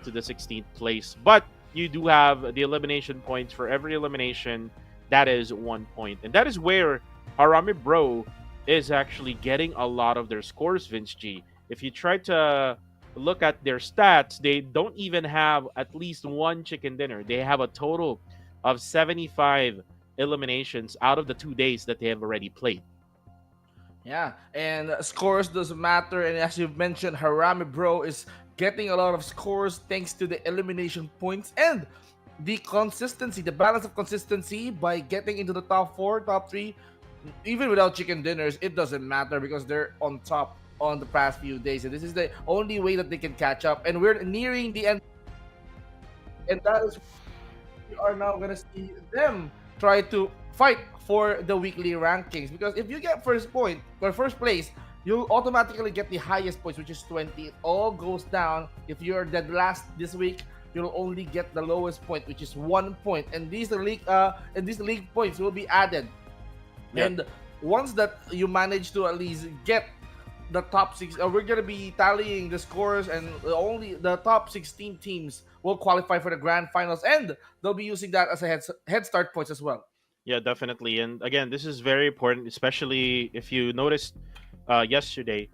to the 16th place. But you do have the elimination points for every elimination. That is 1 point. And that is where Harami Bro is actually getting a lot of their scores, Vince G. If you try to look at their stats, they don't even have at least one chicken dinner. They have a total of 75 eliminations out of the 2 days that they have already played. Yeah, and scores doesn't matter. And as you mentioned, Harami Bro is getting a lot of scores thanks to the elimination points and the consistency, the balance of consistency by getting into the top four, top three, even without chicken dinners. It doesn't matter because they're on top on the past few days, and this is the only way that they can catch up. And we're nearing the end, and that is we are now gonna see them try to fight for the weekly rankings. Because if you get first point or first place, you'll automatically get the highest points, which is 20. It all goes down. If you're dead last this week, you'll only get the lowest point, which is 1 point. And these league points will be added. Yeah. And once that you manage to at least get the top six, we're gonna be tallying the scores, and only the top 16 teams will qualify for the grand finals, and they'll be using that as a head start points as well. Yeah, definitely. And again, this is very important, especially if you noticed yesterday.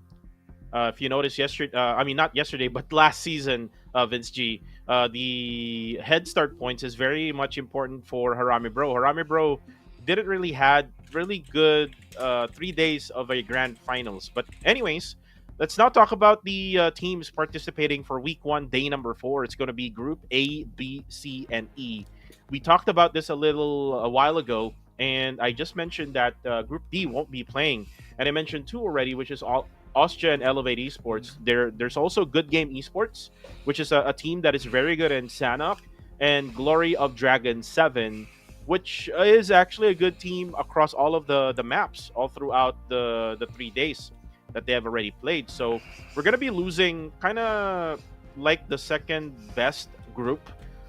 If you noticed yesterday, I mean not yesterday, but last season, Vince G, the head start points is very much important for Harami Bro. Harami Bro didn't really had really good 3 days of a grand finals. But anyways, let's now talk about the teams participating for week one, day number 4. It's going to be Group A, B, C, and E. We talked about this a while ago, and I just mentioned that Group D won't be playing, and I mentioned two already, which is all Austria and Elevate Esports. There's also Good Game Esports, which is a team that is very good in Sanhok, and Glory of Dragon 7, which is actually a good team across all of the maps, all throughout the 3 days that they have already played. So we're gonna be losing kind of like the second best group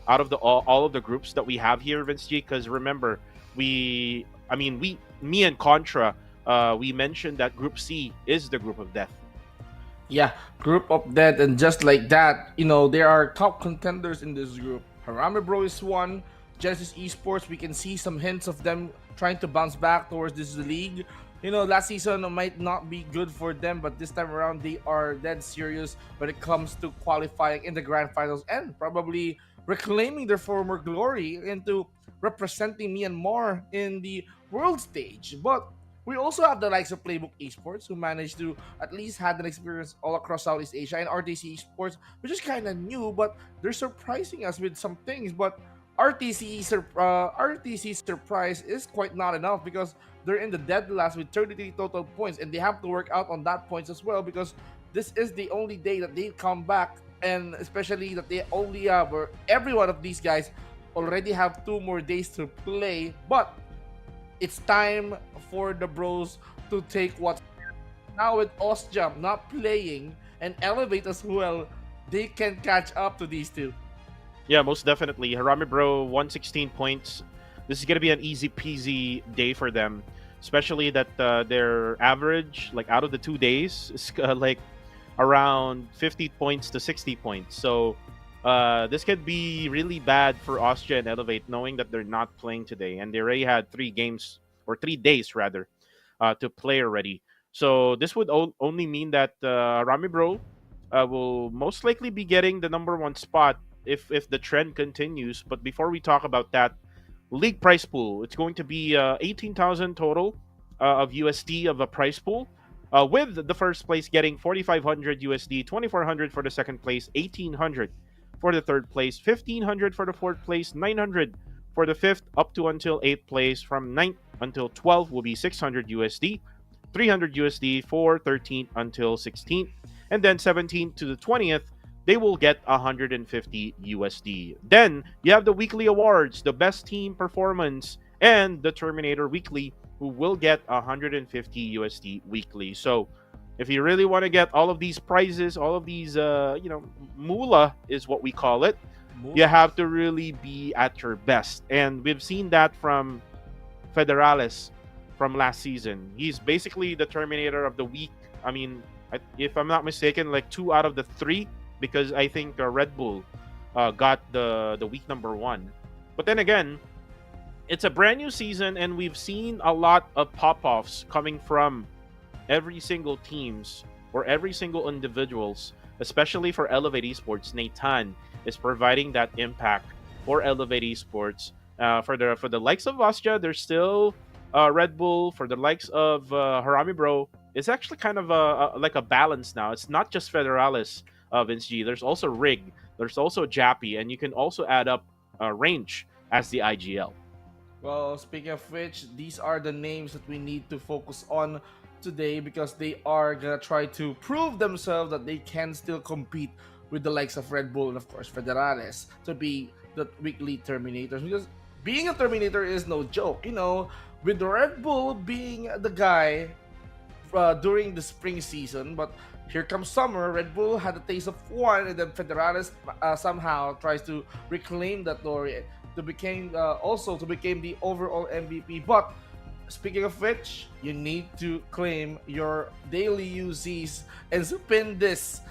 out of the all of the groups that we have here, Vince G. Because remember, me and Contra, we mentioned that Group C is the group of death. Yeah, group of dead, and just like that, there are top contenders in this group. Harame Bro is one. Genesis Esports, we can see some hints of them trying to bounce back towards this league. Last season might not be good for them, but this time around they are dead serious when it comes to qualifying in the grand finals and probably reclaiming their former glory into representing Myanmar in the world stage. But we also have the likes of Playbook Esports, who managed to at least had an experience all across Southeast Asia, and RTC Esports, which is kind of new, but they're surprising us with some things. But RTC surprise is quite not enough because they're in the dead last with 33 total points, and they have to work out on that points as well because this is the only day that they come back, and especially that they only have, or every one of these guys already have 2 more days to play. But it's time for the bros to take what's now with Ostjam not playing and Elevate as well. They can catch up to these two. Yeah, most definitely. Harami Bro, 116 points. This is going to be an easy peasy day for them, especially that their average, like out of the 2 days, is like around 50 points to 60 points. So this could be really bad for Austria and Elevate, knowing that they're not playing today. And they already had 3 games, or 3 days rather, to play already. So this would only mean that Harami Bro will most likely be getting the number one spot if the trend continues. But before we talk about that, league price pool, it's going to be 18,000 total of USD of a price pool, with the first place getting 4,500 USD, 2,400 for the second place, 1,800 for the third place, 1,500 for the fourth place, 900 for the fifth, up to until eighth place. From 9th until 12th will be 600 USD, 300 USD for 13th until 16th, and then 17th to the 20th they will get 150 USD. Then you have the weekly awards, the best team performance, and the Terminator Weekly, who will get 150 USD weekly. So if you really want to get all of these prizes, all of these, moolah is what we call it, you have to really be at your best. And we've seen that from Federales from last season. He's basically the Terminator of the week. If I'm not mistaken, like 2 out of the 3, because I think Red Bull got the week number one. But then again, it's a brand new season, and we've seen a lot of pop-offs coming from every single teams or every single individuals, especially for Elevate Esports. Nathan is providing that impact for Elevate Esports. For the likes of Vastia, there's still Red Bull. For the likes of Harami Bro, it's actually kind of like a balance now. It's not just Federalis, Vince G. There's also Rig. There's also Jappy, and you can also add up Range as the IGL. Well, speaking of which, these are the names that we need to focus on today because they are gonna try to prove themselves that they can still compete with the likes of Red Bull and of course Federales to be the weekly Terminators. Because being a Terminator is no joke, with Red Bull being the guy during the spring season, but here comes summer. Red Bull had a taste of one, and then Federales somehow tries to reclaim that glory to become the overall MVP. But speaking of which, you need to claim your daily UCs and spin this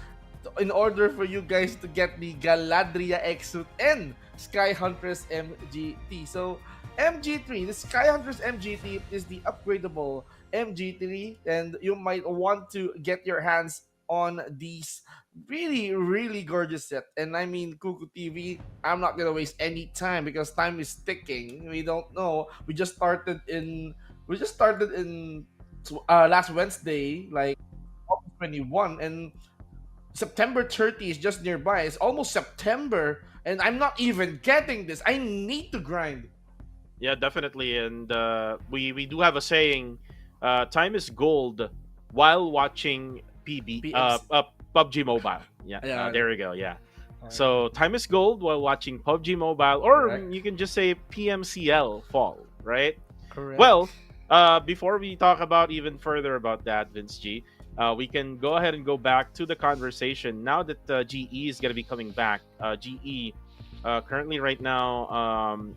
in order for you guys to get the Galadria Exuit and Sky Huntress MGT. So MG3, the Sky Huntress MGT is the upgradable MG3, and you might want to get your hands on these really really gorgeous set. And I mean, Kuku TV, I'm not gonna waste any time because time is ticking. We don't know. We just started in last Wednesday, like August 21, and September 30 is just nearby. It's almost September, and I'm not even getting this. I need to grind. Yeah, definitely. And we do have a saying, time is gold while watching PMC. PUBG Mobile. Yeah, Yeah, there we go. Yeah. alright, So time is gold while watching PUBG Mobile, or correct, you can just say PMCL Fall, right? correct. Well, before we talk about even further about that, Vince G, we can go ahead and go back to the conversation now that GE is gonna be coming back. GE currently right now,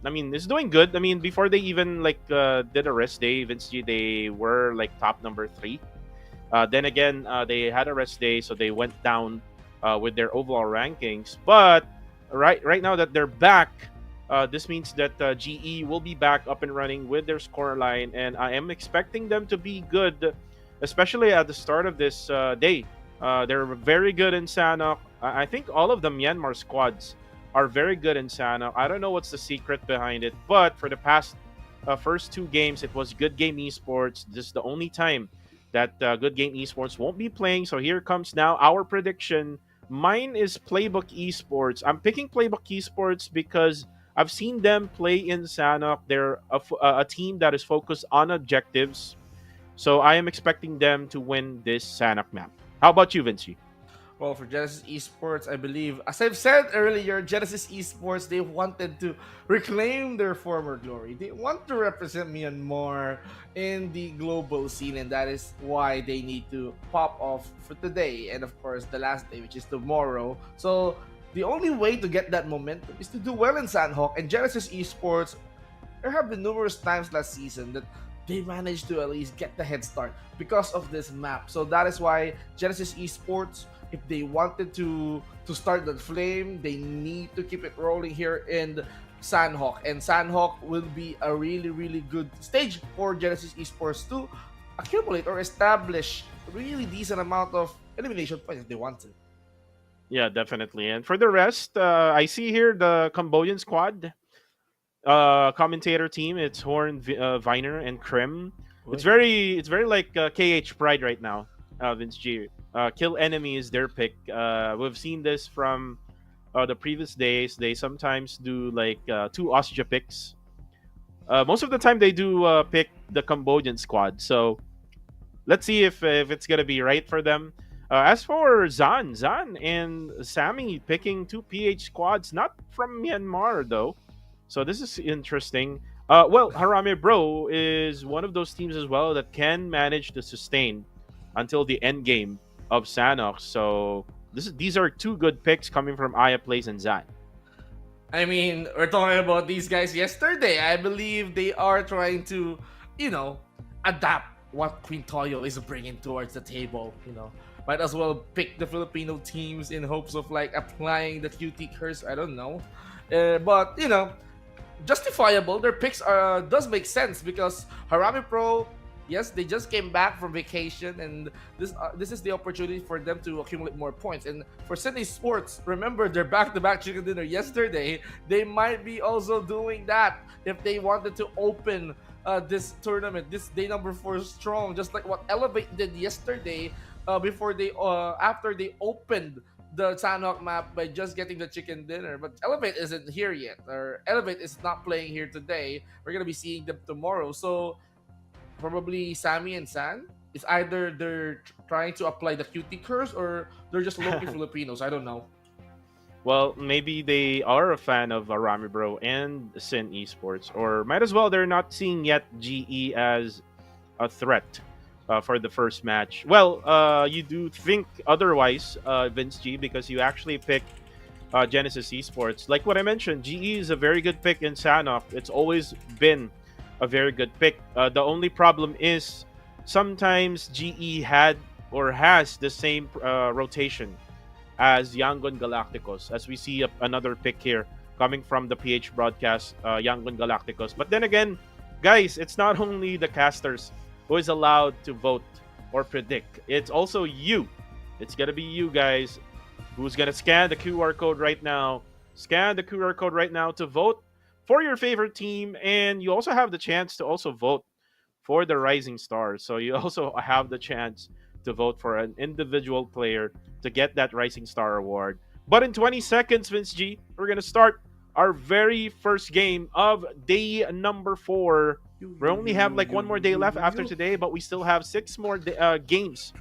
I mean, it's doing good. I mean, before they even like did a rest day, Vince G, they were like top number three. Then again, they had a rest day, so they went down with their overall rankings. But right now that they're back, this means that GE will be back up and running with their score line, and I am expecting them to be good, especially at the start of this day. They're very good in Sanhok. I think all of the Myanmar squads are very good in Sanhok. I don't know what's the secret behind it, but for the past first two games, it was Good Game Esports. This is the only time that Good Game Esports won't be playing. So here comes now our prediction. Mine is Playbook Esports. I'm picking Playbook Esports because I've seen them play in Sanhok. They're a team that is focused on objectives. So I am expecting them to win this Sanhok map. How about you, Vinci? Well, for Genesis Esports, I believe, as I've said earlier, Genesis Esports, they wanted to reclaim their former glory. They want to represent Myanmar in the global scene, and that is why they need to pop off for today and, of course, the last day, which is tomorrow. So, the only way to get that momentum is to do well in Sanhok, and Genesis Esports, there have been numerous times last season that they managed to at least get the head start because of this map. So that is why Genesis Esports, if they wanted to start that flame, they need to keep it rolling here in Sanhok. And Sanhok will be a really, really good stage for Genesis Esports to accumulate or establish really decent amount of elimination points if they want to. Yeah, definitely. And for the rest, I see here the Cambodian squad commentator team. It's Horn, Viner, and Krim. It's Uy. very like KH Pride right now. Vince G. Kill enemy is their pick. We've seen this from the previous days. They sometimes do like two Austria picks. Most of the time they do pick the Cambodian squad. So let's see if it's gonna be right for them. As for Zan and Sammy picking two PH squads, not from Myanmar though. So this is interesting. Well, Harame Bro is one of those teams as well that can manage to sustain until the end game of Sanok. So these are two good picks coming from Aya Plays and Zan. I mean, we're talking about these guys yesterday. I believe they are trying to, you know, adapt what Queen Toyo is bringing towards the table. Might as well pick the Filipino teams in hopes of like applying the QT curse. I don't know, but justifiable. Their picks are does make sense because Harami Pro, yes, they just came back from vacation, and this is the opportunity for them to accumulate more points. And for Sydney Sports, remember their back-to-back chicken dinner yesterday. They might be also doing that if they wanted to open this tournament, this day number 4 strong, just like what Elevate did yesterday. Before they after they opened the Sanhok map by just getting the chicken dinner. But Elevate isn't here yet, or Elevate is not playing here today. We're gonna be seeing them tomorrow. So probably Sammy and San. It's either they're trying to apply the QT curse or they're just local Filipinos. I don't know. Well, maybe they are a fan of Arami Bro and Sin Esports, or might as well they're not seeing yet GE as a threat for the first match. Well, you do think otherwise, Vince G, because you actually picked Genesis Esports. Like what I mentioned, GE is a very good pick in Sanhok. It's always been a very good pick. The only problem is sometimes GE had or has the same rotation as Yangon Galacticos, as we see another pick here coming from the PH broadcast, Yangon Galacticos. But then again, guys, it's not only the casters who is allowed to vote or predict. It's also you. It's gonna be you guys who's gonna scan the QR code right now. Scan the QR code right now to vote for your favorite team, and you also have the chance to also vote for the Rising Stars. So you also have the chance to vote for an individual player to get that Rising Star award. But in 20 seconds, Vince G, we're gonna start our very first game of day number 4. We only have like one more day left after today, but we still have 6 more games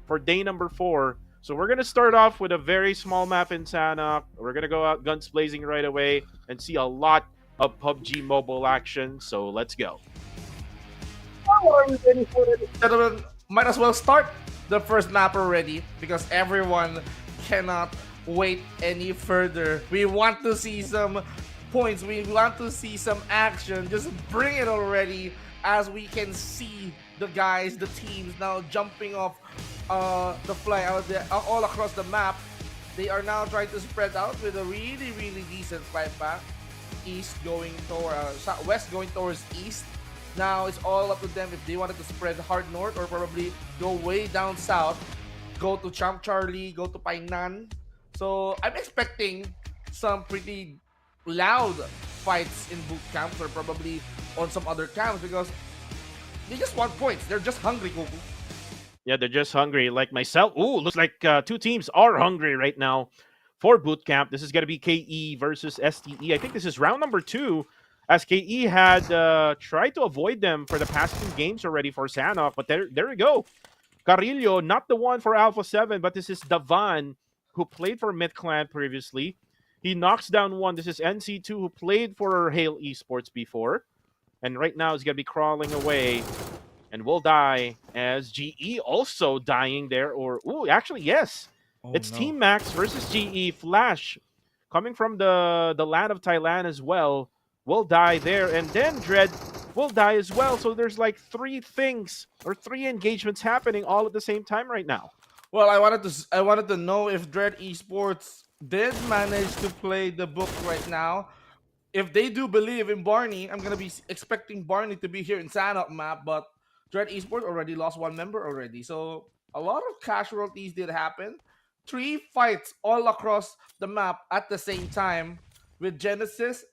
for day number 4. So we're gonna start off with a very small map in Sanhok. We're gonna go out guns blazing right away and see a lot of PUBG Mobile action. So let's go. Gentlemen, might as well start the first map already because everyone cannot wait any further. We want to see some points. We want to see some action. Just bring it already, as we can see the guys, the teams now jumping off the fly out there all across the map. They are now trying to spread out with a really, really decent flight path. East going toward west going towards east. Now it's all up to them if they wanted to spread hard north or probably go way down south, go to Champ Charlie, go to Painan. So I'm expecting some pretty loud fights in boot camps or probably on some other camps because they just want points. They're just hungry, Goku. Yeah, they're just hungry, like myself. Ooh, looks like 2 teams are hungry right now for boot camp. This is going to be KE versus STE. I think this is round number 2, as KE had tried to avoid them for the past 2 games already for Sanhok. But there we go. Carillo, not the one for Alpha 7, but this is Davan, who played for Myth Clan previously. He knocks down one. This is NC2, who played for Hale Esports before. And right now is going to be crawling away and will die, as GE also dying there. Or, ooh, actually, yes. It's Team Max versus GE. Flash, coming from the land of Thailand as well, will die there. And then Dread will die as well. So there's like 3 things or 3 engagements happening all at the same time right now. Well, I wanted to know if Dread Esports did manage to play the book right now. If they do believe in Barney, I'm gonna be expecting Barney to be here in Sanhok map, but Dread Esports already lost 1 member already. So a lot of casualties did happen. 3 fights all across the map at the same time, with Genesis,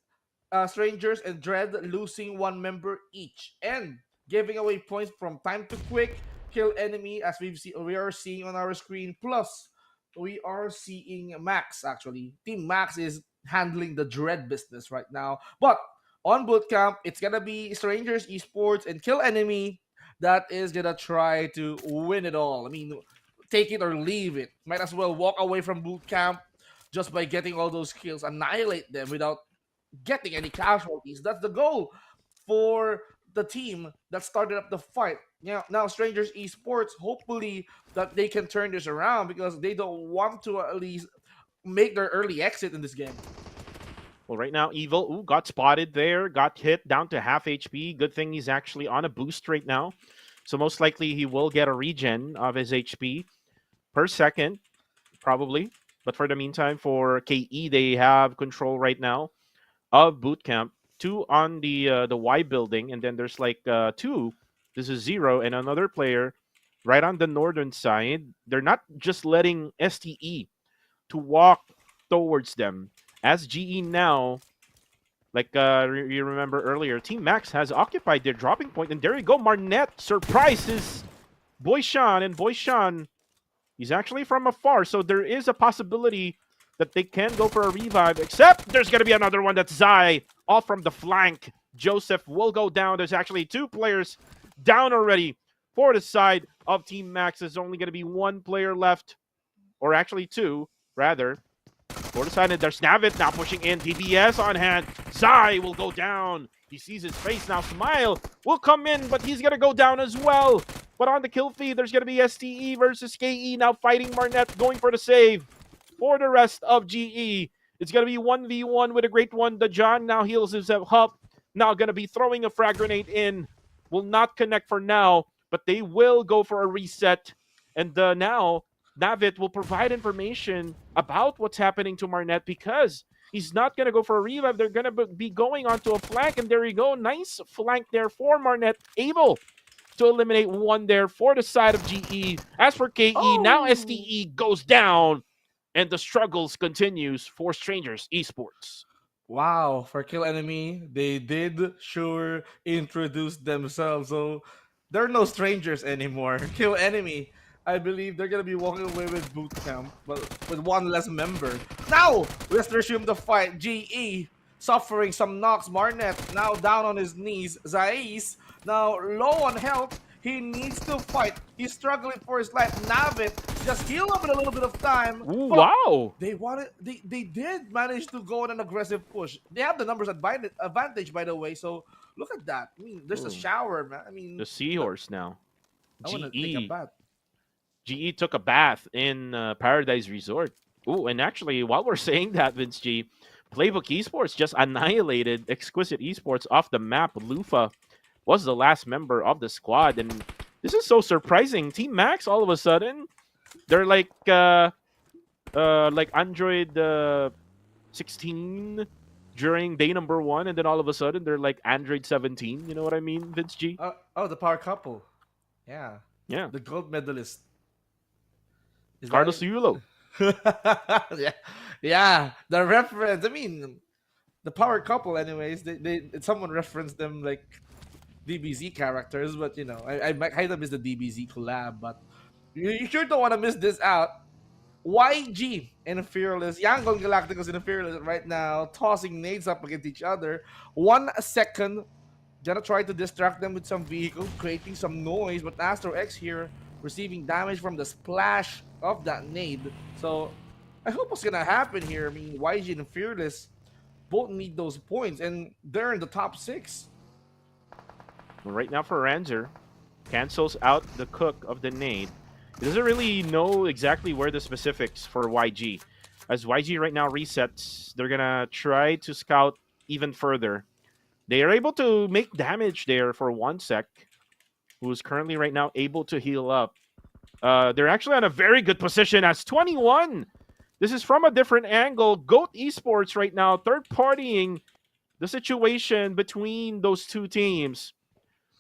Strangers, and Dread losing 1 member each, and giving away points from time to quick, kill enemy, as we are seeing on our screen. Plus, we are seeing Max actually. Team Max is handling the Dread business right now. But on bootcamp, it's gonna be Strangers Esports and Kill Enemy that is gonna try to win it all. I mean, take it or leave it. Might as well walk away from bootcamp just by getting all those kills, annihilate them without getting any casualties. That's the goal for the team that started up the fight. Now Strangers Esports, hopefully that they can turn this around because they don't want to at least make their early exit in this game. Well, right now, Evil got spotted there, got hit down to half HP. Good thing he's actually on a boost right now. So most likely he will get a regen of his HP. per second, probably. But for the meantime, for KE, they have control right now of boot camp. Two on the Y building, and then there's like two. This is zero, and another player right on the northern side. They're not just letting STE to walk towards them. As GE now, like you remember earlier, Team Max has occupied their dropping point, and there you go. Marnet surprises Boyshan, and Boyshan, he's actually from afar, so there is a possibility that they can go for a revive, except there's going to be another one. That's Zai off from the flank. Joseph will go down. There's actually two players down already for the side of Team Max. There's only going to be one player left, or actually two, rather. For the side, and there's Navit now pushing in. DBS on hand. Zai will go down. He sees his face now. Smile will come in, but he's going to go down as well. But on the kill feed, there's going to be STE versus KE now fighting Marnet, going for the save. For the rest of GE, it's going to be 1v1 with a great one. The John now heals himself up. Now going to be throwing a frag grenade in. Will not connect for now, but they will go for a reset. And now Navit will provide information about what's happening to Marnet, because he's not going to go for a revive. They're going to be going onto a flank, and there you go. Nice flank there for Marnet. Able to eliminate one there for the side of GE. As for KE, now STE goes down, and the struggles continues for Strangers Esports. Wow, for Kill Enemy, they did sure introduce themselves, so they're no strangers anymore. Kill Enemy, I believe they're gonna be walking away with boot camp, but with one less member. Now, let's resume the fight. GE suffering some knocks. Marnet now down on his knees. Zais now low on health. He needs to fight. He's struggling for his life. Navit just heal up in a little bit of time. Ooh, wow. They did manage to go on an aggressive push. They have the numbers advantage, by the way. So look at that. I mean, there's a shower, man. I mean, the Seahorse now. I want to take a bath. GE took a bath in Paradise Resort. Ooh, and actually, while we're saying that, Vince G, Playbook Esports just annihilated Exquisite Esports off the map. Lufa was the last member of the squad, and this is so surprising. Team Max, all of a sudden, they're like Android 16 during day number 1, and then all of a sudden they're like Android 17. You know what I mean, Vince G? The power couple. Yeah. Yeah. The gold medalist. Carlos Yulo. yeah. The reference. I mean, the power couple. Anyways, they someone referenced them like DBZ characters, but you know, I kind of miss the DBZ collab. But you sure don't want to miss this out. YG and Fearless, Erangel Galacticos and Fearless right now tossing nades up against each other. 1 second. Gonna try to distract them with some vehicle, creating some noise, but Astro X here receiving damage from the splash of that nade. So I hope what's gonna happen here. I mean, YG and Fearless both need those points, and they're in the top 6. Well, right now for Ranzer, cancels out the cook of the nade. He doesn't really know exactly where the specifics for YG. As YG right now resets, they're gonna try to scout even further. They are able to make damage there for 1sec, who's currently right now able to heal up. They're actually in a very good position as 21. This is from a different angle. GOAT Esports right now, third-partying the situation between those two teams.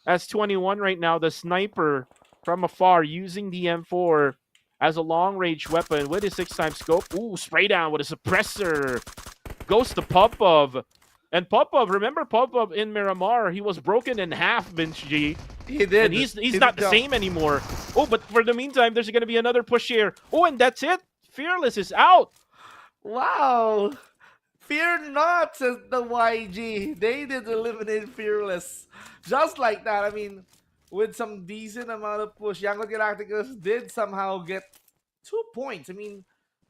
As 21 right now, the sniper from afar using the M4 as a long-range weapon with his 6x scope. Ooh, spray down with a suppressor. Goes to Popov. And Popov, remember Popov in Miramar, he was broken in half, Vince G. He did. And he's not the same anymore. Oh, but for the meantime, there's going to be another push here. Oh, and that's it. Fearless is out. Wow. Fear not, says the YG. They did eliminate Fearless. Just like that. I mean, with some decent amount of push, Erangel Galacticos did somehow get 2 points. I mean,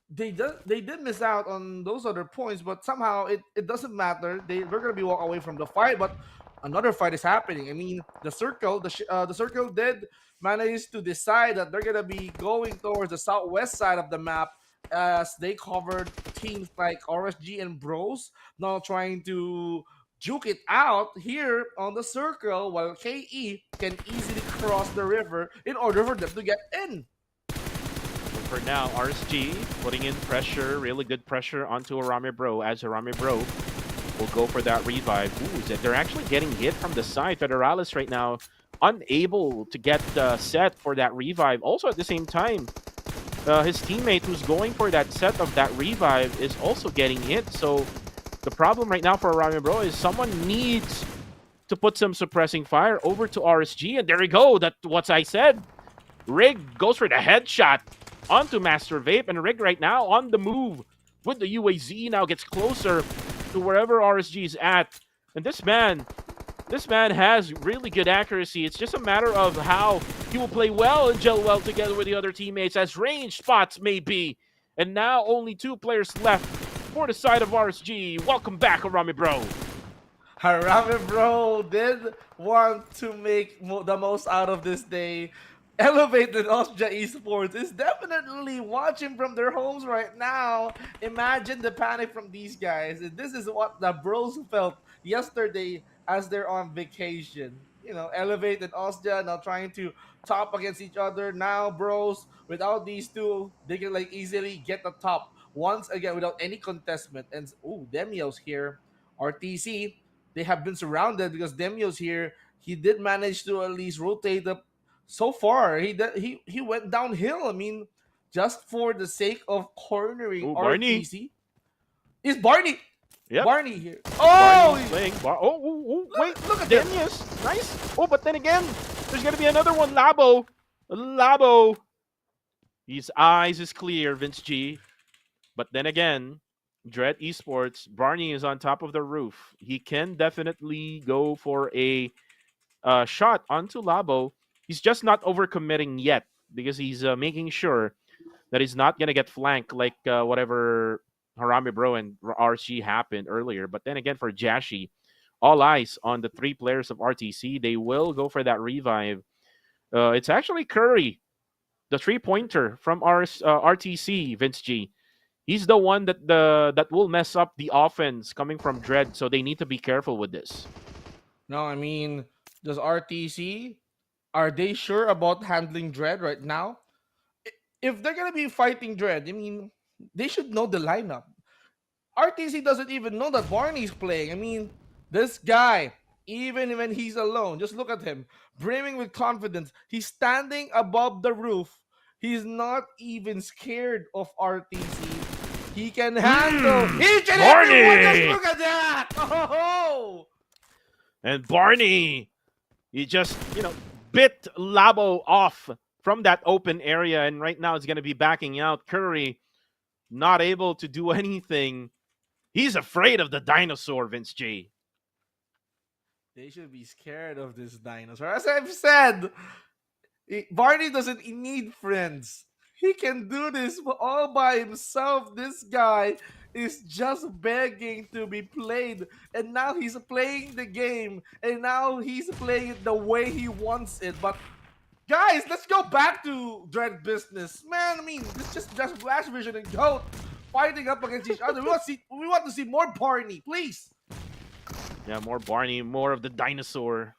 they did miss out on those other points, but somehow it doesn't matter. They're gonna be walk away from the fight, but another fight is happening. I mean, the circle did manage to decide that they're gonna be going towards the southwest side of the map, as they covered teams like RSG and Bros, now trying to juke it out here on the circle, while KE can easily cross the river in order for them to get in. for now, RSG putting in pressure, really good pressure onto Arame Bro as Arame Bro will go for that revive. Ooh, they're actually getting hit from the side. Federalis right now unable to get set for that revive. Also at the same time, his teammate who's going for that set of that revive is also getting hit. So the problem right now for Arame Bro is someone needs to put some suppressing fire over to RSG. And there we go. That's what I said. Rig goes for the headshot onto Master Vape. And Rig right now on the move with the UAZ now gets closer to wherever RSG is at. And this man has really good accuracy. It's just a matter of how he will play well and gel well together with the other teammates as range spots may be. And now only 2 players left for the side of RSG. Welcome back, Arame Bro. Harame Bro did want to make the most out of this day. Elevated Austria Esports is definitely watching from their homes right now. Imagine the panic from these guys. This is what the bros felt yesterday as they're on vacation. You know, Elevate and Austria now trying to top against each other. Now, bros, without these two, they can like easily get the top once again without any contestment. And ooh, Demio's here. RTC, they have been surrounded because Demio's here. He did manage to at least rotate up so far. He went downhill. I mean, just for the sake of cornering Ooh, Barney. RTC. Is Barney? Yep. Barney here. Oh, playing. Wait. Look at Demius. Nice. Oh, but then again, there's going to be another one. Labo. His eyes is clear, Vince G. But then again, Dread Esports, Barney is on top of the roof. He can definitely go for a shot onto Labo. He's just not overcommitting yet because he's making sure that he's not going to get flanked like whatever Harame Bro and RC happened earlier. But then again, for Jashi, all eyes on the 3 players of RTC. They will go for that revive. It's actually Curry, the 3-pointer from RTC, Vince G. He's the one that will mess up the offense coming from Dread, so they need to be careful with this. No, I mean, does RTC, are they sure about handling Dread right now? If they're gonna be fighting Dread, I mean, they should know the lineup. RTC doesn't even know that Barney's playing. I mean, this guy, even when he's alone, just look at him, brimming with confidence. He's standing above the roof. He's not even scared of RTC. He can handle each and everyone. Just look at that! Oh! And Barney, he just, bit Labo off from that open area, and right now it's going to be backing out. Curry, not able to do anything. He's afraid of the dinosaur, Vince G. They should be scared of this dinosaur. As I've said, Barney doesn't need friends. He can do this all by himself. This guy is just begging to be played. And now he's playing the game. And now he's playing it the way he wants it. But guys, let's go back to Dread business. Man, I mean, it's just Flash Vision and Goat fighting up against each other. We want to see more Barney, please. Yeah, more Barney, more of the dinosaur.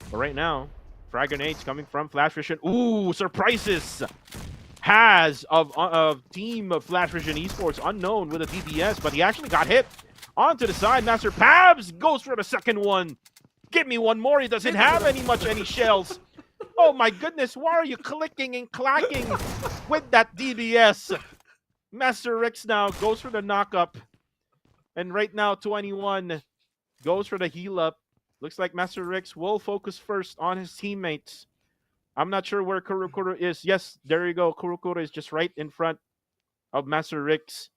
But right now, frag grenades coming from Flash Vision. Ooh, surprises! Has of team of Flash Vision Esports unknown with a DBS, but he actually got hit onto the side. Master Pabs goes for the second one. Give me one more. He doesn't have any shells. Oh my goodness, why are you clicking and clacking with that DBS? Master Rix now goes for the knock-up. And right now, 21 goes for the heal-up. Looks like Master Rix will focus first on his teammates. I'm not sure where Kurukuru is. Yes, there you go. Kurukuru is just right in front of Master Rix.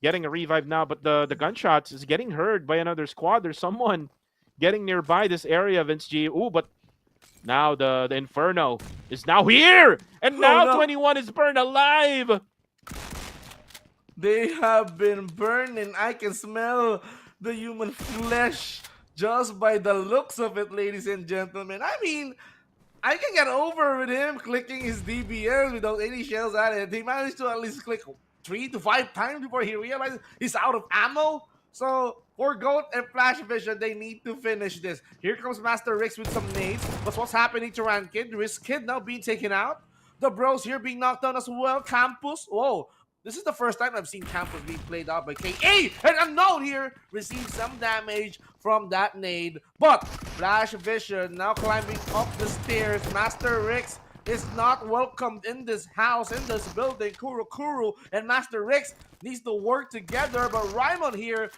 Getting a revive now, but the gunshots is getting heard by another squad. There's someone getting nearby this area, Vince G. Ooh, but now the Inferno is now here! And now 21 is burned alive! They have been burned and I can smell the human flesh just by the looks of it, ladies and gentlemen. I mean, I can get over with him clicking his DBS without any shells at it. He managed to at least click 3 to 5 times before he realized he's out of ammo. So, for Goat and Flash Vision, they need to finish this. Here comes Master Rix with some nades. But what's happening to Rankid? Risk Kid now being taken out. The bros here being knocked down as well. Campus. Whoa. This is the first time I've seen Campus being played out by KA. And Unknown here receives some damage from that nade. But Flash Vision now climbing up the stairs. Master Rix is not welcomed in this house, in this building. Kuru and Master Rix needs to work together. But Raimon here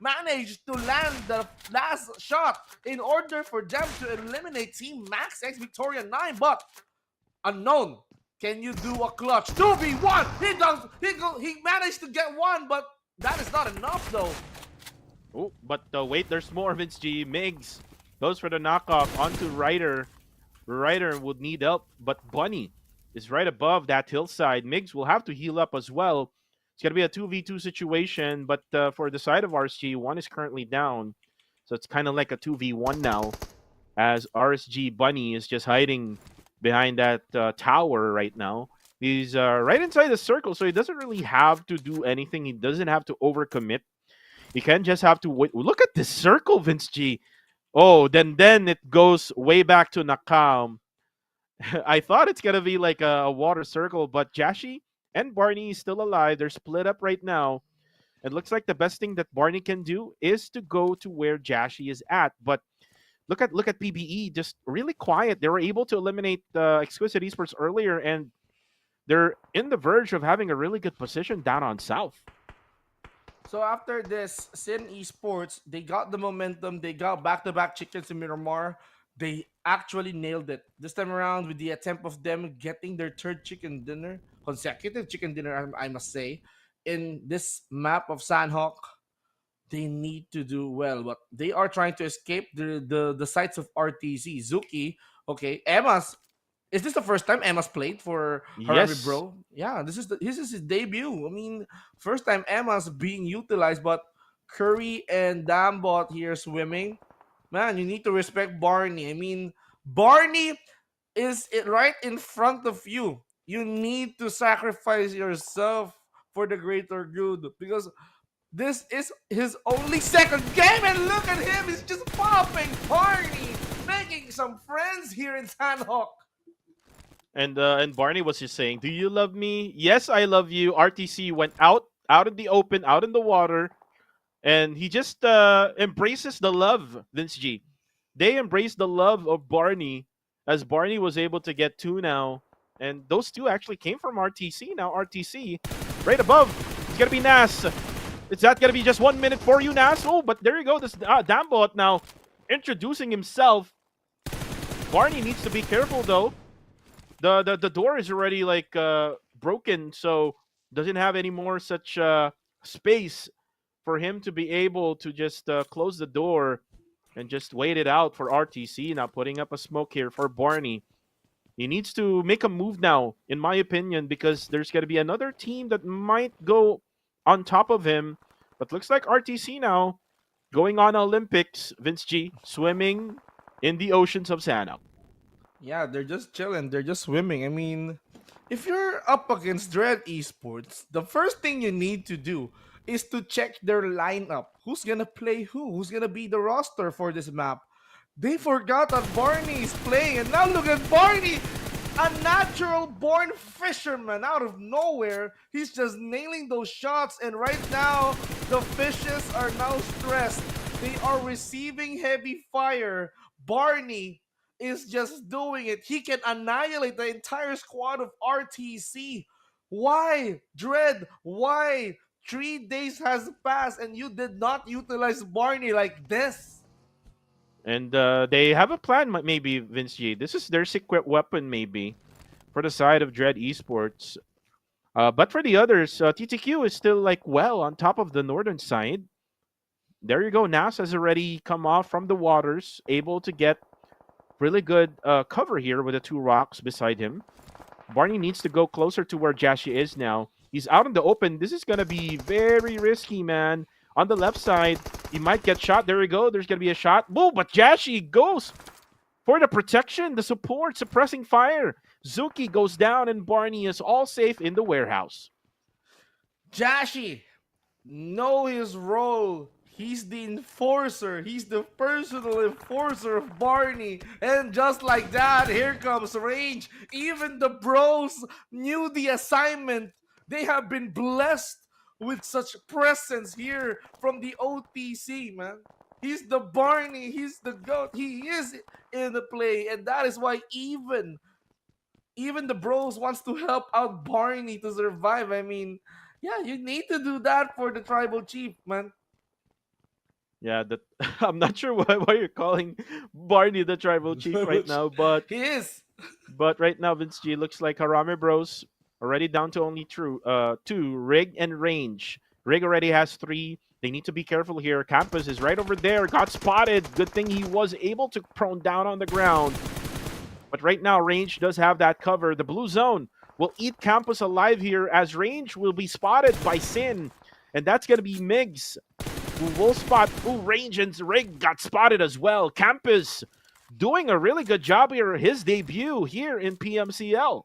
managed to land the last shot in order for them to eliminate Team Max X Victoria 9. But Unknown, can you do a clutch 2v1? He managed to get one, but that is not enough though. Oh, but wait, there's more. Vince G. Migs goes for the knockoff onto Ryder. Ryder would need help, but Bunny is right above that hillside. Migs will have to heal up as well. It's going to be a 2v2 situation, but for the side of RSG, one is currently down. So it's kind of like a 2v1 now, as RSG Bunny is just hiding behind that tower right now. He's right inside the circle, so he doesn't really have to do anything. He doesn't have to overcommit. He can just have to wait. Look at this circle, Vince G. Oh, then it goes way back to Nakam. I thought it's gonna be like a water circle, but Jashi and Barney is still alive. They're split up right now. It looks like the best thing that Barney can do is to go to where Jashi is at. But look at PBE, just really quiet. They were able to eliminate Exquisite Esports earlier, and they're in the verge of having a really good position down on South. So after this, Sin Esports, they got the momentum. They got back-to-back chickens in Miramar. They actually nailed it. This time around with the attempt of them getting their third chicken dinner, consecutive chicken dinner, I must say, in this map of Sanhok. They need to do well, but they are trying to escape the sights of RTC. Zuki, okay, Emma's. Is this the first time Emma's played for Harami Yes. Bro? Yeah, this is his debut. I mean, first time Emma's being utilized, but Curry and Dambot here swimming. Man, you need to respect Barney. I mean, Barney is it right in front of you. You need to sacrifice yourself for the greater good because this is his only second game, and look at him. He's just popping Barney, making some friends here in Sanhok. And Barney was just saying, "Do you love me? Yes, I love you." RTC went out in the open, out in the water, and he just embraces the love. Vince G. They embrace the love of Barney, as Barney was able to get two now, and those two actually came from RTC. Now RTC, right above, it's gonna be Nas. Is that gonna be just 1 minute for you, Nas? Oh, but there you go. This Dambot now introducing himself. Barney needs to be careful though. The door is already like broken, so doesn't have any more such space for him to be able to just close the door and just wait it out for RTC. Now putting up a smoke here for Barney. He needs to make a move now, in my opinion, because there's going to be another team that might go on top of him. But looks like RTC now going on Olympics. Vince G swimming in the oceans of Sanhok. Yeah, they're just chilling. They're just swimming. I mean, if you're up against Dread Esports, the first thing you need to do is to check their lineup. Who's gonna play who? Who's gonna be the roster for this map? They forgot that Barney is playing, and now look at Barney, a natural born fisherman out of nowhere. He's just nailing those shots, and right now, the fishes are now stressed. They are receiving heavy fire. Barney is just doing it. He can annihilate the entire squad of RTC. Why? Dread, why? 3 days has passed and you did not utilize Barney like this. And they have a plan, maybe, Vince G. This is their secret weapon, maybe, for the side of Dread Esports. But for the others, TTQ is still, like, well on top of the northern side. There you go. Nas has already come off from the waters, able to get really good cover here with the two rocks beside him. Barney needs to go closer to where Jashi is now. He's out in the open. This is going to be very risky, man. On the left side, he might get shot. There we go. There's going to be a shot. Whoa, but Jashi goes for the protection, the support, suppressing fire. Zuki goes down, and Barney is all safe in the warehouse. Jashi, know his role. He's the enforcer. He's the personal enforcer of Barney. And just like that, here comes Range. Even the bros knew the assignment. They have been blessed with such presence here from the OTC, man. He's the Barney. He's the GOAT. He is in the play. And that is why even the bros wants to help out Barney to survive. I mean, yeah, you need to do that for the tribal chief, man. Yeah, that I'm not sure why you're calling Barney the tribal chief right now, He is. but right now Vince G looks like Harame Bros already down to only two, Rig and Range. Rig already has three. They need to be careful here. Campus is right over there. Got spotted. Good thing he was able to prone down on the ground. But right now, Range does have that cover. The blue zone will eat Campus alive here as Range will be spotted by Sin. And that's going to be Migs who will spot. Ooh, Range and Rig got spotted as well. Campus doing a really good job here. His debut here in PMCL.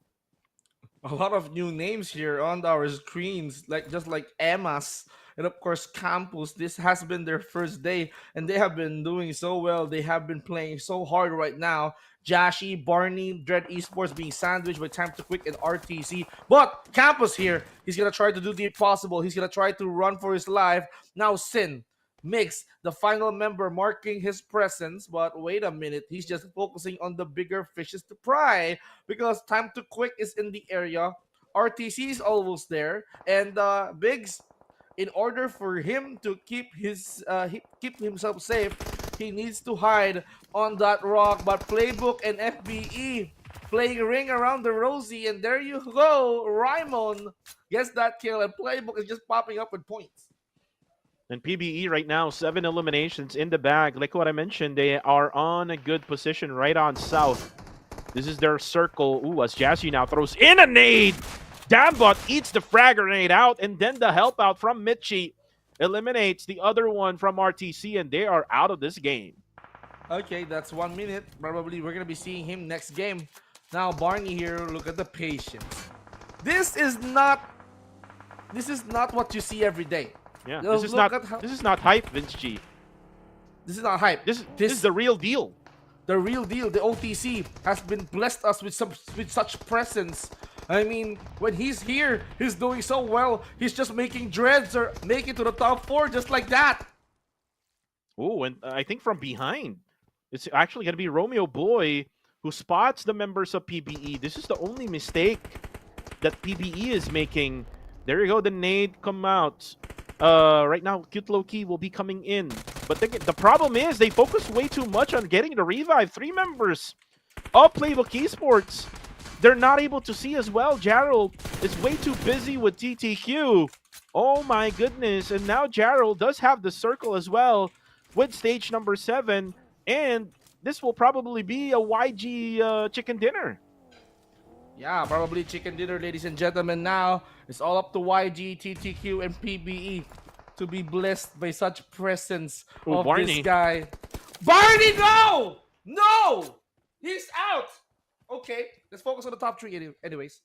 A lot of new names here on our screens, like just like Emma's and of course Campus. This has been their first day, and they have been doing so well. They have been playing so hard right now. Jashi, Barney, Dread Esports being sandwiched by Time to Quick and RTC. But Campus here, he's gonna try to do the impossible. He's gonna try to run for his life. Now Sin. Mix, the final member marking his presence, but wait a minute, he's just focusing on the bigger fishes to fry because Time to Quick is in the area. RTC is almost there, and Biggs, in order for him to keep himself safe, he needs to hide on that rock. But Playbook and FBE playing ring around the Rosie, and there you go, Raimon gets that kill, and Playbook is just popping up with points. And PBE right now, 7 eliminations in the bag. Like what I mentioned, they are on a good position right on south. This is their circle. Ooh, as Jassy now throws in a nade. Dambot eats the frag grenade out, and then the help out from Mitchie eliminates the other one from RTC, and they are out of this game. Okay, that's 1 minute. Probably we're gonna be seeing him next game. Now Barney here, look at the patience. This is not what you see every day. Yeah, Just this is look not at how- this is not hype, Vince G. This is not hype. This is the real deal. The real deal. The OTC has been blessed us with such presence. I mean, when he's here, he's doing so well. He's just making dreads or make it to the top 4 just like that. Oh, and I think from behind, it's actually going to be Romeo Boy who spots the members of PBE. This is the only mistake that PBE is making. There you go, the nade come out. Right now, Cute Low Key will be coming in. But the problem is they focus way too much on getting the revive. 3 members of Playbook Esports. They're not able to see as well. Jarrell is way too busy with TTQ. Oh my goodness. And now Jarrell does have the circle as well with stage number 7. And this will probably be a YG chicken dinner. Yeah, probably chicken dinner, ladies and gentlemen. Now it's all up to YG, TTQ, and PBE to be blessed by such presence of Barney. this guy. Barney, no! No! He's out! Okay, let's focus on the top 3 anyways.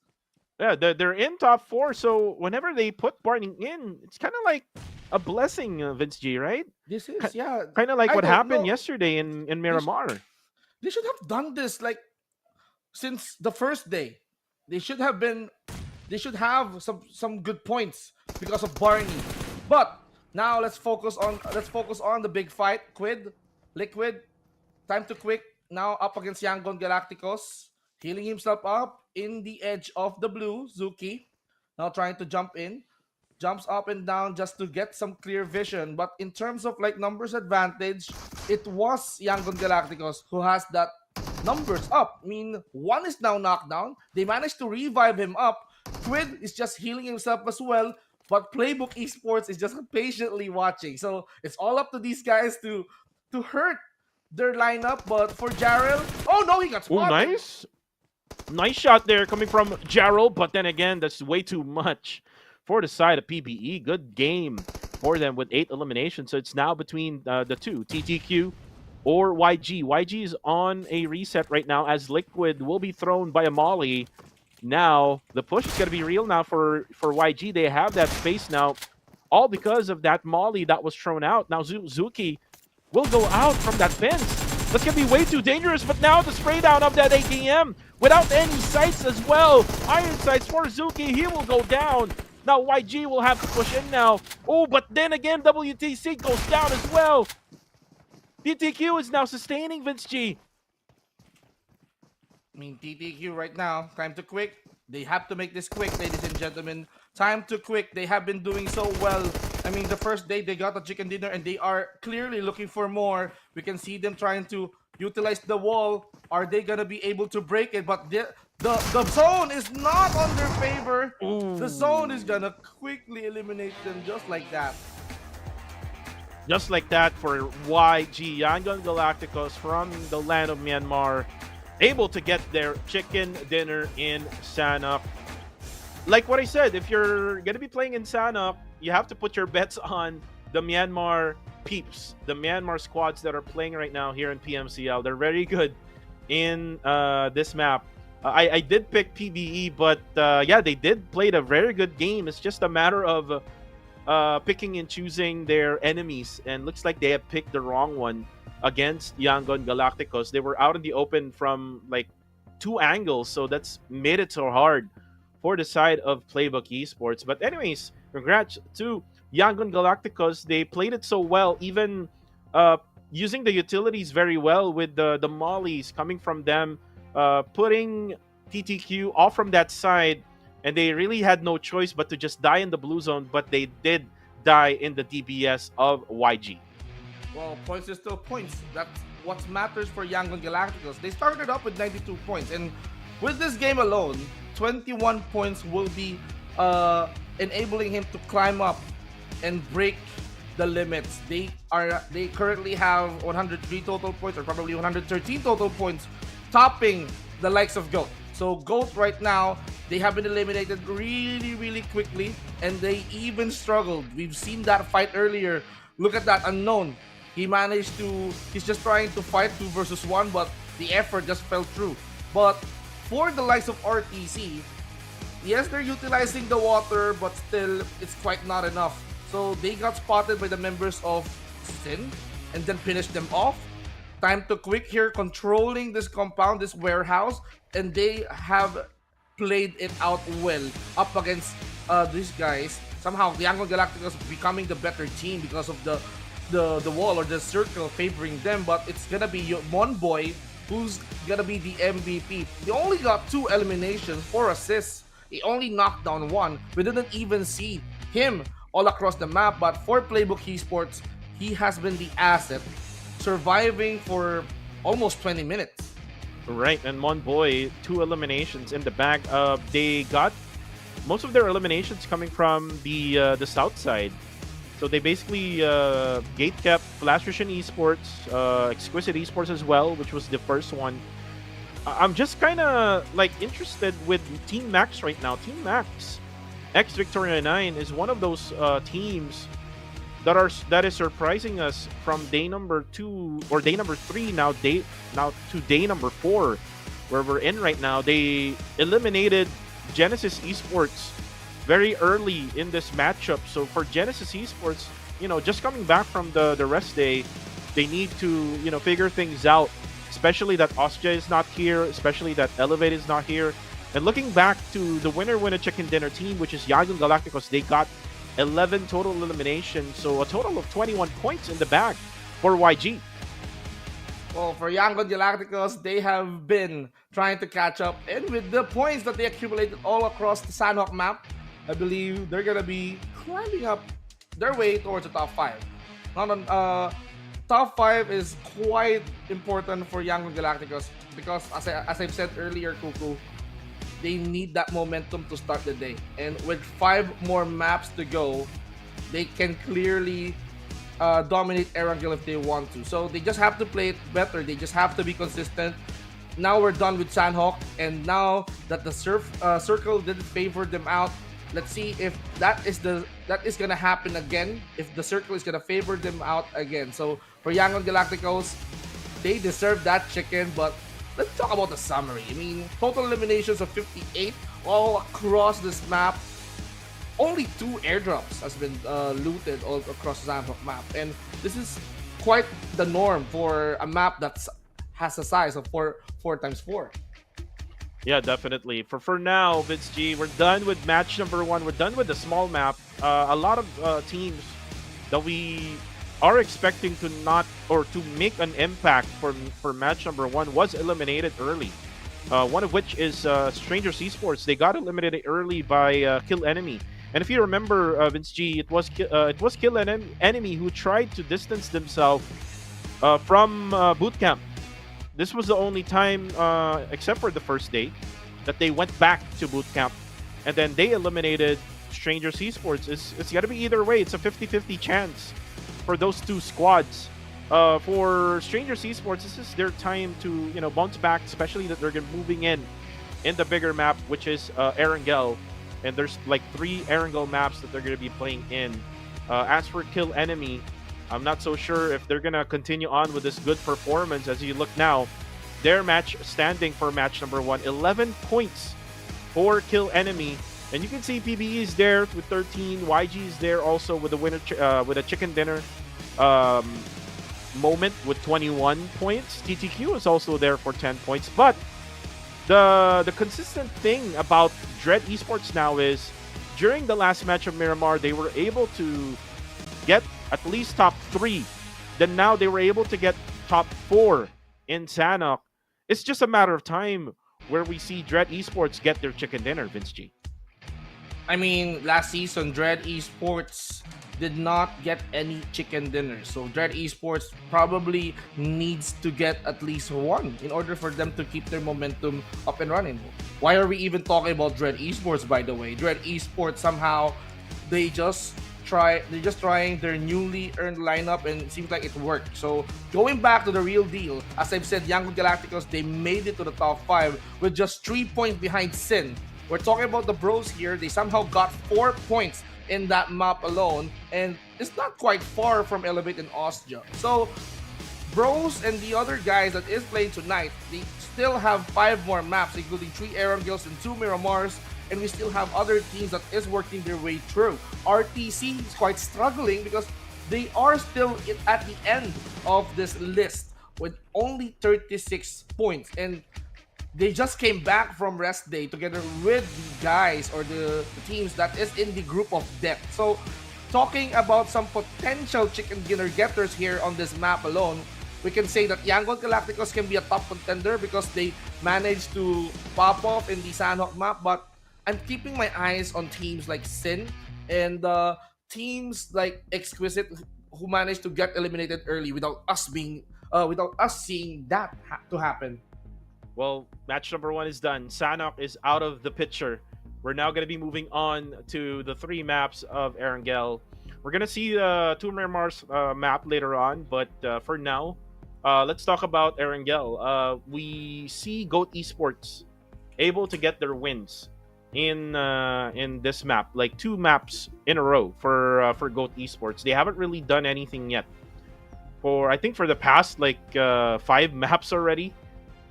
Yeah, they're in top 4, so whenever they put Barney in, it's kind of like a blessing, Vince G, right? This is, yeah. Kind of like I what don't happened know. yesterday in Miramar. They should have done this like since the first day. They should have some good points because of Barney. But now let's focus on the big fight. Liquid, Time to Quick now up against Yangon Galacticos, healing himself up in the edge of the blue. Zuki now trying to jumps up and down just to get some clear vision. But in terms of like numbers advantage, it was Yangon Galacticos who has that numbers up. I mean, 1 is now knocked down. They managed to revive him up. Quid is just healing himself as well. But Playbook Esports is just patiently watching. So it's all up to these guys to hurt their lineup. But for Jarrell, oh no, he got Oh, spotted. nice shot there coming from Jarrell. But then again, that's way too much for the side of PBE. Good game for them with 8 eliminations. So it's now between the two, TTQ or YG. YG is on a reset right now as Liquid will be thrown by a Molly. Now, the push is going to be real now for YG. They have that space now all because of that molly that was thrown out. Now Zuki will go out from that fence. That's going to be way too dangerous, but now the spray down of that ATM without any sights as well. Iron sights for Zuki, he will go down. Now YG will have to push in now. Oh, but then again, WTC goes down as well. TTQ is now sustaining Vince G. I mean, TTQ right now, time to quick. They have to make this quick, ladies and gentlemen. Time to quick. They have been doing so well. I mean, the first day they got a chicken dinner and they are clearly looking for more. We can see them trying to utilize the wall. Are they gonna be able to break it? But the zone is not on their favor. Ooh. The zone is gonna quickly eliminate them just like that. Just like that for YG, Yangon Galacticos from the land of Myanmar, able to get their chicken dinner in Sanhok. Like what I said, if you're going to be playing in Sanhok, you have to put your bets on the Myanmar peeps, the Myanmar squads that are playing right now here in PMCL. They're very good in this map. I did pick PBE, but yeah, they did play a very good game. It's just a matter of picking and choosing their enemies, and looks like they have picked the wrong one against Yangon Galacticos. They were out in the open from like 2 angles, so that's made it so hard for the side of Playbook Esports. But anyways, congrats to Yangon Galacticos. They played it so well, even using the utilities very well with the mollies coming from them, putting TTQ off from that side, and they really had no choice but to just die in the blue zone, but they did die in the DBS of YG. Well, points is still points. That's what matters for Yangon Galacticos. They started up with 92 points, and with this game alone, 21 points will be enabling him to climb up and break the limits. They currently have 103 total points, or probably 113 total points, topping the likes of GOAT. So GOAT right now, they have been eliminated really quickly, and they even struggled. We've seen that fight earlier. Look at that Unknown. He's just trying to fight 2 versus 1, but the effort just fell through. But for the likes of RTC, yes, they're utilizing the water, but still, it's quite not enough. So they got spotted by the members of Sin, and then finished them off. Time to quick here, controlling this compound, this warehouse, and they have played it out well up against these guys. Somehow, the Yangon Galacticos becoming the better team because of the wall or the circle favoring them, but it's gonna be Monboy who's gonna be the MVP. He only got 2 eliminations, 4 assists. He only knocked down 1. We didn't even see him all across the map, but for Playbook Esports, he has been the asset, surviving for almost 20 minutes. Right, and Monboy, 2 eliminations in the bag. They got most of their eliminations coming from the south side. So they basically gate kept Flash Vision Esports, Exquisite Esports as well, which was the first one. I'm just kind of like interested with Team Max right now. Team Max X Victoria 9 is one of those teams that is surprising us from day number 2 or day number 3 now to day number 4, where we're in right now. They eliminated Genesis Esports very early in this matchup. So for Genesis Esports, just coming back from the rest day, they need to, figure things out, especially that Ostja is not here, especially that Elevate is not here. And looking back to the winner chicken dinner team, which is Yangon Galacticos, they got 11 total eliminations, so a total of 21 points in the bag for YG. Well, for Yangon Galacticos, they have been trying to catch up, and with the points that they accumulated all across the Sanhok map, I believe they're gonna be climbing up their way towards the top 5. Top 5 is quite important for Yangon Galacticos because, as I've said earlier, Kuku, they need that momentum to start the day. And with 5 more maps to go, they can clearly dominate Erangel if they want to. So they just have to play it better. They just have to be consistent. Now we're done with Sanhok, and now that the circle didn't favor them out, let's see if that is gonna happen again. If the circle is gonna favor them out again. So for Yangon Galacticos, they deserve that chicken. But let's talk about the summary. I mean, total eliminations of 58 all across this map. only 2 airdrops has been looted all across the Sanhok map, and this is quite the norm for a map that's has a size of four times four. Yeah, definitely. For now, Vince G, we're done with match number one. We're done with the small map. A lot of teams that we are expecting to not or to make an impact for match number one was eliminated early. One of which is Strangers Esports. They got eliminated early by Kill Enemy. And if you remember, Vince G, it was Kill Enemy who tried to distance themselves from boot camp. This was the only time, except for the first day, that they went back to boot camp, and then they eliminated Strangers Esports. It's got to be either way. It's a 50-50 chance for those two squads. For Strangers Esports, this is their time to bounce back, especially that they're moving in the bigger map, which is Erangel, and there's like 3 Erangel maps that they're going to be playing in. As for Kill Enemy, I'm not so sure if they're going to continue on with this good performance. As you look now, their match standing for match number 1, 11 points for Kill Enemy. And you can see PBE is there with 13, YG is there also with a winner with a chicken dinner moment with 21 points. TTQ is also there for 10 points. But the consistent thing about Dread Esports now is during the last match of Miramar, they were able to get at least top 3. Then now they were able to get top 4 in Sanhok. It's just a matter of time where we see Dread Esports get their chicken dinner, Vince G. I mean, last season, Dread Esports did not get any chicken dinner. So Dread Esports probably needs to get at least one in order for them to keep their momentum up and running. Why are we even talking about Dread Esports, by the way? Dread Esports, somehow, they're just trying their newly earned lineup, and it seems like it worked. So going back to the real deal, as I've said, Young Galacticos, they made it to the top 5 with just 3 points behind Sin. We're talking about the bros here. They somehow got 4 points in that map alone, and it's not quite far from Elevate and Austria. So bros and the other guys that is playing tonight, they still have 5 more maps, including 3 Erangels and 2 Miramars, and we still have other teams that is working their way through. RTC is quite struggling because they are still at the end of this list with only 36 points, and they just came back from rest day together with the guys or the teams that is in the group of death. So talking about some potential chicken dinner getters here on this map alone, we can say that Yangon Galacticos can be a top contender because they managed to pop off in the Sanhok map. But I'm keeping my eyes on teams like Sin and teams like Exquisite who managed to get eliminated early without us seeing that to happen. Well, match number 1 is done. Sanhok is out of the picture. We're now going to be moving on to the 3 maps of Erangel. We're going to see the 2 Miramar's map later on, but for now, let's talk about Erangel. We see Goat Esports able to get their wins in this map, like 2 maps in a row for Goat Esports. They haven't really done anything yet. I think for the past 5 maps already.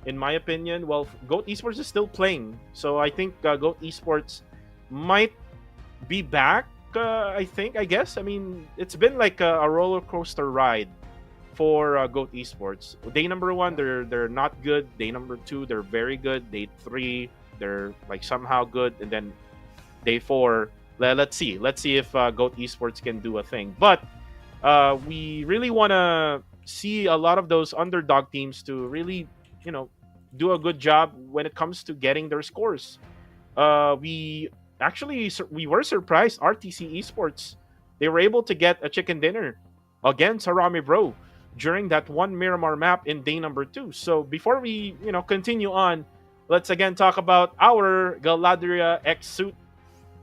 In my opinion, well, Goat Esports is still playing, so I think Goat Esports might be back. I guess. I mean, it's been like a roller coaster ride for Goat Esports. Day number 1, they're not good. Day number 2, they're very good. Day 3, they're like somehow good, and then day 4, let's see if Goat Esports can do a thing. But we really want to see a lot of those underdog teams to really do a good job when it comes to getting their scores. We were surprised. RTC Esports, they were able to get a chicken dinner against Harami Bro during that 1 Miramar map in day number 2. So before we continue on, let's again talk about our Galadria X suit,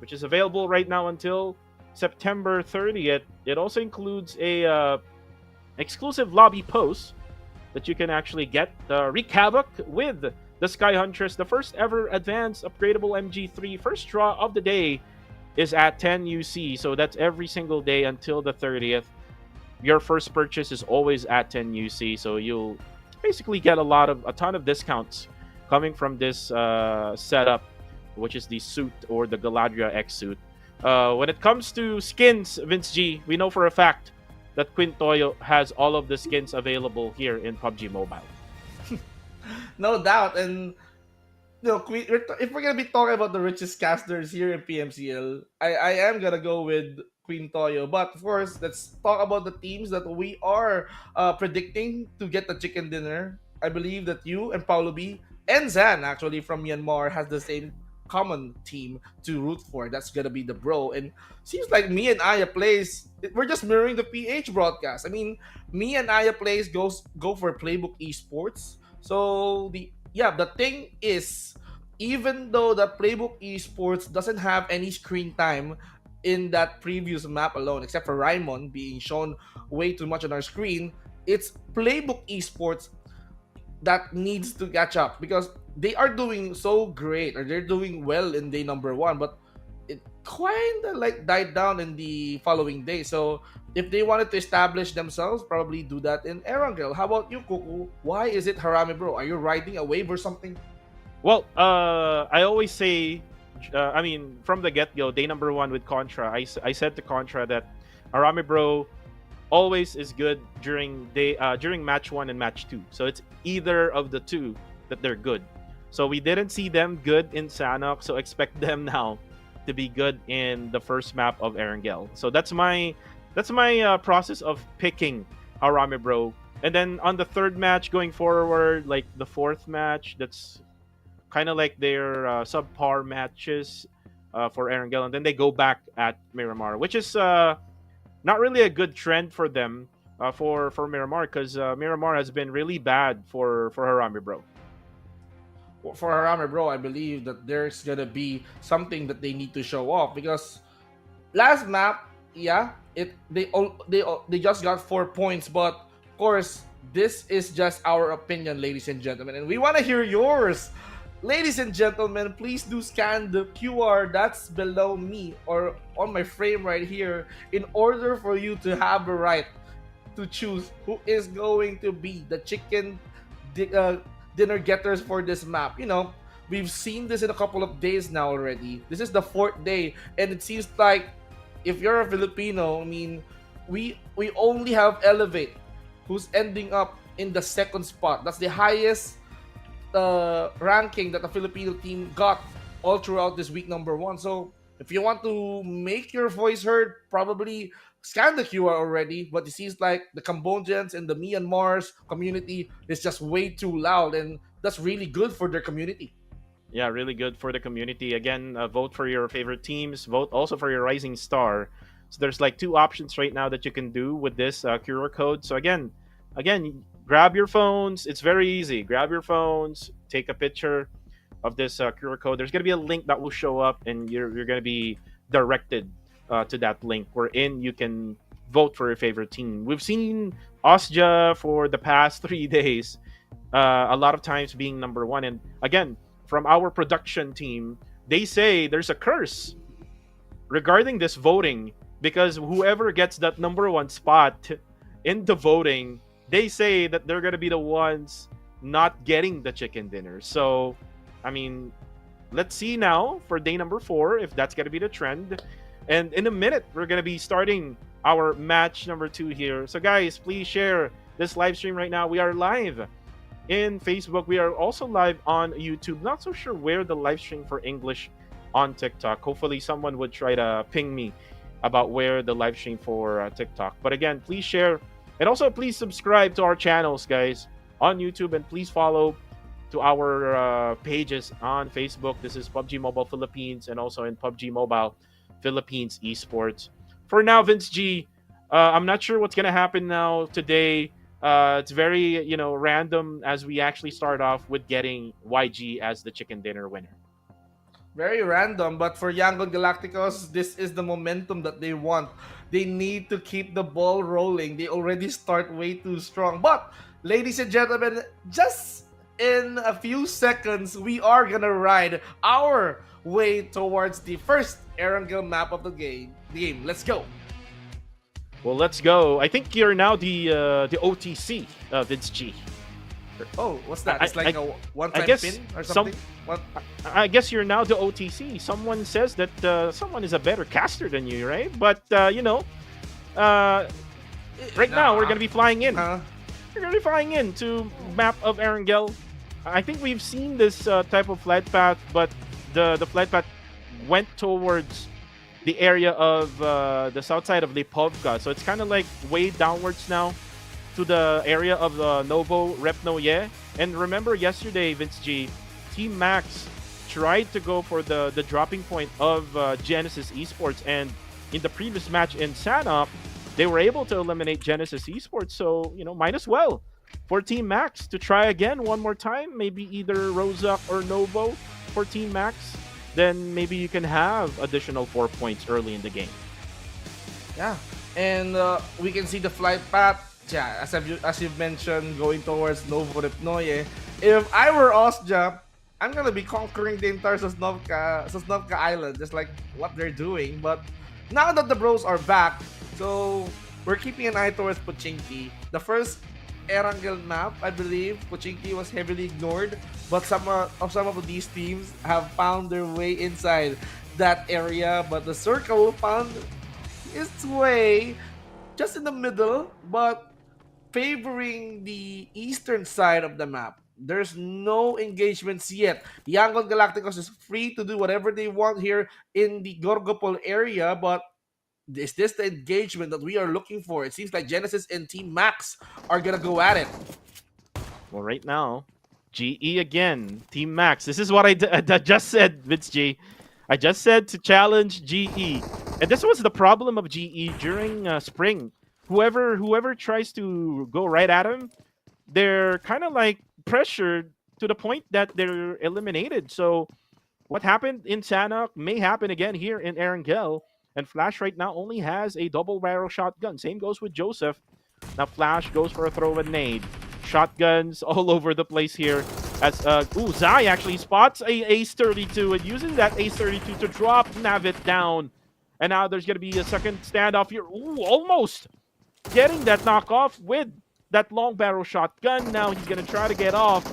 which is available right now until September 30th. It also includes a exclusive lobby post that you can actually get Wreak Havoc with the Sky Huntress. The first ever advanced upgradable MG3 first draw of the day is at 10 UC. So that's every single day until the 30th. Your first purchase is always at 10 UC. So you'll basically get a ton of discounts coming from this setup, which is the suit or the Galadria X suit. When it comes to skins, Vince G, we know for a fact that Quintoyo has all of the skins available here in PUBG Mobile. No doubt. And if we're gonna be talking about the richest casters here in PMCL, I am gonna go with Queen Toyo. But of course, let's talk about the teams that we are predicting to get the chicken dinner. I believe that you and Paulo B and Zan actually from Myanmar has the same common team to root for. That's gonna be the bro. And seems like me and Aya plays. We're just mirroring the PH broadcast. I mean, me and Aya plays go for Playbook Esports. So the thing is, even though the Playbook Esports doesn't have any screen time in that previous map alone, except for Raimon being shown way too much on our screen, it's Playbook Esports that needs to catch up because they are doing so great or they're doing well in day number one, but it kind of like died down in the following day. So if they wanted to establish themselves, probably do that in Erangel. How about you, Kuku? Why is it Harame Bro? Are you riding a wave or something? Well, I always say, I mean, from the get go, day number one with Contra, I said to Contra that Arame Bro always is good during match one and match two. So it's either of the two that they're good. So we didn't see them good in Sanhok, so expect them now to be good in the first map of Erangel. So that's my process of picking Arame Bro. And then on the third match going forward, like the fourth match, that's kind of like their subpar matches for Erangel, and then they go back at Miramar, which is not really a good trend for them for Miramar because Miramar has been really bad for Harami Bro. For Harame Bro, I believe that there's gonna be something that they need to show off because last map, yeah, they just got 4 points, but of course this is just our opinion, ladies and gentlemen, and we want to hear yours. Ladies and gentlemen, please do scan the QR that's below me or on my frame right here in order for you to have the right to choose who is going to be the di- uh, dinner getters for this map. We've seen this in a couple of days now already. This is the fourth day, and it seems like if you're a Filipino, I mean, we only have Elevate, who's ending up in the second spot. That's the highest ranking that the Filipino team got all throughout this week number one. So if you want to make your voice heard, probably scan the QR already. But it seems like the Cambodians and the Myanmar's community is just way too loud, and that's really good for their community. Yeah, really good for the community. Again, vote for your favorite teams. Vote also for your rising star. So there's like two options right now that you can do with this QR code. So again, grab your phones. It's very easy. Grab your phones, take a picture of this QR code. There's gonna be a link that will show up, and you're gonna be directed to that link, wherein you can vote for your favorite team. We've seen Osja for the past 3 days, a lot of times being number one, and again, from our production team, they say there's a curse regarding this voting because whoever gets that number one spot in the voting, they say that they're gonna be the ones not getting the chicken dinner. So, I mean, let's see now for day number four if that's gonna be the trend. And in a minute, we're gonna be starting our match number two here. So, guys, please share this live stream right now. We are live in Facebook. We are also live on YouTube. Not so sure where the live stream for English on TikTok. Hopefully, someone would try to ping me about where the live stream for TikTok. But again, please share. And also, please subscribe to our channels, guys, on YouTube. And please follow to our pages on Facebook. This is PUBG Mobile Philippines and also in PUBG Mobile Philippines Esports. For now, Vince G, I'm not sure what's going to happen now today. It's very, random as we actually start off with getting YG as the chicken dinner winner. Very random, but for Yangon Galacticos, this is the momentum that they want. They need to keep the ball rolling. They already start way too strong. But, ladies and gentlemen, just in a few seconds, we are gonna ride our way towards the first Erangel map of the game. Let's go. Well, let's go. I think you're now the OTC, Vince G. Oh, what's that? I It's like I, a I one-time guess pin or some. something. What? I guess you're now the OTC. Someone says that someone is a better caster than you, right? But uh, right now we're Nah. gonna be flying in. Huh? We're gonna be flying in to map of Erangel. I think we've seen this type of flight path, but the flight path went towards the area of the south side of Lipovka. So it's kind of like way downwards now to the area of the Novo Repnoye. And remember yesterday, Vince G, Team Max tried to go for the dropping point of Genesis Esports. And in the previous match in Sanhok, they were able to eliminate Genesis Esports. So, might as well for Team Max to try again one more time. Maybe either Rozak or Novo for Team Max. Then maybe you can have additional 4 points early in the game. Yeah, and we can see the flight path. Yeah, as you've mentioned, going towards Novoripnoye. If I were Osja, I'm gonna be conquering the entire Sosnovka Island, just like what they're doing. But now that the bros are back, so we're keeping an eye towards Pochinki. The first Erangel map, I believe, Pochinki was heavily ignored, but some of these teams have found their way inside that area. But the circle found its way just in the middle, but favoring the eastern side of the map. There's no engagements yet. Yangon Galacticos is free to do whatever they want here in the Gorgopol area, but is this the engagement that we are looking for? It seems like Genesis and Team Max are gonna go at it. Well, right now, GE again, Team Max. This is what I just said, Vince G. I just said to challenge GE, and this was the problem of GE during spring. Whoever tries to go right at him, they're kind of like pressured to the point that they're eliminated. So what happened in Sanhok may happen again here in Erangel. And Flash right now only has a double barrel shotgun. Same goes with Joseph. Now Flash goes for a throw and nade. Shotguns all over the place here. As Zai actually spots a Ace 32 and uses that Ace 32 to drop Navit down. And now there's gonna be a second standoff here. Ooh, almost getting that knockoff with that long barrel shotgun. Now he's gonna try to get off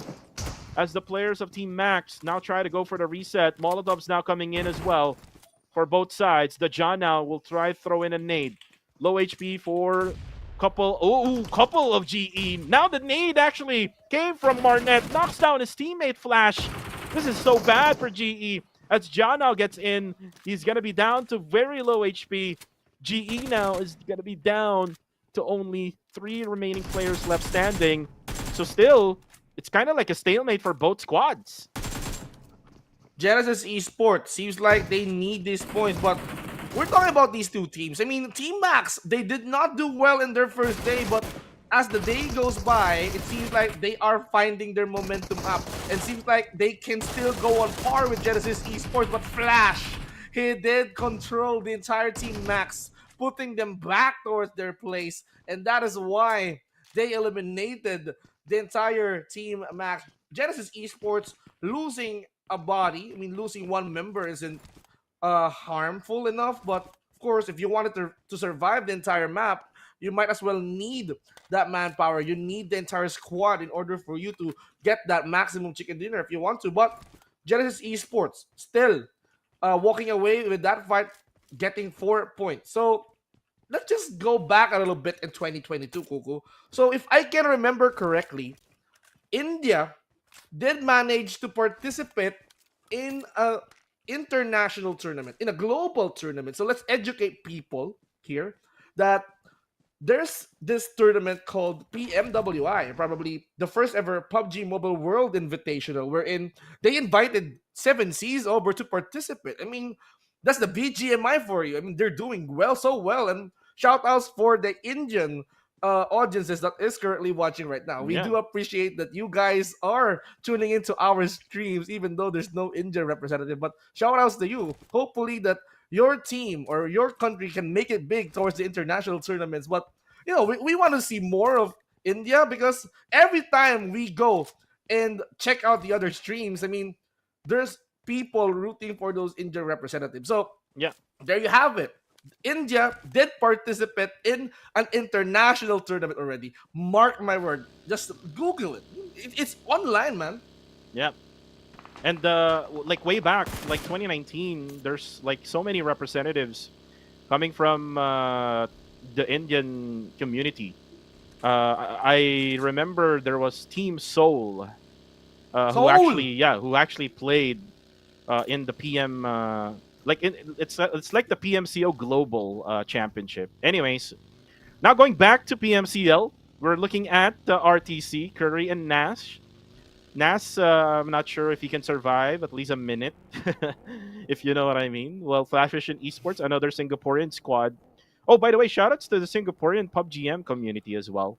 as the players of Team Max now try to go for the reset. Molotov's now coming in as well for both sides. The John now will try to throw in a nade. Low HP for couple of GE. Now the nade actually came from Marnet. Knocks down his teammate Flash. This is so bad for GE. As John now gets in, he's going to be down to very low HP. GE now is going to be down to only 3 remaining players left standing. So still, it's kind of like a stalemate for both squads. Genesis Esports seems like they need these points, but we're talking about these two teams. I mean, Team Max, they did not do well in their first day, but as the day goes by, it seems like they are finding their momentum up. And seems like they can still go on par with Genesis Esports, but Flash, he did control the entire Team Max, putting them back towards their place. And that is why they eliminated the entire Team Max. Genesis Esports losing a body, I mean, losing one member isn't harmful enough, but of course, if you wanted to survive the entire map, you might as well need that manpower. You need the entire squad in order for you to get that maximum chicken dinner if you want to. But Genesis Esports still walking away with that fight, getting 4 points. So let's just go back a little bit in 2022, Kuku. So if I can remember correctly, India did manage to participate in a international tournament, in a global tournament. So let's educate people here that there's this tournament called PMWI, probably the first ever PUBG Mobile World Invitational, wherein they invited 7Cs over to participate. I mean, that's the BGMI for you. I mean, they're doing well, so well. And shout outs for the Indian audiences that is currently watching right now. We Yeah. do appreciate that you guys are tuning into our streams, even though there's no Indian representative. But shout outs to you. Hopefully that your team or your country can make it big towards the international tournaments. But we want to see more of India, because every time we go and check out the other streams, I mean, there's people rooting for those Indian representatives. So Yeah. there you have it. India did participate in an international tournament already. Mark my word. Just Google it. It's online, man. Yeah. And like way back, like 2019, there's like so many representatives coming from the Indian community. I remember there was Team Seoul, Soul. who actually played in the PM. It's like the PMCO Global Championship. Anyways, now going back to PMCL, we're looking at the RTC Curry and Nash. Nas, I'm not sure if he can survive at least a minute, if you know what I mean. Well, Flash Vision Esports, another Singaporean squad. Oh, by the way, shoutouts to the Singaporean PUBGM community as well.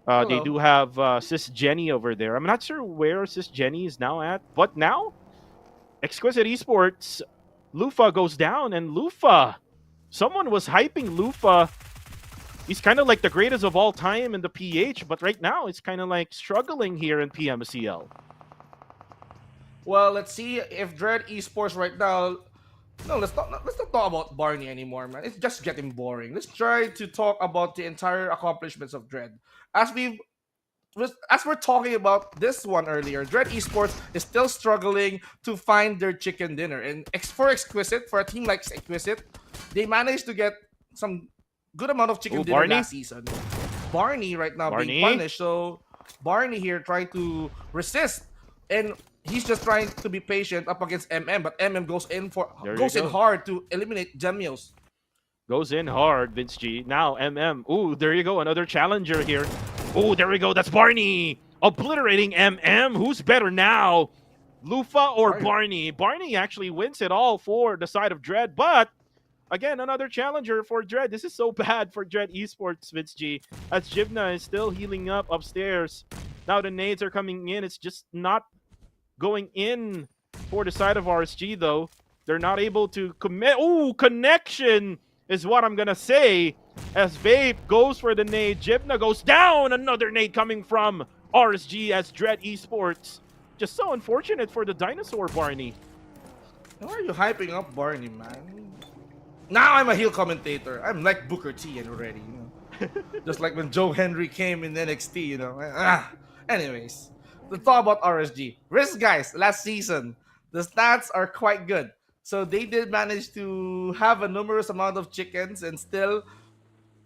They Hello. do have Sis Jenny over there. I'm not sure where Sis Jenny is now at, but now Exquisite Esports, Lufa goes down, and Lufa, someone was hyping Lufa. He's kind of like the greatest of all time in the PH, but right now it's kind of like struggling here in PMCL. Well, let's see if Dread Esports right now. No, let's not talk about Barney anymore, man. It's just getting boring. Let's try to talk about the entire accomplishments of Dread. As we've as we're talking about this one earlier, Dread Esports is still struggling to find their chicken dinner. And for Exquisite, for a team like Exquisite, they managed to get some good amount of chicken Oh, dinner Barney. last season. Barney right now being Barney. punished, so Barney here trying to resist, and he's just trying to be patient up against MM, but MM There you goes in go. hard to eliminate Gemios. Goes in hard, Vince G. Now MM. Ooh, there you go. Another challenger here. Ooh, there we go. That's Barney. Obliterating MM. Who's better now? Lufa or Barney? Barney actually wins it all for the side of Dread, but again, another challenger for Dread. This is so bad for Dread Esports, Vince G. As Jivna is still healing up upstairs. Now the nades are coming in. It's just not going in for the side of RSG, though. They're not able to commit. Ooh, connection is what I'm going to say. As Vape goes for the nade. Jivna goes down. Another nade coming from RSG as Dread Esports. Just so unfortunate for the dinosaur, Barney. Why are you hyping up Barney, man? Now I'm a heel commentator. I'm like Booker T already, just like when Joe Henry came in NXT. Anyways, let's talk about RSG. Risk guys, last season, the stats are quite good. So they did manage to have a numerous amount of chickens, and still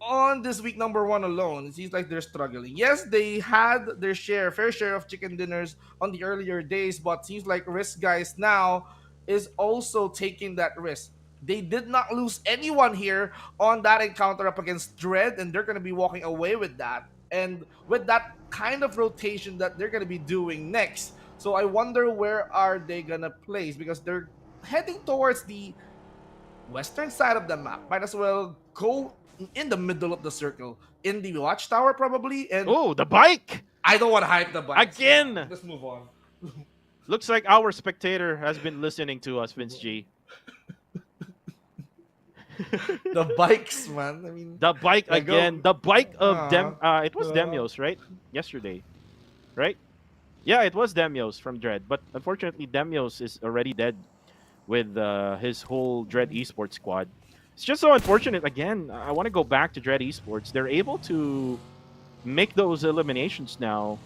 on this week number one alone, it seems like they're struggling. Yes, they had their fair share of chicken dinners on the earlier days, but seems like Risk Guys now is also taking that risk. They did not lose anyone here on that encounter up against Dread, and they're going to be walking away with that. And with that kind of rotation that they're going to be doing next. So I wonder where are they going to place, because they're heading towards the western side of the map. Might as well go in the middle of the circle, in the watchtower probably. And Oh, the bike! I don't want to hype the bikes. Again! Let's move on. Looks like our spectator has been listening to us, Vince G. The bikes, man. I mean, The bike again. The bike of it was uh, Demios, right? Yesterday, right? Yeah, it was Demios from Dread. But unfortunately, Demios is already dead with his whole Dread Esports squad. It's just so unfortunate. Again, I want to go back to Dread Esports. They're able to make those eliminations now.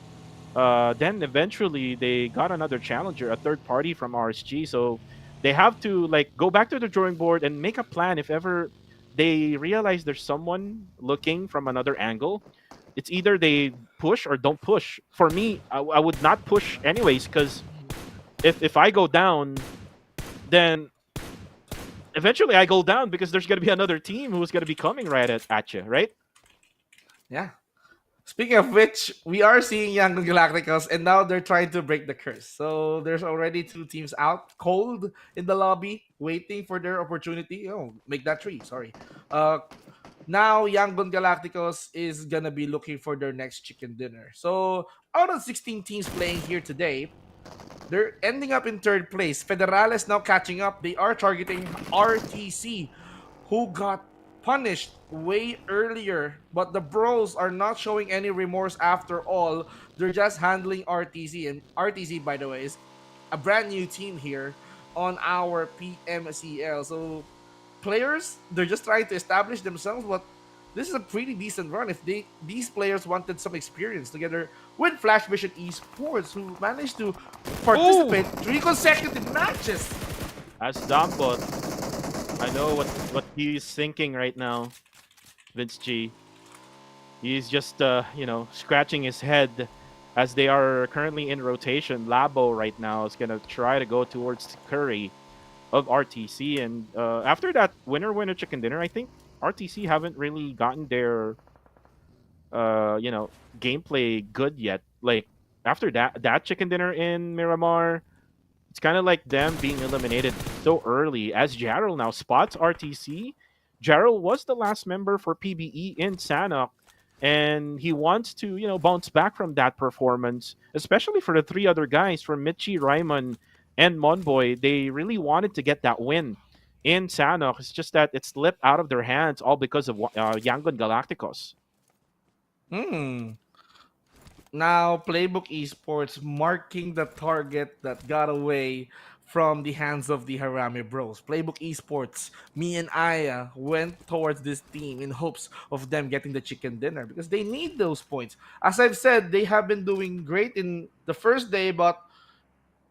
Then eventually they got another challenger, a third party from RSG. So they have to like go back to the drawing board and make a plan if ever they realize there's someone looking from another angle. It's either they push or don't push. For me, I would not push anyways, because if I go down, then eventually I go down because there's going to be another team who's going to be coming right at you, right? yeah. Speaking of which, we are seeing Young Galacticos, and now they're trying to break the curse. So there's already two teams out cold in the lobby, waiting for their opportunity. Oh, make that three. Sorry. Uh, Now Yangon Galacticos is gonna be looking for their next chicken dinner. So out of 16 teams playing here today, they're ending up in third place. Federales now catching up. They are targeting RTC, who got punished way earlier. But the bros are not showing any remorse after all. They're just handling RTC. And RTC, by the way, is a brand new team here on our PMCL. So players, they're just trying to establish themselves, but this is a pretty decent run if these players wanted some experience together with Flash Vision Esports, who managed to Oh, participate 3 consecutive matches. as Dambot, I know what he's thinking right now, Vince G. He's just scratching his head as they are currently in rotation. Labo right now is gonna try to go towards Curry of RTC, and after that winner chicken dinner, I think RTC haven't really gotten their gameplay good yet. Like after that chicken dinner in Miramar, it's kind of like them being eliminated so early as Jarrell now spots RTC. Jarrell was the last member for PBE in Sanhok, and he wants to, bounce back from that performance, especially for the three other guys from Michi, Ryman, and Monboy. They really wanted to get that win in Sanhok. It's just that it slipped out of their hands all because of Yangon Galacticos. Hmm. Now, Playbook Esports marking the target that got away from the hands of the Harami Bros. Playbook Esports, me and Aya went towards this team in hopes of them getting the chicken dinner because they need those points. As I've said, they have been doing great in the first day, but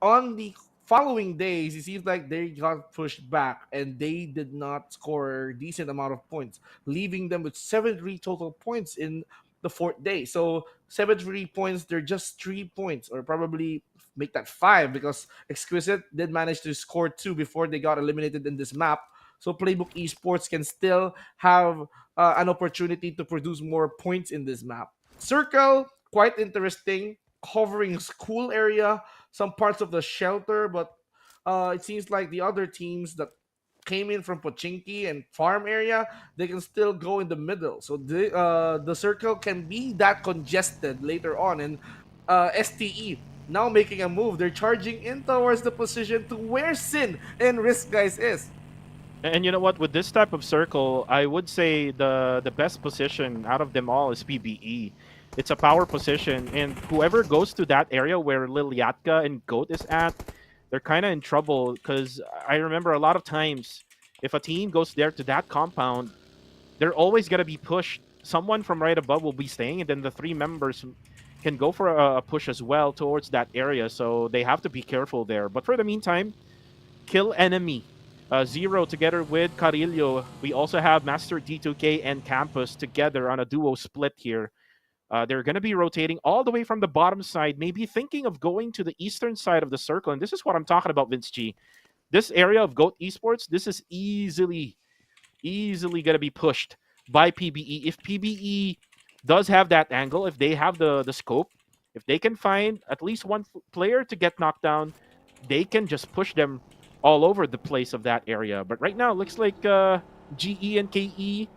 on the following days, it seems like they got pushed back and they did not score a decent amount of points, leaving them with 73 total points in the fourth day. So 73 points, they're just 3 points, or probably make that five because Exquisite did manage to score two before they got eliminated in this map. So Playbook Esports can still have an opportunity to produce more points in this map. Circle, quite interesting, covering school area, some parts of the shelter, but it seems like the other teams that came in from Pochinki and farm area, they can still go in the middle. So the circle can be that congested later on. And STE now making a move. They're charging in towards the position to where Sin and Risk Guys is. And you know what? With this type of circle, I would say the best position out of them all is PBE. It's a power position, and whoever goes to that area where Liliatka and Goat is at, they're kind of in trouble because I remember a lot of times if a team goes there to that compound, they're always gonna be pushed. Someone from right above will be staying, and then the three members can go for a push as well towards that area. So they have to be careful there. But for the meantime, kill enemy. Zero together with Carillo. We also have Master D2K and Campus together on a duo split here. They're going to be rotating all the way from the bottom side, maybe thinking of going to the eastern side of the circle. And this is what I'm talking about, Vince G. This area of GOAT Esports, this is easily going to be pushed by PBE. If PBE does have that angle, if they have the scope, if they can find at least one player to get knocked down, they can just push them all over the place of that area. But right now, it looks like GE and KE,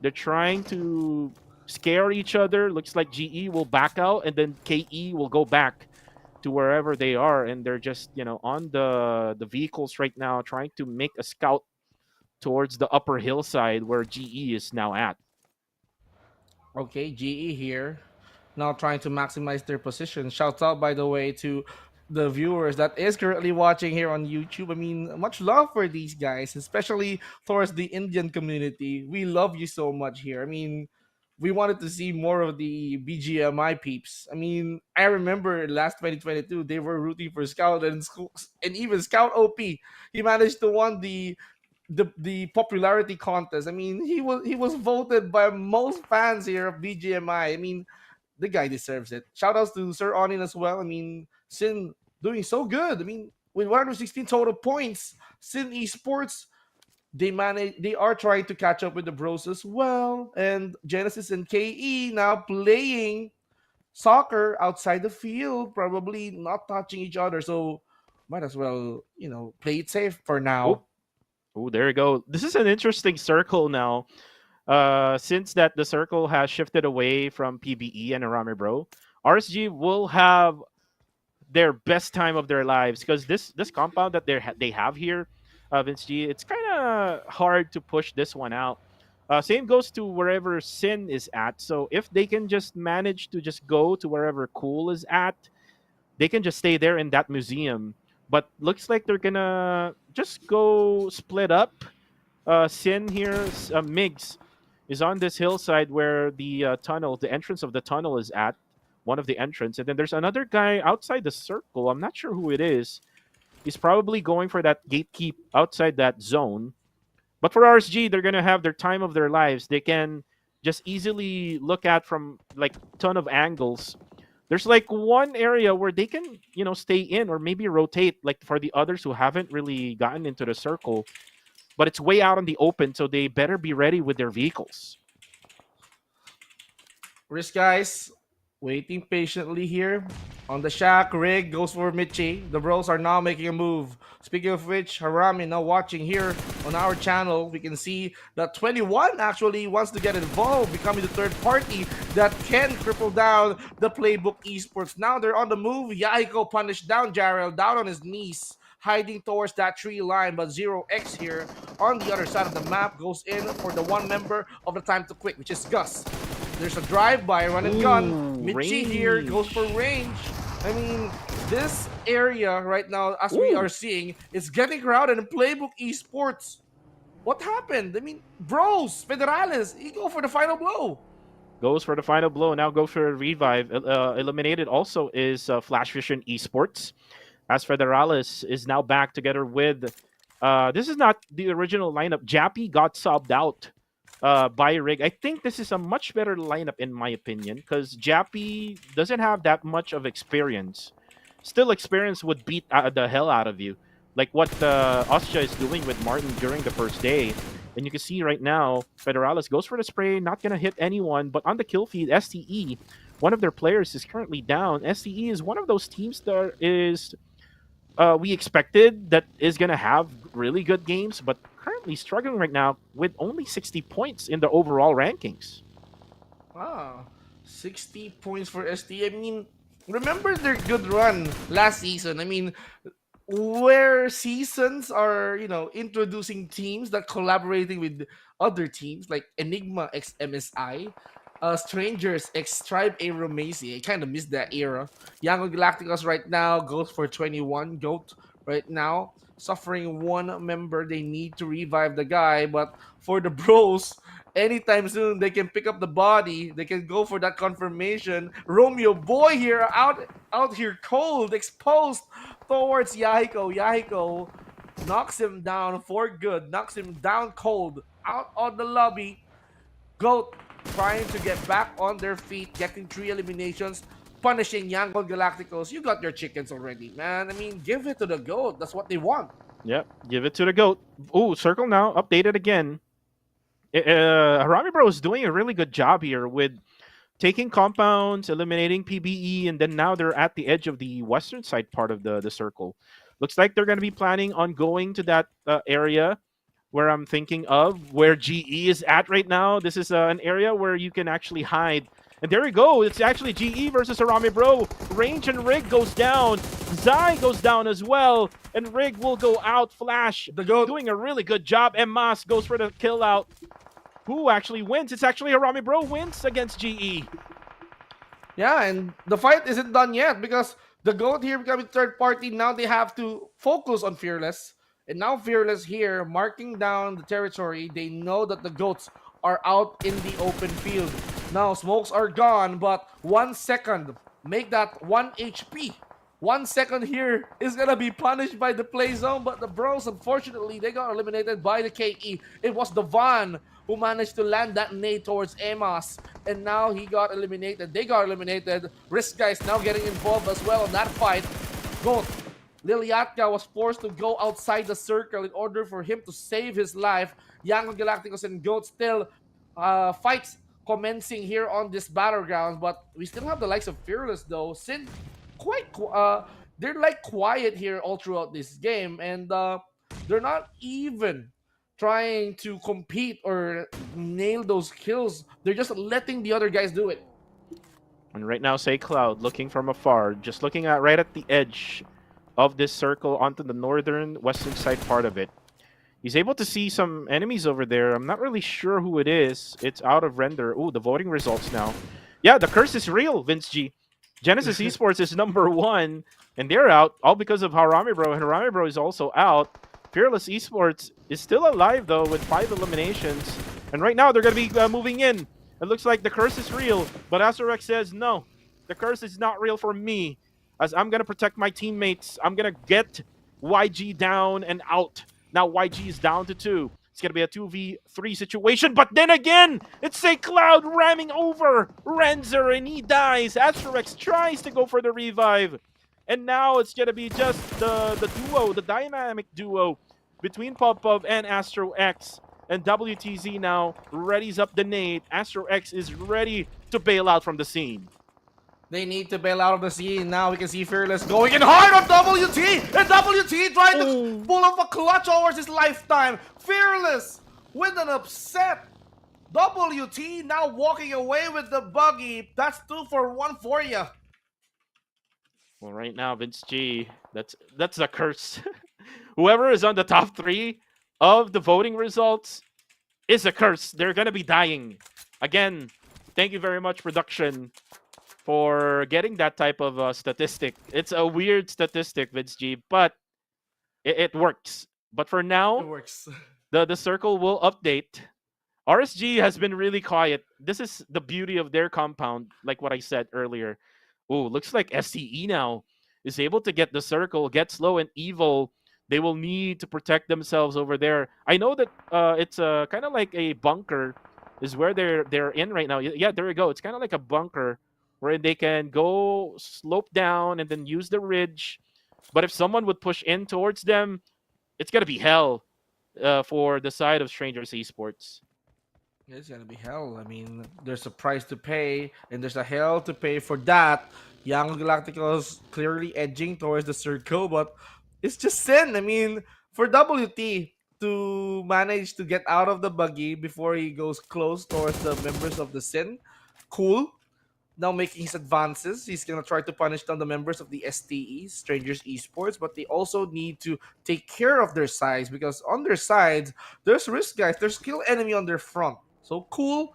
they're trying to scare each other. Looks like GE will back out, and then KE will go back to wherever they are, and they're just on the vehicles right now, trying to make a scout towards the upper hillside where GE is now at. Okay, GE here, now trying to maximize their position. Shout out, by the way, to the viewers that is currently watching here on YouTube. I mean, much love for these guys, especially towards the Indian community. We love you so much here. I mean, we wanted to see more of the BGMI peeps. I mean, I remember last 2022 they were rooting for Scout and and even Scout OP. He managed to won the popularity contest. I mean, he was voted by most fans here of BGMI. I mean, the guy deserves it. Shout outs to Sir Onin as well. I mean, Sin doing so good. I mean, with 116 total points, Sin Esports, they are trying to catch up with the bros as well. And Genesis and KE now playing soccer outside the field, probably not touching each other. So might as well, play it safe for Oh, now. oh, there you go. This is an interesting circle now. Since that the circle has shifted away from PBE and Arame Bro, RSG will have their best time of their lives because this compound that they have here, Vince G, it's kind of hard to push this one out. Same goes to wherever Sin is at. So if they can just manage to just go to wherever Cool is at, they can just stay there in that museum. But looks like they're gonna just go split up. Sin here, Migs is on this hillside where the tunnel, the entrance of the tunnel is at, one of the entrance. And then there's another guy outside the circle. I'm not sure who it is. He's probably going for that gatekeep outside that zone. But for RSG, they're gonna have their time of their lives. They can just easily look at from like ton of angles. There's like one area where they can, stay in or maybe rotate, like for the others who haven't really gotten into the circle. But it's way out in the open, so they better be ready with their vehicles. Risk guys waiting patiently here. On the shack, Rig goes for Michi. The bros are now making a move. Speaking of which, Harami now watching here on our channel. We can see that 21 actually wants to get involved, becoming the third party that can cripple down the Playbook Esports. Now they're on the move. Yaiko punished down Jarrell, down on his knees, hiding towards that tree line, but 0x here on the other side of the map goes in for the one member of the Time to Quit, which is Gus. There's a drive-by, run and gun. Michi here goes for range. I mean, this area right now, as we are seeing, is getting crowded in Playbook Esports. What happened? I mean, bros, Federales, he go for the final blow. Goes for the final blow. Now go for a revive. Eliminated also is Flash Vision Esports, as Federales is now back together with. This is not the original lineup. Jappy got subbed out by Rig. I think this is a much better lineup in my opinion, because Jappy doesn't have that much of experience. Still, experience would beat the hell out of you, like what Ostia is doing with Martin during the first day. And you can see right now, Federales goes for the spray, not gonna hit anyone, but on the kill feed, STE, one of their players is currently down. STE is one of those teams that is we expected that is gonna have really good games, but currently struggling right now with only 60 points in the overall rankings. Ah, 60 points for ST. I mean, remember their good run last season. I mean, where seasons are, introducing teams that collaborating with other teams like Enigma x MSI, Strangers x Tribe A Romacy. I kind of miss that era. Young Galacticos right now goes for 21. Goat right now suffering one member. They need to revive the guy, but for the bros, anytime soon they can pick up the body. They can go for that confirmation. Romeo boy here out here cold, exposed towards Yahiko. Yahiko knocks him down for good, knocks him down cold, out on the lobby. Goat trying to get back on their feet, getting 3 eliminations, punishing Yangon Galacticos. You got your chickens already, man. I mean, give it to the Goat. That's what they want. Yep, give it to the Goat. Ooh, circle now, updated again. Harami Bro is doing a really good job here with taking compounds, eliminating PBE, and then now they're at the edge of the western side part of the circle. Looks like they're going to be planning on going to that area where I'm thinking of, where GE is at right now. This is an area where you can actually hide. And there we go. It's actually GE versus Harami Bro. Range and Rig goes down. Zai goes down as well. And Rig will go out. Flash The Goat doing a really good job. And Mas goes for the kill out. Who actually wins? It's actually Harami Bro wins against GE. Yeah, and the fight isn't done yet because the Goat here becoming third party. Now they have to focus on Fearless. And now Fearless here marking down the territory. They know that the Goats are out in the open field. Now smokes are gone, but 1 second. Make that 1 HP. 1 second here is gonna be punished by the play zone, but the bros, unfortunately, they got eliminated by the KE. It was Devon who managed to land that nade towards Amos, and now he got eliminated. They got eliminated. Risk guys now getting involved as well in that fight. Goat Liliatka was forced to go outside the circle in order for him to save his life. Young Galacticos and Goat still fights commencing here on this battleground, but we still have the likes of Fearless though. Sin they're like quiet here all throughout this game, and they're not even trying to compete or nail those kills. They're just letting the other guys do it. And right now, Say Cloud looking from afar, just looking at right at the edge of this circle onto the northern western side part of it. He's able to see some enemies over there. I'm not really sure who it is. It's out of render. Ooh, the voting results now. Yeah, the curse is real, Vince G. Genesis Esports is #1, and they're out, all because of Harami Bro, and Harami Bro is also out. Fearless Esports is still alive, though, with 5 eliminations. And right now, they're going to be moving in. It looks like the curse is real, but Asurek says, no, the curse is not real for me, as I'm going to protect my teammates. I'm going to get YG down and out. Now YG is down to 2. It's going to be a 2v3 situation, but then again, it's a Cloud ramming over Renzer, and he dies. Asterix tries to go for the revive. And now it's going to be just the duo, the dynamic duo between Pop and Astro X. And WTZ now readies up the nade. Astro X is ready to bail out from the scene. They need to bail out of the scene. Now we can see Fearless going in hard on WT. And WT trying to pull off a clutch over his lifetime. Fearless with an upset. WT now walking away with the buggy. That's 2 for 1 for you. Well, right now, Vince G, that's a curse. Whoever is on the top 3 of the voting results is a curse. They're gonna be dying. Again, thank you very much, production, for getting that type of statistic. It's a weird statistic, Vince G, but it works. But for It now, works. the circle will update. RSG has been really quiet. This is the beauty of their compound, like what I said earlier. Oh, looks like STE now is able to get the circle, get slow and evil. They will need to protect themselves over there. I know that it's kind of like a bunker is where they're in right now. Yeah, there we go. It's kind of like a bunker where they can go slope down and then use the ridge. But if someone would push in towards them, it's gonna be hell for the side of Strangers Esports. It's gonna be hell. I mean, there's a price to pay, and there's a hell to pay for that. Young Galacticos clearly edging towards the circle, but it's just sin. I mean, for WT to manage to get out of the buggy before he goes close towards the members of the sin, cool. Now making his advances, he's gonna try to punish down the members of the STE, Strangers Esports, but they also need to take care of their sides because on their sides, there's risk guys, there's skill enemy on their front. So cool,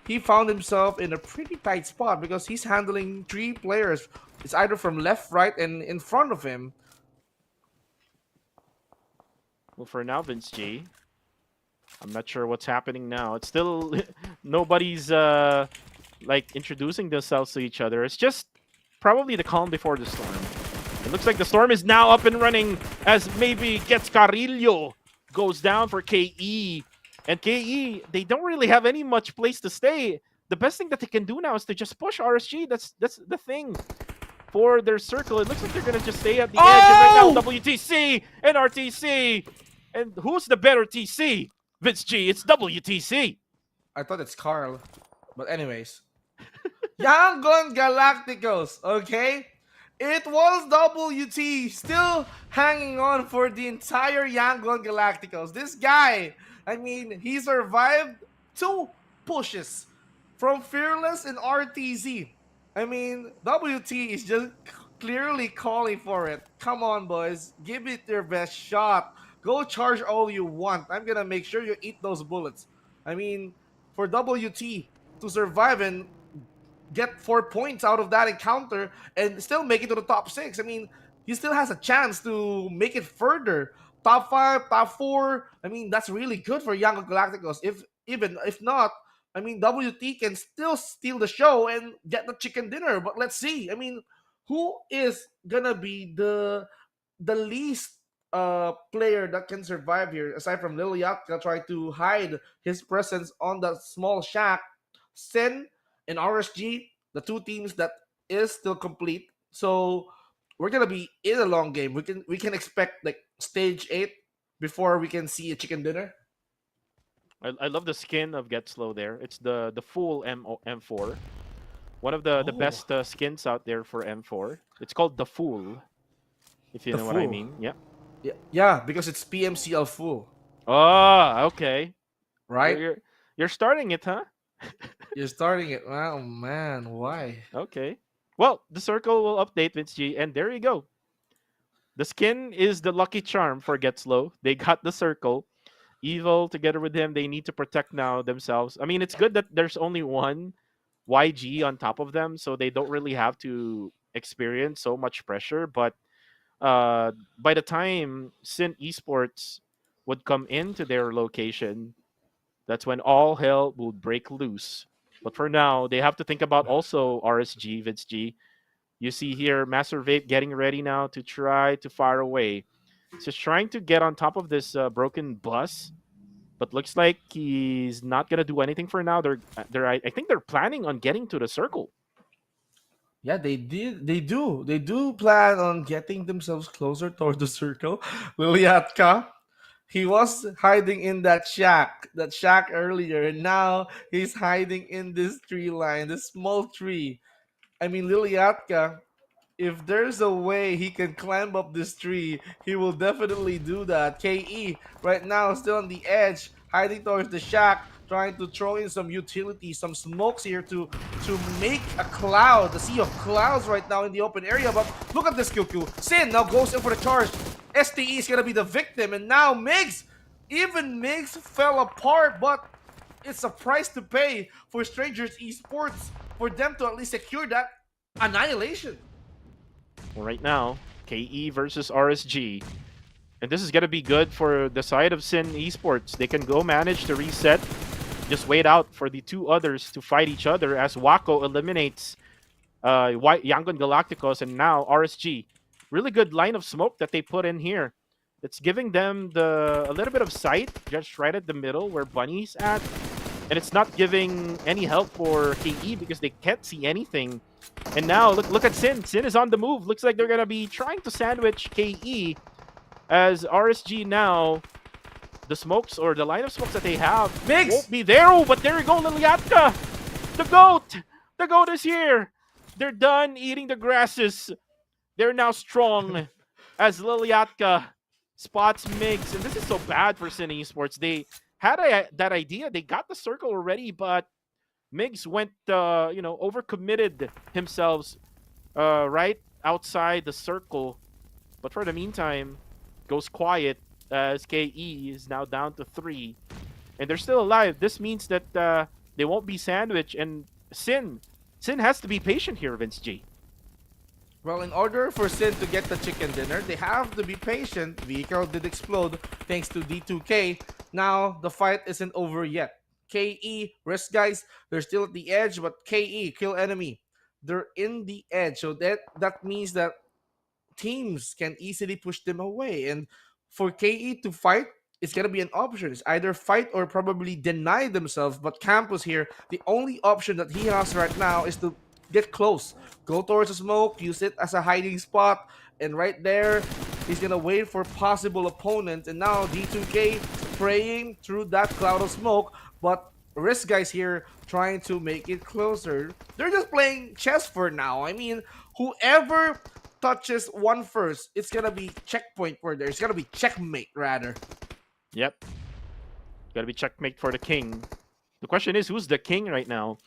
he found himself in a pretty tight spot because he's handling 3 players. It's either from left, right, and in front of him. Well, for now, Vince G, I'm not sure what's happening now. It's still nobody's like introducing themselves to each other. It's just probably the calm before the storm. It looks like the storm is now up and running as maybe gets Carillo goes down for KE. And KE, they don't really have any much place to stay. The best thing that they can do now is to just push RSG. That's the thing for their circle. It looks like they're gonna just stay at the edge. And right now, WTC and RTC. And who's the better TC? Vince G, it's WTC. I thought it's Carl. But anyways. Yangon Galacticos, okay? It was WT still hanging on for the entire Yangon Galacticos. This guy, I mean, he survived 2 pushes from Fearless and RTZ. I mean, WT is just clearly calling for it. Come on, boys. Give it your best shot. Go charge all you want. I'm gonna make sure you eat those bullets. I mean, for WT to survive and get 4 points out of that encounter and still make it to the top 6. I mean, he still has a chance to make it further. Top 5, top 4. I mean, that's really good for Young Galacticos. If not, I mean, WT can still steal the show and get the chicken dinner. But let's see. I mean, who is gonna be the least player that can survive here aside from Lil Yatka try to hide his presence on the small shack. Sen and RSG, the 2 teams that is still complete. So we're gonna be in a long game. We can expect like stage 8 before we can see a chicken dinner. I love the skin of Get Slow there. It's the full M4. One of the Oh, best skins out there for M4. It's called the Fool, if you the know what I full. mean. Yeah. Yeah, because it's PMCL full, Oh, okay. You're right? you're, you're starting it, huh? You're starting it. Oh man, why? Okay. Well, the circle will update Vince G, and there you go. The skin is the lucky charm for Get Slow. They got the circle. Evil together with him, they need to protect now themselves. I mean, it's good that there's only one YG on top of them, so they don't really have to experience so much pressure. But by the time Sin Esports would come into their location, That's when all hell will break loose. But for now, they have to think about also RSG, Vince G. You see here, Master Vape getting ready now to try to fire away. He's just trying to get on top of this broken bus, but looks like he's not gonna do anything for now. I think they're planning on getting to the circle. Yeah, they did. They do. They do plan on getting themselves closer toward the circle. Liliatka, he was hiding in that shack earlier, and now he's hiding in this tree line, this small tree. I mean, Liliatka, if there's a way he can climb up this tree, he will definitely do that. KE right now still on the edge, hiding towards the shack, trying to throw in some utility, some smokes here to make a cloud, a sea of clouds right now in the open area. But look at this QQ. Sin now goes in for the charge. STE is gonna be the victim, and now Migs, even Migs fell apart, but it's a price to pay for Strangers Esports for them to at least secure that annihilation. Well, right now, KE versus RSG. And this is going to be good for the side of Sin Esports. They can go manage to reset. Just wait out for the two others to fight each other as Wako eliminates Yangon Galacticos and now RSG. Really good line of smoke that they put in here. It's giving them a little bit of sight just right at the middle where Bunny's at. And it's not giving any help for KE because they can't see anything. And now look at Sin. Sin is on the move. Looks like they're gonna be trying to sandwich KE as RSG now. The smokes or the line of smokes that they have Migs! won't be there. Oh, but there you go, Liliatka. The goat. The goat is here. They're done eating the grasses. They're now strong as Liliatka spots Migs. And this is so bad for Sin Esports. They had that idea. They got the circle already, but Migs went, overcommitted himself right outside the circle. But for the meantime, goes quiet as KE is now down to 3. And they're still alive. This means that they won't be sandwiched. And Sin has to be patient here, Vince G. Well, in order for Sin to get the chicken dinner, they have to be patient. Vehicle did explode thanks to D2K. Now, the fight isn't over yet. KE, risk guys, they're still at the edge, but KE, kill enemy. They're in the edge, so that means that teams can easily push them away. And for KE to fight, it's gonna be an option. It's either fight or probably deny themselves. But Campus here, the only option that he has right now is to get close, go towards the smoke, use it as a hiding spot, and right there, he's gonna wait for possible opponents. And now D2K praying through that cloud of smoke, but Risk guys here trying to make it closer. They're just playing chess for now. I mean, whoever touches one first, it's gonna be checkpoint for there. It's gonna be checkmate rather. Yep. Gotta be checkmate for the king. The question is, who's the king right now?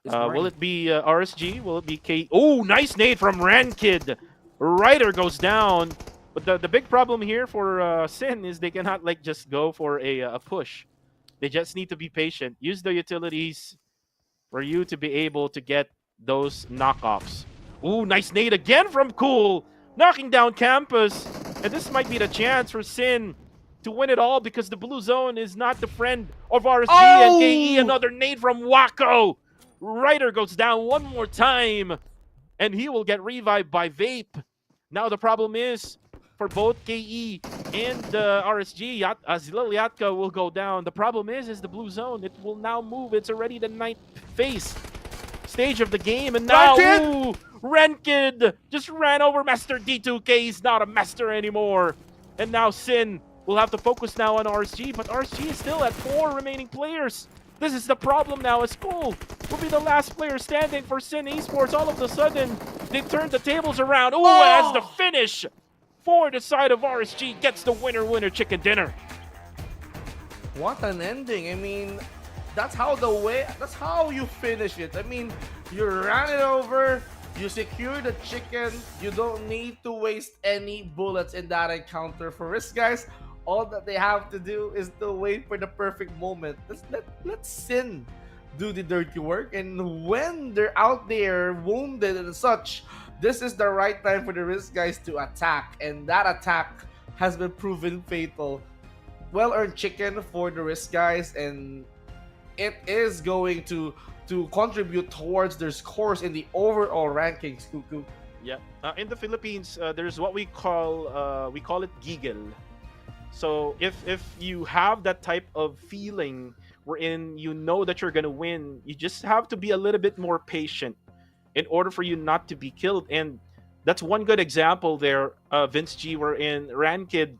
Will it be RSG? Will it be K? Oh, nice nade from Rankid. Ryder goes down. But the big problem here for Sin is they cannot just go for a push. They just need to be patient. Use the utilities for you to be able to get those knockoffs. Ooh, nice nade again from Cool. Knocking down Campus. And this might be the chance for Sin to win it all because the blue zone is not the friend of RSG and KE. Another nade from Wako. Ryder goes down one more time. And he will get revived by Vape. Now the problem is, for both KE and RSG, Liliatka will go down. The problem is the blue zone. It will now move. It's already the ninth phase stage of the game. And now, Rankid just ran over Master D2K. He's not a master anymore. And now Sin will have to focus now on RSG. But RSG is still at 4 remaining players. This is the problem now. As Cole will be the last player standing for Sin Esports. All of a sudden, they turned the tables around. Ooh, as the finish for the side of RSG gets the winner chicken dinner. What an ending. I mean, that's how you finish it. I mean, you ran it over, you secure the chicken, you don't need to waste any bullets in that encounter. For Risk guys, all that they have to do is to wait for the perfect moment. Let Sin do the dirty work, and when they're out there wounded and such, this is the right time for the Risk guys to attack, and that attack has been proven fatal. Well-earned chicken for the Risk guys, and it is going to contribute towards their scores in the overall rankings, Cuckoo. Yeah. In the Philippines, there's what we call it giggle. So if you have that type of feeling wherein you know that you're gonna win, you just have to be a little bit more patient in order for you not to be killed. And that's one good example there, Vince G, wherein Rankid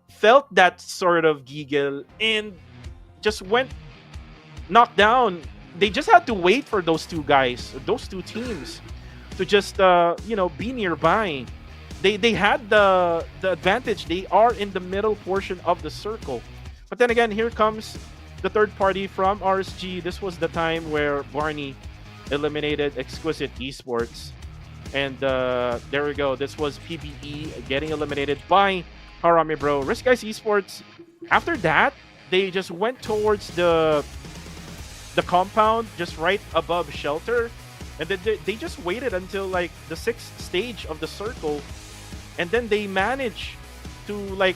felt that sort of giggle and just went knocked down. They just had to wait for those two guys, those two teams, to just be nearby. They had the advantage. They are in the middle portion of the circle. But then again, here comes the third party from RSG. This was the time where Barney eliminated Exquisite Esports. And there we go. This was PBE getting eliminated by Harami Bro. Risk Guys Esports, after that, they just went towards the compound just right above shelter. And then they just waited until like the 6th stage of the circle. And then they managed to like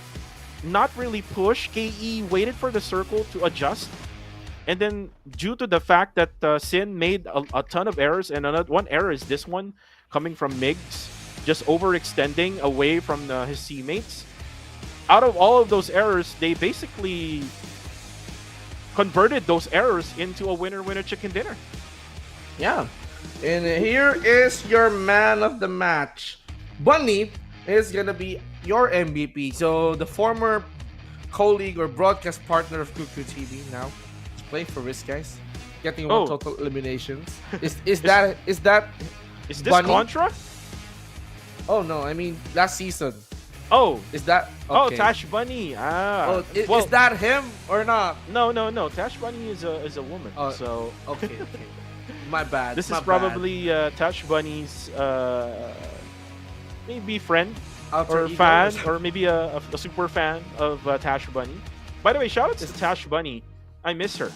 not really push. KE waited for the circle to adjust. And then due to the fact that Sin made a ton of errors, and another one error is this one coming from Migs, just overextending away from his teammates. Out of all of those errors, they basically converted those errors into a winner-winner chicken dinner. Yeah. And here is your man of the match. Bunny is going to be your MVP. So the former colleague or broadcast partner of Cuckoo TV now play for Risk Guys, getting one total eliminations. Is this Bunny? Contra? Oh no, I mean last season. Oh, is that okay? Oh, Tash Bunny. Is that him or not? No. Tash Bunny is a woman. So okay. My bad. This is probably Tash Bunny's maybe friend or fan, or maybe a super fan of Tash Bunny. By the way, shout out to Tash Bunny. I miss her.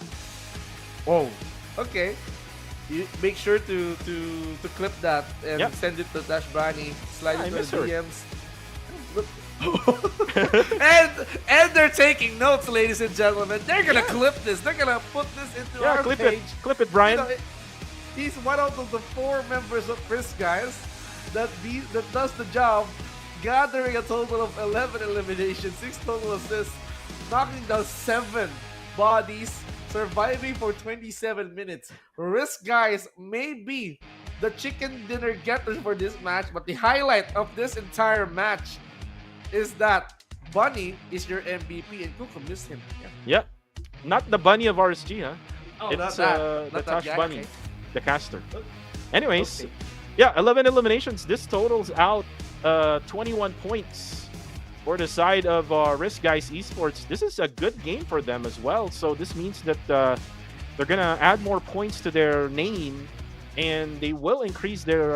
Oh, okay. You make sure to clip that and send it to Tash Bunny. Slide into the DMs. and they're taking notes, ladies and gentlemen. They're gonna clip this. They're gonna put this into our page. Clip it, Brian. He's one out of the 4 members of Risk Guys that does the job, gathering a total of 11 eliminations, 6 total assists, knocking down 7 bodies, surviving for 27 minutes. Risk Guys may be the chicken dinner getters for this match, but the highlight of this entire match is that Bunny is your MVP and Kuko missed him. Yeah. Not the Bunny of RSG, huh? Oh, it's not the Tash Bunny, okay. The caster. Anyways, yeah, 11 eliminations. This totals out 21 points for the side of Risk Guys Esports. This is a good game for them as well. So this means that they're gonna add more points to their name, and they will increase their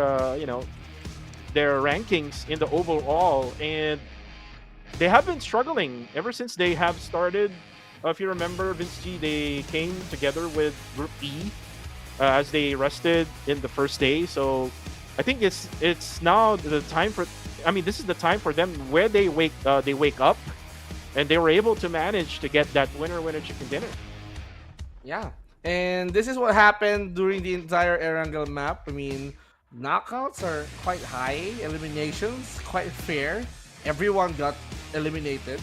their rankings in the overall. And they have been struggling ever since they have started. If you remember, Vince G, they came together with Group E as they rested in the first day. So I think it's now the time for. I mean, this is the time for them where they wake up, and they were able to manage to get that winner chicken dinner. Yeah, and this is what happened during the entire Erangel map. I mean, knockouts are quite high, eliminations quite fair. Everyone got eliminated.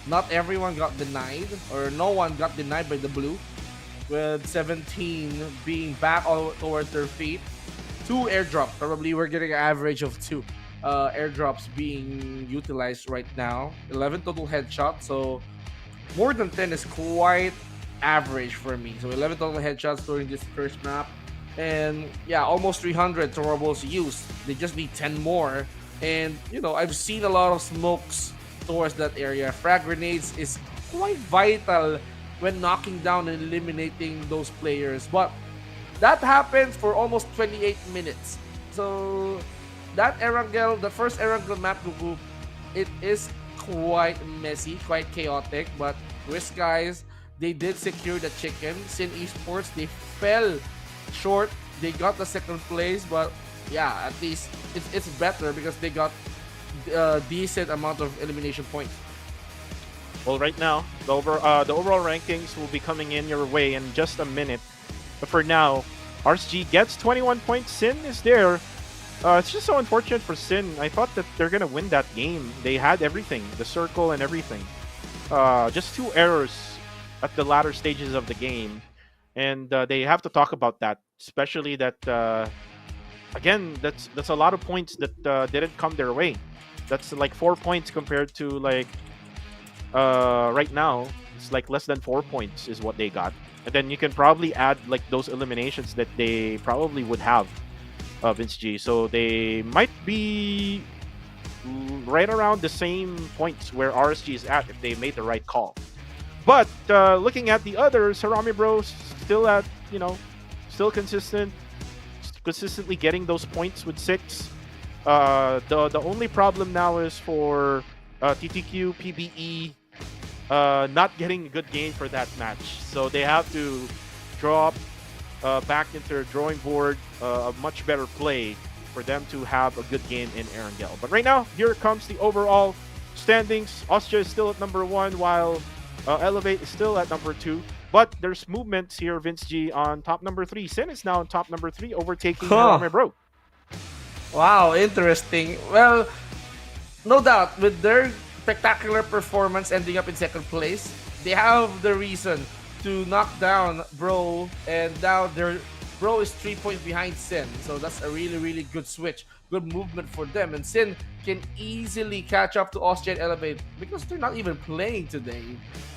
Not everyone got denied, or no one got denied by the blue, with 17 being back all towards their feet. 2 airdrops. Probably we're getting an average of 2 airdrops being utilized right now. 11 total headshots, so more than 10 is quite average for me. So 11 total headshots during this first map, and yeah, almost 300 throwables used. They just need 10 more, and I've seen a lot of smokes towards that area. Frag grenades is quite vital when knocking down and eliminating those players, but that happens for almost 28 minutes. So that Erangel, the first Erangel map, it is quite messy, quite chaotic, but Risk Guys, they did secure the chicken. Sin Esports, they fell short. They got the 2nd place, but yeah, at least it's better because they got a decent amount of elimination points. Well, right now, the overall rankings will be coming in your way in just a minute. But for now, RSG gets 21 points. Sin is there. It's just so unfortunate for Sin. I thought that they're gonna win that game. They had everything, the circle and everything. Just two errors at the latter stages of the game, and they have to talk about that. Especially that again, that's a lot of points that didn't come their way. That's like 4 points compared to like right now. It's like less than 4 points is what they got, and then you can probably add like those eliminations that they probably would have Vince G. So they might be right around the same points where RSG is at if they made the right call. But looking at the others, Harami Bro still at, still consistently getting those points with 6. The only problem now is for TTQ, PBE not getting a good game for that match. So they have to drop back into their drawing board a much better play for them to have a good game in Erangel. But right now, here comes the overall standings. Austria is still at number 1, while Elevate is still at number 2. But there's movements here, Vince G, on top number 3. Sin is now on top number 3, overtaking Harame Bro. Wow, interesting. Well, no doubt, with their spectacular performance ending up in second place, they have the reason to knock down Bro, and now their Bro is 3 points behind Sin. So that's a really, really good switch. Good movement for them. And Sin can easily catch up to Austria and Elevate because they're not even playing today.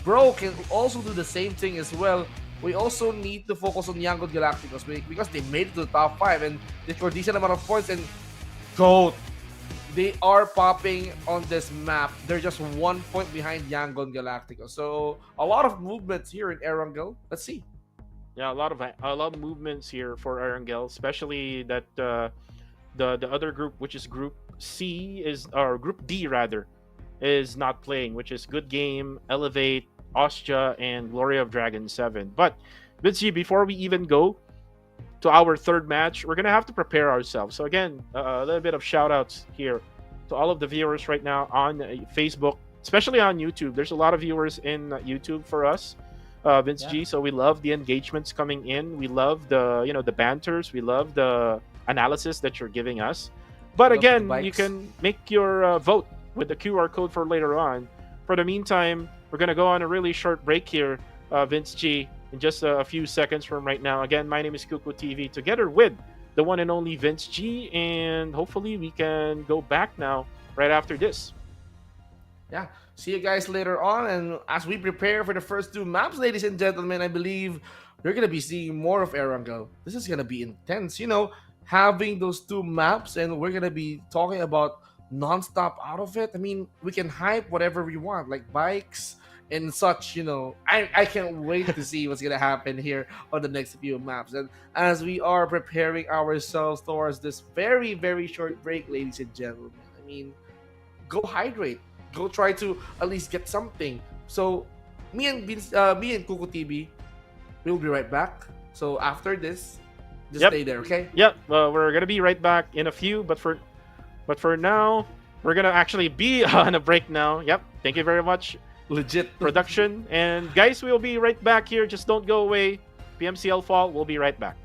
Bro can also do the same thing as well. We also need to focus on Yangon Galacticos because they made it to the top 5 and they scored a decent amount of points. And GOAT, they are popping on this map. They're just 1 point behind Yangon Galacticos. So a lot of movements here in Erangel. Let's see. Yeah, a lot of movements here for Erangel, especially that the other group, which is Group C, or Group D rather, is not playing, which is Good Game, Elevate, Austria, and Glory of Dragon 7. But Vinci, before we even go to our third match, we're gonna have to prepare ourselves. So again, a little bit of shout outs here to all of the viewers right now on Facebook, especially on YouTube. There's a lot of viewers in YouTube for us, Vince G. So we love the engagements coming in. We love the banters. We love the analysis that you're giving us. But again, you can make your vote with the QR code for later on. For the meantime, we're gonna go on a really short break here, Vince G, in just a few seconds from right now. Again, my name is Kuku TV, together with the one and only Vince G, and hopefully we can go back now right after this. Yeah, see you guys later on. And as we prepare for the first 2 maps, ladies and gentlemen, I believe you're gonna be seeing more of Erangel. This is gonna be intense, having those 2 maps, and we're gonna be talking about non-stop out of it. I mean, we can hype whatever we want, like bikes and such. I can't wait to see what's gonna happen here on the next few maps. And as we are preparing ourselves towards this very, very short break, ladies and gentlemen, I mean, go hydrate, go try to at least get something. So me and Kuku TV, we'll be right back. So after this, just stay there, okay? Yep. We're gonna be right back in a few, but for now, we're gonna actually be on a break now. Yep. Thank you very much, legit production. And guys, we'll be right back here. Just don't go away. PMCL Fall. We'll be right back.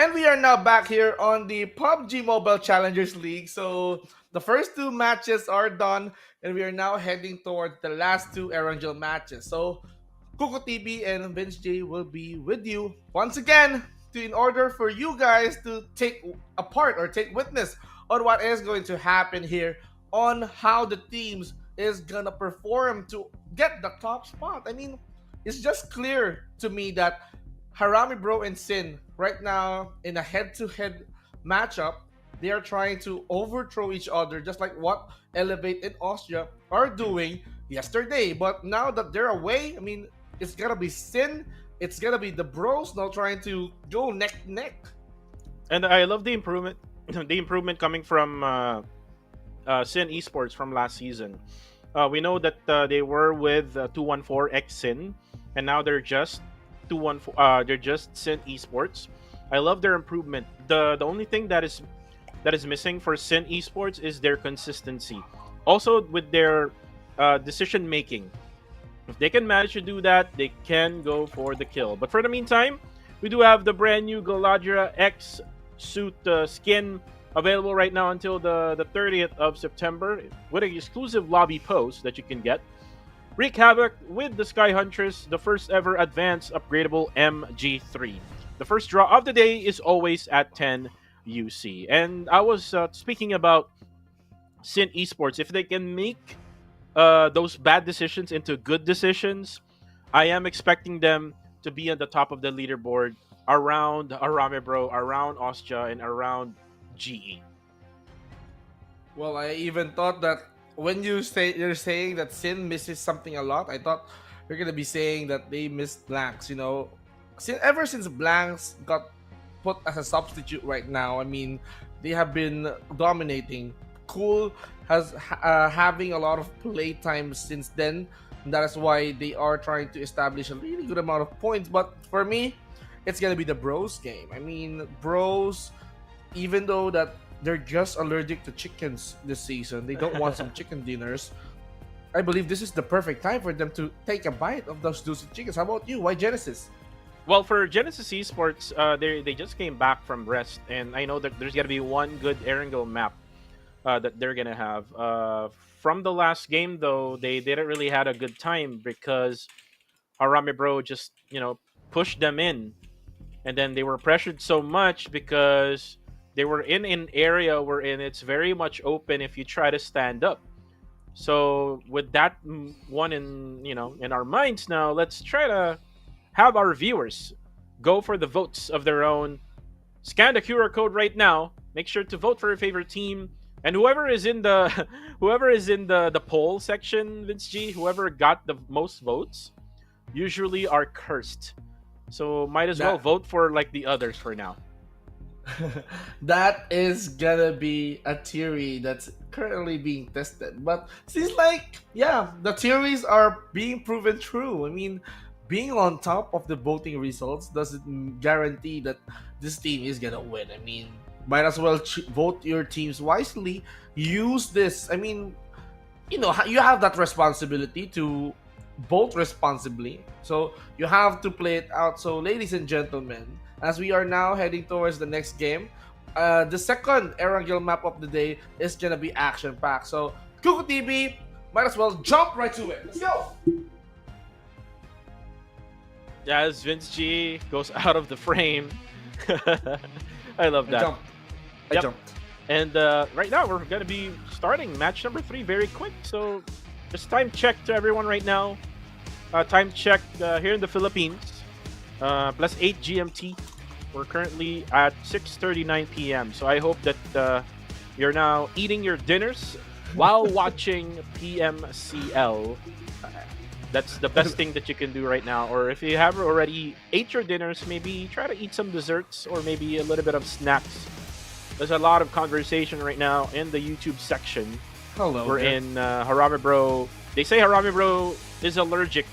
And we are now back here on the PUBG Mobile Challengers League. So the first two matches are done, and we are now heading towards the last two Erangel matches. So Kuko TV and Vince J will be with you once again in order for you guys to take apart or take witness on what is going to happen here on how the teams is gonna perform to get the top spot. I mean, it's just clear to me that Harami Bro and Sin right now in a head-to-head matchup, they are trying to overthrow each other, just like what Elevate and Austria are doing yesterday. But now that they're away, I mean, it's gonna be Sin, it's gonna be the Bros now trying to go neck neck. And I love the improvement, the improvement coming from Sin Esports from last season. We know that they were with 214 X Sin, and now they're just 214. They're just Sin Esports. I love their improvement. The only thing that is missing for Sin Esports is their consistency. Also with their decision making. If they can manage to do that, they can go for the kill. But for the meantime, we do have the brand new Galadra X suit skin available right now until the 30th of September with an exclusive lobby post that you can get. Wreak Havoc with the Sky Huntress, the first ever advanced upgradable MG3. The first draw of the day is always at 10 UC. And I was speaking about Sin Esports. If they can make those bad decisions into good decisions, I am expecting them to be at the top of the leaderboard around Arame Bro, around Austria, and around GE. Well, I even thought that when you're saying that Sin misses something a lot, I thought you're gonna be saying that they missed Blanks. You know, ever since Blanks got put as a substitute right now, I mean, they have been dominating. Cool has having a lot of play time since then. That is why they are trying to establish a really good amount of points. But for me, it's gonna be the Bros game. I mean, Bros, even though that they're just allergic to chickens this season, they don't want some chicken dinners. I believe this is the perfect time for them to take a bite of those juicy chickens. How about you? Why Genesis? Well, for Genesis Esports, they just came back from rest, and I know that there's gonna be one good Erangel map that they're gonna have. From the last game, though, they didn't really had a good time because Arame Bro just pushed them in, and then they were pressured so much because they were in an area wherein it's very much open if you try to stand up. So with that one in our minds now, let's try to have our viewers go for the votes of their own. Scan the QR code right now. Make sure to vote for your favorite team, and whoever is in the the poll section, Vince G, whoever got the most votes, usually are cursed. So might as well vote for like the others for now. That is gonna be a theory that's currently being tested. But seems like, yeah, the theories are being proven true. I mean, being on top of the voting results doesn't guarantee that this team is gonna win. I mean, might as well vote your teams wisely. Use this. I mean, you have that responsibility to vote responsibly. So you have to play it out. So, ladies and gentlemen, as we are now heading towards the next game, the second Erangel map of the day is gonna be action packed. So, Kuko TV, might as well jump right to it. Let's go. As Vince G goes out of the frame. I love that. I jumped. And right now we're going to be starting match number 3 very quick. So just time check to everyone right now. Time check here in the Philippines. Plus 8 GMT. We're currently at 6:39 p.m. So I hope that you're now eating your dinners while watching PMCL. That's the best thing that you can do right now. Or if you have already ate your dinners, maybe try to eat some desserts or maybe a little bit of snacks. There's a lot of conversation right now in the YouTube section. Hello. We're in Harame Bro. They say Harame Bro is allergic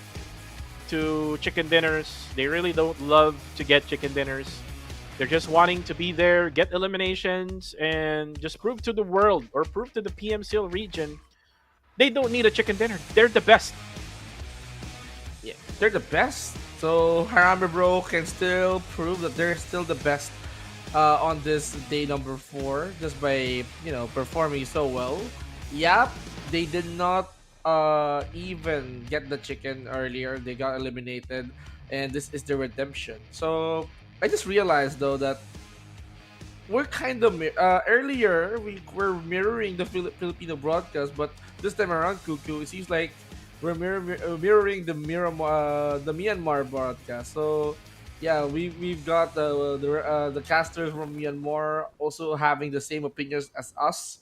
to chicken dinners. They really don't love to get chicken dinners. They're just wanting to be there, get eliminations, and just prove to the world or prove to the PMCL region they don't need a chicken dinner. They're the best. Yeah, they're the best. So Harame Bro can still prove that they're still the best on this day number 4 just by performing so well. Yep, they did not even get the chicken earlier. They got eliminated, and this is the redemption. So I just realized though that we're kind of earlier we were mirroring the Filipino broadcast, but this time around, Kuku, it seems like we're mirroring the Miramar, the Myanmar broadcast. So yeah, we've got the casters from Myanmar also having the same opinions as us,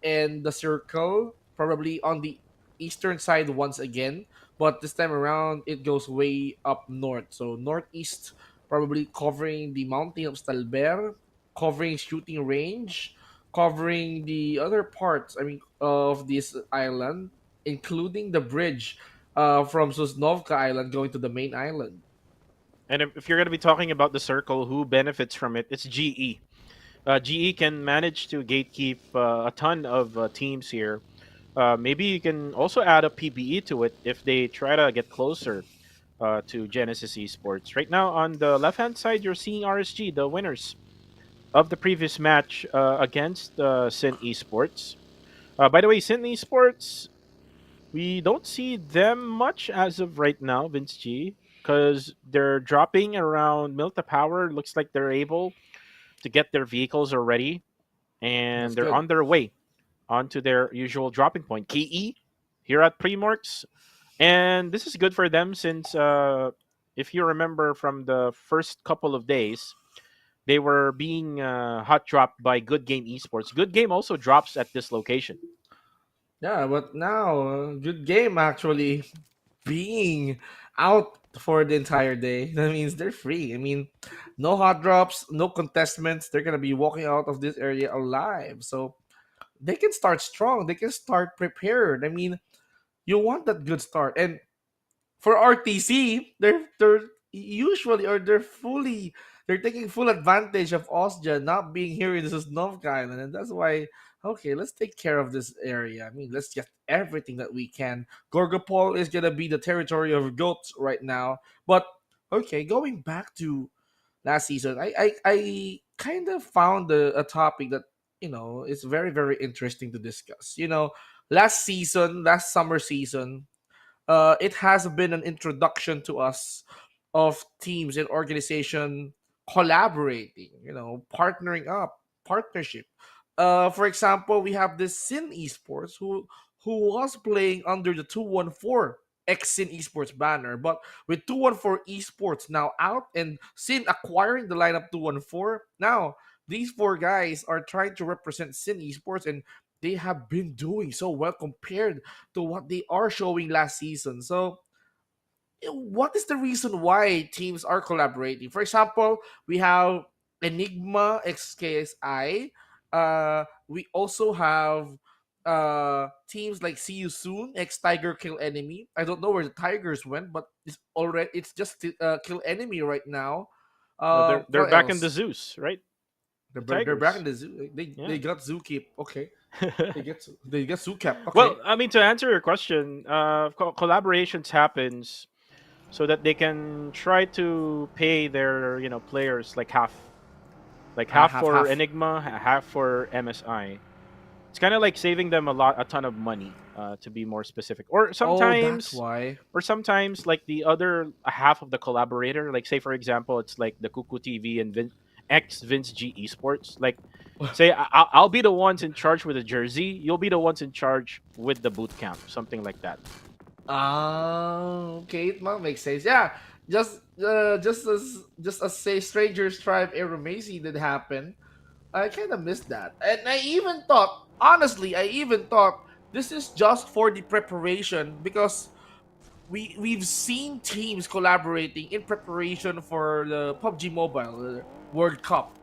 and the circle probably on the eastern side once again, but this time around it goes way up north, so northeast, probably covering the mountain of Stalber, covering shooting range, covering the other parts, I mean, of this island, including the bridge from Sosnovka Island going to the main island. And if you're going to be talking about the circle, who benefits from it? It's GE. GE can manage to gatekeep a ton of teams here. Maybe you can also add a PBE to it if they try to get closer to Genesis Esports. Right now, on the left hand side, you're seeing RSG, the winners of the previous match against Sin Esports. By the way, Sin Esports, we don't see them much as of right now, Vince G, because they're dropping around Milta Power. Looks like they're able to get their vehicles already, and That's they're good. on their way onto their usual dropping point, KE, here at Primorx. And this is good for them since, if you remember from the first couple of days, they were being hot dropped by Good Game Esports. Good Game also drops at this location. Yeah, but now good game actually being out for the entire day. That means they're free. I mean, no hot drops, no contestments. They're gonna be walking out of this area alive. So they can start strong. They can start prepared. I mean, you want that good start. And for RTC, they're usually, or they're taking full advantage of Austria not being here in this Sosnovka Island, and that's why, okay, let's take care of this area. I mean, let's get everything that we can. Gorgopol is gonna be the territory of goats right now, but okay, going back to last season, I kind of found a topic that is very very interesting to discuss. Last season, last summer season, it has been an introduction to us of teams and organization collaborating, partnering up, partnership. For example, we have this Sin Esports who was playing under the 214 ex Sin Esports banner, but with 214 Esports now out and Sin acquiring the lineup 214, now these four guys are trying to represent Sin Esports, and they have been doing so well compared to what they are showing last season. So, what is the reason why teams are collaborating? For example, we have Enigma XKSI. We also have teams like See You Soon, X Tiger Kill Enemy. I don't know where the Tigers went, but it's just Kill Enemy right now. They're What back in the else? Zeus, right? The They're back in Tigers. the zoo. They Yeah. got Zookeep. Okay, they get Zoocap. Well, Okay. I mean, to answer your question, collaborations happens so that they can try to pay their players like half Half for half. Enigma, half for MSI. It's kind of like saving them a ton of money, to be more specific. Oh, that's why. Or sometimes like the other half of the collaborator, like say for example, it's like the Kuku TV and X Vince G Esports. Like, say I'll be the ones in charge with the jersey, you'll be the ones in charge with the boot camp, something like that. Ah, okay, it might make sense. Yeah, just as say strangers tribe Eramacy did happen. I kind of missed that, and I even thought, honestly, I even thought this is just for the preparation because we've seen teams collaborating in preparation for the PUBG Mobile World Cup.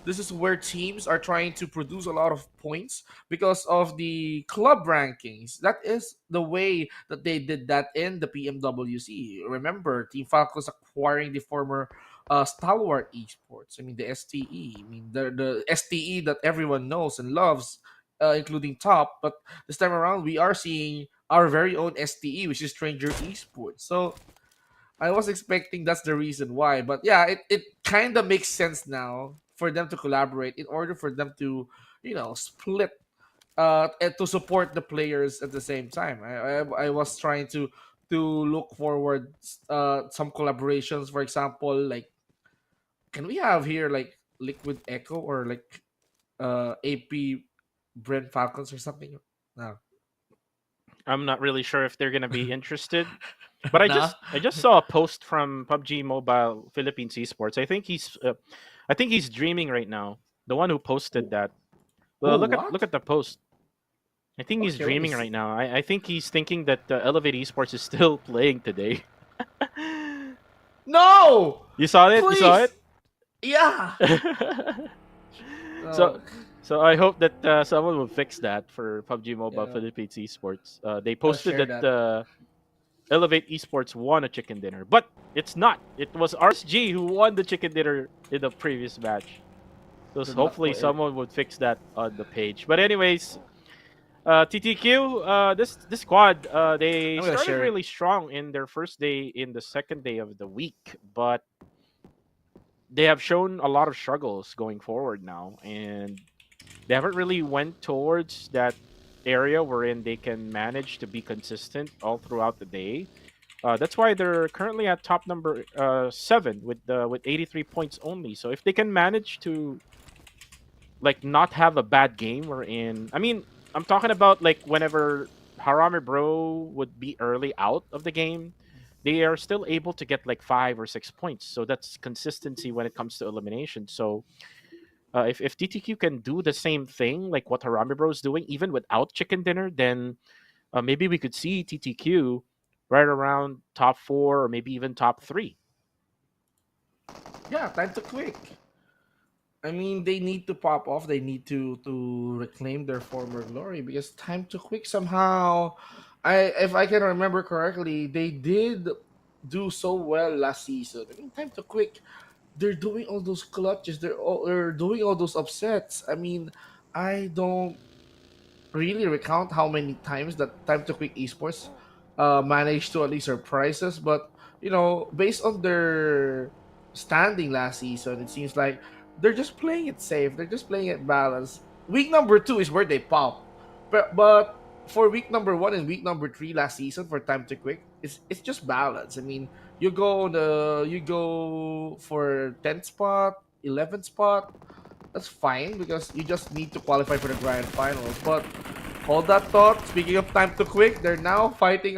This is where teams are trying to produce a lot of points because of the club rankings. That is the way that they did that in the PMWC. Remember, Team Falcons acquiring the former Stalwart Esports. I mean, the STE. I mean, the STE that everyone knows and loves, including Top. But this time around, we are seeing our very own STE, which is Stranger Esports. So I was expecting that's the reason why. But yeah, it kind of makes sense now for them to collaborate, in order for them to, split and to support the players at the same time. I was trying to look forward some collaborations. For example, like, can we have here like Liquid Echo or like AP Brent Falcons or something? No, I'm not really sure if they're gonna be interested. But I nah. just I just saw a post from PUBG Mobile Philippines Esports. I think he's dreaming right now. The one who posted that. Oh, Look what? at the post. I think he's Okay, let me dreaming see. right now. I think he's thinking that Elevate Esports is still playing today. No, You saw it? You saw please. it? Yeah. so No. so I hope that someone will fix that for PUBG Mobile Yeah. Philippines Esports. They I'll posted share that that. Elevate Esports won a chicken dinner, but it's not. It was RSG who won the chicken dinner in the previous match. So Good luck hopefully for it. someone would fix that on the page. But anyways, TTQ, this squad, they I'm gonna started share it. really strong in their first day in the second day of the week, but they have shown a lot of struggles going forward now, and they haven't really went towards that area wherein they can manage to be consistent all throughout the day. That's why they're currently at top number 7 with 83 points only. So if they can manage to like not have a bad game, we're in. I mean, I'm talking about like whenever Harame Bro would be early out of the game, they are still able to get like 5 or 6 points. So that's consistency when it comes to elimination. So if TTQ can do the same thing like what Harame Bro is doing, even without chicken dinner, then maybe we could see TTQ right around top 4 or maybe even top 3. Yeah, time to quick. I mean, they need to pop off. They need to reclaim their former glory, because time to quick somehow. If I can remember correctly, they did do so well last season. I mean, time to quick. They're doing all those clutches. They're doing all those upsets. I mean, I don't really recount how many times that Time to Quick Esports managed to at least surprise us. But based on their standing last season, it seems like they're just playing it safe. They're just playing it balanced. Week number 2 is where they pop, but for week number 1 and week number 3 last season for Time to Quick, it's just balance. I mean, you go for 10th spot, 11th spot. That's fine, because you just need to qualify for the grand finals. But hold that thought. Speaking of time to quick, they're now fighting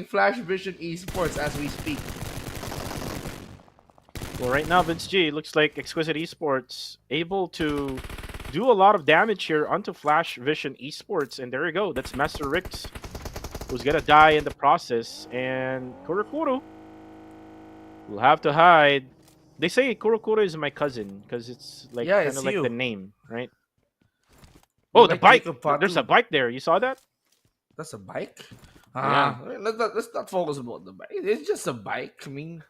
Flash Vision Esports as we speak. Well, right now, Vince G looks like Exquisite Esports able to do a lot of damage here onto Flash Vision Esports, and there you go. That's Master Rix, who's gonna die in the process, and Kurokuro will have to hide. They say Kurokuro is my cousin because it's like Yeah, kind of it's like the you. name, right? You Oh, the like bike! Jacob There's a Patu. bike there. You saw that? That's a bike? Yeah. Let's not focus about the bike. It's just a bike. I mean,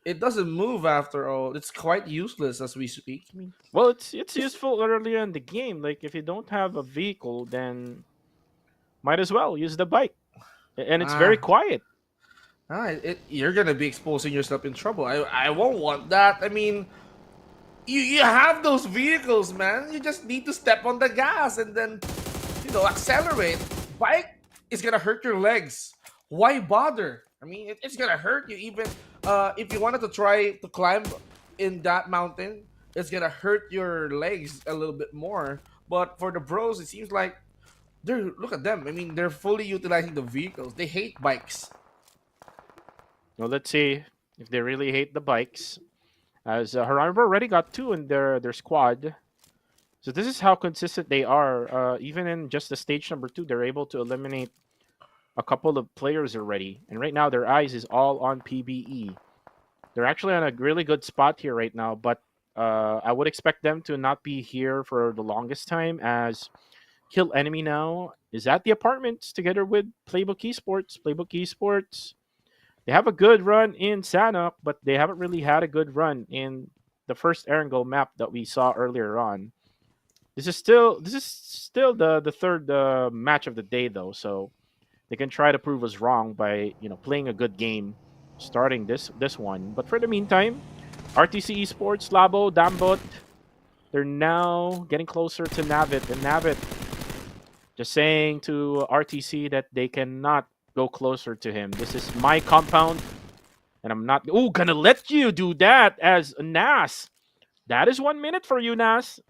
it doesn't move after all. It's quite useless as we speak. I mean, Well, it's just useful earlier in the game. Like if you don't have a vehicle, then might as well use the bike, and it's very ah quiet. you're gonna be exposing yourself in trouble. I won't want that. I mean, you have those vehicles, man. You just need to step on the gas and then accelerate. Bike is gonna hurt your legs. Why bother? I mean, it's gonna hurt you. Even if you wanted to try to climb in that mountain, it's gonna hurt your legs a little bit more. But for the bros, it seems like they're look at them. I mean, they're fully utilizing the vehicles. They hate bikes. Well, let's see if they really hate the bikes. As Harambe already got 2 in their squad. So this is how consistent they are. Even in just the stage number 2, they're able to eliminate a couple of players already. And right now, their eyes is all on PBE. They're actually on a really good spot here right now, but I would expect them to not be here for the longest time, as Kill Enemy now is at the apartments together with Playbook Esports. Playbook Esports, they have a good run in Sanhok, but they haven't really had a good run in the first Erangel map that we saw earlier on. This is still the third match of the day though, so they can try to prove us wrong by playing a good game, starting this one. But for the meantime, RTC Esports, Labo, Dambot, they're now getting closer to Navit. And Navit just saying to RTC that they cannot go closer to him. This is my compound, and I'm not gonna let you do that as Nas. That is 1 minute for you, Nas.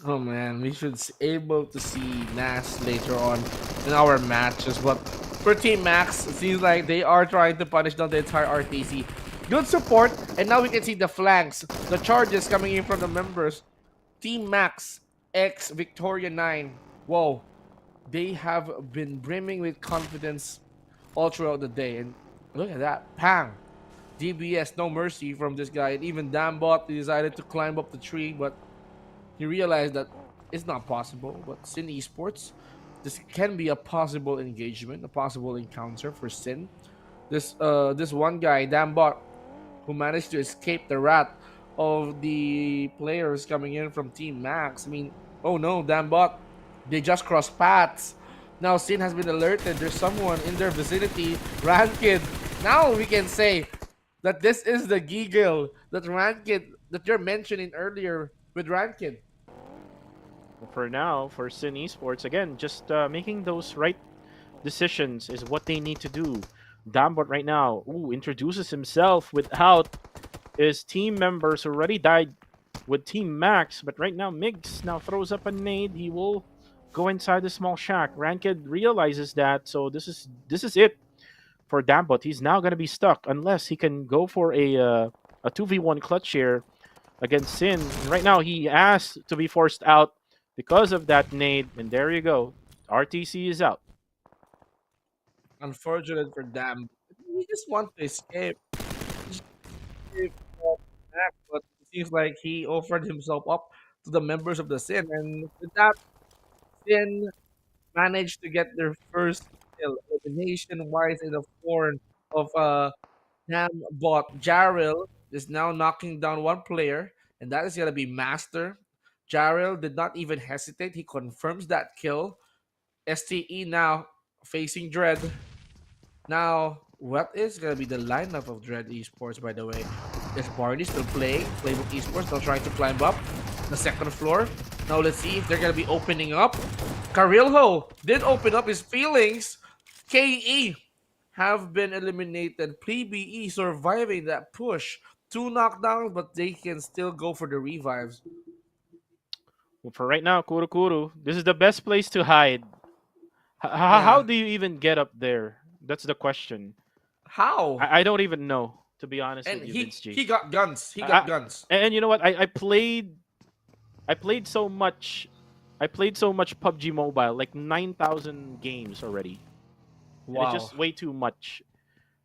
Oh man, we should able to see Nas later on in our matches, but for Team Max, it seems like they are trying to punish down the entire RTC. Good support, and now we can see the flanks, the charges coming in from the members. Team Max X Victoria 9. Whoa, they have been brimming with confidence all throughout the day. And look at that, Pang. DBS, no mercy from this guy. And even Dambot decided to climb up the tree, but he realized that it's not possible. But Sin Esports, this can be a possible engagement, a possible encounter for Sin. This one guy, Dambot, who managed to escape the wrath of the players coming in from Team Max. I mean, oh no, Dambot, they just crossed paths. Now Sin has been alerted. There's someone in their vicinity. Rankid. Now we can say that this is the giggle that Rankid that you're mentioning earlier with Rankid. For now, for Sin Esports, again, just making those right decisions is what they need to do. Dambot right now, introduces himself without his team members who already died with Team Max, but right now Migs now throws up a nade. He will go inside the small shack. Ranked realizes that, so this is it for Dambot. He's now gonna be stuck unless he can go for a 2v1 clutch here against Sin. And right now he asked to be forced out because of that nade, and there you go. RTC is out. Unfortunate for them. He just wants to escape. Just escape from Max, but it seems like he offered himself up to the members of the Sin, and with that, Sin managed to get their first kill, elimination wise in the form of Nam bot. Jarrell is now knocking down one player, and that is gonna be Master. Jarrell did not even hesitate. He confirms that kill. STE now facing Dread. Now, what is gonna be the lineup of Dread Esports, by the way? Is Barney still playing? Playbook Esports still trying to climb up the second floor. Now let's see if they're gonna be opening up. Carilho did open up his feelings. KE have been eliminated. PBE surviving that push. Two knockdowns, but they can still go for the revives. Well, for right now, Kuru Kuru, this is the best place to hide. How Yeah. do you even get up there? That's the question. How? I don't even know, to be honest And with you, he Vince G. he got guns. He got I, guns. and you know what? I played so much. I played so much PUBG Mobile, like 9,000 games already, and it's Wow. just way too much.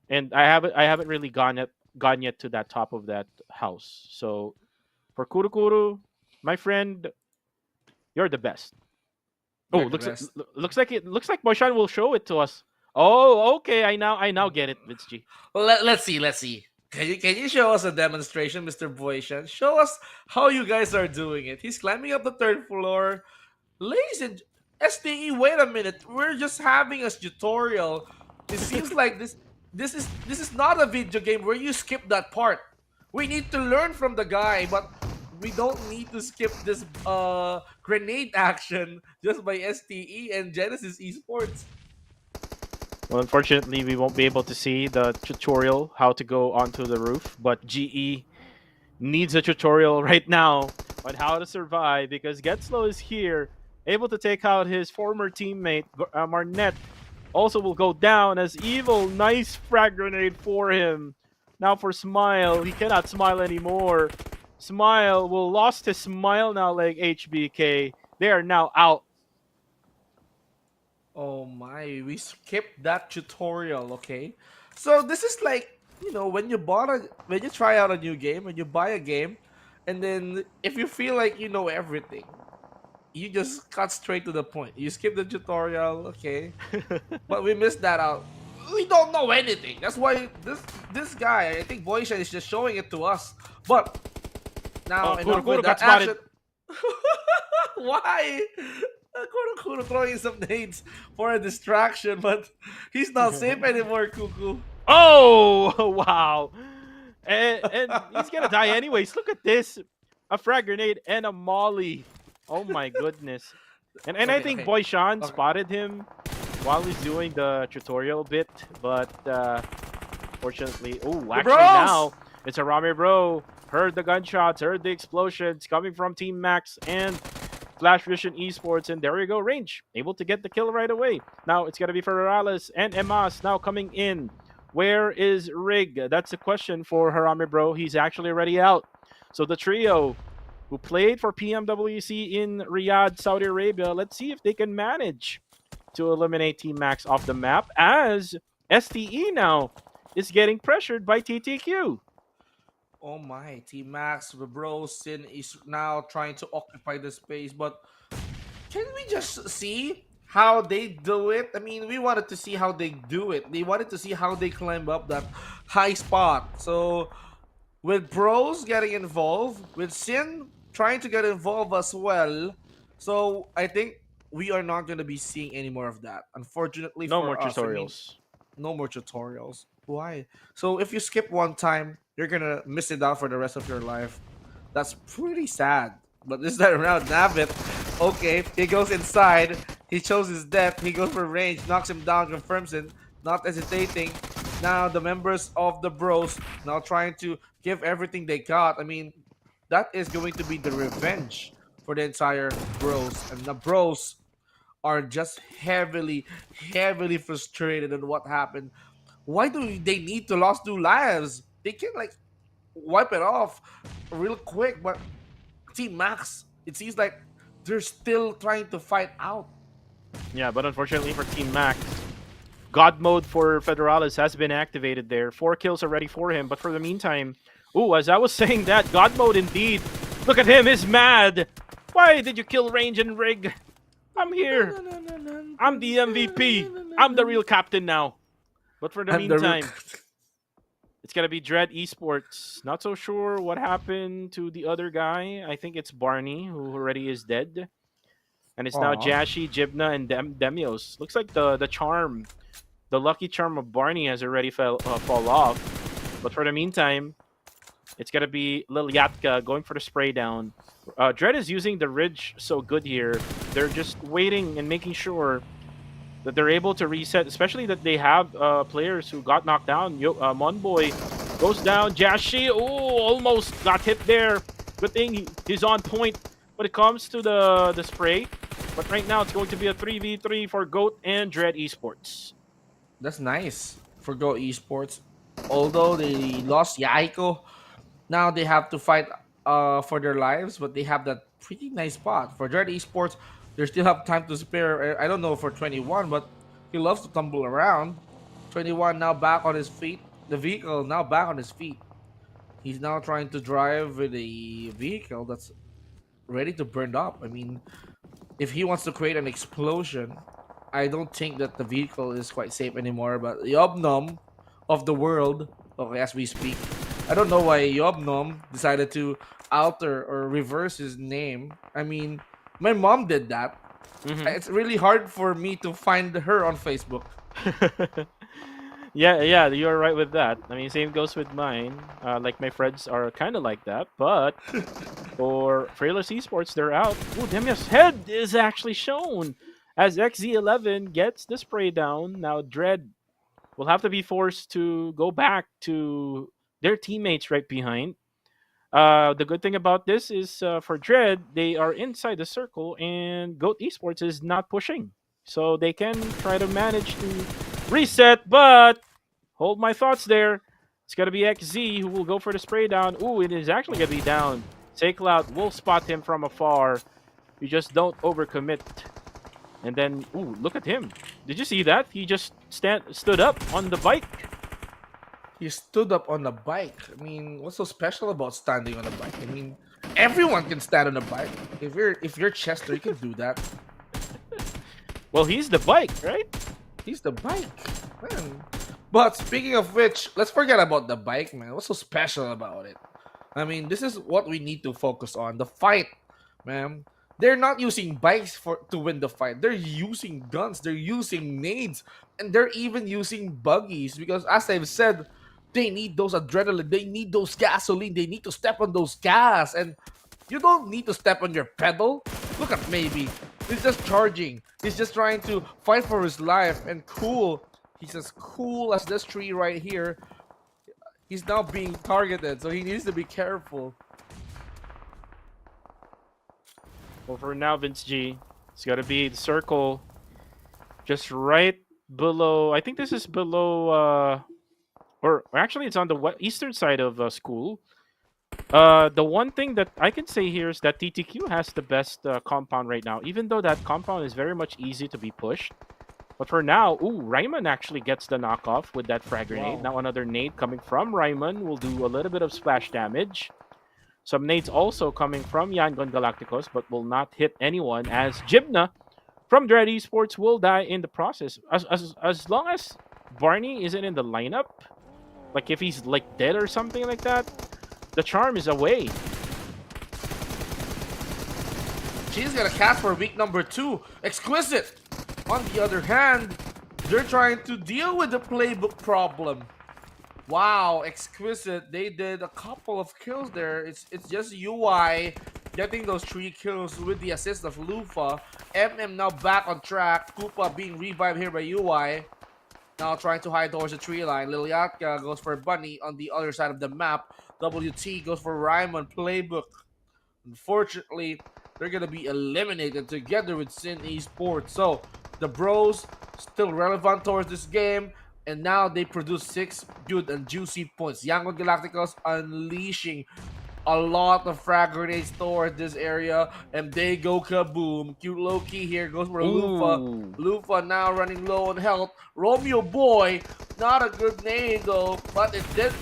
And I haven't really gone yet to that top of that house. So for Kuru Kuru, my friend, you're the best. Oh, You're the best. looks like Moshan will show it to us. Oh, okay. I now get it, Vince G. Well, let's see. Let's see. Can you show us a demonstration, Mr. Boyshan? Show us how you guys are doing it. He's climbing up the third floor. Ladies and STE, wait a minute. We're just having a tutorial. It seems like this is not a video game where you skip that part. We need to learn from the guy, but we don't need to skip this grenade action just by STE and Genesis Esports. Well, unfortunately, we won't be able to see the tutorial how to go onto the roof, but GE needs a tutorial right now on how to survive because Getslow is here, able to take out his former teammate Marnet. Also will go down as Evil. Nice frag grenade for him. Now for Smile, he cannot smile anymore. Smile will lost his smile now like HBK. They are now out. Oh my, we skipped that tutorial, okay? So this is like, when when you try out a new game, when you buy a game, and then if you feel like you know everything, you just cut straight to the point. You skip the tutorial, okay? But we missed that out. We don't know anything. That's why this guy, I think Boysha is just showing it to us. But now Oh, Kuro enough with Kuro got that spotted. action. Why? Kuro Kuro throwing some nades for a distraction, but he's not safe anymore, Kuku. Oh, wow. And he's gonna die anyways. Look at this, a frag grenade and a molly. Oh my goodness. And I Okay, think okay, Boy Sean okay. spotted him while he's doing the tutorial bit, but fortunately, oh, The actually bros. now it's a Rami bro. Heard the gunshots, heard the explosions coming from Team Max and Flash Vision Esports, and there you go, Range. Able to get the kill right away. Now it's gonna be Ferralis and Emas now coming in. Where is Rig? That's the question for Harami bro. He's actually already out. So the trio who played for PMWC in Riyadh, Saudi Arabia, let's see if they can manage to eliminate Team Max off the map as STE now is getting pressured by TTQ. Oh my, T Max, the bro Sin is now trying to occupy the space, but can we just see how they do it? I mean, we wanted to see how they do it. They wanted to see how they climb up that high spot. So with bros getting involved, with Sin trying to get involved as well. So I think we are not going to be seeing any more of that. Unfortunately No for more us, I mean, tutorials. no more tutorials. Why? So if you skip one time, you're gonna miss it out for the rest of your life. That's pretty sad. But this time around, Navit, okay, he goes inside. He shows his death. He goes for range, knocks him down, confirms it, not hesitating. Now the members of the bros now trying to give everything they got. I mean, that is going to be the revenge for the entire bros. And the bros are just heavily frustrated on what happened. Why do they need to lose 2 lives? They can like wipe it off real quick, but Team Max, it seems like they're still trying to fight out. Yeah, but unfortunately for Team Max, God mode for Federalis has been activated there. 4 kills already for him, but for the meantime, ooh, as I was saying that, God mode indeed. Look at him, he's mad. Why did you kill Range and Rig? I'm here. I'm the MVP. I'm the real captain now. But for the I'm the real. meantime, it's gonna be Dread Esports. Not so sure what happened to the other guy. I think it's Barney, who already is dead. And it's now Aw. Jashi, Jibna, and Demios. Looks like the charm, the lucky charm of Barney has already fall off. But for the meantime, it's gonna be Lil Yatka going for the spray down. Dread is using the ridge so good here. They're just waiting and making sure that they're able to reset, especially that they have players who got knocked down. Monboy goes down. Jashi, oh, almost got hit there. Good thing he's on point when it comes to the spray. But right now, it's going to be a 3v3 for GOAT and Dread Esports. That's nice for Go Esports. Although they lost Yaiko, now they have to fight for their lives, but they have that pretty nice spot. For Dread Esports, they still have time to spare. I don't know for 21, but he loves to tumble around. 21 now back on his feet. The vehicle now back on his feet. He's now trying to drive with a vehicle that's ready to burn up. I mean, if he wants to create an explosion, I don't think that the vehicle is quite safe anymore. But Yobnom of the world, okay, as we speak, I don't know why Yobnom decided to alter or reverse his name. I mean, my mom did that. Mm-hmm. It's really hard for me to find her on Facebook. Yeah, you're right with that. I mean, same goes with mine. Like my friends are kind of like that, but for Fearless Esports, they're out. Oh, Demia's head is actually shown as XZ11 gets the spray down. Now Dread will have to be forced to go back to their teammates right behind. The good thing about this is for Dread, they are inside the circle, and Goat Esports is not pushing. So they can try to manage to reset, but hold my thoughts there. It's going to be XZ who will go for the spray down. Ooh, it is actually going to be down. Cloud will spot him from afar. You just don't overcommit. And then, ooh, look at him. Did you see that? He just stood up on the bike. He stood up on the bike. I mean, what's so special about standing on a bike? I mean, everyone can stand on a bike. If you're Chester, you can do that. Well, he's the bike, right? He's the bike, man. But speaking of which, let's forget about the bike, man. What's so special about it? I mean, this is what we need to focus on. The fight, man. They're not using bikes for to win the fight. They're using guns, they're using nades, and they're even using buggies because as I've said, They need those adrenaline. They need those gasoline. They need to step on those gas. And you don't need to step on your pedal. Look at Maybe. He's just charging. He's just trying to fight for his life. And cool. He's as cool as this tree right here. He's now being targeted, so he needs to be careful. Well, for now, Vince G, it's got to be the circle just right below. I think this is below, or actually, it's on the eastern side of school. The one thing that I can say here is that TTQ has the best compound right now, even though that compound is very much easy to be pushed. But for now, ooh, Ryman actually gets the knockoff with that frag grenade. Wow. Now another nade coming from Ryman will do a little bit of splash damage. Some nades also coming from Yangon Galacticos, but will not hit anyone, as Jibna from Dread Esports will die in the process. As long as Barney isn't in the lineup, like if he's like dead or something like that, the charm is away. She's gonna cast for week number 2. Exquisite! On the other hand, they're trying to deal with the playbook problem. Wow, Exquisite. They did a couple of kills there. It's just UI getting those 3 kills with the assist of Lufa. MM now back on track. Koopa being revived here by UI. Now trying to hide towards the tree line. Liliatka goes for Bunny on the other side of the map. WT goes for Ryman playbook. Unfortunately, they're going to be eliminated together with Sin Esports. So, the bros still relevant towards this game. And now they produce 6 good and juicy points. Yangon Galacticos unleashing a lot of frag grenades towards this area. And they go kaboom. Cute Loki here goes for Lufa. Lufa now running low on health. Romeo Boy, not a good name though. But it did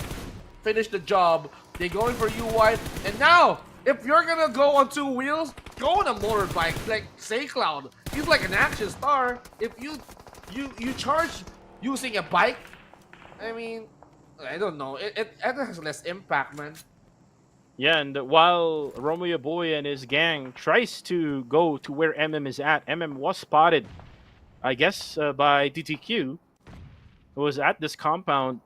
finish the job. They're going for UI. And now, if you're gonna go on 2 wheels, go on a motorbike like SayCloud. He's like an action star. If you charge using a bike, I mean, I don't know. It has less impact, man. Yeah, and while Romeo Boy and his gang tries to go to where MM is at, MM was spotted, I guess, by DTQ, who was at this compound.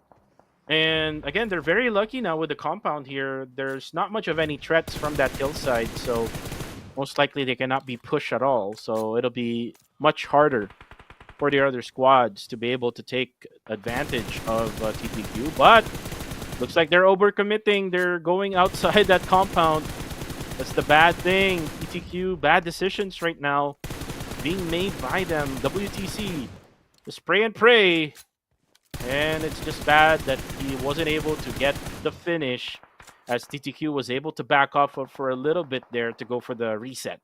And again, they're very lucky now with the compound here. There's not much of any threats from that hillside, so most likely they cannot be pushed at all. So it'll be much harder for the other squads to be able to take advantage of TTQ. But looks like they're overcommitting. They're going outside that compound. That's the bad thing. TTQ, bad decisions right now being made by them. WTC, the spray and pray. And it's just bad that he wasn't able to get the finish, as TTQ was able to back off for a little bit there to go for the reset.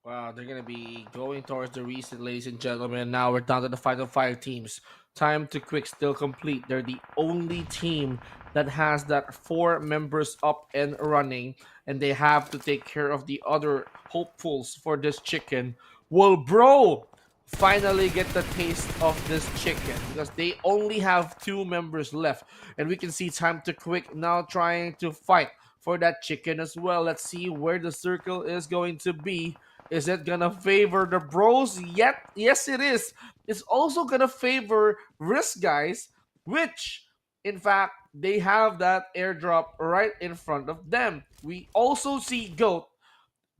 Wow, they're going to be going towards the reset, ladies and gentlemen. Now we're down to the final 5 teams. Time to quick still complete. They're the only team that has that 4 members up and running, and they have to take care of the other hopefuls for this chicken. Well, bro, finally get the taste of this chicken, because they only have 2 members left, and we can see Time to Quick now trying to fight for that chicken as well. Let's see where the circle is going to be. Is it gonna favor the bros? Yes, it is. It's also gonna favor Risk Guys, which, in fact, they have that airdrop right in front of them. We also see Goat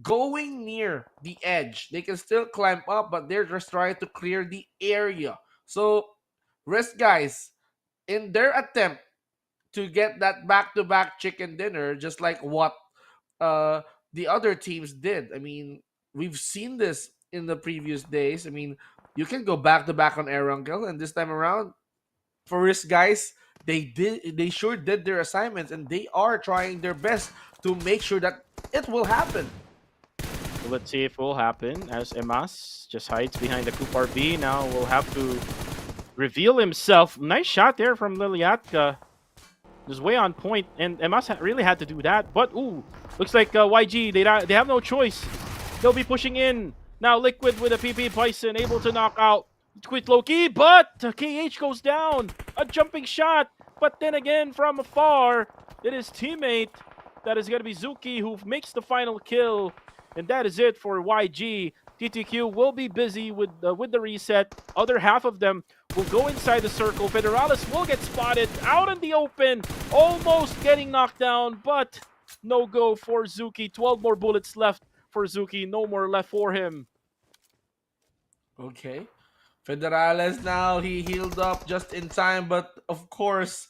going near the edge. They can still climb up, but they're just trying to clear the area. So, Risk Guys, in their attempt to get that back-to-back chicken dinner, just like what the other teams did. I mean, we've seen this in the previous days. I mean, you can go back-to-back on Erangel, and this time around, for Risk Guys, they sure did their assignments, and they are trying their best to make sure that it will happen. So let's see if it will happen, as Emas just hides behind the Kupar B. Now will have to reveal himself. Nice shot there from Liliatka. Just way on point, and Emas really had to do that. But ooh, looks like YG, they have no choice. They'll be pushing in. Now Liquid with a PP Bison able to knock out Quit Loki, but KH goes down. A jumping shot, but then again from afar, it is teammate that is going to be Zuki who makes the final kill. And that is it for YG. TTQ will be busy with the reset. Other half of them will go inside the circle. Federalis will get spotted out in the open, almost getting knocked down, but no go for Zuki. 12 more bullets left for Zuki. No more left for him. Okay. Federales now, he healed up just in time, but of course,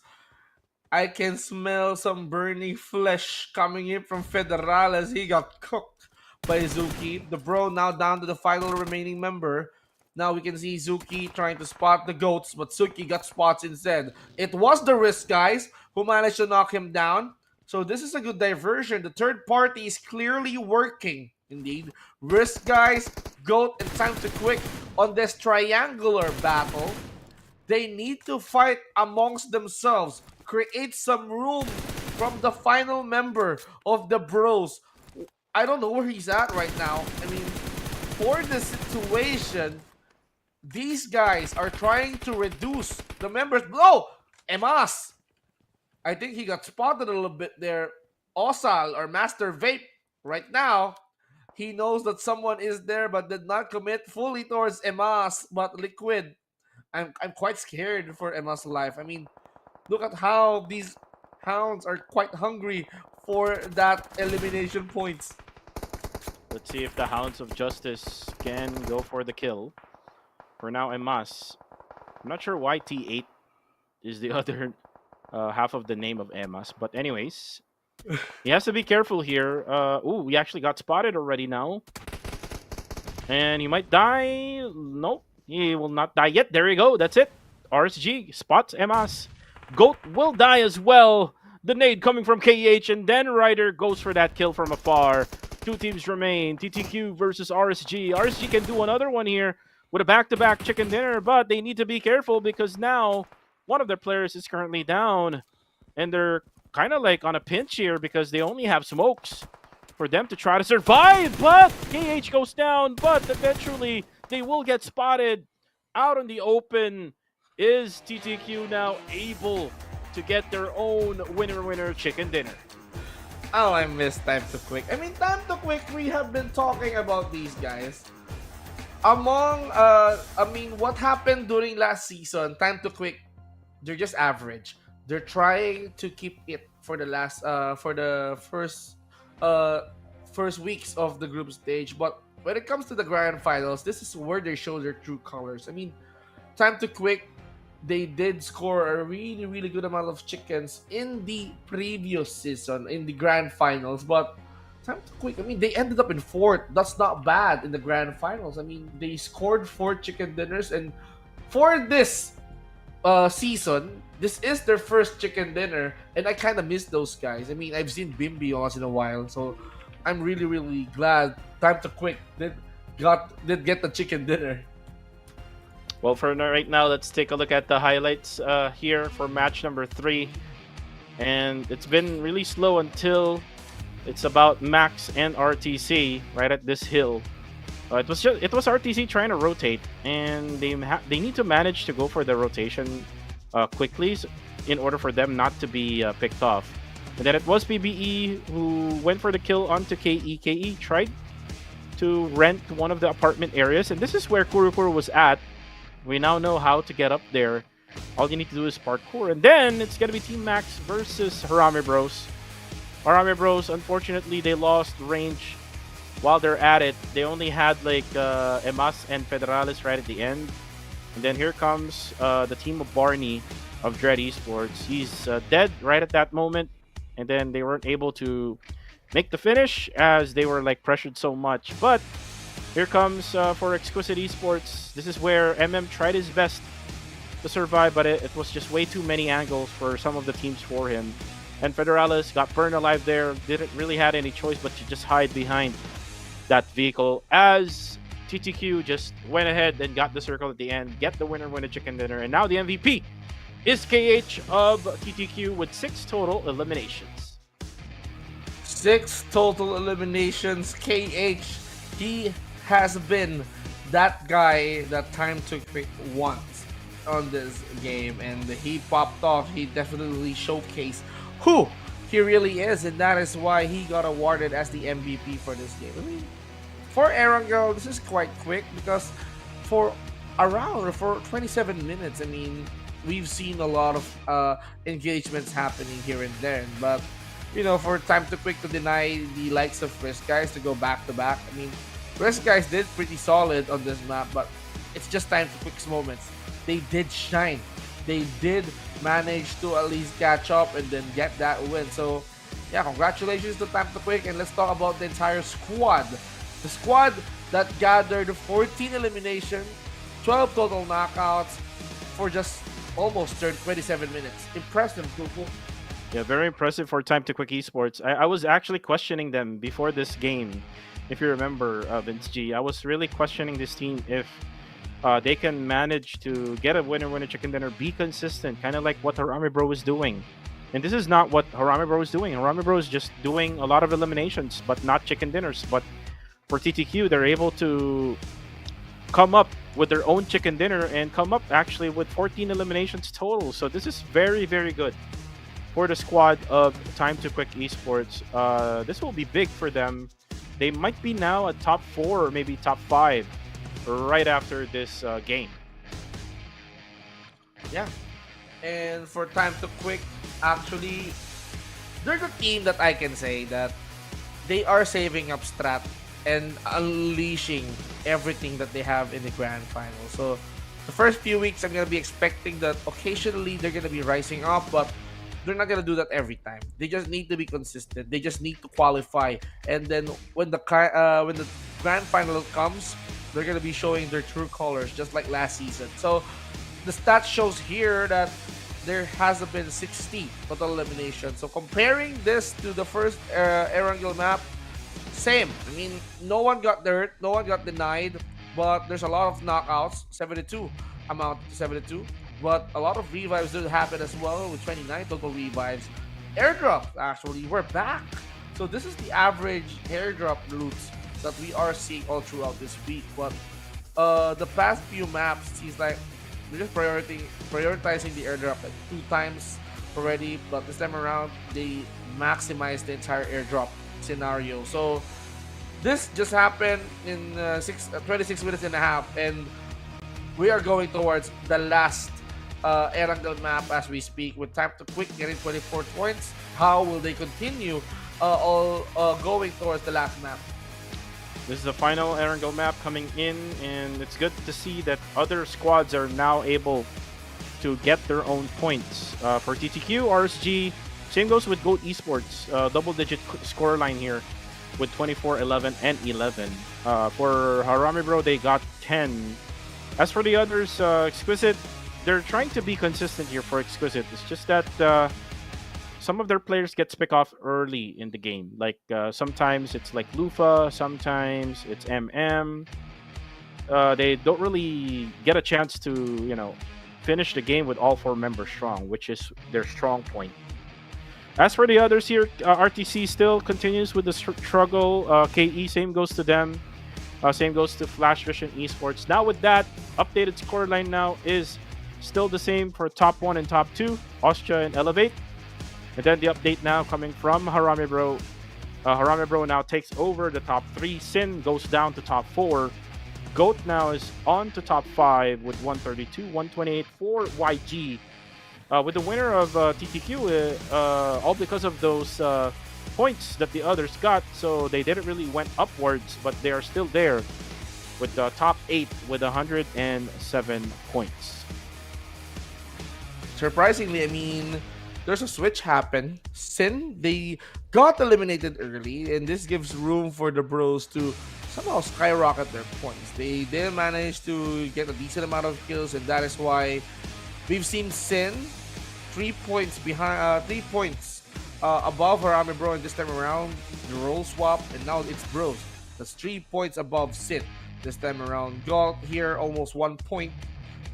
I can smell some burning flesh coming in from Federales. He got cooked by Zuki. The bro now down to the final remaining member. Now we can see Zuki trying to spot the goats, but Zuki got spots instead. It was the Risk guys who managed to knock him down. So this is a good diversion. The third party is clearly working. Indeed. Risk guys, Goat, and Time to Quick on this triangular battle. They need to fight amongst themselves, create some room from the final member of the bros. I don't know where he's at right now. I mean, for the situation, these guys are trying to reduce the members. No! Emas! I think he got spotted a little bit there. Osal or Master Vape right now. He knows that someone is there but did not commit fully towards Emas, but Liquid. I'm quite scared for Emma's life. I mean, look at how these hounds are quite hungry for that elimination points. Let's see if the Hounds of Justice can go for the kill. For now, Emas. I'm not sure why T8 is the other half of the name of Emas. But anyways, he has to be careful here. Ooh, he actually got spotted already now. And he might die. Nope, he will not die yet. There you go. That's it. RSG spots Emas. Goat will die as well. The nade coming from KH, and then Ryder goes for that kill from afar. Two teams remain. TTQ versus RSG. RSG can do another one here with a back-to-back chicken dinner, but they need to be careful because now one of their players is currently down, and they're kind of like on a pinch here because they only have smokes for them to try to survive. But KH goes down, but eventually they will get spotted out in the open. Is TTQ now able to get their own winner chicken dinner? Oh, I miss Time to Quick. I mean, Time to Quick, we have been talking about these guys. What happened during last season, Time to Quick, they're just average. They're trying to keep it for the first weeks of the group stage. But when it comes to the grand finals, this is where they show their true colors. I mean, Time to Quick, they did score a really, really good amount of chickens in the previous season, in the grand finals. But Time to Quick, I mean, they ended up in fourth. That's not bad in the grand finals. I mean, they scored 4 chicken dinners. And for this season, this is their first chicken dinner. And I kind of miss those guys. I mean, I've seen Bimby once in a while. So I'm really, really glad Time to Quick did get the chicken dinner. Well, for right now, let's take a look at the highlights here for match number 3. And it's been really slow until it's about Max and RTC right at this hill. It was RTC trying to rotate, and they need to manage to go for the rotation quickly in order for them not to be picked off. And then it was PBE who went for the kill onto KE. KE tried to rent one of the apartment areas, and this is where Kurukuru was at. We now know how to get up there. All you need to do is parkour. And then it's going to be Team Max versus Harame Bros. Harame Bros, unfortunately, they lost range while they're at it. They only had like Emas and Federalis right at the end. And then here comes the team of Barney of Dread Esports. He's dead right at that moment. And then they weren't able to make the finish as they were like pressured so much. But here comes for Exquisite Esports. This is where MM tried his best to survive, but it was just way too many angles for some of the teams for him. And Federalis got burned alive there. Didn't really have any choice but to just hide behind that vehicle as TTQ just went ahead and got the circle at the end, get the winner chicken dinner. And now the MVP is KH of TTQ with 6 total eliminations. 6 total eliminations. KH, he has been that guy that Time to Quick once on this game, and he popped off. He definitely showcased who he really is, and that is why he got awarded as the MVP for this game. I mean, for Erangel, this is quite quick because for for 27 minutes, I mean, we've seen a lot of engagements happening here and there. But for time to quick to deny the likes of Risk Guys to go back to back. I mean, Risk Guys did pretty solid on this map, but it's just time to quick's moments. They did shine. They did manage to at least catch up and then get that win. So yeah, congratulations to Time to Quick, and let's talk about the entire squad. The squad that gathered 14 elimination, 12 total knockouts for just almost 27 minutes. Impressive, Kuku. Yeah, very impressive for Time to Quick Esports. I was actually questioning them before this game. If you remember, Vince G, I was really questioning this team if they can manage to get a winner chicken dinner, be consistent, kind of like what Harami Bro was doing. And this is not what Harami Bro is doing. Harami Bro is just doing a lot of eliminations, but not chicken dinners. But for TTQ, they're able to come up with their own chicken dinner and come up actually with 14 eliminations total. So this is very, very good for the squad of Time to Quick Esports. This will be big for them. They might be now a top 4 or maybe top 5 right after this game. Yeah. And for Time to Quick, actually, they're the team that I can say that they are saving up strat and unleashing everything that they have in the grand final. So the first few weeks, I'm going to be expecting that occasionally they're going to be rising up, but they're not going to do that every time. They just need to be consistent. They just need to qualify. And then when the grand final comes, they're going to be showing their true colors just like last season. So the stat shows here that there has been 60 total eliminations. So comparing this to the first Erangel map, same. I mean, no one got dirt, no one got denied, but there's a lot of knockouts, 72 amount to 72. But a lot of revives did happen as well with 29 total revives. Airdrops, actually, we're back. So this is the average airdrop loots that we are seeing all throughout this week. But the past few maps, seems like they're just prioritizing the airdrop like 2 times already. But this time around, they maximize the entire airdrop scenario. So this just happened in 26 minutes and a half, and we are going towards the last Erangel map as we speak, with Time to Quick getting 24 points. How will they continue going towards the last map? This is the final Erangel map coming in, and it's good to see that other squads are now able to get their own points. For TTQ, RSG, same goes with GOAT Esports, double-digit scoreline here with 24, 11, and 11. For Harami Bro, they got 10. As for the others, Exquisite, they're trying to be consistent here for Exquisite. It's just that some of their players get picked off early in the game. Like sometimes it's like Lufa, sometimes it's MM. They don't really get a chance to, finish the game with all 4 members strong, which is their strong point. As for the others here, RTC still continues with the struggle. KE, same goes to them. Same goes to Flash Vision Esports. Now with that, updated scoreline now is still the same for top 1 and top 2, Austria and Elevate. And then the update now coming from Harami Bro. Harami Bro now takes over the top 3. Sin goes down to top 4. GOAT now is on to top 5 with 132, 128 for YG. With the winner of TTQ, all because of those points that the others got, so they didn't really went upwards, but they are still there with the top 8 with 107 points. Surprisingly, I mean, there's a switch happen. Sin, they got eliminated early, and this gives room for the bros to somehow skyrocket their points. They did manage to get a decent amount of kills, and that is why we've seen Sin 3 points behind, 3 points above Harami Bro, and this time around the role swap, and now it's bros. That's 3 points above Sin this time around. Galt here almost 1 point.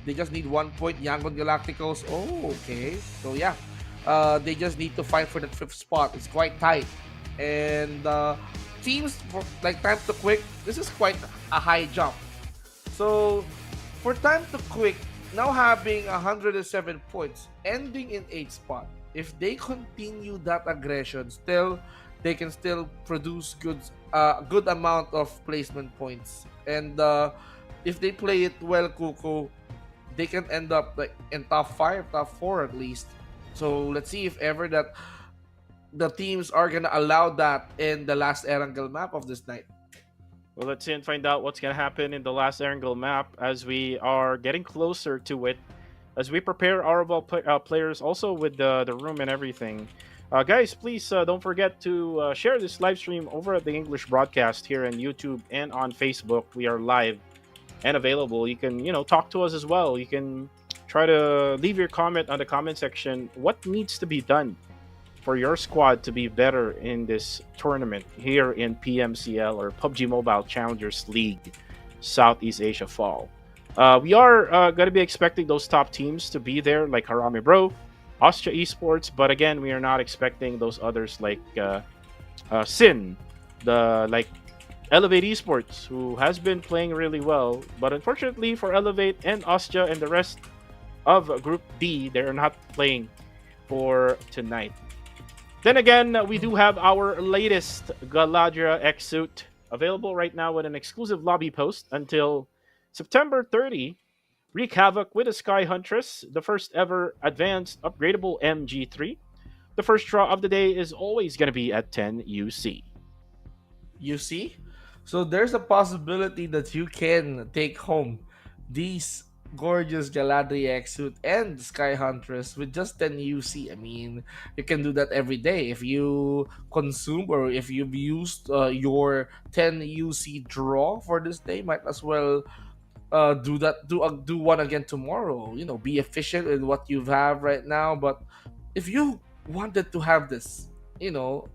They just need 1 point. Yangon Galacticos. Oh, okay. So yeah, they just need to fight for that 5th spot. It's quite tight, and teams like Time to Quick, this is quite a high jump. So for Time to Quick, now having 107 points, ending in 8th spot, if they continue that aggression, still they can still produce good amount of placement points. And if they play it well, Kuko, they can end up like in top five, top four at least. So let's see if ever that the teams are gonna allow that in the last Erangel map of this night. Well, let's see and find out what's gonna happen in the last Erangel map as we are getting closer to it. As we prepare our players also with the room and everything. Guys, please don't forget to share this live stream over at the English broadcast here on YouTube and on Facebook. We are live and available. You can, talk to us as well. You can try to leave your comment on the comment section. What needs to be done for your squad to be better in this tournament here in PMCL or PUBG Mobile Challengers League Southeast Asia Fall? We are going to be expecting those top teams to be there, like Harami Bro, Austria Esports, but again, we are not expecting those others like Sin, the like Elevate Esports, who has been playing really well. But unfortunately for Elevate and Austria and the rest of Group D, they're not playing for tonight. Then again, we do have our latest Galadra X suit available right now with an exclusive lobby post until September 30. Wreak havoc with a Sky Huntress, the first ever advanced upgradable MG3. The first draw of the day is always going to be at 10 UC. You see? So there's a possibility that you can take home these gorgeous Galadriel X suit and Sky Huntress with just 10 UC. I mean, you can do that every day. If you consume or if you've used your 10 UC draw for this day, might as well do that. Do one again tomorrow. You know, be efficient in what you have right now. But if you wanted to have this, you know,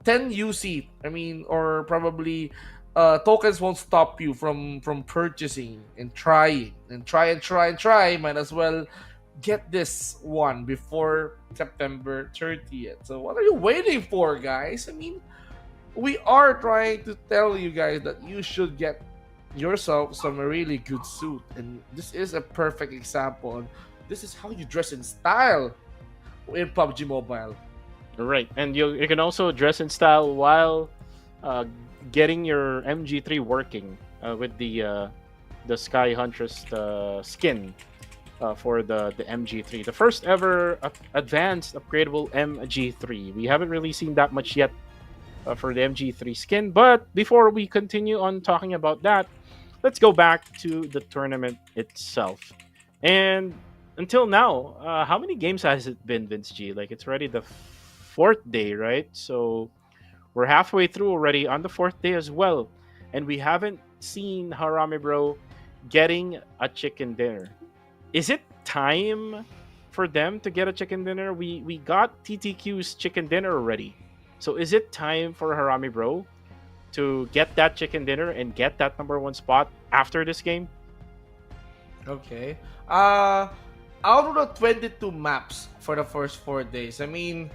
10 UC, I mean, or probably tokens won't stop you from purchasing and trying and try. Might as well get this one before September 30th. So what are you waiting for, guys? I mean, we are trying to tell you guys that you should get yourself some really good suit, and this is a perfect example. This is how you dress in style in PUBG Mobile. Right, and you can also dress in style while uh, getting your MG3 working with the Sky Huntress skin for the MG3, the first ever advanced upgradable MG3. We haven't really seen that much yet for the MG3 skin, but before we continue on talking about that, let's go back to the tournament itself. And until now, how many games has it been, Vince G? Like, it's already the fourth day, right? So we're halfway through already on the fourth day as well, and we haven't seen Harami Bro getting a chicken dinner. Is it time for them to get a chicken dinner? We got TTQ's chicken dinner already, so is it time for Harami Bro to get that chicken dinner and get that number one spot after this game? Okay. Out of the 22 maps for the first 4 days, I mean,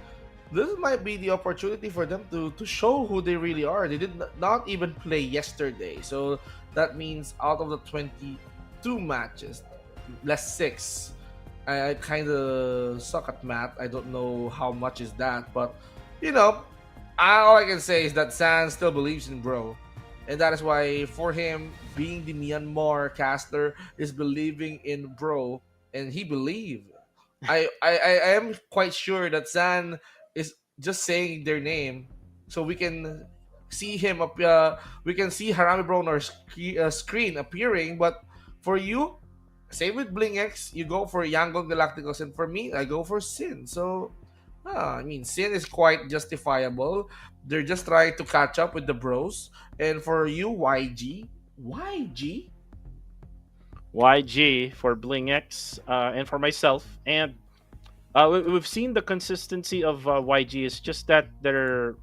this might be the opportunity for them to show who they really are. They did not even play yesterday. So that means out of the 22 matches, less 6. I kind of suck at math. I don't know how much is that. But, you know, all I can say is that San still believes in Bro. And that is why for him, being the Myanmar caster, is believing in Bro. And he believed. I am quite sure that San is just saying their name so we can see him up. We can see Harami Bro on our screen appearing. But for you, same with Bling X, you go for Yangon Galacticos, and for me, I go for Sin. So, I mean, Sin is quite justifiable. They're just trying to catch up with the bros. And for you, YG, YG for Bling X, and for myself. And we've seen the consistency of YG. It's just that they're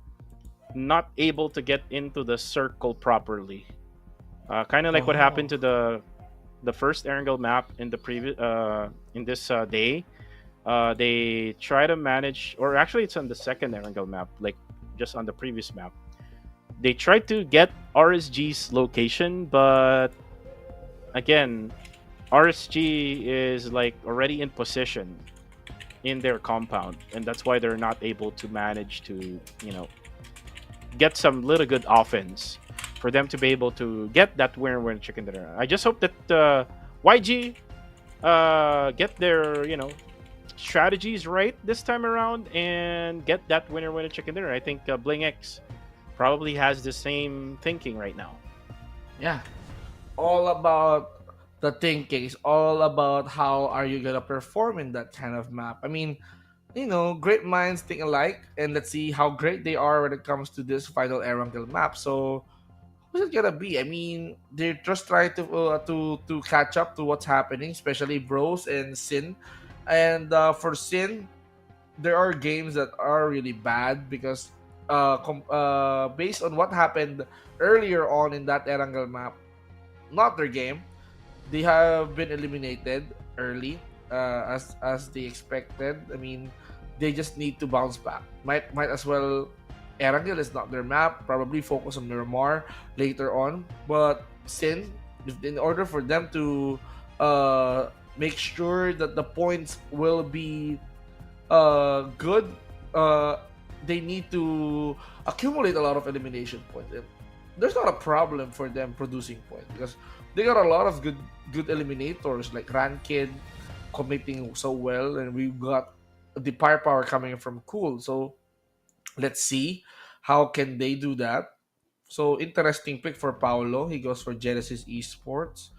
not able to get into the circle properly. Kind of like what happened oh, to the first Erangel map in the previous in this day. They try to manage, or actually, it's on the second Erangel map, like just on the previous map. They tried to get RSG's location, but again, RSG is like already in position in their compound, and that's why they're not able to manage to get some little good offense for them to be able to get that winner chicken dinner. I just hope that YG get their strategies right this time around and get that winner chicken dinner. I think Bling X probably has the same thinking right now. Yeah, all about the thinking. It's all about how are you gonna perform in that kind of map. I mean, great minds think alike, and let's see how great they are when it comes to this final Erangel map. So, who's it gonna be? I mean, they're just trying to catch up to what's happening, especially Bros and Sin. And for Sin, there are games that are really bad because based on what happened earlier on in that Erangel map, not their game. They have been eliminated early, as they expected. I mean, they just need to bounce back. Might as well. Erangel is not their map. Probably focus on Miramar later on. But Sin, in order for them to make sure that the points will be good, uh, they need to accumulate a lot of elimination points. There's not a problem for them producing points because they got a lot of good eliminators like Rankid committing so well, and we've got the firepower coming from Cool. So let's see how can they do that. So interesting pick for Paolo. He goes for Genesis Esports.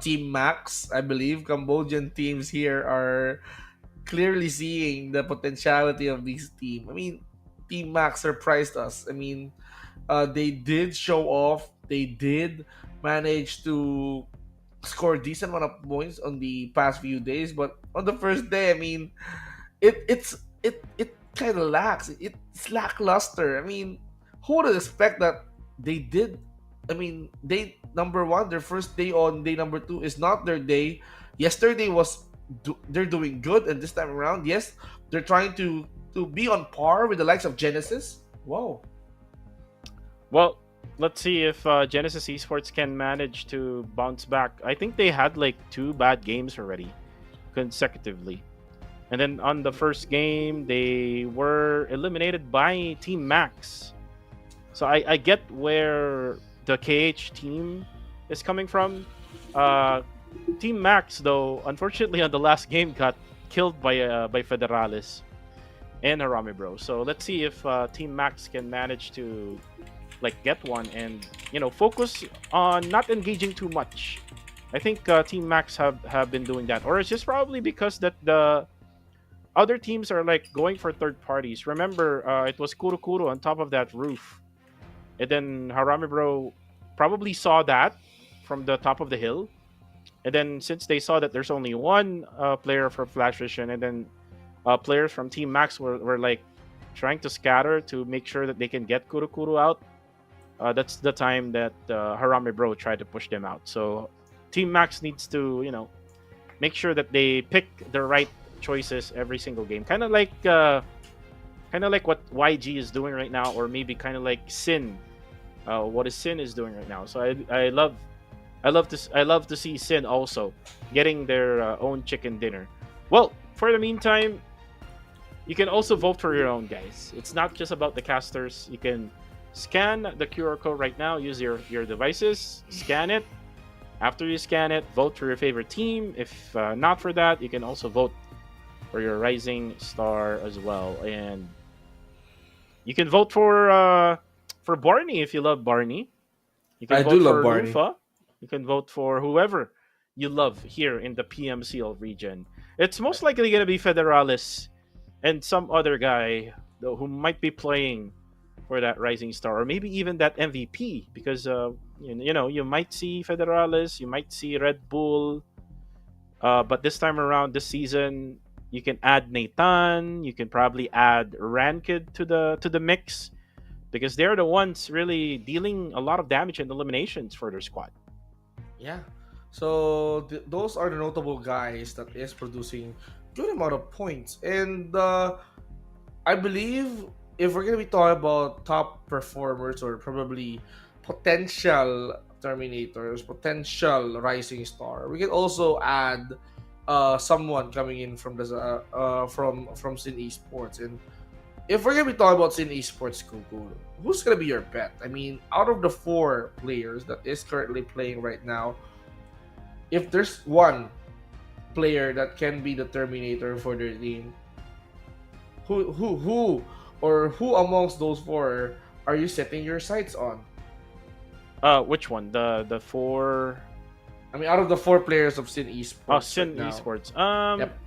Team Max, I believe Cambodian teams here are clearly seeing the potentiality of this team. I mean, Team Max surprised us. I mean, they did show off. They did manage to score a decent amount of points on the past few days, but on the first day, I mean, it kind of lacks. It's lackluster. I mean, who would expect that they did? I mean, they number one, their first day on day number two is not their day. Yesterday was they're doing good, and this time around, yes, they're trying to be on par with the likes of Genesis. Whoa. Well, let's see if Genesis Esports can manage to bounce back. I think they had like 2 bad games already consecutively. And then on the first game, they were eliminated by Team Max. So I get where the KH team is coming from. Team Max, though, unfortunately on the last game got killed by Federales and Harami Bro. So let's see if Team Max can manage to get one and focus on not engaging too much. I think Team Max have been doing that, or it's just probably because that the other teams are going for third parties. Remember, it was Kuro Kuro on top of that roof, and then Harami Bro probably saw that from the top of the hill, and then since they saw that there's only one player for Flash Vision, and then players from Team Max were trying to scatter to make sure that they can get Kuro Kuro out. That's the time that Harami Bro tried to push them out. So Team Max needs to, make sure that they pick the right choices every single game. Kind of like what YG is doing right now, or maybe kind of like Sin, what is Sin is doing right now. So I love to see Sin also getting their own chicken dinner. Well, for the meantime, you can also vote for your own, guys. It's not just about the casters. You can scan the QR code right now. Use your devices. Scan it. After you scan it, vote for your favorite team. If not for that, you can also vote for your rising star as well. And you can vote for Barney if you love Barney. You can I vote do love for Barney. Lufa. You can vote for whoever you love here in the PMCL region. It's most likely going to be Federalis and some other guy though, who might be playing for that rising star, or maybe even that MVP, because you might see Federalis, you might see Red Bull, but this time around, this season, you can add Nathan, you can probably add Rankid to the mix, because they're the ones really dealing a lot of damage and eliminations for their squad. Yeah. So those are the notable guys that is producing good amount of points, and I believe if we're gonna be talking about top performers or probably potential terminators, potential rising star, we can also add someone coming in from the from Sin Esports, and if we're gonna be talking about in esports, Kuku, who's gonna be your bet? I mean, out of the four players that is currently playing right now, if there's one player that can be the terminator for their team, who or who amongst those four are you setting your sights on? Which one? The four. I mean, out of the four players of Sin Oh, Esports right Sin now. Esports. Yep.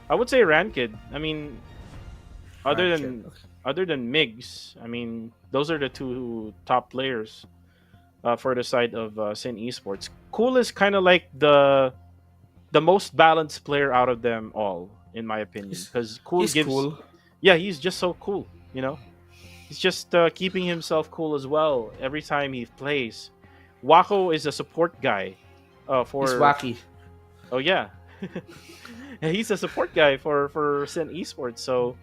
I would say Ranked. I mean, other Ranked. than other than Migs, I mean, those are the two top players for the side of Sin Esports. Cool is kind of like the most balanced player out of them all, in my opinion, He's because Cool he's gives. cool. Yeah, he's just so cool. You know, he's just keeping himself cool as well every time he plays. Wako is a support guy. He's For wacky. Oh yeah, and he's a support guy for Sin Esports. So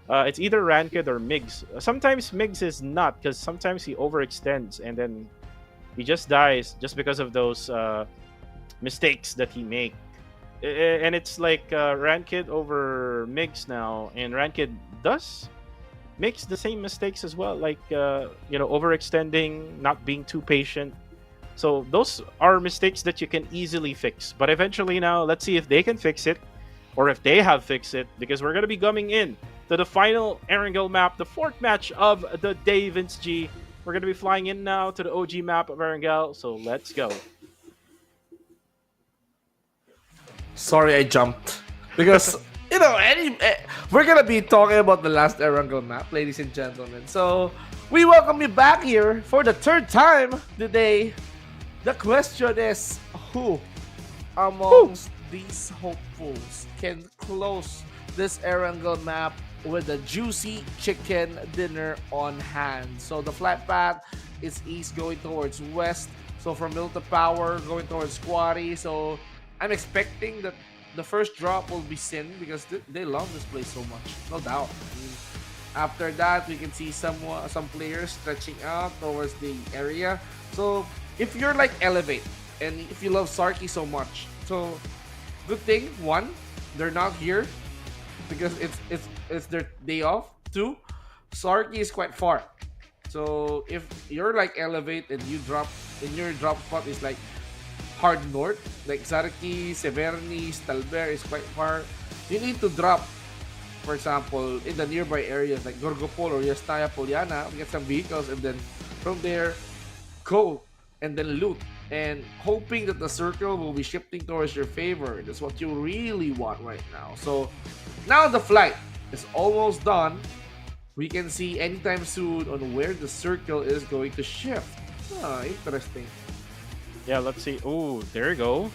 it's either Ranked or Migs. Sometimes Migs is not, because sometimes he overextends and then he just dies just because of those mistakes that he make. And it's like Ranked over Migs now, and Ranked does makes the same mistakes as well, like overextending, not being too patient. So those are mistakes that you can easily fix. But eventually now, let's see if they can fix it, or if they have fixed it, because we're gonna be coming in to the final Erangel map, the fourth match of the day, Vince G. We're gonna be flying in now to the OG map of Erangel, so let's go. Sorry, I jumped because we're gonna be talking about the last Erangel map, ladies and gentlemen. So we welcome you back here for the third time today. The question is, who amongst these hopefuls can close this Erangel map with a juicy chicken dinner on hand? So the flight path is east going towards west. So from Mill to Power going towards Quarry. So I'm expecting that the first drop will be Sin because they love this place so much, no doubt. I mean, after that, we can see some players stretching out towards the area. So if you're like Elevate and if you love Sarky so much, so good thing one, they're not here because it's their day off. Two, Sarky is quite far. So if you're like Elevate and you drop in your drop spot is like hard north, like Sarki, Severny, Stalber is quite far. You need to drop, for example, in the nearby areas like Gorgopol or Yastaya Poliana, get some vehicles, and then from there, go and then loot. And hoping that the circle will be shifting towards your favor. That's what you really want right now. So now the flight is almost done. We can see anytime soon on where the circle is going to shift. Interesting. Yeah, let's see. Oh, there you go.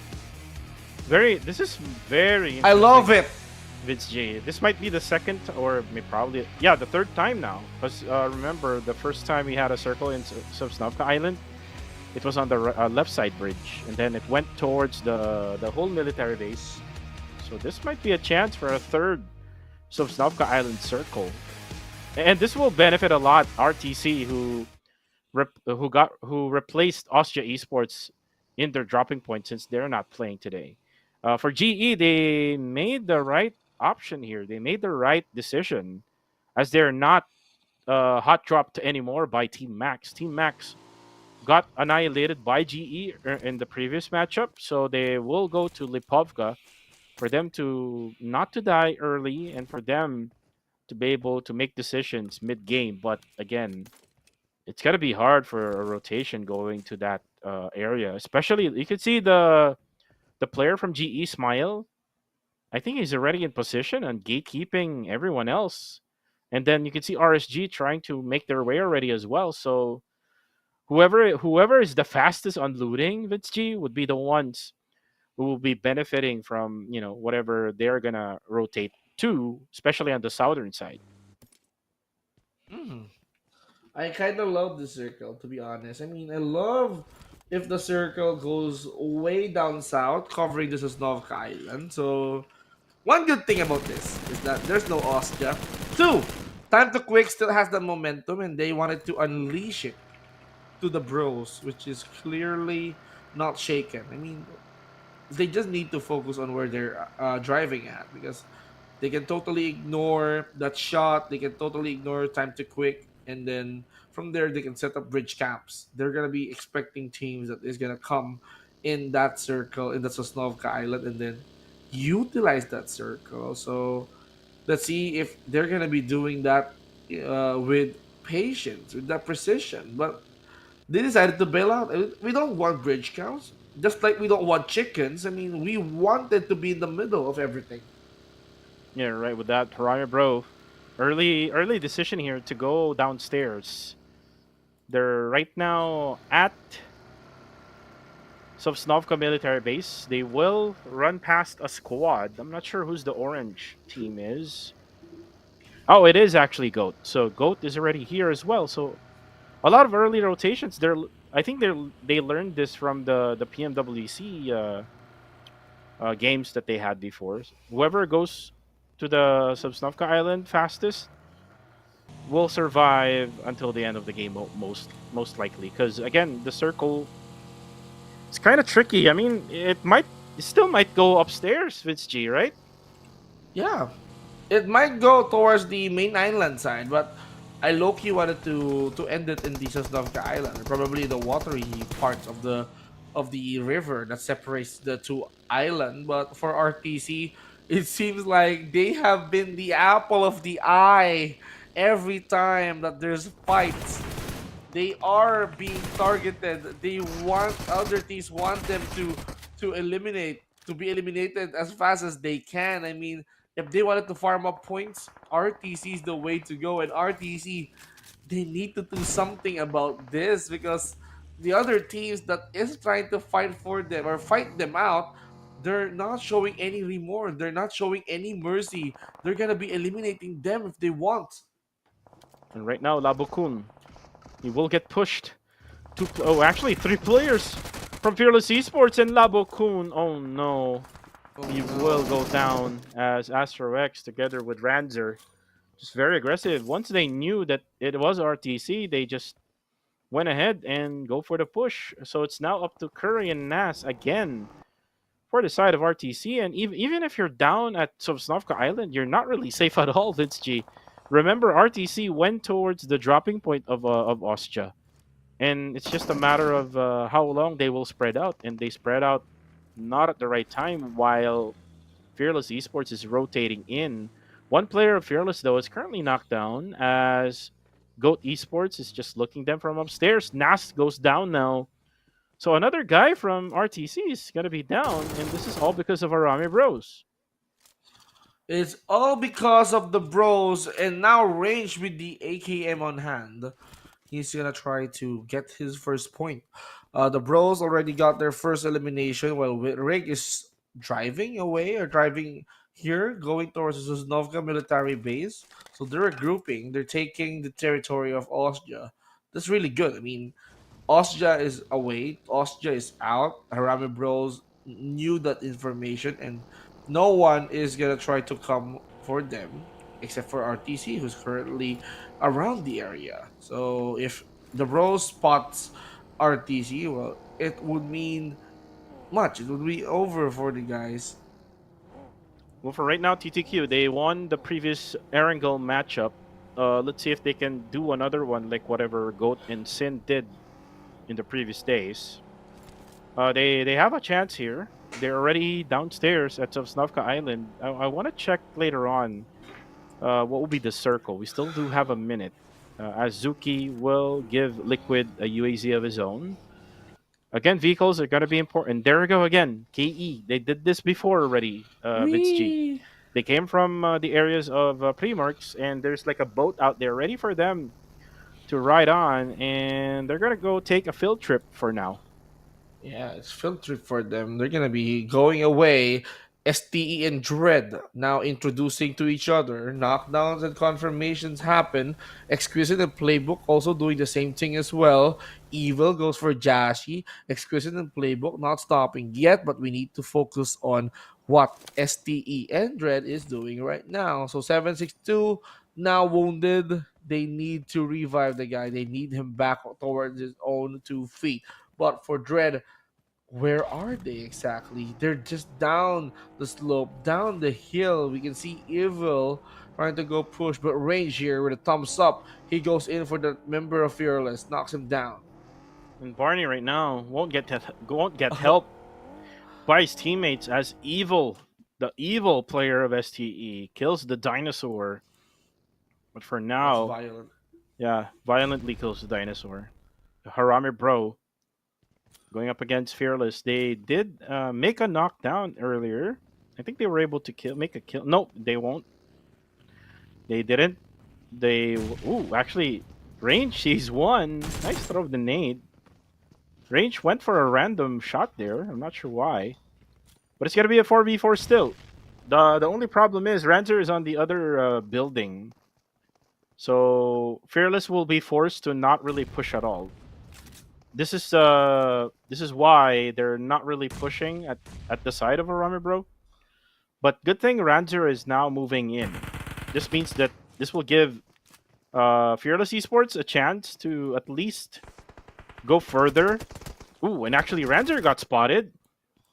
This is very I love interesting, it. Vince J. This might be the second, or probably, yeah, the third time now. Because remember, the first time we had a circle in Sosnovka Island, it was on the left side bridge, and then it went towards the whole military base. So this might be a chance for a third Sosnovka Island circle, and this will benefit a lot RTC, who replaced Austria Esports in their dropping point since they're not playing today. For GE, they made the right option here. They made the right decision, as they're not hot dropped anymore by Team Max. Team Max got annihilated by GE in the previous matchup, so they will go to Lipovka for them to not to die early and for them to be able to make decisions mid game. But again, it's gonna be hard for a rotation going to that area. Especially, you can see the player from GE Smile. I think he's already in position and gatekeeping everyone else. And then you can see RSG trying to make their way already as well. So whoever is the fastest on looting, Vince G, would be the ones who will be benefiting from whatever they're gonna rotate to, especially on the southern side. Mm. I kind of love the circle, to be honest. I mean, I love if the circle goes way down south, covering the Sosnovka Island. So, one good thing about this is that there's no Austria. Two, Time to Quick still has the momentum and they wanted to unleash it to the bros, which is clearly not shaken. I mean, they just need to focus on where they're driving at because They can totally ignore that shot. They can totally ignore time to quick, and then from there they can set up bridge camps. They're gonna be expecting teams that is gonna come in that circle in the Sosnovka Island, and then utilize that circle. So let's see if they're gonna be doing that with patience, with that precision. But they decided to bail out. We don't want bridge counts, just like we don't want chickens. I mean, we wanted to be in the middle of everything. Yeah, right. With that, Harami bro, early decision here to go downstairs. They're right now at Sosnovka military base. They will run past a squad. I'm not sure who's the orange team is. Oh, it is actually Goat. So Goat is already here as well. So a lot of early rotations. I think they learned this from the PMWC games that they had before. Whoever goes to the Sosnovka Island fastest will survive until the end of the game, most likely. Because again, the circle is kind of tricky. I mean, it still might go upstairs, Fitz G, right? Yeah, it might go towards the main island side, but I low-key wanted to end it in the Sosnovka Island, probably the watery parts of the river that separates the two island. But for RTC, it seems like they have been the apple of the eye every time that there's fights. They are being targeted. They want other teams want them to eliminate to be eliminated as fast as they can. I mean, if they wanted to farm up points, RTC is the way to go. And RTC, they need to do something about this because the other teams that is trying to fight for them or fight them out, they're not showing any remorse. They're not showing any mercy. They're gonna be eliminating them if they want. And right now, Labokun, he will get pushed. Actually, three players from Fearless Esports and Labokun. Oh no. Oh He will no. go down as Astro X together with Ranzer. Just very aggressive. Once they knew that it was RTC, they just went ahead and go for the push. So it's now up to Curry and Nas again for the side of RTC. And even if you're down at Sosnovka Island, you're not really safe at all, Vince G. Remember, RTC went towards the dropping point of Ostia. And it's just a matter of how long they will spread out. And they spread out not at the right time while Fearless Esports is rotating in. One player of Fearless, though, is currently knocked down as Goat Esports is just looking them from upstairs. Nas goes down now. So another guy from RTC is going to be down, and this is all because of Arami Bros. It's all because of the bros and now Range with the AKM on hand. He's gonna try to get his first point. The bros already got their first elimination while Rig is driving away or driving here, going towards the Sosnovka military base. So they're regrouping, they're taking the territory of Austria. That's really good. I mean, Austria is away, Austria is out. Harame Bros knew that information, and no one is gonna try to come for them except for RTC, who's currently around the area. So if the Bros spots RTC, well, it would mean much. It would be over for the guys. Well, for right now, TTQ, they won the previous Erangel matchup. Let's see if they can do another one like whatever Goat and Sin did in the previous days. They have a chance here. They're already downstairs at Sosnovka Island. I want to check later on what will be the circle. We still do have a minute. As Zuki will give Liquid a UAZ of his own. Again, vehicles are going to be important. There we go again. KE. They did this before already, Vince G. Wee! They came from the areas of Primarks, and there's like a boat out there ready for them to ride on, and they're going to go take a field trip for now. Yeah, it's field trip for them. They're gonna be going away. STE and Dread now introducing to each other. Knockdowns and confirmations happen. Exquisite and Playbook also doing the same thing as well. Evil goes for Jashi. Exquisite and Playbook not stopping yet, but we need to focus on what STE and Dread is doing right now. So 762 now wounded. They need to revive the guy. They need him back towards his own 2 feet. But for Dread, Where are they exactly? They're just down the slope, down the hill. We can see Evil trying to go push, but Range here with a thumbs up. He goes in for the member of Fearless, knocks him down. And Barney right now won't get help by his teammates as Evil, the evil player of STE, kills the dinosaur. But for That's now, violent. yeah, violently kills the dinosaur. Harame Bro going up against Fearless. They did make a knockdown earlier. I think they were able to make a kill. No, they won't. They didn't. Ooh, actually, Range sees one. Nice throw of the nade. Range went for a random shot there. I'm not sure why, but it's gonna be a 4v4 still. The only problem is Ranzer is on the other building, so Fearless will be forced to not really push at all. This is why they're not really pushing at the side of Arame Bro. But good thing Ranzer is now moving in. This means that this will give Fearless Esports a chance to at least go further. Ooh, and actually Ranzer got spotted.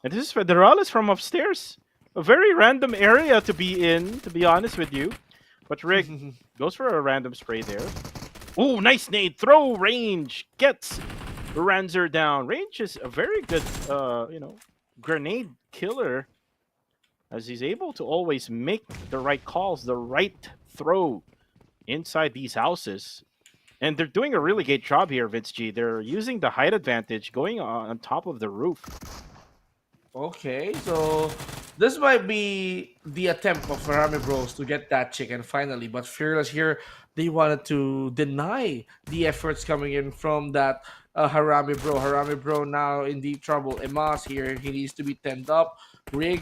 And this is Federalis from upstairs. A very random area to be in, to be honest with you. But Rig goes for a random spray there. Ooh, nice nade. Throw Range. Gets Ranzer down. Range is a very good, grenade killer. As he's able to always make the right calls, the right throw inside these houses. And they're doing a really great job here, Vince G. They're using the height advantage, going on top of the roof. Okay, so this might be the attempt of Ferrari Bros to get that chicken finally, but Fearless here, they wanted to deny the efforts coming in from that Harami Bro. Harami Bro now in deep trouble. Emas here, he needs to be tend up. Rig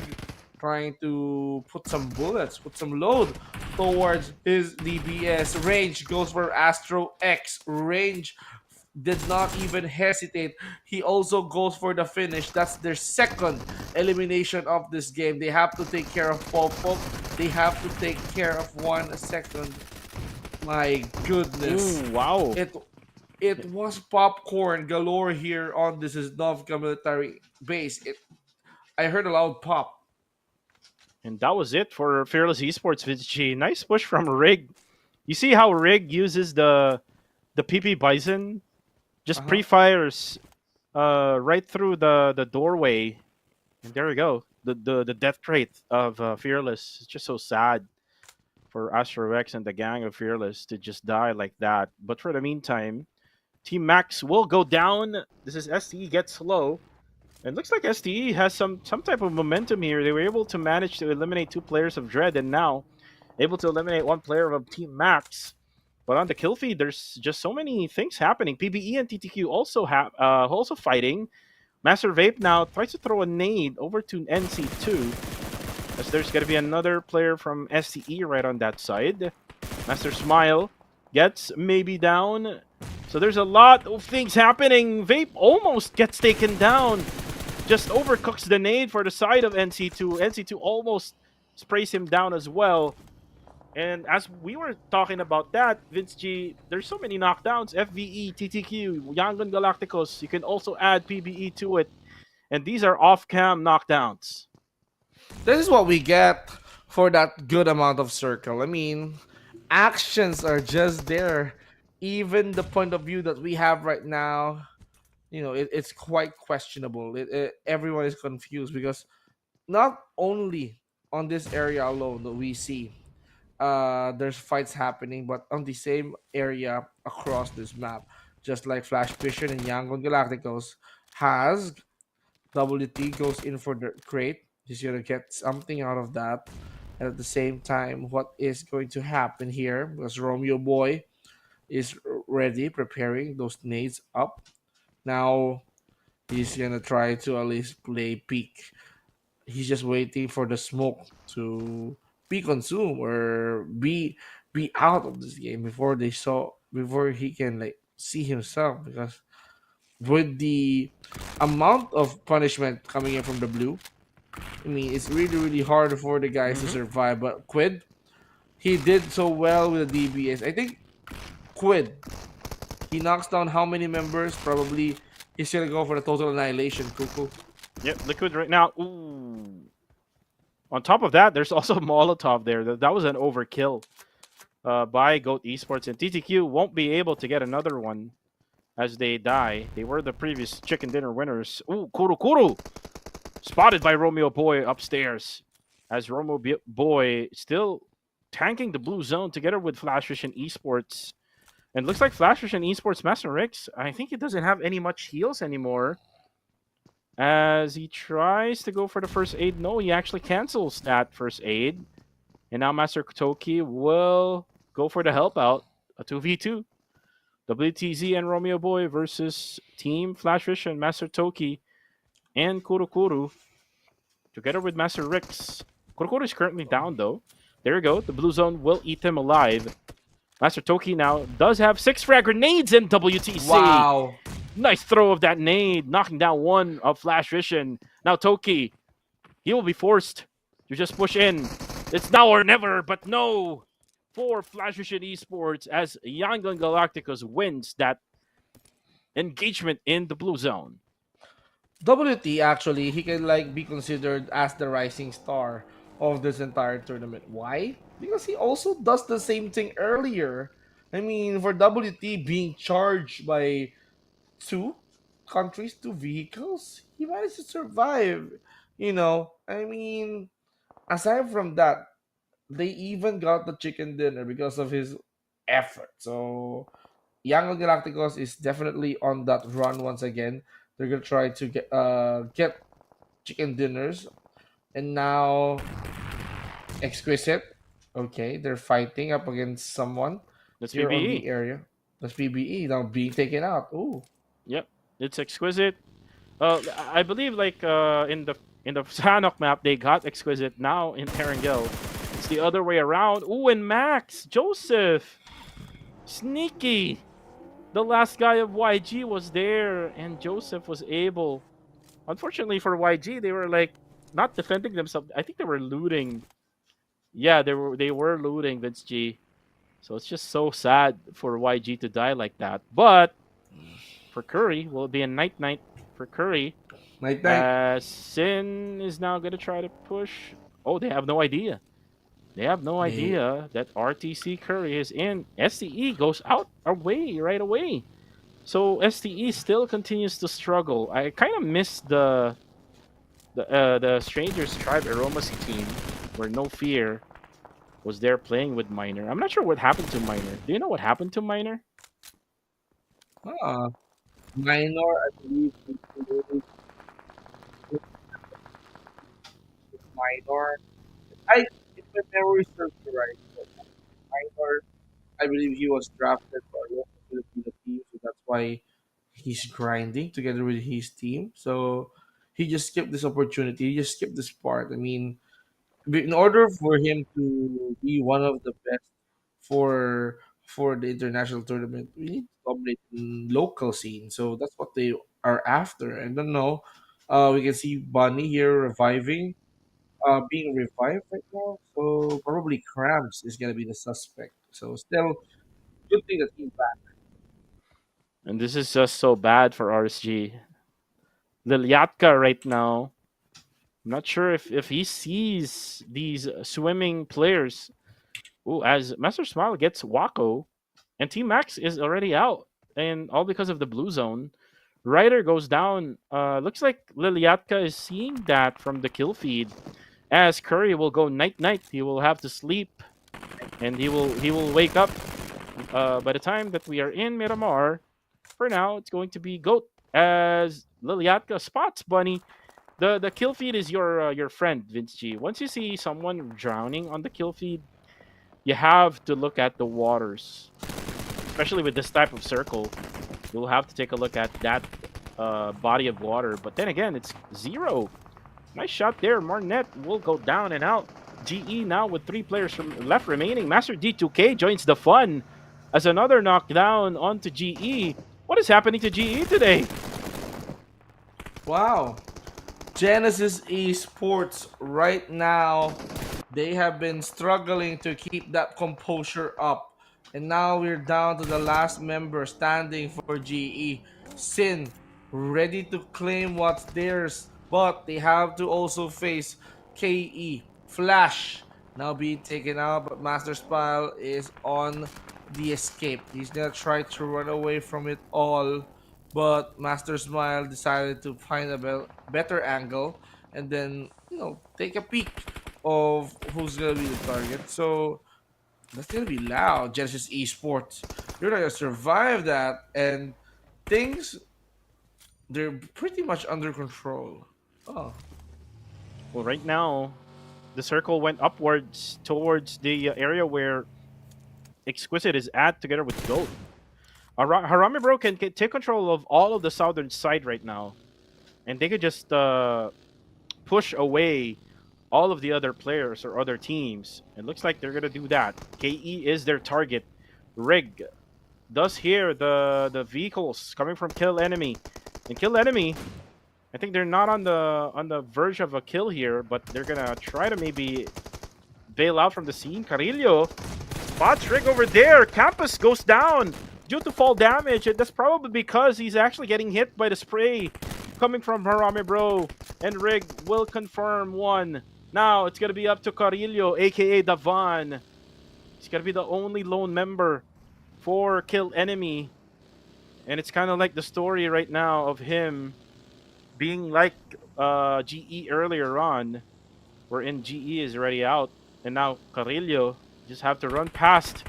trying to put some bullets, put some load towards his DBS. Range goes for Astro X. Range did not even hesitate. He also goes for the finish. That's their second elimination of this game. They have to take care of Pop Pop. They have to take care of 1 second. My goodness. Ooh, wow. It was popcorn galore here on this is Novka military base. I heard a loud pop. And that was it for Fearless Esports, Vince G. Nice push from Rig. You see how Rig uses the PP Bison? Just Uh-huh. pre-fires right through the doorway. And there we go. The death rate of Fearless. It's just so sad for Astro X and the gang of Fearless to just die like that. But for the meantime, Team Max will go down. This is STE gets slow. And looks like STE has some type of momentum here. They were able to manage to eliminate 2 players of Dread and now able to eliminate 1 player of Team Max. But on the kill feed, there's just so many things happening. PBE and TTQ also fighting. Master Vape now tries to throw a nade over to NC2. As there's going to be another player from STE right on that side. Master Smile gets maybe down. So there's a lot of things happening. Vape almost gets taken down. Just overcooks the nade for the side of NC2. NC2 almost sprays him down as well. And as we were talking about that, Vince G, there's so many knockdowns. FVE, TTQ, Yangon Galacticos. You can also add PBE to it. And these are off-cam knockdowns. This is what we get for that good amount of circle. I mean, actions are just there. Even the point of view that we have right now, it's quite questionable. Everyone is confused because not only on this area alone that we see there's fights happening, but on the same area across this map, just like Flash Vision and Yangon Galacticos has WT goes in for the crate. He's gonna get something out of that. And at the same time, what is going to happen here? Because Romeo Boy is ready, preparing those nades up. Now he's gonna try to at least play peak. He's just waiting for the smoke to be consumed or be out of this game before he can like see himself because with the amount of punishment coming in from the blue, I mean it's really hard for the guys to Mm-hmm. survive. But Quid, he did so well with the DBS. I think Quid, he knocks down how many members? Probably He's gonna go for the total annihilation, Cuckoo. Yep, Liquid right now. Ooh. On top of that, there's also Molotov there. That was an overkill by Goat Esports, and TTQ won't be able to get another one as they die. They were the previous chicken dinner winners. Ooh, Kuru Kuru spotted by Romeo Boy upstairs, as Boy still tanking the blue zone together with Flashfish and Esports. And looks like Flashfish and Esports Master Rix, I think he doesn't have any much heals anymore. As he tries to go for the first aid. No, he actually cancels that first aid. And now Master Toki will go for the help out. A 2v2. WTZ and Romeo Boy versus Team Flashfish and Master Toki and Kurukuru together with Master Rix. Kurukuru is currently down though. There we go. The blue zone will eat him alive. Master Toki now does have 6 frag grenades in WTC. Wow. Nice throw of that nade, knocking down one of Flash Vision. Now Toki, he will be forced to just push in. It's now or never, but no. For Flash Vision Esports as Yangon Galacticos wins that engagement in the blue zone. WT actually, he can like be considered as the rising star of this entire tournament. Why? Because he also does the same thing earlier. I mean, for WT being charged by two countries, two vehicles, he managed to survive. I mean, aside from that, they even got the chicken dinner because of his effort. So Young Galacticos is definitely on that run once again. They're gonna try to get chicken dinners, and now Exquisite. Okay, they're fighting up against someone That's here on PBE. B area. That's PBE now being taken out. Ooh, Yep, it's exquisite. I believe like in the Sanhok map they got exquisite. Now in Erangel, it's the other way around. Ooh, and Max Joseph, sneaky. The last guy of YG was there, and Joseph was able. Unfortunately for YG, they were like not defending themselves. I think they were looting. Yeah, they were looting Vince G. So it's just so sad for YG to die like that. But for Curry, will it be a night for Curry? night night. Sin is now gonna try to push. Oh, they have no idea. They have no They idea that RTC Curry is in. STE goes out away right away. So STE still continues to struggle. I kind of miss the Strangers Tribe Aromacy team, where No Fear was there playing with Miner. I'm not sure what happened to Miner. Do you know what happened to Miner? ah minor, I believe. Minor. I if my memory serves me right, minor. I believe he was drafted for a local Filipino team, so that's why he's grinding together with his team. So he just skipped this opportunity. He just skipped this part. I mean, in order for him to be one of the best for the international tournament, we need to dominate in local scene. So that's what they are after. I don't know. We can see Bunny here being revived right now. So probably Cramps is gonna be the suspect. So still, good thing that he's back. And this is just so bad for RSG. Lilyatka right now. I'm not sure if he sees these swimming players. Ooh, as Master Smile gets Wako, and Team Max is already out, and all because of the blue zone. Ryder goes down. Looks like Lilyatka is seeing that from the kill feed. As Curry will go night night, he will have to sleep, and he will wake up. By the time that we are in Miramar, for now it's going to be Goat as Lilyatka spots Bunny. The kill feed is your friend Vince G. Once you see someone drowning on the kill feed, you have to look at the waters, especially with this type of circle. You'll have to take a look at that body of water. But then again, it's zero. Nice shot there. Marnet will go down and out. GE now with 3 players left remaining. Master D2K joins the fun as another knockdown onto GE. What is happening to GE today? Wow. Genesis Esports right now, they have been struggling to keep that composure up. And now we're down to the last member standing for GE, Sin, ready to claim what's theirs, but they have to also face KE Flash now being taken out. But Master Spile is on the escape. He's gonna try to run away from it all, but Master Smile decided to find a better angle and then take a peek of who's gonna be the target. So that's gonna be loud. Genesis Esports, you're not gonna survive that, and things they're pretty much under control. Oh, Well, right now, the circle went upwards towards the area where Exquisite is at together with Goat. Harami Bro can take control of all of the southern side right now, and they could just push away all of the other players or other teams. It looks like they're gonna do that. KE is their target. Rig does hear the vehicles coming from Kill Enemy, and Kill Enemy. I think they're not on the verge of a kill here, but they're gonna try to maybe bail out from the scene. Carillo spots Rig over there. Campus goes down due to fall damage, and that's probably because he's actually getting hit by the spray coming from Harame Bro. And Rig will confirm one. Now it's gonna be up to Carillo, aka Davan. He's gonna be the only lone member for Kill Enemy. And it's kind of like the story right now of him being like GE earlier on, wherein GE is already out, and now Carillo just have to run past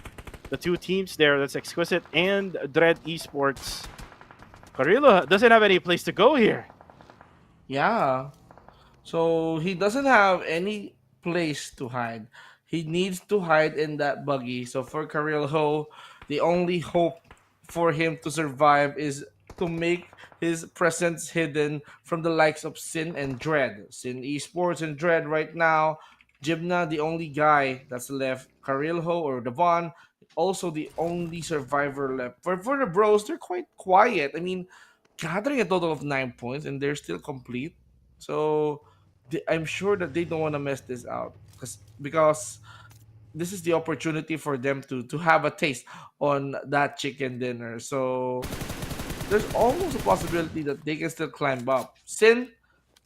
the two teams there. That's Exquisite and Dread Esports. Carillo doesn't have any place to go here. yeah. So he doesn't have any place to hide. He needs to hide in that buggy. So for Karel Ho, the only hope for him to survive is to make his presence hidden from the likes of Sin and Dread. Sin Esports and Dread right now. Jibna, the only guy that's left. Karel Ho or Devon, also the only survivor left. For the bros, they're quite quiet. I mean, gathering a total of 9 points and they're still complete. So I'm sure that they don't want to mess this out because this is the opportunity for them to have a taste on that chicken dinner. So there's almost a possibility that they can still climb up. Sin,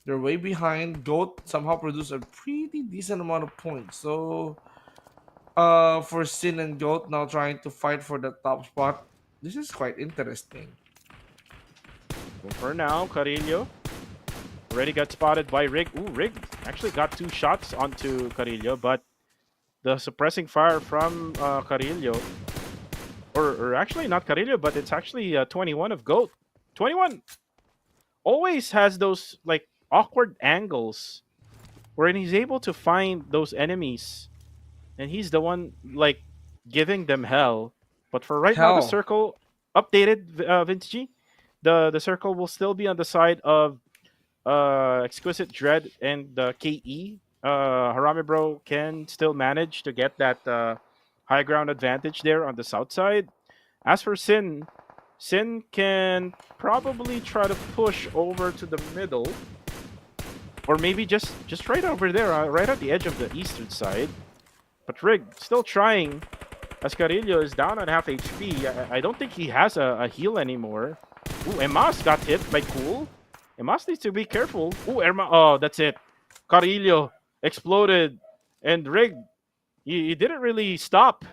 they're way behind. Goat somehow produced a pretty decent amount of points. So for Sin and Goat now trying to fight for the top spot, this is quite interesting. Well, for now, Carillo already got spotted by Rig. Ooh, Rig actually got two shots onto Carillo, but the suppressing fire from Carillo, or actually not Carillo, but it's actually 21 of Goat. 21 always has those like awkward angles wherein he's able to find those enemies, and he's the one like giving them hell. But for right now, the Hell, circle updated, Vince G. The circle will still be on the side of Exquisite Dread and KE. Harame Bro can still manage to get that high ground advantage there on the south side. As for Sin, Sin can probably try to push over to the middle, or maybe just right over there, right at the edge of the eastern side. But Rig still trying, as Carillo is down on half HP. I don't think he has a heal anymore. Ooh, Emas got hit by Cool. Emas needs to be careful. Ooh, oh, that's it. Carillo exploded. And Rig, he didn't really stop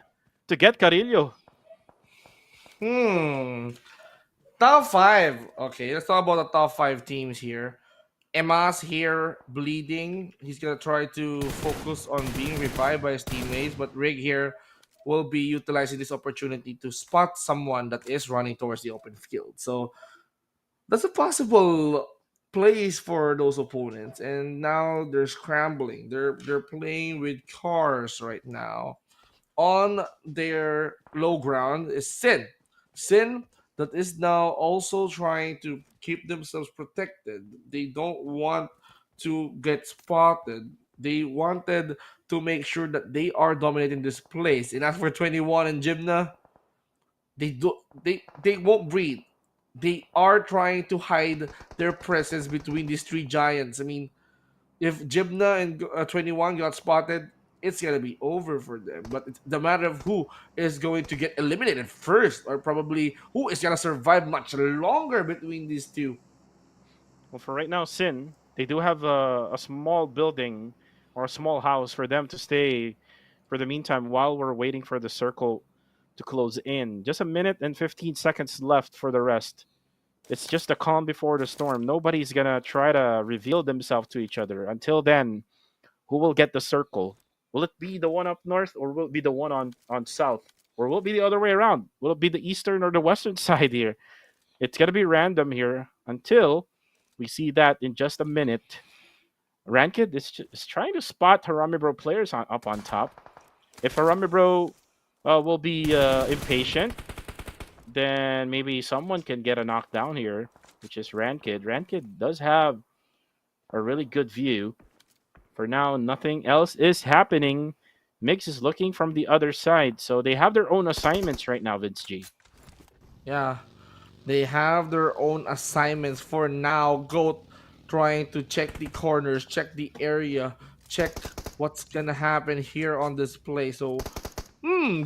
to get Carillo. hmm. Top five. Okay, let's talk about the top five teams here. Emas here bleeding. He's gonna try to focus on being revived by his teammates, but Rig here will be utilizing this opportunity to spot someone that is running towards the open field. So that's a possible place for those opponents. And now they're scrambling. They're playing with cars right now. On their low ground is Sin. Sin that is now also trying to keep themselves protected. They don't want to get spotted. They wanted to make sure that they are dominating this place. And as for 21 and Jimna, they won't breathe. They are trying to hide their presence between these three giants. I mean, if Jibna and 21 got spotted, it's gonna be over for them. But it's the matter of who is going to get eliminated first, or probably who is gonna survive much longer between these two. Well, for right now, Sin, they do have a small building or a small house for them to stay for the meantime while we're waiting for the circle to close in. Just a minute and 15 seconds left for the rest. It's just a calm before the storm. Nobody's gonna try to reveal themselves to each other. Until then, who will get the circle? Will it be the one up north or will it be the one on south? Or will it be the other way around? Will it be the eastern or the western side here? It's gonna be random here until we see that in just a minute. Ranked is trying to spot Harami Bro players up on top. If Harami Bro will be impatient, then maybe someone can get a knockdown here, which is Ranked. Ranked does have a really good view. For now, nothing else is happening. Mix is looking from the other side, so they have their own assignments right now, Vince G. Yeah, they have their own assignments for now. Goat trying to check the corners, check the area, check what's gonna happen here on this play. So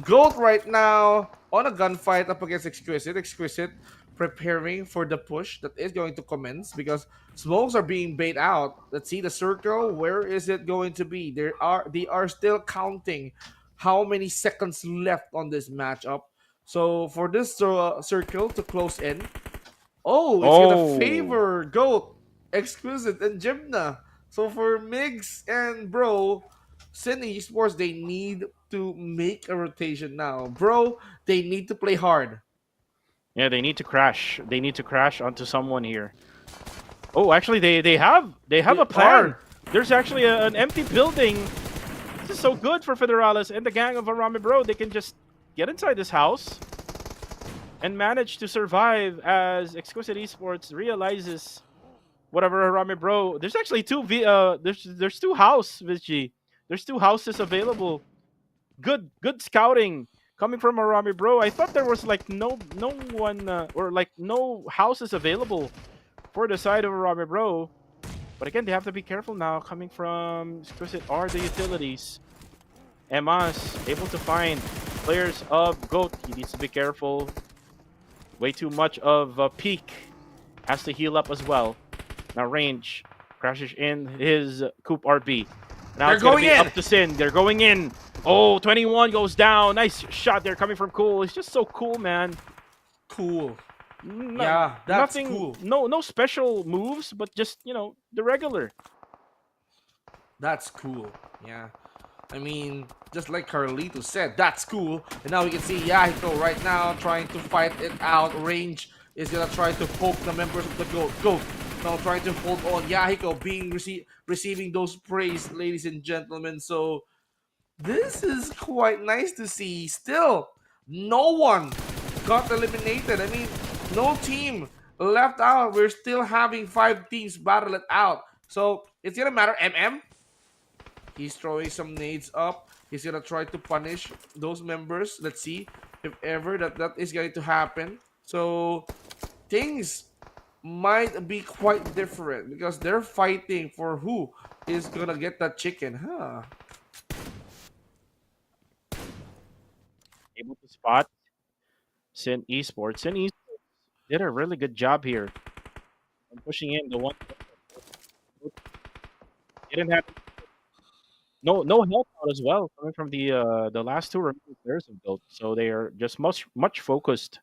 Goat right now on a gunfight up against Exquisite. Exquisite preparing for the push that is going to commence because smokes are being bait out. Let's see the circle. Where is it going to be? They are still counting how many seconds left on this matchup. So for this circle to close in, oh, it's gonna Oh, favor Goat, Exquisite, and Gymna. So for Migs and Bro, Sydney Esports, they need to make a rotation now. Bro, they need to play hard. yeah, they need to crash. They need to crash onto someone here. Oh, actually, they have They a plan. are. There's actually an empty building. This is so good for Federalis and the gang of Arame Bro. They can just get inside this house and manage to survive as Exquisite Esports realizes whatever Arame Bro. There's actually there's two house, Vigi. There's two houses available. Good scouting coming from Arame Bro. I thought there was like no one or like no houses available for the side of Arame Bro. But again, they have to be careful now. Coming from Exquisite are the utilities. Emas able to find players of Goat. He needs to be careful. Way too much of a peak. Has to heal up as well. Now range crashes in his Coop RB. Now They're it's going to going be in. up to Sin. They're going in. Oh, 21 goes down. Nice shot there coming from Cool. It's just so cool, man. Cool. No, Yeah, that's nothing, cool. no special moves, but just, the regular. That's cool. Yeah. I mean, just like Carlito said, that's cool. And now we can see Yahiko right now trying to fight it out. Range is gonna try to poke the members of the Goat. Goat now trying to hold on. Yahiko being receiving those praise, ladies and gentlemen. So this is quite nice to see. Still, no one got eliminated. I mean, no team left out. We're still having 5 teams battle it out. So it's gonna matter. MM, he's throwing some nades up. He's gonna try to punish those members. Let's see if ever that is going to happen. So things might be quite different because they're fighting for who is gonna get that chicken, huh? Able to spot Sin Esports. Sin Esports did a really good job here. I'm pushing in the one. Didn't have no help out as well coming from the last two remaining players of Goat. So they are just much focused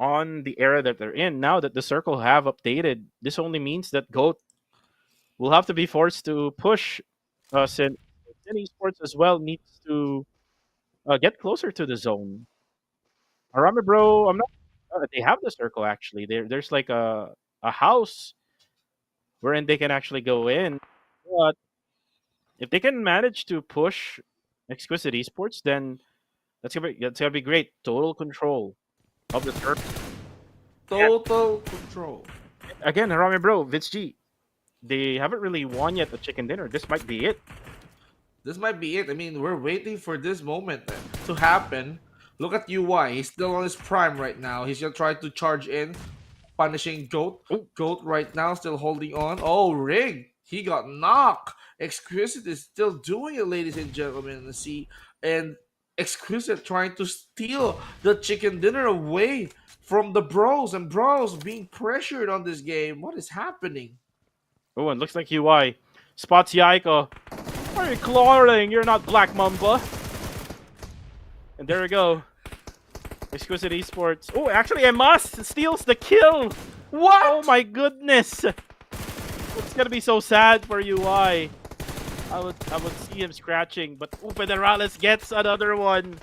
on the era that they're in. Now that the circle have updated, this only means that Goat will have to be forced to push Sin. Sin Esports as well needs to get closer to the zone. Arame Bro, I'm not. They have the circle actually. There's like a house wherein they can actually go in. But if they can manage to push Exquisite Esports, then that's gonna be great. Total control of the circle. And Total control. again, Harame Bro, Vince G, they haven't really won yet the chicken dinner. This might be it. This might be it. I mean, we're waiting for this moment to happen. Look at UI. He's still on his prime right now. He's gonna try to charge in, punishing Goat. Oh, Goat right now still holding on. Oh, Rig. He got knocked. Exquisite is still doing it, ladies and gentlemen. See, and Exquisite trying to steal the chicken dinner away from the bros, and bros being pressured on this game. What is happening? Oh, and looks like UI spots Yaiko. Why are you clawing? You're not Black Mamba. And there we go. Exquisite Esports. Oh, actually, Emas steals the kill. Oh What? my goodness. It's gonna be so sad for UI. I would see him scratching, but Federales gets another one.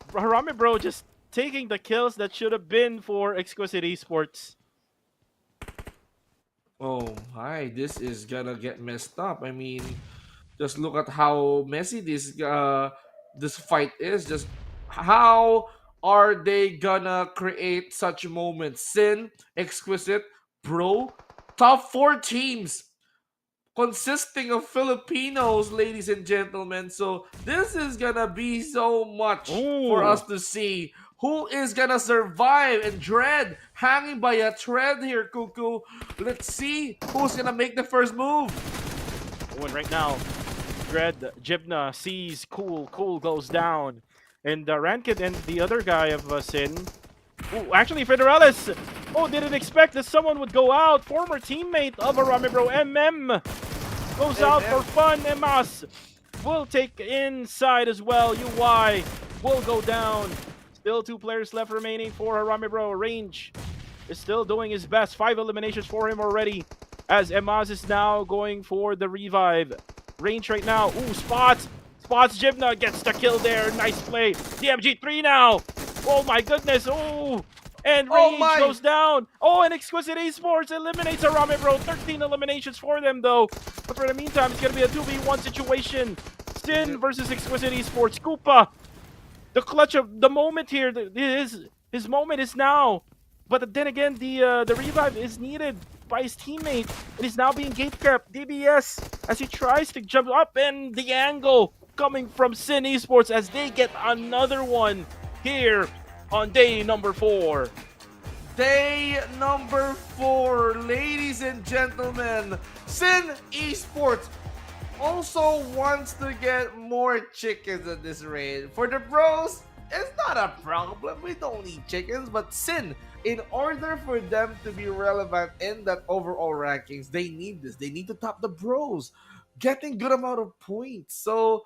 Harame Bro just taking the kills that should have been for Exquisite Esports. Oh, hi. This is gonna get messed up. I mean, just look at how messy this fight is. Just how are they gonna create such moments? Sin, Exquisite, Bro, top four teams consisting of Filipinos, ladies and gentlemen. So this is gonna be so much for Ooh. us to see. Who is gonna survive? And Dread hanging by a thread here, Cuckoo. Let's see who's gonna make the first move. Oh, and right now, Dread, Jibna sees Cool goes down. And Rankid and the other guy of Sin. Oh, actually, Federales. Oh, didn't expect that someone would go out. Former teammate of Harame Bro, MM, goes out for fun. Emas will take inside as well. UI will go down. Still 2 players left remaining for Harame Bro. Range is still doing his best. 5 eliminations for him already. As Emas is now going for the revive. Range right now. Ooh, spots Jibna, gets the kill there. Nice play. DMG3 now. Oh my goodness. Oh. And Range goes down. Oh, and Exquisite Esports eliminates Harame Bro. 13 eliminations for them though. But for the meantime, it's going to be a 2v1 situation. Sin versus Exquisite Esports. Koopa, the clutch of the moment here. His moment is now. But then again, the revive is needed by his teammate. It is now being gate kept. DBS as he tries to jump up, and the angle coming from Sin Esports as they get another one here on day number 4. Day number 4, ladies and gentlemen. Sin Esports also wants to get more chickens at this rate. For the bros, it's not a problem. We don't need chickens, but Sin, in order for them to be relevant in that overall rankings, they need this. They need to top the bros, getting good amount of points. So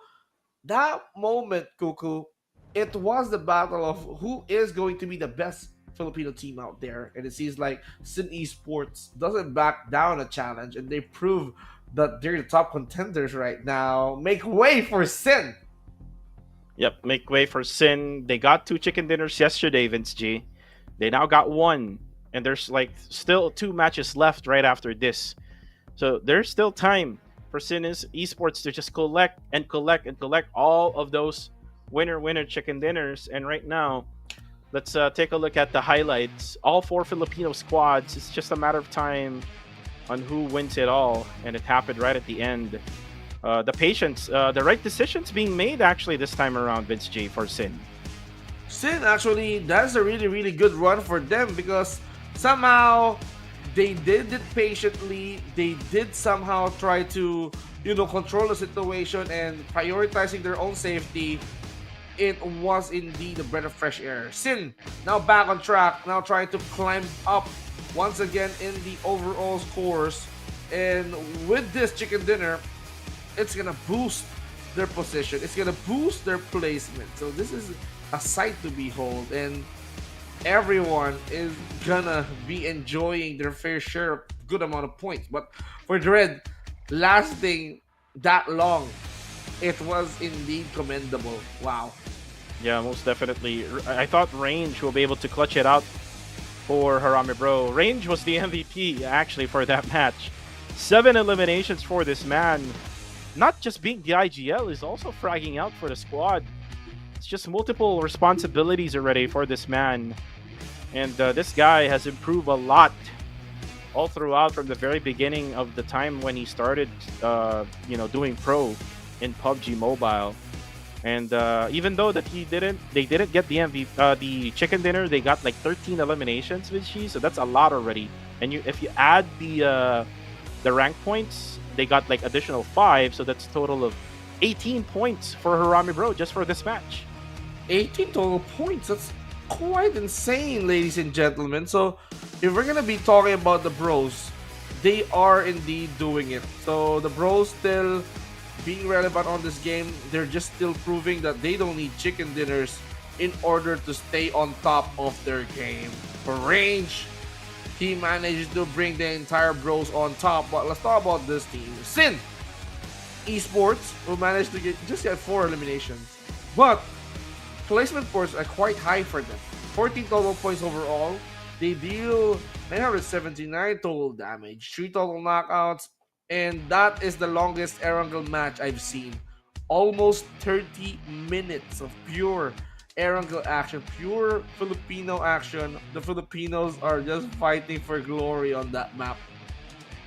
that moment, Cuckoo, it was the battle of who is going to be the best Filipino team out there. And it seems like Sin Esports doesn't back down a challenge, and they prove that they're the top contenders right now. Make way for Sin. Yep, make way for Sin. They got 2 chicken dinners yesterday, Vince G. They now got 1. And there's like still 2 matches left right after this. So there's still time for Sin Esports to just collect all of those winner chicken dinners. And right now, let's take a look at the highlights. All 4 Filipino squads. It's just a matter of time on who wins it all, and it happened right at the end. The patience, the right decisions being made actually this time around, Vince G, for Sin. Sin, actually, that's a really, really good run for them because somehow they did it patiently. They did somehow try to, control the situation and prioritizing their own safety. It was indeed a breath of fresh air. Sin, now back on track, now trying to climb up once again in the overall scores. And with this chicken dinner, it's gonna boost their position. It's gonna boost their placement. So this is a sight to behold, and everyone is gonna be enjoying their fair share of good amount of points. But for Dread, lasting that long, it was indeed commendable. Wow. Yeah, most definitely. I thought Range will be able to clutch it out for Harame Bro. Range was the MVP actually for that match. 7 eliminations for this man. Not just being the IGL, is also fragging out for the squad. It's just multiple responsibilities already for this man. And this guy has improved a lot all throughout from the very beginning of the time when he started, doing pro in PUBG Mobile. And even though that they didn't get the MVP, the chicken dinner, they got like 13 eliminations with she, so that's a lot already. And if you add the rank points, they got like additional 5, so that's a total of 18 points for Harame Bro just for this match. 18 total points. That's quite insane, ladies and gentlemen. So, if we're gonna be talking about the bros, they are indeed doing it. So, the bros still being relevant on this game. They're just still proving that they don't need chicken dinners in order to stay on top of their game. For Range, he managed to bring the entire bros on top. But let's talk about this team. Sin Esports, who managed to get 4 eliminations. But placement points are quite high for them. 14 total points overall. They deal 979 total damage, 3 total knockouts, and that is the longest Erangel match I've seen. Almost 30 minutes of pure Erangel action, pure Filipino action. The Filipinos are just fighting for glory on that map.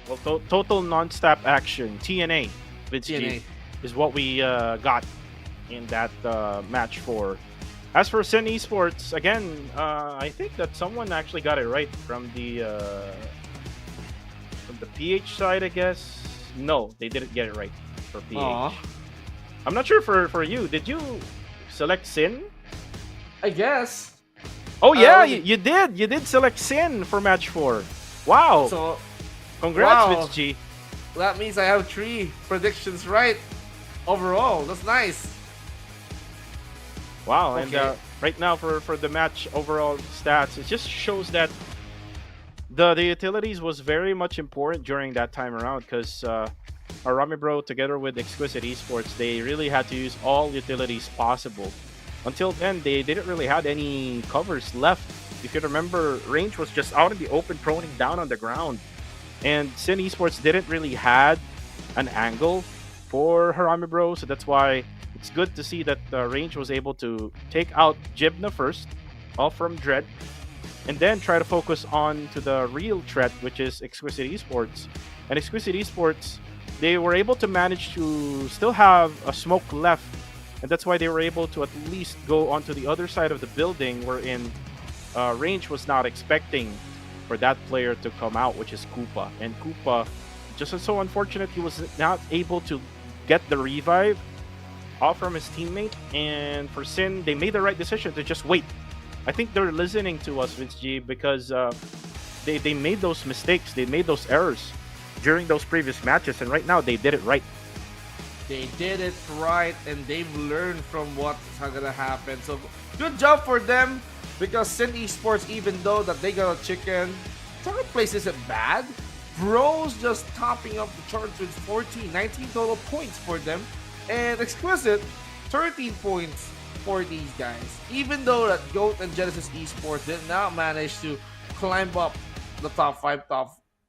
Well, total non-stop action, TNA, Vince TNA. G, is what we got in that match 4. As for Sin Esports, again, I think that someone actually got it right from the PH side, I guess. No, they didn't get it right for PH. Aw. I'm not sure for you. Did you select Sin? I guess. Oh yeah, you- you did. You did select Sin for match 4. Wow. So Congrats, wow. Vince G. that means I have 3 predictions right overall. That's nice. Wow, and Okay. right now for the match overall stats, it just shows that the utilities was very much important during that time around because Arami Bro together with Exquisite Esports, they really had to use all utilities possible. Until then, they didn't really had any covers left. If you remember, Range was just out in the open, proning down on the ground, and Sin Esports didn't really had an angle for Harami Bro, so that's why it's good to see that Range was able to take out Jibna first, all from Dread, and then try to focus on to the real threat, which is Exquisite Esports. And Exquisite Esports, they were able to manage to still have a smoke left, and that's why they were able to at least go onto the other side of the building, wherein Range was not expecting for that player to come out, which is Koopa. And Koopa, just so unfortunate, he was not able to get the revive off from his teammate. And for Sin, they made the right decision to just wait. I think they're listening to us, Vince G, because they made those mistakes, they made those errors during those previous matches, and right now they did it right. They did it right, and they've learned from what's gonna happen. So good job for them, because Sin Esports, even though that they got a chicken, second place isn't bad. Bros just topping up the charts with 19 total points for them, and Exquisite 13 points for these guys. Even though that Goat and Genesis Esports did not manage to climb up the top 5,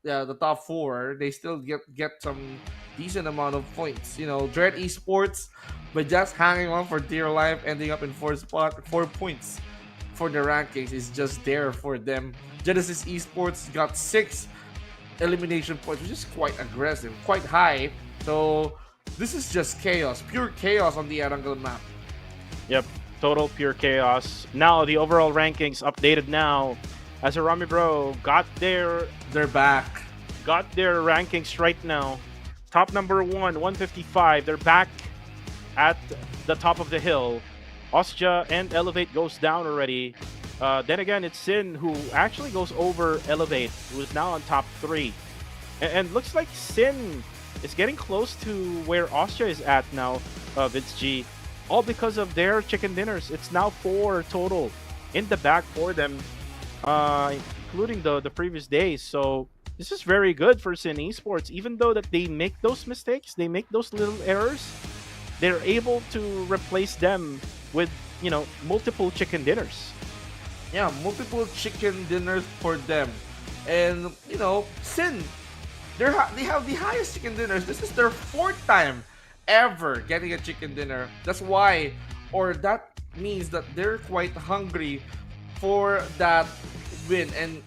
the top 4, they still get some decent amount of points. You know, Dread Esports, but just hanging on for dear life, ending up in 4th spot, 4 points for the rankings is just there for them. Genesis Esports got 6 elimination points, which is quite aggressive, quite high. So this is just chaos, pure chaos on the Erangel map. Yep, total pure chaos. Now the overall rankings updated now, as Arami Bro They're back. got their rankings right now. Top number 155. They're back at the top of the hill. Ostia and Elevate goes down already. Then again, it's Sin who actually goes over Elevate, who is now on top 3. And looks like Sin is getting close to where Ostia is at now, Vince G. All because of their chicken dinners. It's now 4 total in the back for them, including the previous days. So this is very good for Sin Esports. Even though that they make those mistakes, they make those little errors, they're able to replace them with, multiple chicken dinners. Yeah, multiple chicken dinners for them. And, Sin, they have the highest chicken dinners. This is their 4th time ever getting a chicken dinner. That's why, or that means that they're quite hungry for that win. And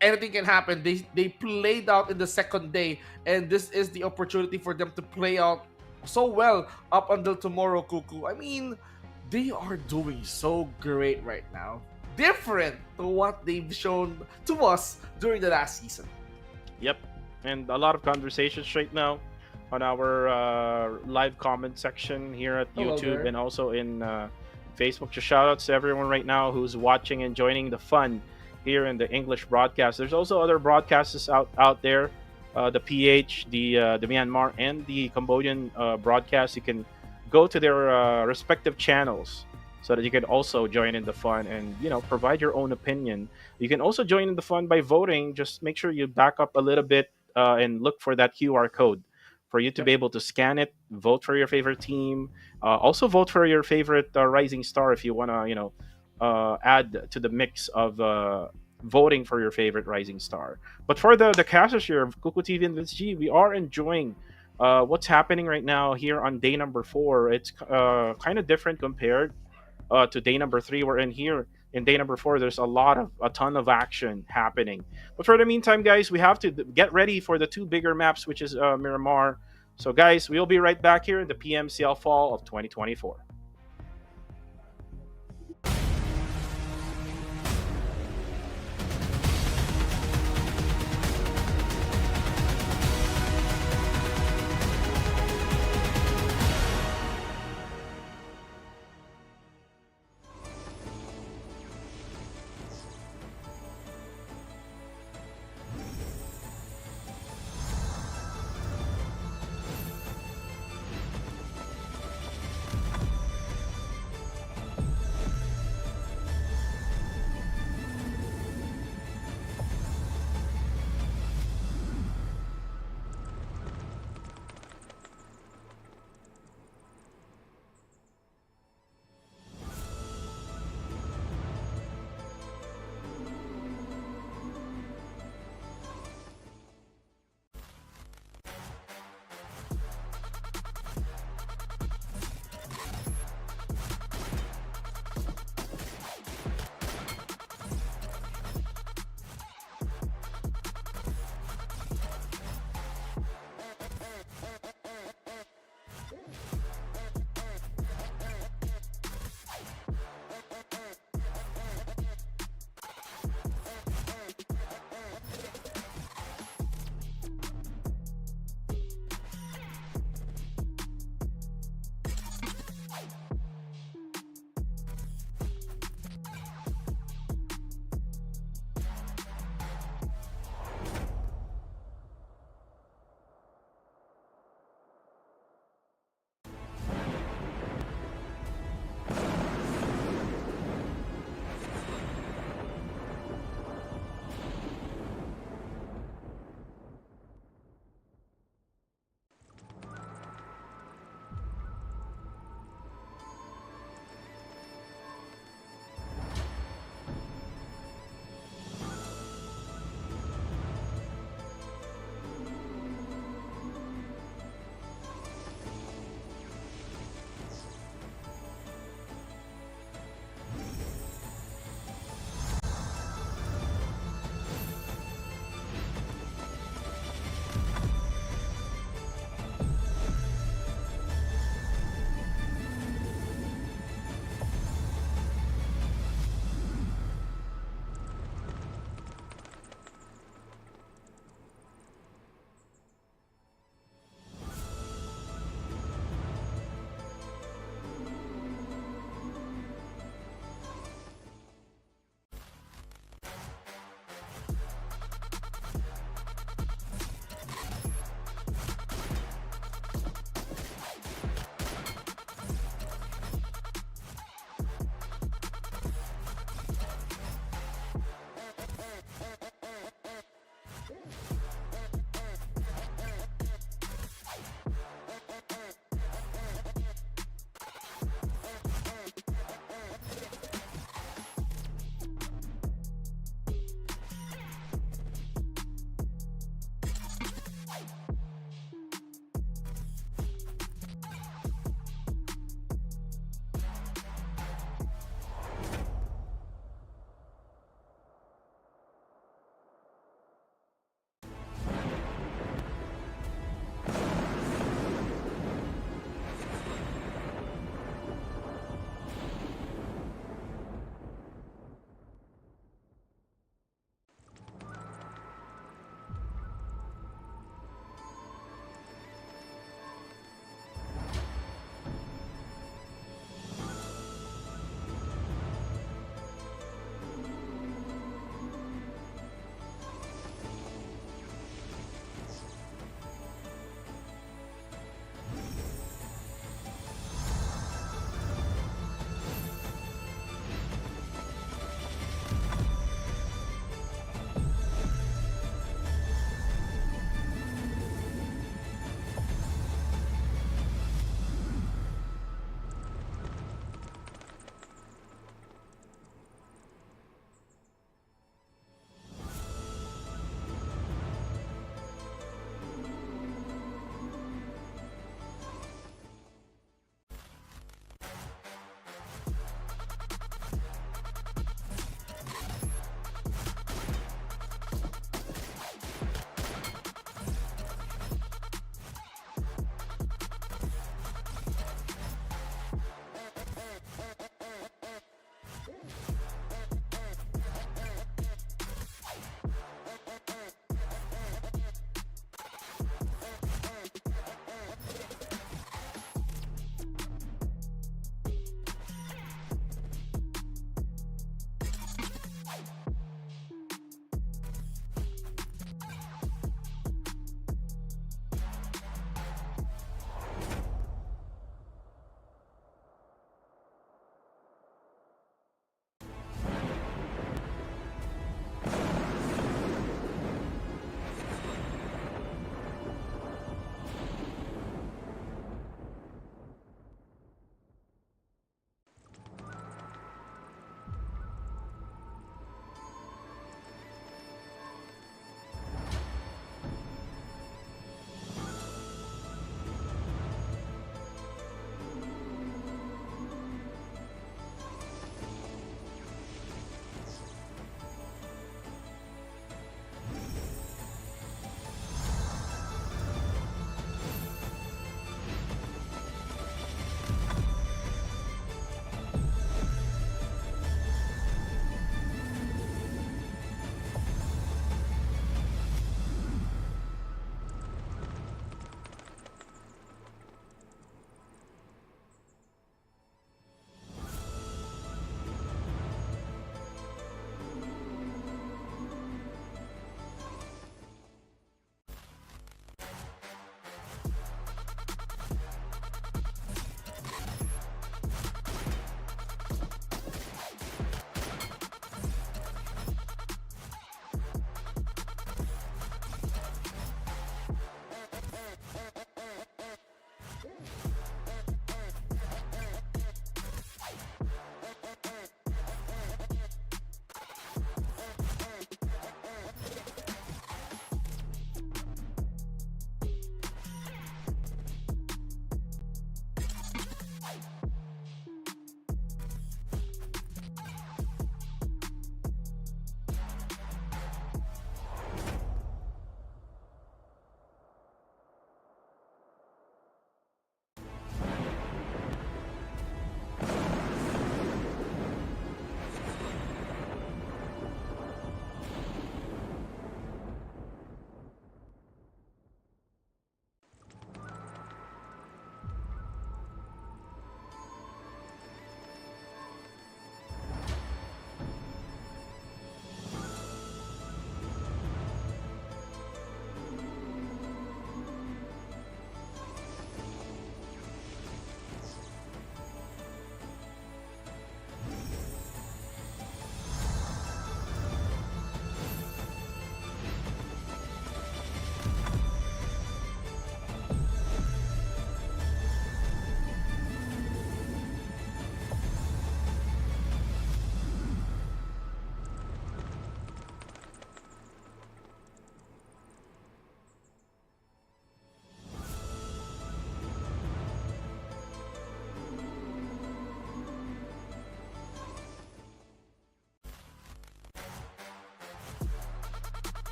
anything can happen. They played out in the 2nd day, and this is the opportunity for them to play out so well up until tomorrow, Cuckoo. I mean, they are doing so great right now. Different to what they've shown to us during the last season. Yep, and a lot of conversations right now on our live comment section here at Hello YouTube there. and also in Facebook. Just shout outs to everyone right now who's watching and joining the fun here in the English broadcast. There's also other broadcasters out there, the PH, the Myanmar, and the Cambodian broadcast. You can go to their respective channels so that you can also join in the fun and provide your own opinion. You can also join in the fun by voting. Just make sure you back up a little bit and look for that QR code for you to be Yep. able to scan it, vote for your favorite team, also vote for your favorite rising star if you want to add to the mix of voting for your favorite rising star. But for the casters here of Kuku TV and Vince G, we are enjoying what's happening right now here on day number 4. It's kind of different compared to day number 3. We're in here in day number 4. There's a ton of action happening. But for the meantime, guys, we have to get ready for the two bigger maps, which is Miramar. So, guys, we'll be right back here in the PMCL Fall of 2024.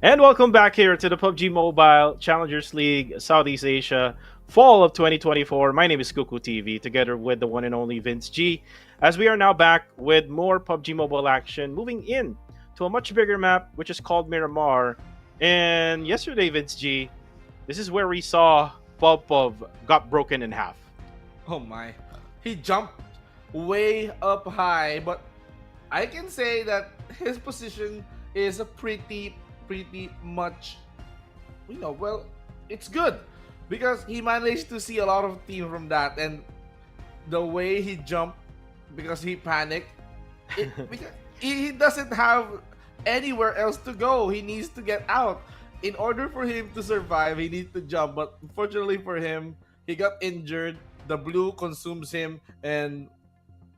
And welcome back here to the PUBG Mobile Challengers League Southeast Asia Fall of 2024. My name is Kuku TV, together with the one and only Vince G, as we are now back with more PUBG Mobile action, moving in to a much bigger map, which is called Miramar. And yesterday, Vince G, this is where we saw Pop got broken in half. Oh my. He jumped way up high, but I can say that his position is a pretty much, well, it's good because he managed to see a lot of team from that, and the way he jumped because he panicked, because he doesn't have anywhere else to go. He needs to get out. In order for him to survive, he needs to jump. But unfortunately for him, he got injured. The blue consumes him, and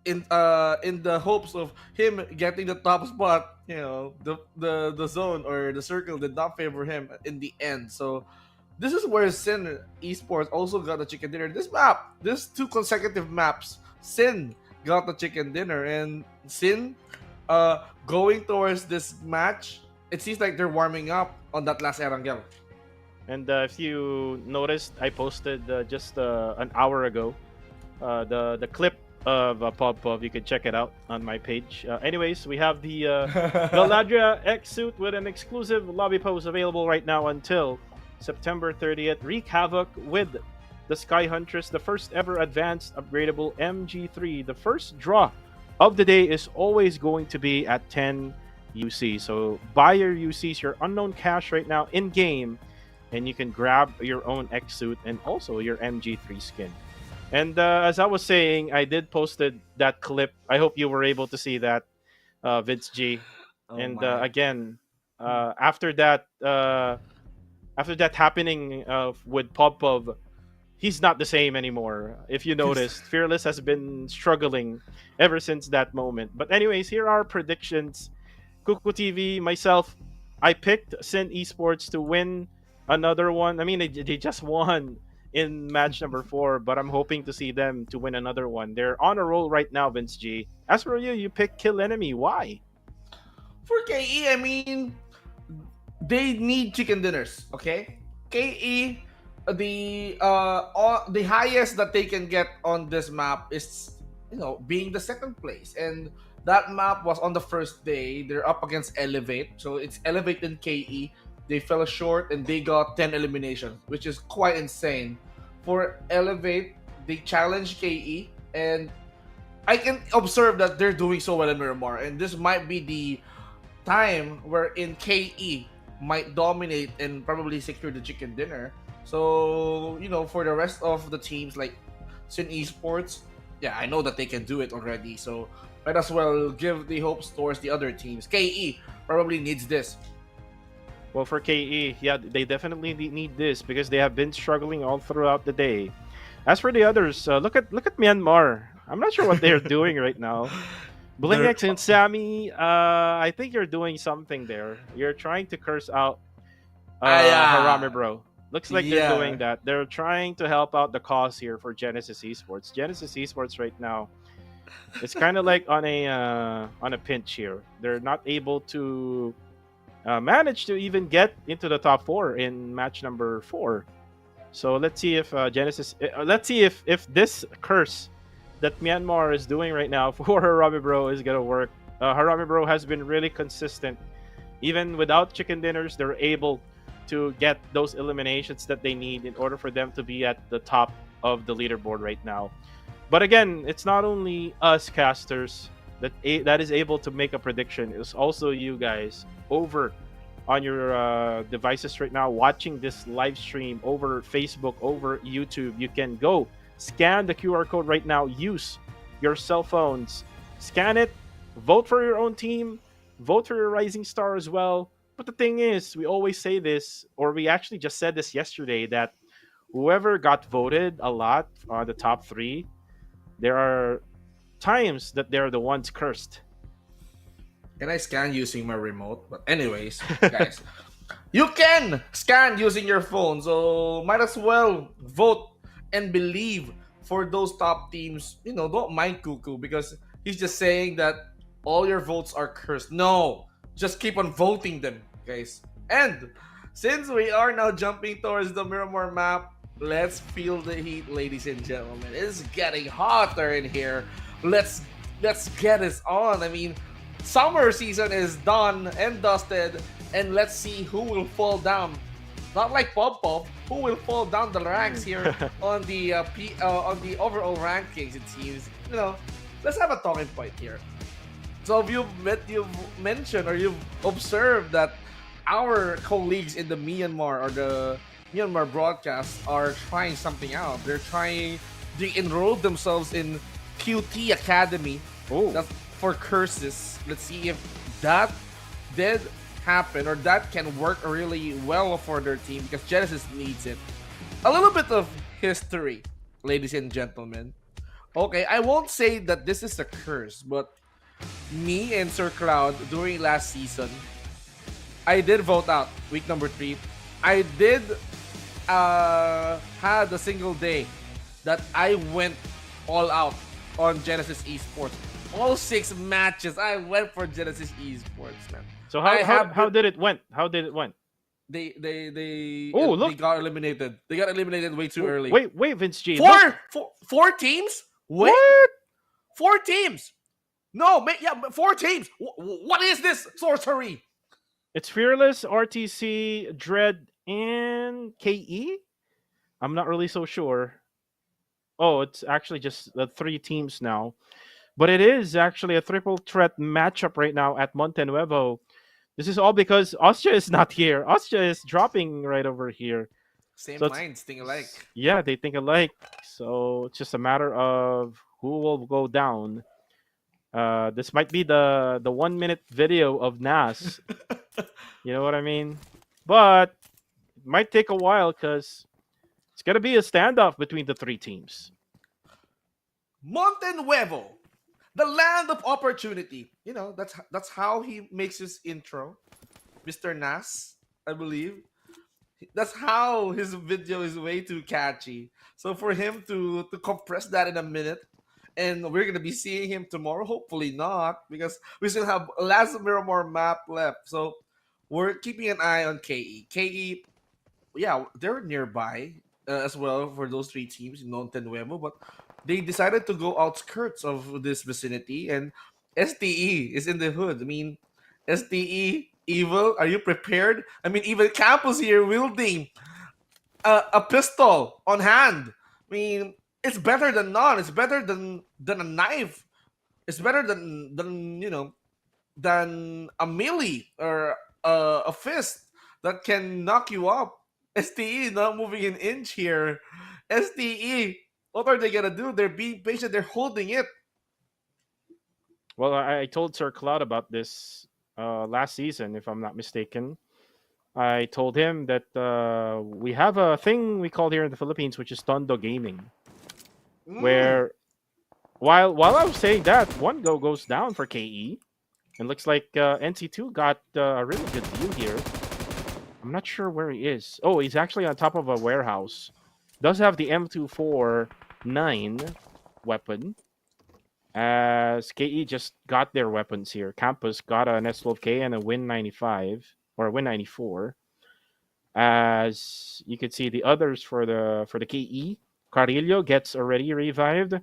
in the hopes of him getting the top spot, the zone or the circle did not favor him in the end. So this is where Sin Esports also got the chicken dinner. This map, this two consecutive maps, Sin got the chicken dinner, and Sin going towards this match, it seems like they're warming up on that last Erangel. And if you noticed, I posted just an hour ago the clip of Pop. You can check it out on my page. Anyways, we have the Galadria X suit with an exclusive lobby post available right now until September 30th. Wreak havoc with the Sky Huntress, the first ever advanced upgradable MG3. The first draw of the day is always going to be at 10 UC. So buy your UCs, your unknown cash right now in game, and you can grab your own X suit and also your MG3 skin. And as I was saying, I did posted that clip. I hope you were able to see that, Vince G. Oh And my. again, after that happening with Popov, he's not the same anymore. If you noticed, Fearless has been struggling ever since that moment. But anyways, here are predictions. Kuku TV, myself, I picked Sin Esports to win another one. I mean, they just won in match number 4, but I'm hoping to see them to win another one. They're on a roll right now, Vince G. As for you, you pick Kill Enemy. Why? For KE, I mean, they need chicken dinners. Okay, KE, the highest that they can get on this map is being the second place, and that map was on the first day. They're up against Elevate, so it's Elevate and KE. They fell short and they got 10 eliminations, which is quite insane. For Elevate, they challenged KE, and I can observe that they're doing so well in Miramar, and this might be the time wherein KE might dominate and probably secure the chicken dinner. So, for the rest of the teams like Sin Esports, yeah, I know that they can do it already. So, might as well give the hopes towards the other teams. KE probably needs this. Well, for KE, yeah, they definitely need this because they have been struggling all throughout the day. As for the others, look at Myanmar. I'm not sure what they're doing right now. They're Blingex and Sammy, I think you're doing something there. You're trying to curse out Harame yeah, Bro. Looks like they're yeah. doing that. They're trying to help out the cause here for Genesis Esports. Genesis Esports right now, it's kind of like on a pinch here. They're not able to manage to even get into the top 4 in match number 4. So let's see if Genesis. Let's see if this curse that Myanmar is doing right now for Harame Bro is gonna work. Harame Bro has been really consistent. Even without chicken dinners, they're able to get those eliminations that they need in order for them to be at the top of the leaderboard right now. But again, it's not only us casters that is able to make a prediction. It's also you guys over on your devices right now watching this live stream over Facebook, over YouTube. You can go scan the QR code right now. Use your cell phones, scan it, vote for your own team, vote for your rising star as well. But the thing is, we always say this, or we actually just said this yesterday, that whoever got voted a lot on the top 3, there are times that they're the ones cursed. Can I scan using my remote? But anyways, guys, you can scan using your phone. So might as well vote and believe for those top teams. Don't mind Cuckoo because he's just saying that all your votes are cursed. No, just keep on voting them, guys. And since we are now jumping towards the Miramar map, let's feel the heat, ladies and gentlemen. It's getting hotter in here. Let's let's get this on. I mean, summer season is done and dusted, and let's see who will fall down. Not like Pop Pop, who will fall down the ranks here on the overall rankings. It seems, let's have a talking point here. So you've mentioned or you've observed that our colleagues in the Myanmar or the Myanmar broadcast are trying something out. They enrolled themselves in QT Academy. Oh, That's for curses. Let's see if that did happen or that can work really well for their team because Genesis needs it. A little bit of history, ladies and gentlemen. Okay, I won't say that this is a curse, but me and Sir Cloud during last season, I did vote out week number 3. I did had a single day that I went all out on Genesis Esports. All 6 matches, I went for Genesis Esports, man. so I have how did it went? How did it went? they Oh, they look. got eliminated. They got eliminated way too early. Wait, Vince G. Look. Four teams. Wait, What? 4 teams. No, yeah, 4 teams. What is this sorcery? It's Fearless, RTC, Dread, and KE. I'm not really so sure. Oh, it's actually just the 3 teams now. But it is actually a triple threat matchup right now at Monte Nuevo. This is all because Austria is not here. Austria is dropping right over here. Same So minds, think alike. yeah, they think alike. So it's just a matter of who will go down. This might be the 1 minute video of Nas. You know what I mean? But it might take a while because it's gonna be a standoff between the 3 teams. Monte Nuevo, the land of opportunity. That's how he makes his intro, Mr. Nas, I believe. That's how his video is way too catchy. So for him to compress that in a minute, and we're gonna be seeing him tomorrow. Hopefully not, because we still have last Miramar map left. So we're keeping an eye on KE. KE, yeah, they're nearby as well for those 3 teams in Monte Nuevo, but they decided to go outskirts of this vicinity, and STE is in the hood. I mean, STE evil. Are you prepared? I mean, even Campus here wielding a pistol on hand. I mean, it's better than none. It's better than a knife. It's better than a melee or a fist that can knock you up. STE not moving an inch here. STE, what are they gonna do? They're being patient. They're holding it. Well, I told Sir Cloud about this last season, if I'm not mistaken. I told him that we have a thing we call here in the Philippines, which is Tondo Gaming, Mm, where while I was saying that, one goes down for KE, and looks like NC2 got a really good view here. I'm not sure where he is. Oh, he's actually on top of a warehouse. Does have the M249 weapon. As KE just got their weapons here. Campus got an S12K and a Win 95 or a Win 94. As you can see, the others for the KE, Carillo gets already revived.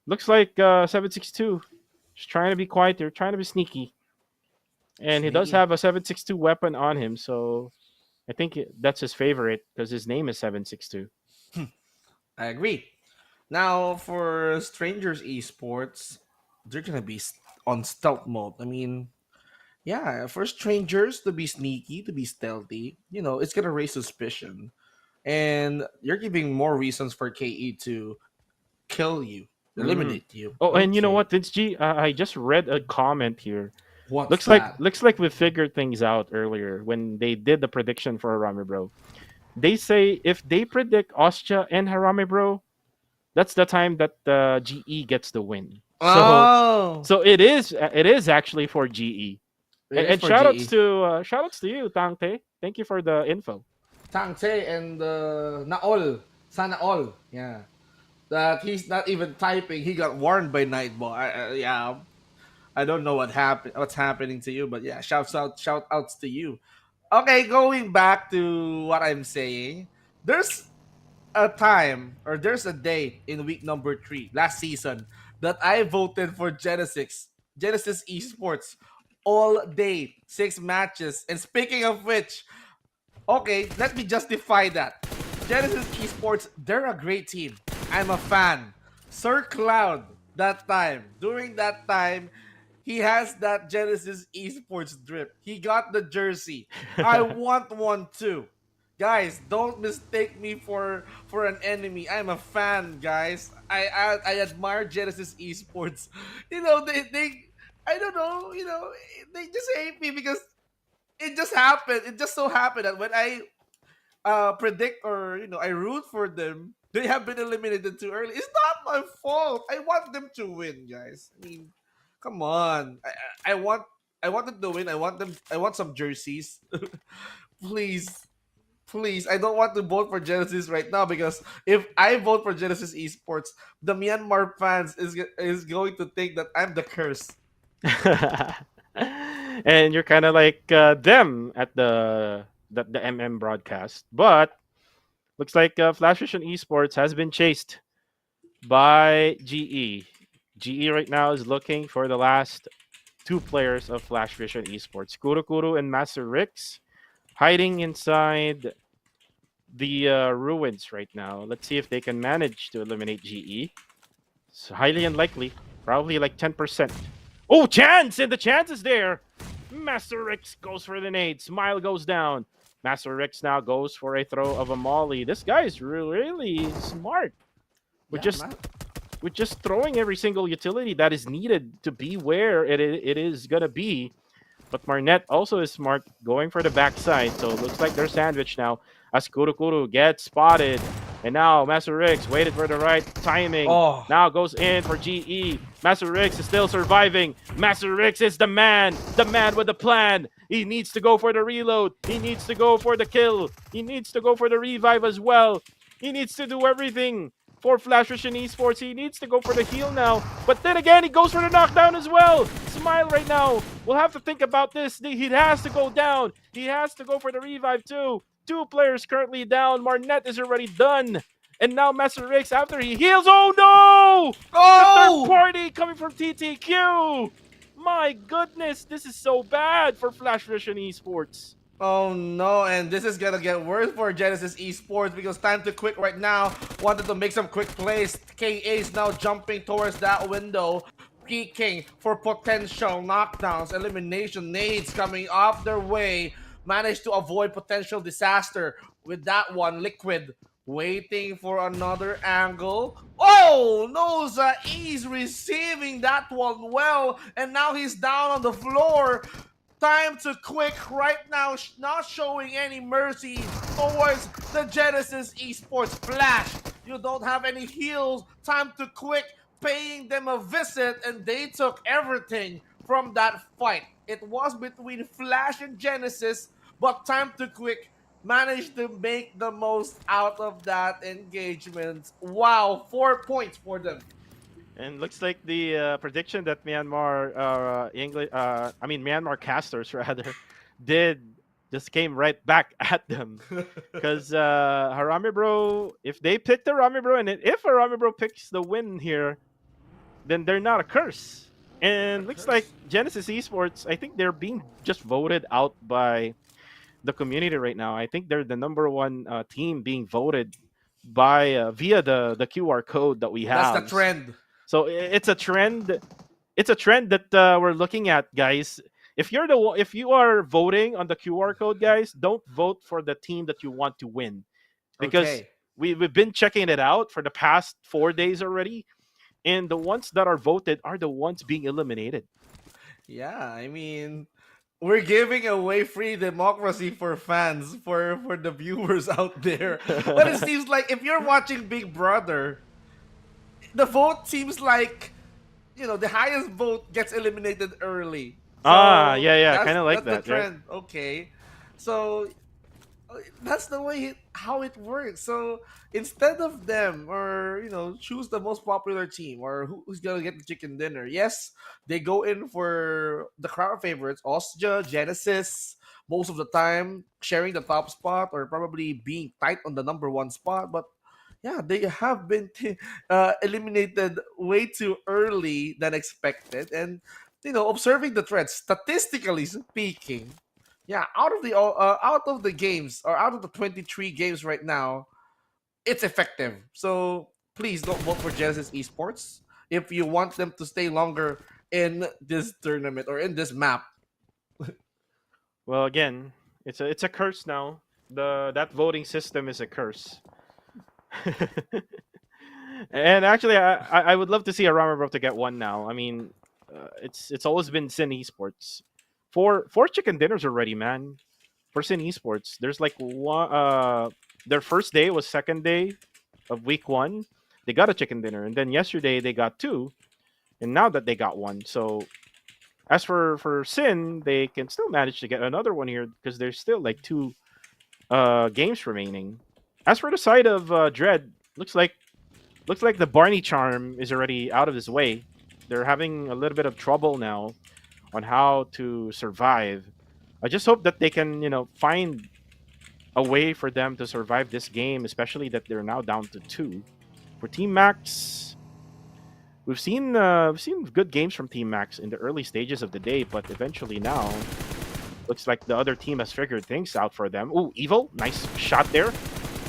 Looks like 762. Just trying to be quiet. They're trying to be sneaky, and he does sneaky. have a 762 weapon on him. So I think that's his favorite because his name is 762. I agree. Now for Strangers Esports, they're gonna be on stealth mode. I mean, yeah, for strangers to be sneaky, to be stealthy, it's gonna raise suspicion, and you're giving more reasons for KE to kill you, Mm. eliminate you. Oh, and you know Okay, what, Vince G? I just read a comment here. what's Looks like we figured things out earlier when they did the prediction for Harame Bro. They say if they predict Ostia and Harame Bro, that's the time that the GE gets the win. So Oh, so it is actually for GE. it is And for GE. shout outs to you, Tangte. Thank you for the info. Tang Che and Naol, Sana All, yeah. That he's not even typing. He got warned by Nightball. Yeah, I don't know what's happening to you, but yeah, shout outs to you. Okay, going back to what I'm saying, there's a time or there's a day in week number 3 last season that I voted for Genesis Esports all day, 6 matches. And speaking of which, okay, let me justify that. Genesis Esports, they're a great team. I'm a fan. Sir Cloud, during that time, he has that Genesis Esports drip. He got the jersey. I want one too. Guys, don't mistake me for an enemy. I'm a fan, guys. I admire Genesis Esports. You know, they I don't know, they just hate me because it just happened. It just so happened that when I predict or I root for them, they have been eliminated too early. It's not my fault. I want them to win, guys. I mean, come on. I want them to win. I want some jerseys. Please. Please, I don't want to vote for Genesis right now because if I vote for Genesis Esports, the Myanmar fans is going to think that I'm the curse. And you're kind of like them at the MM broadcast. But looks like Flash Vision Esports has been chased by GE. GE right now is looking for the last two players of Flash Vision Esports, Kurukuru and Master Rix, hiding inside the ruins right now. Let's see if they can manage to eliminate GE. It's highly unlikely. Probably like 10%. Oh, chance! And the chance is there. Master Rix goes for the nade. Smile goes down. Master Rix now goes for a throw of a molly. This guy is really smart. With Yeah, just with just throwing every single utility that is needed to be where it is gonna be. But Marnet also is smart, going for the backside. So it looks like they're sandwiched now as Kurukuru gets spotted. And now Master Rix waited for the right timing. Oh, Now goes in for GE. Master Rix is still surviving. Master Rix is the man with the plan. He needs to go for the reload. He needs to go for the kill. He needs to go for the revive as well. He needs to do everything for Flash Vision Esports. He needs to go for the heal now. But then again, he goes for the knockdown as well. Smile right now. We'll have to think about this. He has to go down. He has to go for the revive too. Two players currently down. Marnet is already done. And now Master Rix, after he heals. Oh no! The third oh, party coming from TTQ. My goodness, this is so bad for Flash Vision Esports. oh no! And this is gonna get worse for Genesis Esports because time to quit right now. Wanted to make some quick plays. KA is now jumping towards that window, peeking for potential knockdowns, elimination nades coming off their way. Managed to avoid potential disaster with that one. Liquid waiting for another angle. Oh, Noza is receiving that one well, and now he's down on the floor. Time to quick right now, not showing any mercy towards the Genesis Esports Flash. You don't have any heals. Time to quick, paying them a visit, and they took everything from that fight. It was between Flash and Genesis, but time to quick managed to make the most out of that engagement. Wow, 4 points for them. And looks like the prediction that Myanmar English, I mean Myanmar casters rather, did just came right back at them. Because Harami Bro, if they pick the Harami Bro, and if Harami Bro picks the win here, then they're not a curse. And looks like Genesis Esports, I think they're being just voted out by the community right now. I think they're the number one team being voted by via the QR code that we That's the have. trend. So it's a trend. It's a trend that we're looking at, guys. If you are voting on the QR code, guys, don't vote for the team that you want to win, because Okay. we've been checking it out for the past 4 days already, and the ones that are voted are the ones being eliminated. Yeah, I mean, we're giving away free democracy for fans, for the viewers out there. But it seems like if you're watching Big Brother, the vote seems like the highest vote gets eliminated early. Ah, So yeah, that's kind of like that's the that, right? trend. Okay, so that's the way how it works. So instead of them, or choose the most popular team, or who's gonna get the chicken dinner. Yes, they go in for the crowd favorites, Osja, Genesis. most of the time sharing the top spot or probably being tight on the number one spot. But yeah, they have been eliminated way too early than expected. And observing the trend, statistically speaking, yeah, out of the games or out of the 23 games right now, it's effective. So please don't vote for Genesis Esports if you want them to stay longer in this tournament or in this map. Well, again, it's a curse now. That voting system is a curse. And actually, I would love to see a Ramabro to get one now. I mean, it's always been Sin Esports. Four chicken dinners already, man. For Sin Esports, there's like one. Their first day was second day of week one. They got a chicken dinner, and then yesterday they got two, and now that they got one. So as for Sin, they can still manage to get another one here because there's still like two games remaining. As for the side of Dread, looks like the Barney charm is already out of his way. They're having a little bit of trouble now on how to survive. I just hope that they can, find a way for them to survive this game, especially that they're now down to two. For Team Max, we've seen good games from Team Max in the early stages of the day, but eventually now looks like the other team has figured things out for them. Ooh, Evil, nice shot there,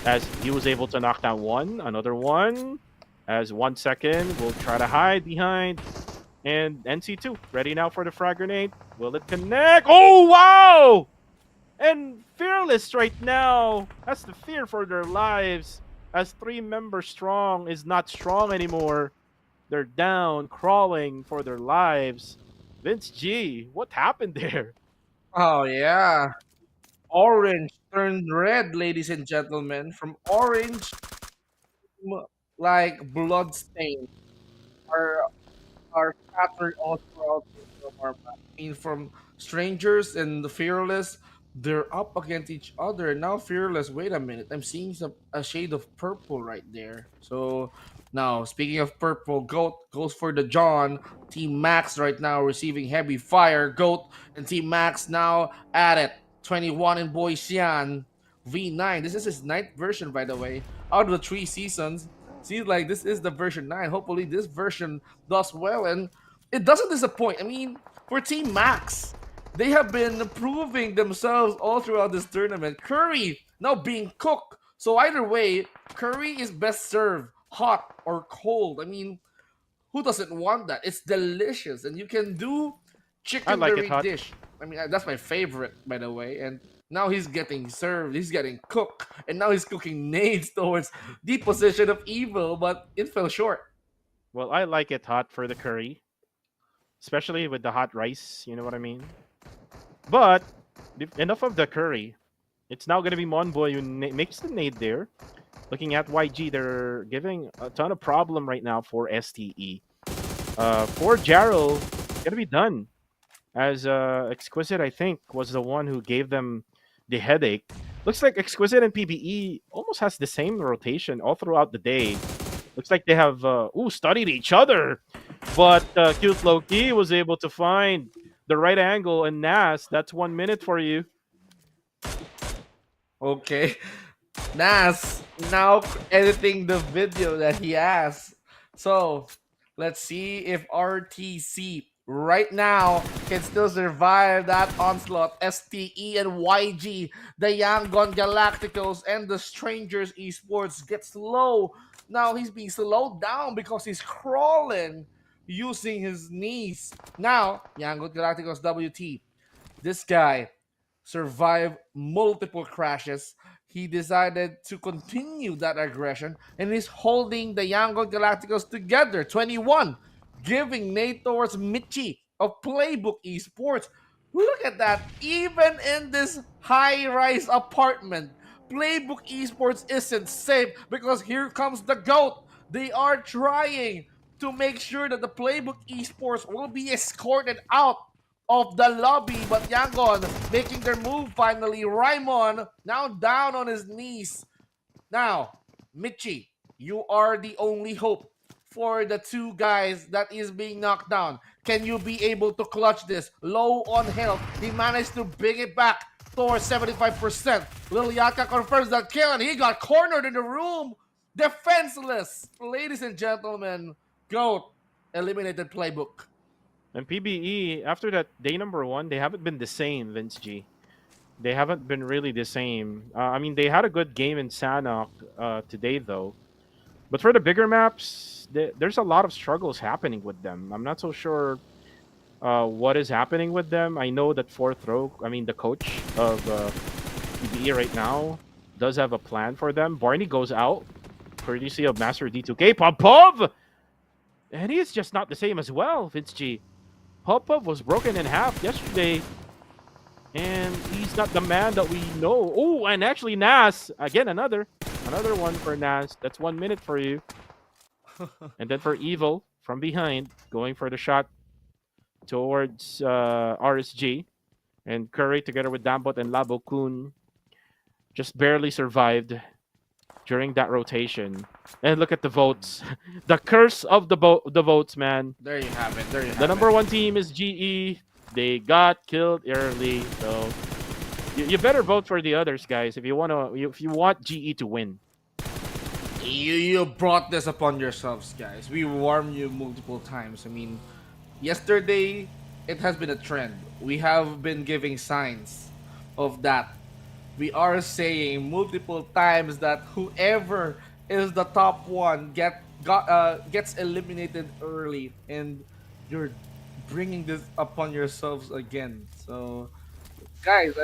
as he was able to knock down one, another one. As 1 second, we'll try to hide behind. And NC2, ready now for the frag grenade. Will it connect? Oh, wow! And Fearless right now has the fear for their lives, as 3 members strong is not strong anymore. They're down, crawling for their lives. Vince G, what happened there? Oh yeah, orange turned red, ladies and gentlemen. From orange, like blood stain, are scattered all throughout our map. I mean, from strangers and the fearless, they're up against each other. Now fearless, wait a minute, I'm seeing a shade of purple right there. So now, speaking of purple, Goat goes for the John. Team Max right now receiving heavy fire. Goat and Team Max now at it. 21 in Boysian. V9. This is his ninth version, by the way. Out of the 3 seasons, seems like this is the version 9. Hopefully, this version does well, and it doesn't disappoint. I mean, for Team Max, they have been proving themselves all throughout this tournament. Curry now being cooked. So either way, Curry is best served hot or cold. I mean, who doesn't want that? It's delicious, and you can do I chicken like it curry hot. dish. I mean, that's my favorite, by the way. And now he's getting served. He's getting cooked, and now he's cooking nades towards the position of evil, but it fell short. Well, I like it hot for the curry, especially with the hot rice. You know what I mean? But enough of the curry. It's now going to be Monboy who makes the nade there. Looking at YG, they're giving a ton of problem right now for STE. For Jarrell, it's going to be done. As Exquisite, I think, was the one who gave them the headache. Looks like Exquisite and PBE almost has the same rotation all throughout the day. Looks like they have studied each other. But Cute Loki was able to find the right angle, and Nas, that's 1 minute for you. Okay. Nas now editing the video that he has. So let's see if RTC right now can still survive that onslaught. STE and YG, the Yangon Galacticos, and the Strangers Esports get slow. Now he's being slowed down because he's crawling using his knees. Now, Yangon Galacticos WT. This guy survived multiple crashes. He decided to continue that aggression and is holding the Yangon Galacticos together. 21, giving nade towards Michi of Playbook Esports. Look at that. Even in this high rise apartment, Playbook Esports isn't safe because here comes the GOAT. They are trying to make sure that the Playbook Esports will be escorted out of the lobby, but Yangon making their move finally. Raimon now down on his knees. Now, Michi, you are the only hope for the two guys that is being knocked down. Can you be able to clutch this? Low on health. He managed to bring it back. score 75%. Lil Yaka confirms the kill and he got cornered in the room. Defenseless. Ladies and gentlemen, GOAT eliminated playbook. And PBE, after that day number one, they haven't been the same, Vince G. They haven't been really the same. I mean, they had a good game in Sanhok today, though. But for the bigger maps, there's a lot of struggles happening with them. I'm not so sure what is happening with them. I know that fourth row, I mean, the coach of PBE right now does have a plan for them. Barney goes out, courtesy of Master D2K. Popov! And he is just not the same as well, Vince G. Popov was broken in half yesterday. And he's not the man that we know. Oh, and actually Nas. Again, another one for Nas. That's 1 minute for you. And then for Evil, from behind, going for the shot towards RSG. And Curry, together with Dambot and Labo Kun, just barely survived during that rotation. And look at the votes. The curse of the votes, man. There you have it. There you have it. The number one team is GE. They got killed early, so you better vote for the others, guys, if you want GE to win. You brought this upon yourselves, guys. We warned you multiple times. I mean, yesterday it has been a trend. We have been giving signs of that. We are saying multiple times that whoever is the top one gets eliminated early, and you're bringing this upon yourselves again. So, guys,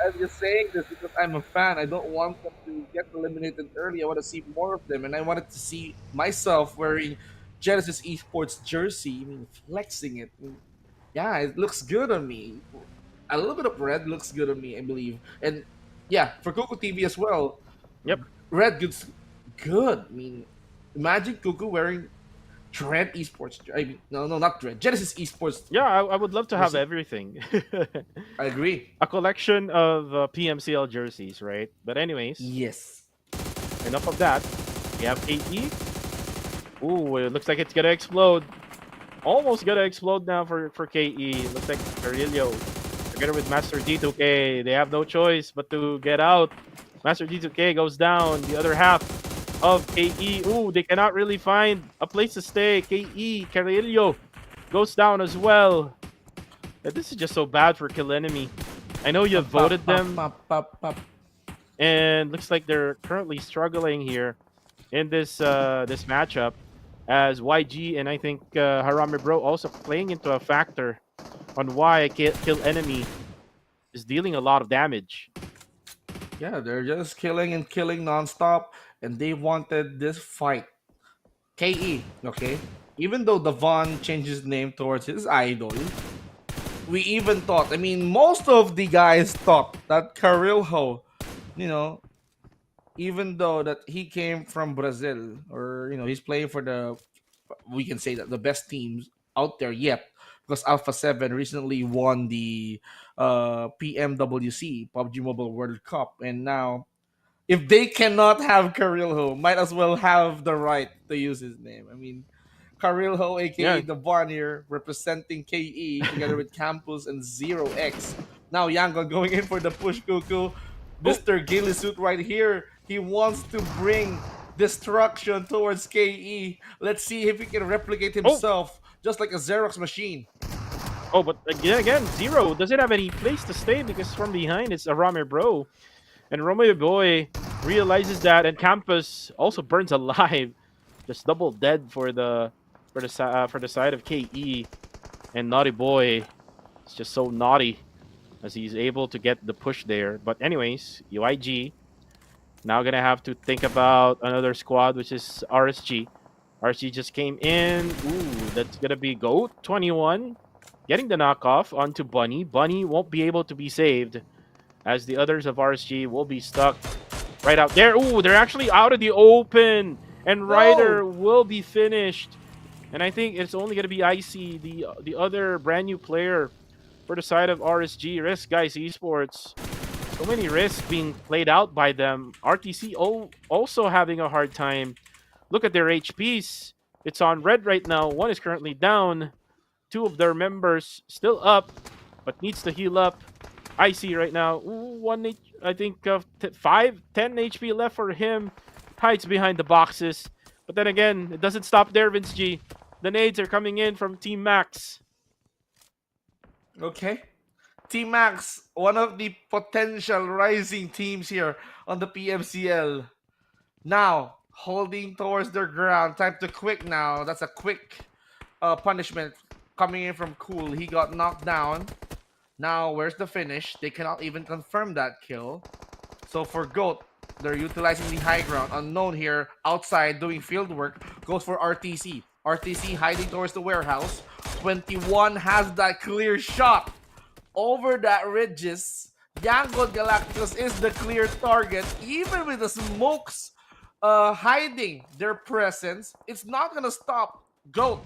I'm just saying this because I'm a fan. I don't want them to get eliminated early. I want to see more of them, and I wanted to see myself wearing Genesis Esports jersey. I mean, flexing it. I mean, yeah, it looks good on me. A little bit of red looks good on me, I believe. And yeah, for Coco TV as well. Yep. Red looks good. I mean, imagine Coco wearing Dread Esports. I mean, no, not Dread. Genesis Esports. Yeah, I would love to have everything. I agree. A collection of PMCL jerseys, right? But anyways, yes. Enough of that. We have KE. Ooh, it looks like it's gonna explode. Almost gonna explode now for KE. Looks like Carillo, together with Master D2K, they have no choice but to get out. Master D2K goes down. The other half of KE. Ooh, they cannot really find a place to stay. KE, Carillo goes down as well. This is just so bad for Kill Enemy. I know you voted them. And looks like they're currently struggling here in this this matchup, as YG and I think Harame Bro also playing into a factor on why Kill Enemy is dealing a lot of damage. Yeah, they're just killing and killing nonstop, and they wanted this fight. KE, okay? Even though Devon changed his name towards his idol, we even thought, I mean, most of the guys thought that Carilho, you know, even though that he came from Brazil, or, you know, he's playing for we can say that the best teams out there yet, because Alpha 7 recently won the PMWC, PUBG Mobile World Cup, and now if they cannot have Carilho, might as well have the right to use his name. I mean, Carilho, aka the Bonnier, representing KE together with Campus and Zero X. Now Yangon going in for the push, Cuckoo. Mr. Ghillie Suit right here. He wants to bring destruction towards KE. Let's see if he can replicate himself, just like a Xerox machine. Oh, but again, Zero doesn't have any place to stay because from behind it's a Rame Bro. And Romeo Boy realizes that, and Campus also burns alive, just double dead for the side of KE. And Naughty Boy is just so naughty as he's able to get the push there. But anyways, UIG now gonna have to think about another squad, which is RSG. RSG just came in. Ooh, that's gonna be GOAT 21 getting the knockoff onto Bunny. Bunny won't be able to be saved, as the others of RSG will be stuck right out there. Ooh, they're actually out of the open, and Ryder will be finished. And I think it's only going to be Icy, the other brand new player for the side of RSG. Risk, guys, Esports. So many risks being played out by them. RTC also having a hard time. Look at their HPs. It's on red right now. One is currently down. Two of their members still up, but needs to heal up. icy right now. Ooh, I think 10 HP left for him. Hides behind the boxes. But then again, it doesn't stop there, Vince G. The nades are coming in from Team Max. Okay. Team Max, one of the potential rising teams here on the PMCL. Now, holding towards their ground. Time to quick now. That's a quick punishment coming in from Cool. He got knocked down. Now, where's the finish? They cannot even confirm that kill. So for Goat, they're utilizing the high ground. Unknown here, outside doing field work, goes for RTC. RTC hiding towards the warehouse. 21 has that clear shot over that ridges. Yangon Galacticos is the clear target. Even with the smokes hiding their presence, it's not gonna stop Goat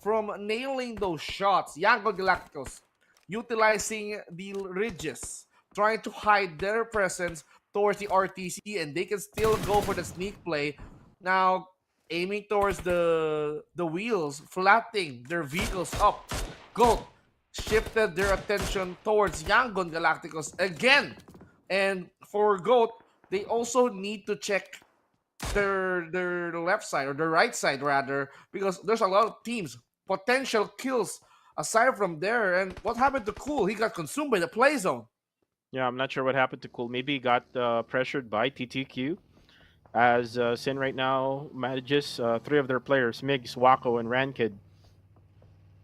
from nailing those shots. Yangon Galacticos utilizing the ridges, trying to hide their presence towards the RTC, and they can still go for the sneak play. Now, aiming towards the wheels, flattening their vehicles up. Gold shifted their attention towards Yangon Galacticos again. And for Goat, they also need to check their left side or their right side rather, because there's a lot of teams, potential kills aside from there. And what happened to Cool? He got consumed by the play zone. Yeah, I'm not sure what happened to Cool. Maybe he got pressured by TTQ. As Sin right now manages three of their players, Migs, Wako, and Rankid,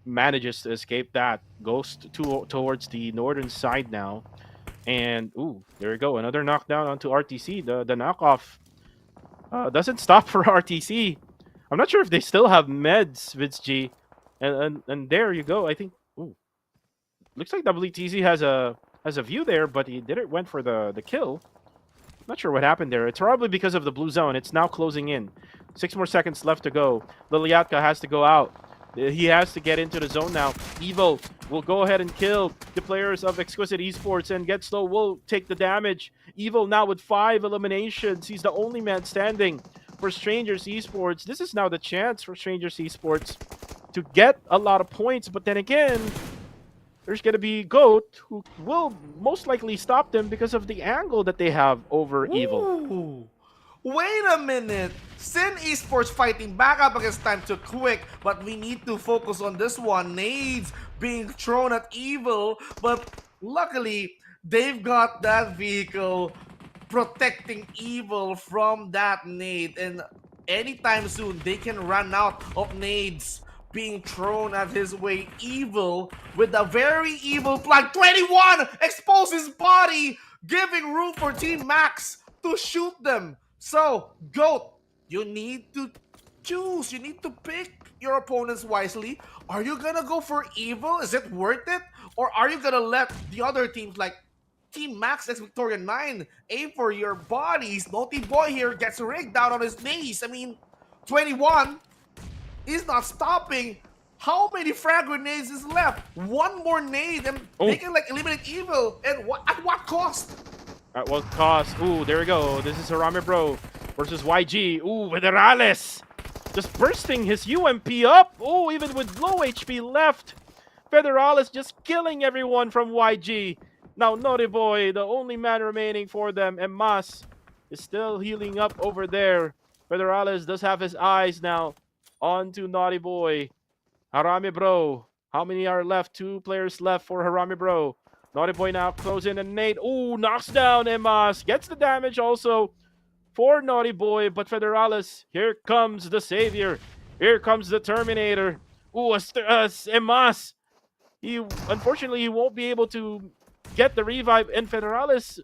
manages to escape that. Goes towards the northern side now. And, ooh, there we go. Another knockdown onto RTC. The knockoff doesn't stop for RTC. I'm not sure if they still have meds, Vince G. And there you go. I think, ooh, looks like WTZ has a view there, but he didn't went for the kill. Not sure what happened there. It's probably because of the blue zone. It's now closing in. 6 more seconds left to go. Liliatka has to go out. He has to get into the zone now. Evo will go ahead and kill the players of Exquisite Esports, and Get Slow will take the damage. Evo now with 5 eliminations. He's the only man standing for Strangers Esports. This is now the chance for Strangers Esports to get a lot of points, but then again, there's going to be Goat, who will most likely stop them because of the angle that they have over Evil. Ooh. Wait a minute! Sin Esports fighting back up against Time to Quick, but we need to focus on this one. Nades being thrown at Evil, but luckily, they've got that vehicle protecting Evil from that nade, and anytime soon, they can run out of nades being thrown at his way. Evil with a very evil plan. 21 expose his body, giving room for Team Max to shoot them. So, Goat, you need to choose. You need to pick your opponents wisely. Are you gonna go for Evil? Is it worth it? Or are you gonna let the other teams like Team Max X Victoria 9 aim for your bodies? Naughty Boy here gets rigged out on his knees. I mean, 21 is not stopping. How many frag grenades is left? One more nade and they can like eliminate Evil. And at what cost? At what cost? Ooh, there we go. This is Harame Bro versus YG. Ooh, Federales just bursting his UMP up. Ooh, even with low HP left. Federales just killing everyone from YG. Now Naughty Boy, the only man remaining for them, and Mas is still healing up over there. Federales does have his eyes now on to Naughty Boy. Harame Bro. How many are left? 2 players left for Harame Bro. Naughty Boy now closing and nade. Ooh, knocks down Emas. Gets the damage also for Naughty Boy. But Federales, here comes the savior. Here comes the Terminator. Ooh, Emas. Unfortunately, he won't be able to get the revive. And Federales,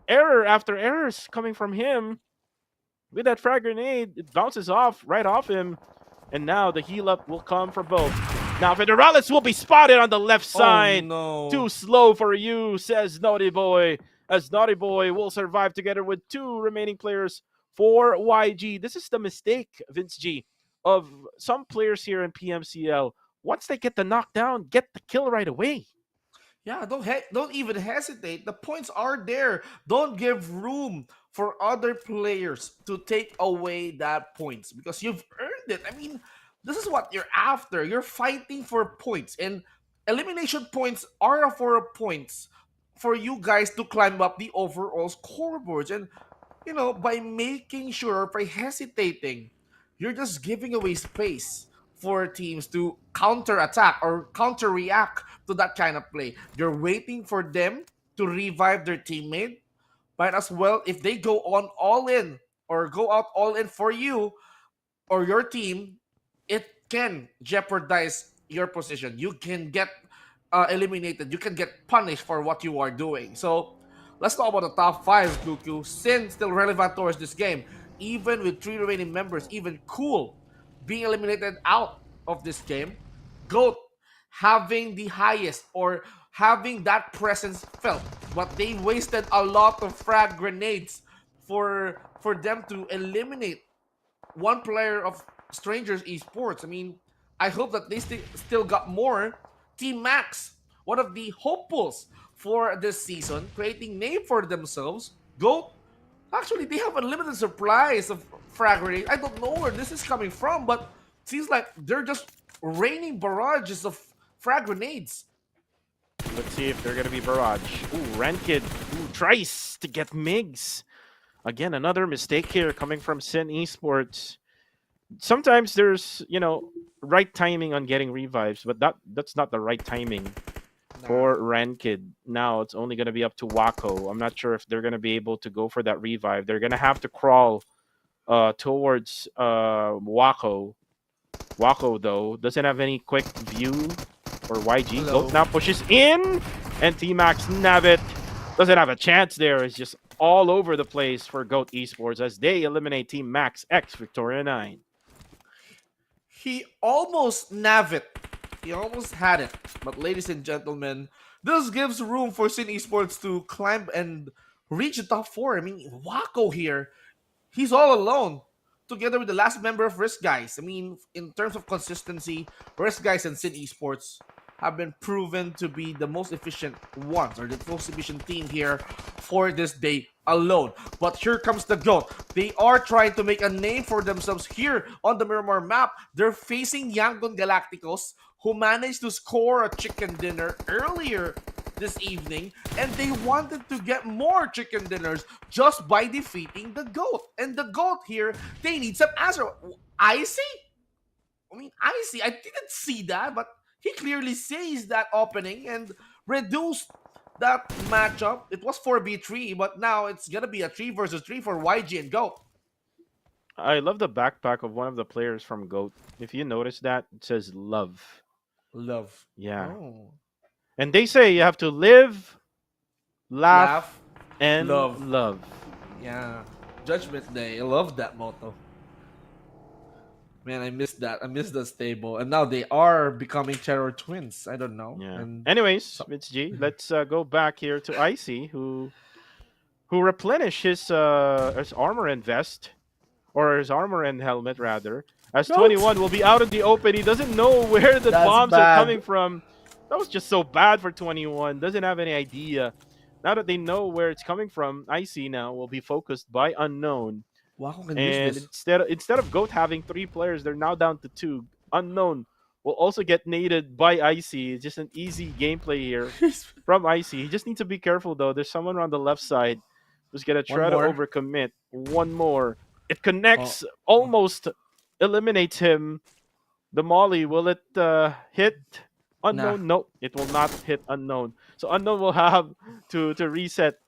error after errors coming from him. With that frag grenade, it bounces off, right off him. And now the heal up will come for both. Now Federales will be spotted on the left side. Oh, no. Too slow for you, says Naughty Boy. As Naughty Boy will survive together with 2 remaining players for YG. This is the mistake, Vince G, of some players here in PMCL. Once they get the knockdown, get the kill right away. Yeah, don't even hesitate. The points are there. Don't give room for other players to take away that points because you've earned it. I mean, this is what you're after. You're fighting for points, and elimination points are for points for you guys to climb up the overall scoreboards. And by making sure, by hesitating, you're just giving away space for teams to counter attack or counter react to that kind of play. You're waiting for them to revive their teammate. But as well, if they go on all in or go out all in for you or your team, it can jeopardize your position. You can get eliminated. You can get punished for what you are doing. So let's talk about the top five, Kuku. Sin still relevant towards this game. Even with three remaining members, even Cool being eliminated out of this game, Goat having the highest or having that presence felt. But they wasted a lot of frag grenades for them to eliminate one player of Strangers Esports. I mean, I hope that they still got more. Team Max, one of the hopefuls for this season, creating name for themselves. Goat, actually, they have unlimited supplies of frag grenades. I don't know where this is coming from, but it seems like they're just raining barrages of frag grenades. Let's see if they're gonna be barrage. Ooh, Rankid. Ooh, Trice to get Migs. Again, another mistake here coming from Sin Esports. Sometimes there's, right timing on getting revives, but that's not the right timing Nah. for Rankid. Now it's only gonna be up to Wako. I'm not sure if they're gonna be able to go for that revive. They're gonna have to crawl towards Wako. Wako though doesn't have any quick view or YG. Hello. Goat now pushes in, and T-Max Navit doesn't have a chance there. It's just all over the place for Goat Esports as they eliminate Team Max X Victoria 9. He almost nav it. He almost had it. But ladies and gentlemen, this gives room for Sin Esports to climb and reach the top four. I mean, Wako here, he's all alone. Together with the last member of Risk Guys. I mean, in terms of consistency, Risk Guys and Sin Esports have been proven to be the most efficient ones or the most efficient team here for this day alone. But here comes the GOAT. They are trying to make a name for themselves here on the Miramar map. They're facing Yangon Galacticos, who managed to score a chicken dinner earlier this evening, and they wanted to get more chicken dinners just by defeating the GOAT. And the GOAT here, they need some answer. Icy? I mean, Icy, I didn't see that, but he clearly sees that opening and reduced that matchup. It was 4v3, but now it's gonna be a 3 versus 3 for YG and GOAT. I love the backpack of one of the players from GOAT. If you notice that, it says love. Love. Yeah. Oh. And they say you have to live, laugh, Laugh, and love. love. Yeah. Judgment Day. I love that motto. Man, I missed that. I missed that stable. And now they are becoming terror twins. I don't know. Yeah. And Anyways, Mitch G, let's go back here to Icy, who replenished his armor and vest, or his armor and helmet rather. As Goat. 21 will be out in the open, he doesn't know where the That's bombs bad. are coming from. That was just so bad for 21. Doesn't have any idea. Now that they know where it's coming from, Icy now will be focused by Unknown. Wow, can use And this. instead of Goat having 3 players, they're now down to 2. Unknown will also get naded by Icy. It's just an easy gameplay here from Icy. He just needs to be careful though. There's someone on the left side who's gonna One try to more. overcommit. One more. It connects, Oh. almost eliminates him. The molly, will it hit Nah. Unknown? Nope, it will not hit Unknown. So Unknown will have to reset.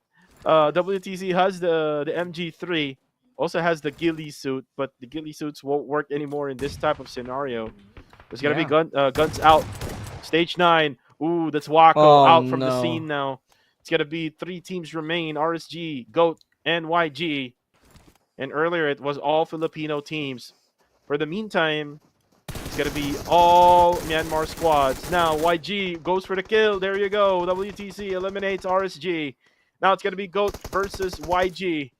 WTC has the MG3, also has the ghillie suit, but the ghillie suits won't work anymore in this type of scenario. There's gonna be guns out. Stage 9. Ooh, that's Wako Oh, out from the no. scene now. It's gonna be 3 teams remain: RSG, Goat, and YG. And earlier it was all Filipino teams. For the meantime, it's gonna be all Myanmar squads. Now YG goes for the kill. There you go. WTC eliminates RSG. Now it's gonna be Goat versus YG.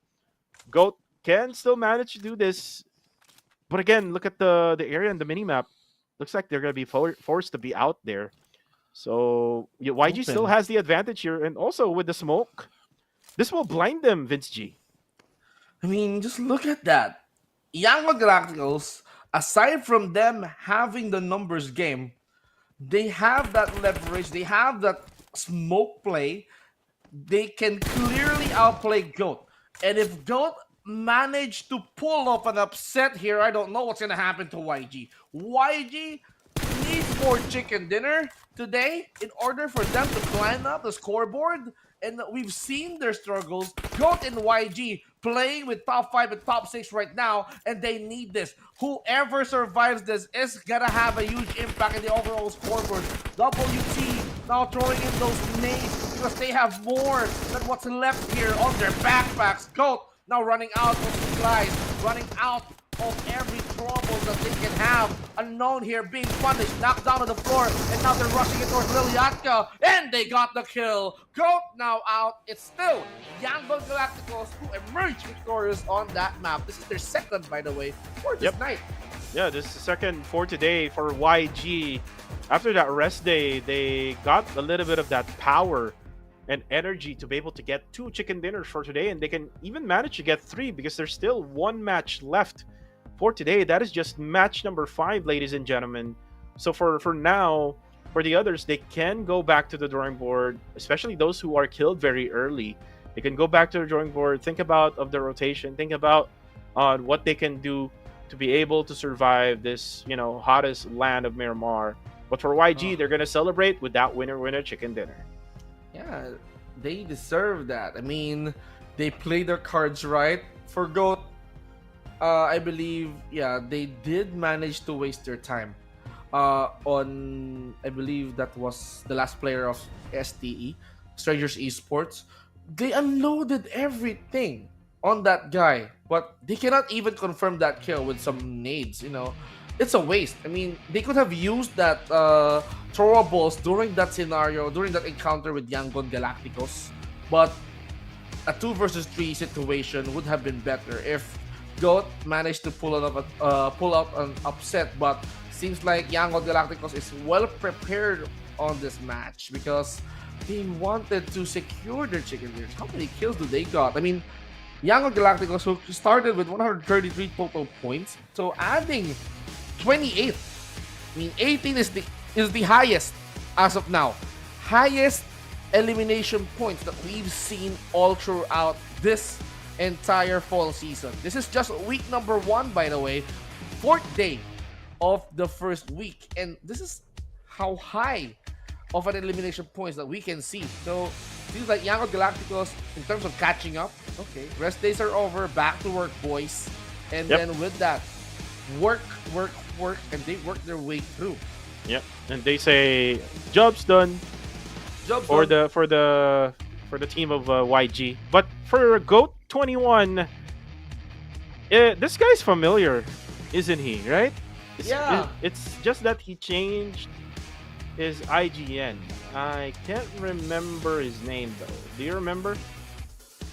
Goat can still manage to do this, but again, look at the area and the minimap. Looks like they're gonna be forced to be out there. So yeah, YG still Open. has the advantage here, and also with the smoke, this will blind them, Vince G. I mean, just look at that. Yangon Galacticos, aside from them having the numbers game, they have that leverage, they have that smoke play they can clearly outplay Goat. And if Goat manage to pull off an upset here, I don't know what's gonna happen to YG. YG needs more chicken dinner today in order for them to climb up the scoreboard. And we've seen their struggles. Goat and YG playing with top 5 and top 6 right now, and they need this. Whoever survives this is gonna have a huge impact in the overall scoreboard. WT now throwing in those nades because they have more than what's left here on their backpacks. Goat now running out of supplies, running out of every trouble that they can have. Unknown here being punished, knocked down on the floor, and now they're rushing it towards Liliatka, and they got the kill. Goat now out. It's still Yangon Galacticos who emerged victorious on that map. This is their second, by the way, for this night. Yeah, this is the second for today for YG. After that rest day, they got a little bit of that power and energy to be able to get 2 chicken dinners for today, and they can even manage to get 3 because there's still 1 match left for today. That is just match number 5, ladies and gentlemen. So for now, for the others, they can go back to the drawing board, especially those who are killed very early. They can go back to the drawing board, think about of the rotation, think about what they can do to be able to survive this, hottest land of Miramar. But for YG, they're gonna celebrate with that winner chicken dinner. Yeah, they deserve that. I mean, they play their cards right. For Goat, I believe, they did manage to waste their time on, I believe that was the last player of STE, Strangers Esports. They unloaded everything on that guy, but they cannot even confirm that kill with some nades, It's a waste. I mean, they could have used that throwables during that scenario, during that encounter with Yangon Galacticos, but a 2 versus 3 situation would have been better if Goat managed to pull out an upset. But seems like Yangon Galacticos is well prepared on this match because they wanted to secure their chicken dinners. How many kills do they got? I mean, Yangon Galacticos, who started with 133 total points, so adding 28. I mean, 18 is the highest as of now. Highest elimination points that we've seen all throughout this entire fall season. This is just week number 1, by the way. 4th day of the first week. And this is how high of an elimination points that we can see. So, feels like Yangon Galacticos, in terms of catching up, okay, rest days are over, back to work, boys. And then with that, work, and they work their way through. Yep, and they say job's done. For the team of YG. But for Goat 21, this guy's familiar, isn't he? Right? It's just that he changed his IGN. I can't remember his name though. Do you remember?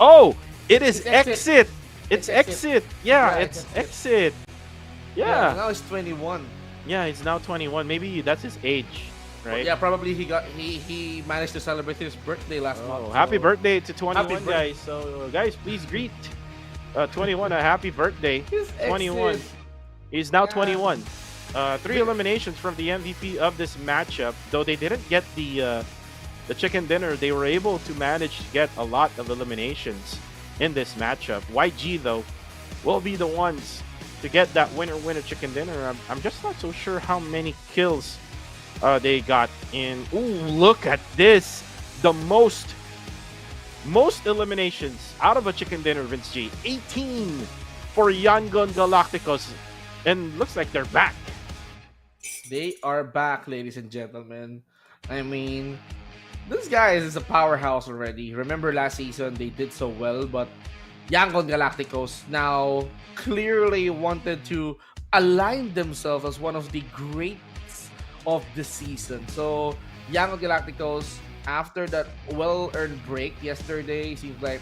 Oh, it is Exit. It's Exit. Yeah, it's Exit. Yeah. Now he's 21. Yeah, he's now 21. Maybe that's his age, right? Yeah, probably he managed to celebrate his birthday last month. Happy birthday to 21, guys. So, guys, please greet 21 a happy birthday. 21. He's now 21. 3 eliminations from the MVP of this matchup. Though they didn't get the chicken dinner, they were able to manage to get a lot of eliminations in this matchup. YG, though, will be the ones to get that winner chicken dinner. I'm just not so sure how many kills they got in. Ooh, look at this. The most eliminations out of a chicken dinner, Vince G. 18 for Yangon Galacticos. And looks like they're back. They are back, ladies and gentlemen. I mean, this guy is a powerhouse already. Remember last season, they did so well, but Yangon Galacticos now clearly wanted to align themselves as one of the greats of the season. So, Yangon Galacticos, after that well-earned break yesterday, seems like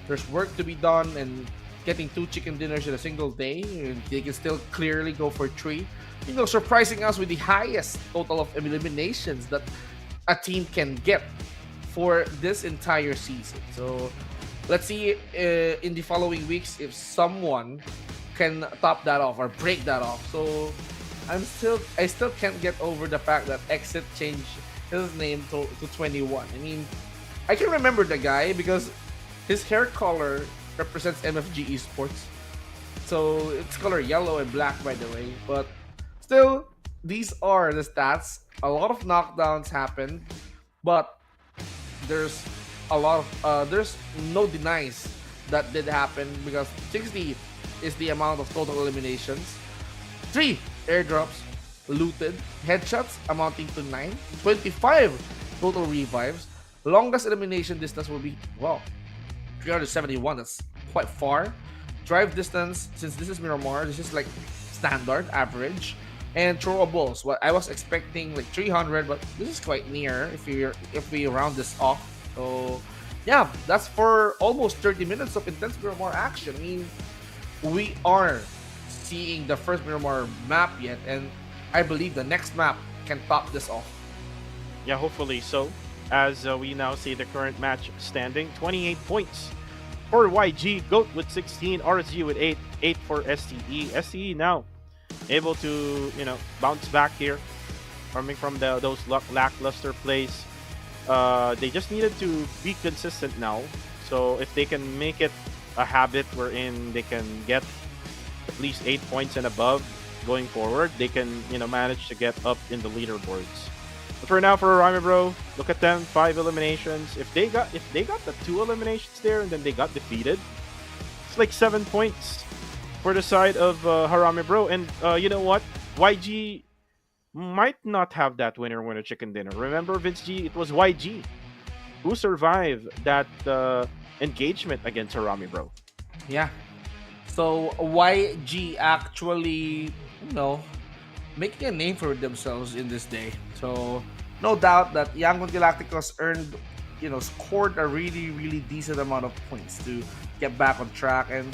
there's work to be done, and getting 2 chicken dinners in a single day, they can still clearly go for 3. Surprising us with the highest total of eliminations that a team can get for this entire season. So, let's see in the following weeks if someone can top that off or break that off. So, I still can't get over the fact that Exit changed his name to 21. I mean, I can remember the guy because his hair color represents MFG Esports. So it's color yellow and black, by the way. But still, these are the stats. A lot of knockdowns happened, but there's there's no denies that did happen because 60 is the amount of total eliminations. 3 airdrops looted, headshots amounting to 9, 25 total revives. Longest elimination distance will be, well, 371. That's quite far. Drive distance, since this is Miramar, this is like standard average. And throwables, what I was expecting like 300, but this is quite near if we round this off. So yeah, that's for almost 30 minutes of intense Miramar action. I mean, we are seeing the first Miramar map yet, and I believe the next map can top this off. Yeah, hopefully so. As we now see the current match standing, 28 points for YG, GOAT with 16, RSG with 8, 8 for STE. STE now able to, bounce back here, coming from those lackluster plays. They just needed to be consistent now. So if they can make it a habit wherein they can get at least 8 points and above going forward, they can, manage to get up in the leaderboards. But for now, for Rami Bro, look at them, 5 eliminations. If they got the 2 eliminations there and then they got defeated, it's like 7 points for the side of Harami Bro. And you know what? YG might not have that winner chicken dinner. Remember, Vince G, it was YG who survived that engagement against Harami Bro. Yeah. So YG actually, making a name for themselves in this day. So no doubt that Yangon Galacticos earned, scored a really, really decent amount of points to get back on track. And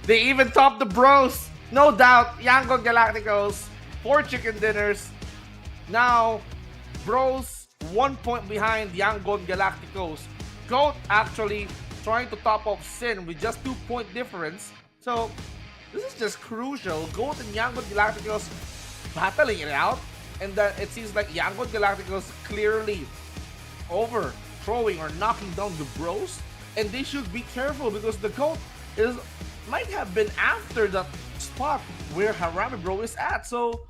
they even topped the bros. No doubt, Yangon Galacticos, 4 chicken dinners. Now, bros, 1 point behind Yangon Galacticos. GOAT actually trying to top off Sin with just 2-point difference. So, this is just crucial. GOAT and Yangon Galacticos battling it out. And then it seems like Yangon Galacticos clearly overthrowing or knocking down the bros. And they should be careful because the GOAT might have been after the spot where Harami Bro is at. So,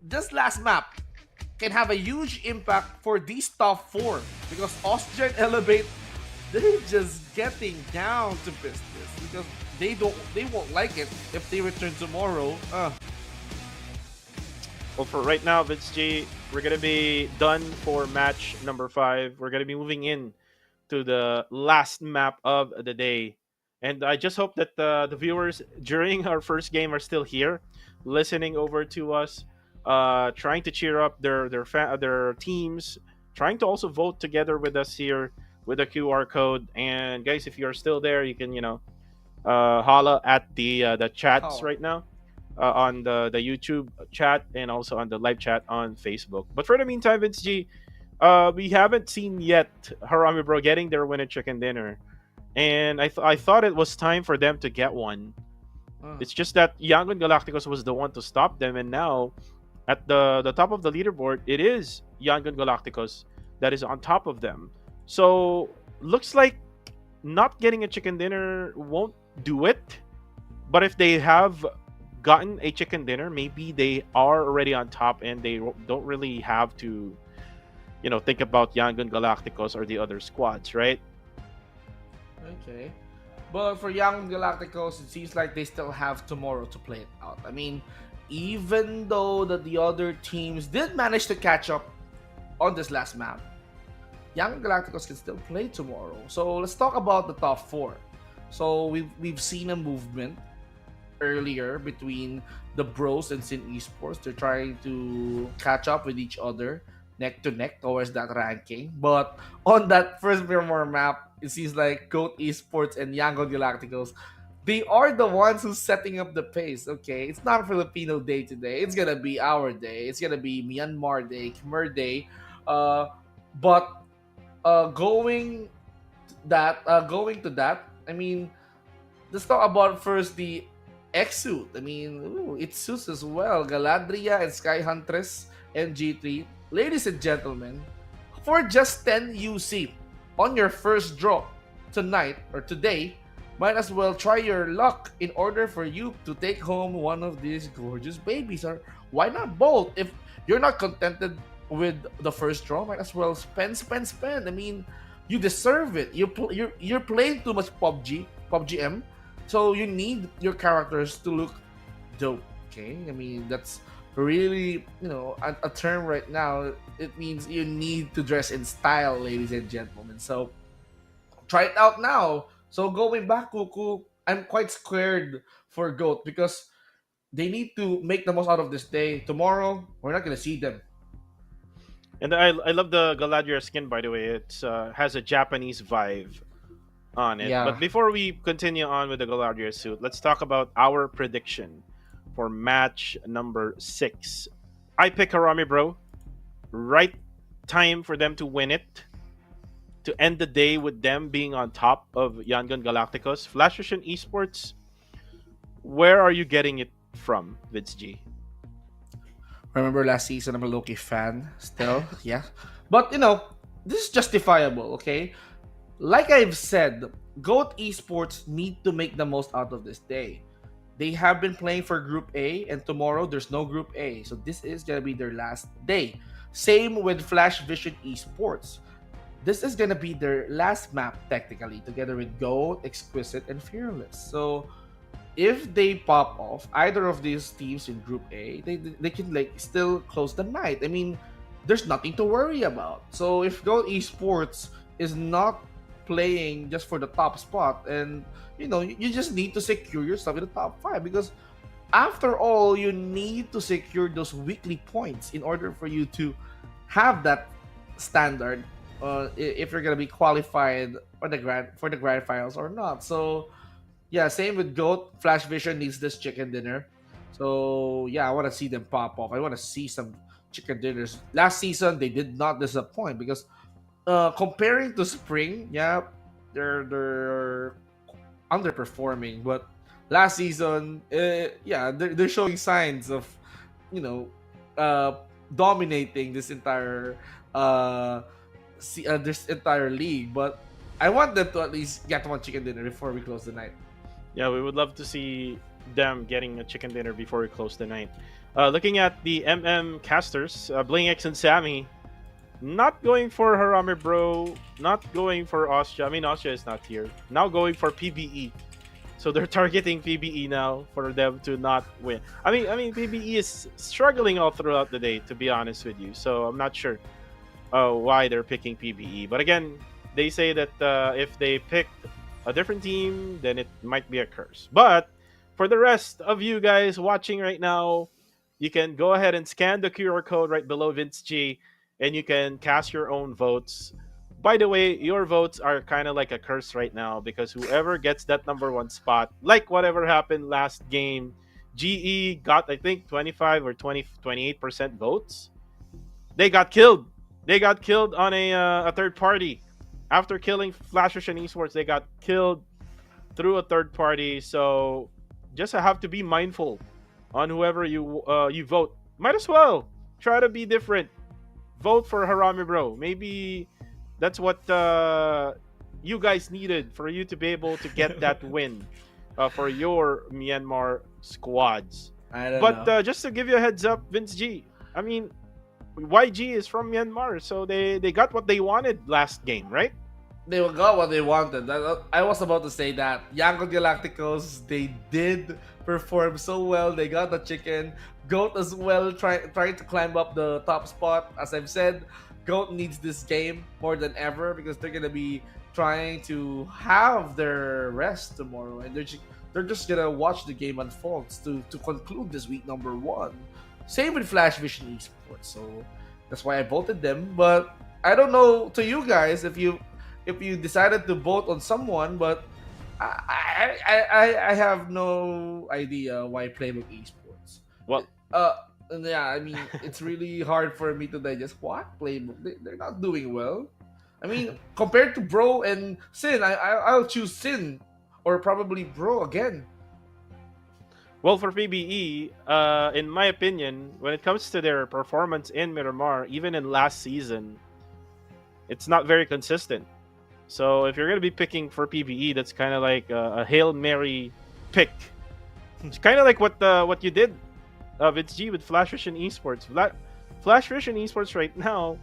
this last map can have a huge impact for these top 4 because Austria and Elevate, they're just getting down to business because they won't like it if they return tomorrow. Well, for right now, Vince G, we're gonna be done for match number 5. We're gonna be moving in to the last map of the day, and I just hope that the viewers during our first game are still here, listening over to us, trying to cheer up their teams, trying to also vote together with us here with the QR code. And guys, if you're still there, you can holla at the chats right now. On the YouTube chat and also on the live chat on Facebook. But for the meantime, Vince G, we haven't seen yet Harami Bro getting their winner chicken dinner, and I thought it was time for them to get one. It's just that Yangon Galacticos was the one to stop them, and now at the top of the leaderboard, it is Yangon Galacticos that is on top of them. So looks like not getting a chicken dinner won't do it. But if they have gotten a chicken dinner, maybe they are already on top and they don't really have to, think about Yangon Galacticos or the other squads, right? Okay. But for Yangon Galacticos, it seems like they still have tomorrow to play it out. I mean, even though that the other teams did manage to catch up on this last map, Yangon Galacticos can still play tomorrow. So let's talk about the top 4. So we've seen a movement earlier between the bros and Sin Esports. They're trying to catch up with each other neck to neck towards that ranking. But on that first Miramar map, it seems like GOAT Esports and Yangon Galacticos, they are the ones who's setting up the pace. Okay, it's not Filipino Day today. It's gonna be our day. It's gonna be Myanmar Day, Khmer Day. But going to that, I mean, let's talk about first the Exuit. I mean, it suits as well. Galadria and Sky Huntress and G3. Ladies and gentlemen, for just 10 UC, on your first draw tonight or today, might as well try your luck in order for you to take home one of these gorgeous babies. Or why not both? If you're not contented with the first draw, might as well spend, spend, spend. I mean, you deserve it. You're playing too much PUBG M, so you need your characters to look dope. Okay, I mean that's really a term right now. It means you need to dress in style, ladies and gentlemen. So try it out now. So going back, Kuku, I'm quite scared for Goat because they need to make the most out of this day. Tomorrow, we're not gonna see them. And I love the Galadriel skin, by the way. It's has a Japanese vibe on it. But Yeah, before we continue on with the Galadriel suit, let's talk about our prediction for match number 6. I pick Harami, bro. Right time for them to win it, to end the day with them being on top of Yangon Galacticos. Flash Vision Esports, where are you getting it from, Vince G? remember last season? I'm a Loki fan still. Yeah, but this is justifiable. Okay, like I've said, Goat Esports need to make the most out of this day. They have been playing for Group A, and tomorrow there's no Group A, so this is gonna be their last day. Same with Flash Vision Esports. This is gonna be their last map technically, together with Goat, Exquisite, and Fearless. So if they pop off either of these teams in Group A, they can like still close the night. I mean, there's nothing to worry about. So if Go Esports is not playing just for the top spot, and you just need to secure yourself in the top 5, because after all, you need to secure those weekly points in order for you to have that standard, if you're gonna be qualified for the grand finals or not. So yeah, same with Goat. Flash Vision needs this chicken dinner. So yeah, I want to see them pop off. I want to see some chicken dinners. Last season they did not disappoint because comparing to spring, yeah, they're underperforming. But last season, yeah, they're showing signs of you know uh, dominating uh, this entire league. But I want them to at least get one chicken dinner before we close the night. Yeah, we would love to see them getting a chicken dinner before we close the night. Looking at the casters, Bling X and Sammy, not going for Harame Bro, not going for Ostia. I mean, Ostia is not here. Now going for PBE. So they're targeting PBE now for them to not win. I mean, PBE is struggling all throughout the day, to be honest with you. So I'm not sure why they're picking PBE. But again, they say that if they pick a different team, then it might be a curse. But for the rest of you guys watching right now, you can go ahead and scan the QR code right below Vince G, and you can cast your own votes. By the way, your votes are kind of like a curse right now, because whoever gets that number 1 spot, like whatever happened last game, GE got, I think, 25 or 28% votes. They got killed. They got killed on a third party. After killing Flash Vision Esports, they got killed through a third party. So just have to be mindful on whoever you vote. Might as well try to be different. Vote for Harami Bro. Maybe that's what you guys needed for you to be able to get that win for your Myanmar squads. I don't But know. just to give you a heads up, Vince G, I mean, YG is from Myanmar, so they got what they wanted last game, right? They got what they wanted. I was about to say that Yangon Galacticos, they did perform so well. They got the chicken. Goat as well, trying to climb up the top spot. As I've said, Goat needs this game more than ever because they're gonna be trying to have their rest tomorrow, and they're just gonna watch the game unfold to conclude this week number 1. Same with Flash Vision Esports, so that's why I voted them. But I don't know to you guys if you decided to vote on someone, but I have no idea why Playbook Esports. Well, Uh, and yeah, I mean it's really hard for me to digest. What Playbook? They're not doing well. I mean, compared to Bro and Sin, I'll choose Sin or probably Bro again. well, for PBE, in my opinion, when it comes to their performance in Miramar, even in last season, it's not very consistent. So if you're gonna be picking for PVE, that's kind of like a hail mary pick. It's kind of like what you did, Vince G, with Flash Vision Esports. Flash Vision Esports right now,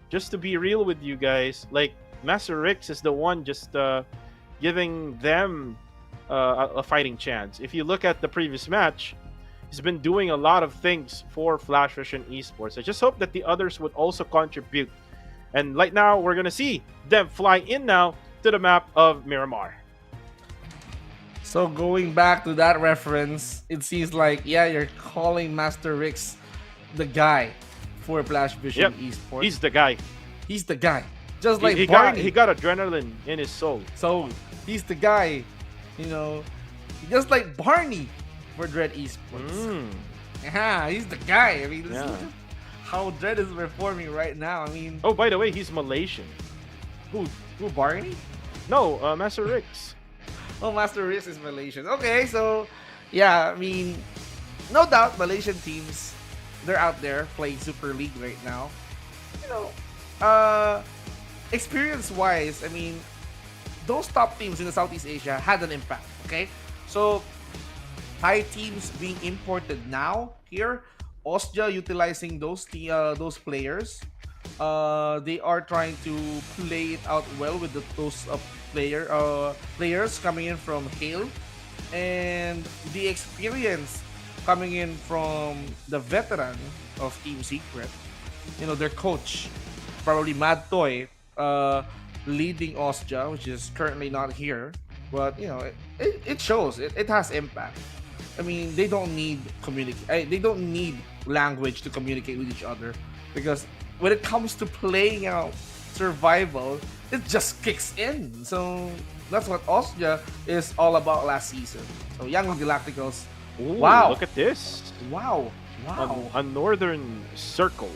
just to be real with you guys, like Master Rix is the one just giving them a fighting chance. If you look at the previous match, he's been doing a lot of things for Flash Vision Esports. I just hope that the others would also contribute. And right now, we're gonna see them fly in now to the map of Miramar. So going back to that reference, it seems like yeah, you're calling Master Rix the guy for Flash Vision Yep, Esports. he's the guy. He's the guy, just He, like he got Barney. he got adrenaline in his soul. So he's the guy, you know, just like Barney for Dread Esports. Mm, Yeah, he's the guy. I mean, this yeah. is how Dread is performing right now. I mean, Oh, by the way, he's Malaysian. who who Barney? No, Master Rix. Oh, Master Race is Malaysian. Okay, so yeah, I mean, no doubt Malaysian teams, they're out there playing Super League right now. You know, experience wise, I mean, those top teams in the Southeast Asia had an impact. Okay, so Thai teams being imported now here, Austria utilizing those players. They are trying to play it out well with those players coming in from Hale, and the experience coming in from the veteran of Team Secret. You know, their coach, probably Mad Toy, leading Austria, which is currently not here. But you know, it shows. It has impact. I mean, they don't need They don't need language to communicate with each other, because when it comes to playing out survival, it just kicks in. So that's what Austria is all about last season. So Young Galacticals, Ooh, wow, look at this. wow, wow, A northern circle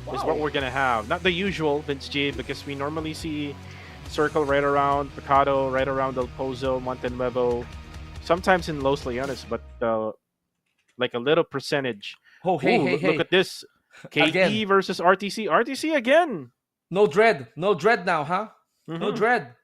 is what wow. we're gonna have. Not the usual Vince G, because we normally see circle right around Picado, right around El Pozo, Monte Nuevo, sometimes in Los Leones, but like a little percentage. Oh, hey, Ooh, hey, look hey! at this. Again, KE versus RTC. RTC again. no dread now, huh? No Hmm. dread.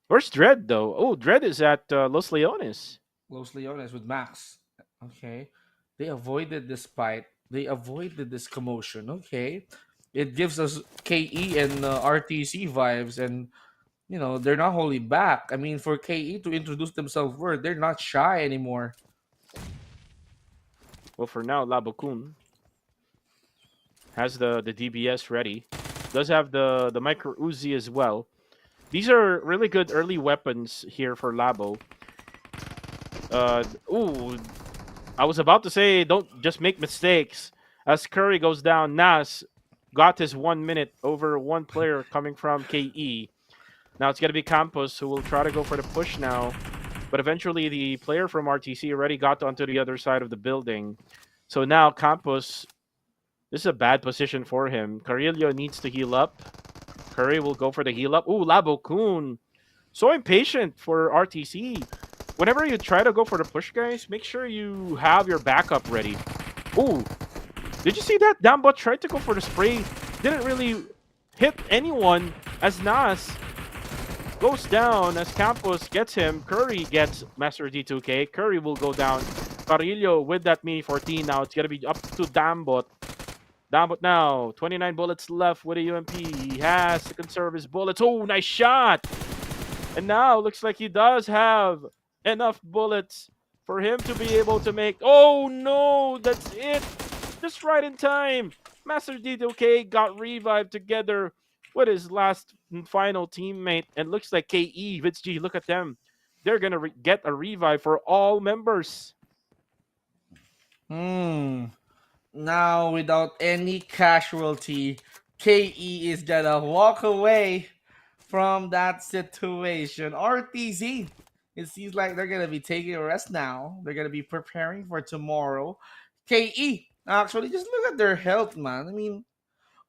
Where's Dread though? Oh, Dread is at Los Leones. Los Leones with Max. Okay. They avoided this fight. They avoided this commotion. Okay. It gives us KE and RTC vibes, and you know, they're not holding back. I mean, for KE to introduce themselves word, they're not shy anymore. Well, for now, Labokun has the DBS ready. Does have the micro Uzi as well. These are really good early weapons here for Labo. Ooh, I was about to say don't just make mistakes. As Curry goes down, Nas got his 1 minute over one player coming from KE. Now it's gonna be Campos who will try to go for the push now. But eventually the player from RTC already got onto the other side of the building. So now Campos, this is a bad position for him. Carrillo needs to heal up. Curry will go for the heal up. Ooh, Labo Kun. So impatient for RTC. Whenever you try to go for the push, guys, make sure you have your backup ready. Ooh, did you see that? Dambot tried to go for the spray. Didn't really hit anyone as Nas goes down as Campos gets him. Curry gets Master D2K. Curry will go down. Carrillo with that Mini 14 now. It's going to be up to Dambot. Dambot now. 29 bullets left with a UMP. He has to conserve his bullets. Oh, nice shot. And now looks like he does have enough bullets for him to be able to make. Oh no, that's it. Just right in time. Master D2K got revived together with his last and final teammate. And looks like KE, Vince G, look at them. They're going to get a revive for all members. Hmm. Now, without any casualty, KE is gonna walk away from that situation. RTZ, it seems like they're gonna be taking a rest now. They're gonna be preparing for tomorrow. KE, actually, just look at their health, man. I mean,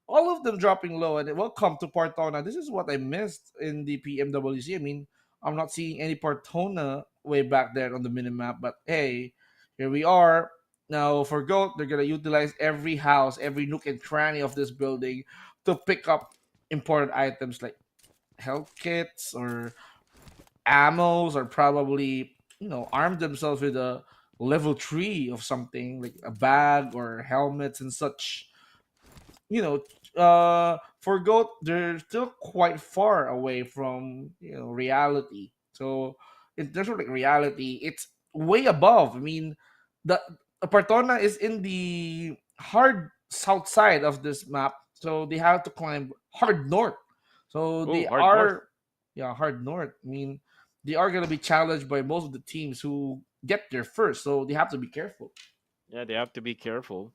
all of them dropping low. And welcome to Partona. This is what I missed in the PMWC. I mean, I'm not seeing any Partona way back there on the minimap, but hey, here we are. Now for Goat, they're gonna utilize every house, every nook and cranny of this building to pick up important items like health kits or ammos, or probably arm themselves with a level 3 of something like a bag or helmets and such. you know for goat, they're still quite far away from reality. So in terms of like reality, it's way above. I mean, the Partona is in the hard south side of this map, so they have to climb hard north. So Oh, they hard north. are, yeah, hard north. I mean, they are going to be challenged by most of the teams who get there first, so they have to be careful. Yeah, they have to be careful.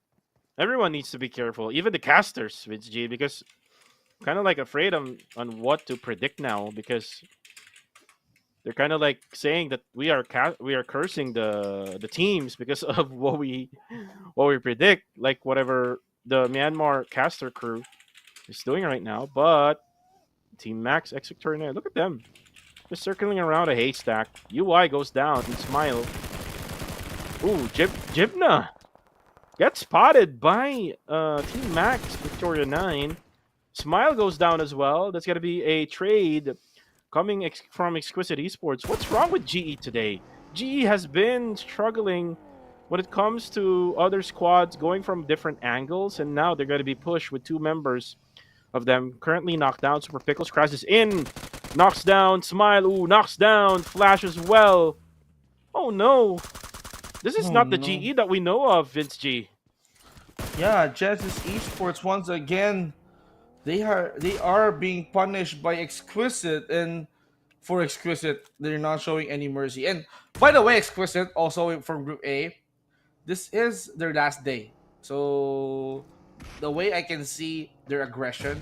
Everyone needs to be careful, even the casters, Vince G, because kind of like afraid on what to predict now because they're kind of like saying that we are cursing the teams because of what we predict, like whatever the Myanmar caster crew is doing right now. But Team Max, Exectorna, look at them just circling around a haystack. UI goes down and Smile. Ooh, Jibna gets spotted by Team Max Victoria 9. Smile goes down as well. That's gonna be a trade coming from Exquisite Esports. What's wrong with GE today? GE has been struggling when it comes to other squads going from different angles, and now they're going to be pushed with two members of them currently knocked down. Super Pickles crashes in, knocks down Smile. Ooh, knocks down Flash as well. Oh no, this is Oh not the no. GE that we know of, Vince G. Yeah, Genesis Esports once again, they are being punished by Exquisite, and for Exquisite, they're not showing any mercy. And by the way, Exquisite also from Group A, this is their last day. So the way I can see their aggression,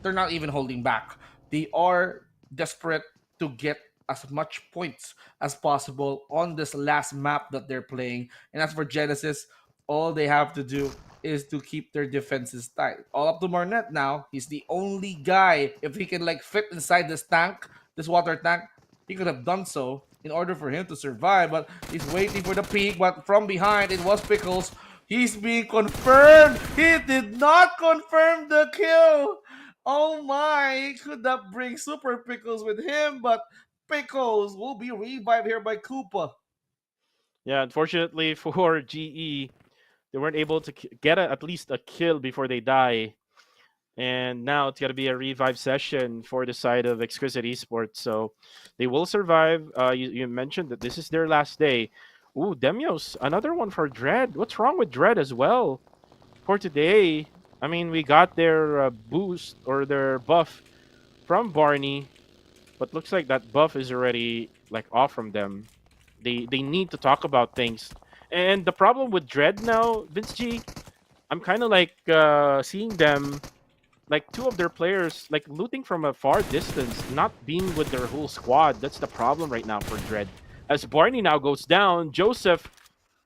they're not even holding back. They are desperate to get as much points as possible on this last map that they're playing. And as for Genesis, all they have to do is to keep their defenses tight. All up to Marnet now. He's the only guy. If he can like fit inside this tank, this water tank, he could have done so in order for him to survive. But he's waiting for the peak. But from behind, it was Pickles. He's being confirmed. He did not confirm the kill. Oh my, he could not bring Super Pickles with him, but Pickles will be revived here by Koopa. Yeah, unfortunately for GE, they weren't able to get at least a kill before they die. And now it's going to be a revive session for the side of Exquisite Esports. So they will survive. You mentioned that this is their last day. Ooh, Demios, another one for Dread. What's wrong with Dread as well for today? I mean, we got their boost or their buff from Barney, but looks like that buff is already like off from them. They need to talk about things. And the problem with Dread now, Vince G, I'm kind of like seeing them like two of their players like looting from a far distance, not being with their whole squad. That's the problem right now for Dread. As Barney now goes down, Joseph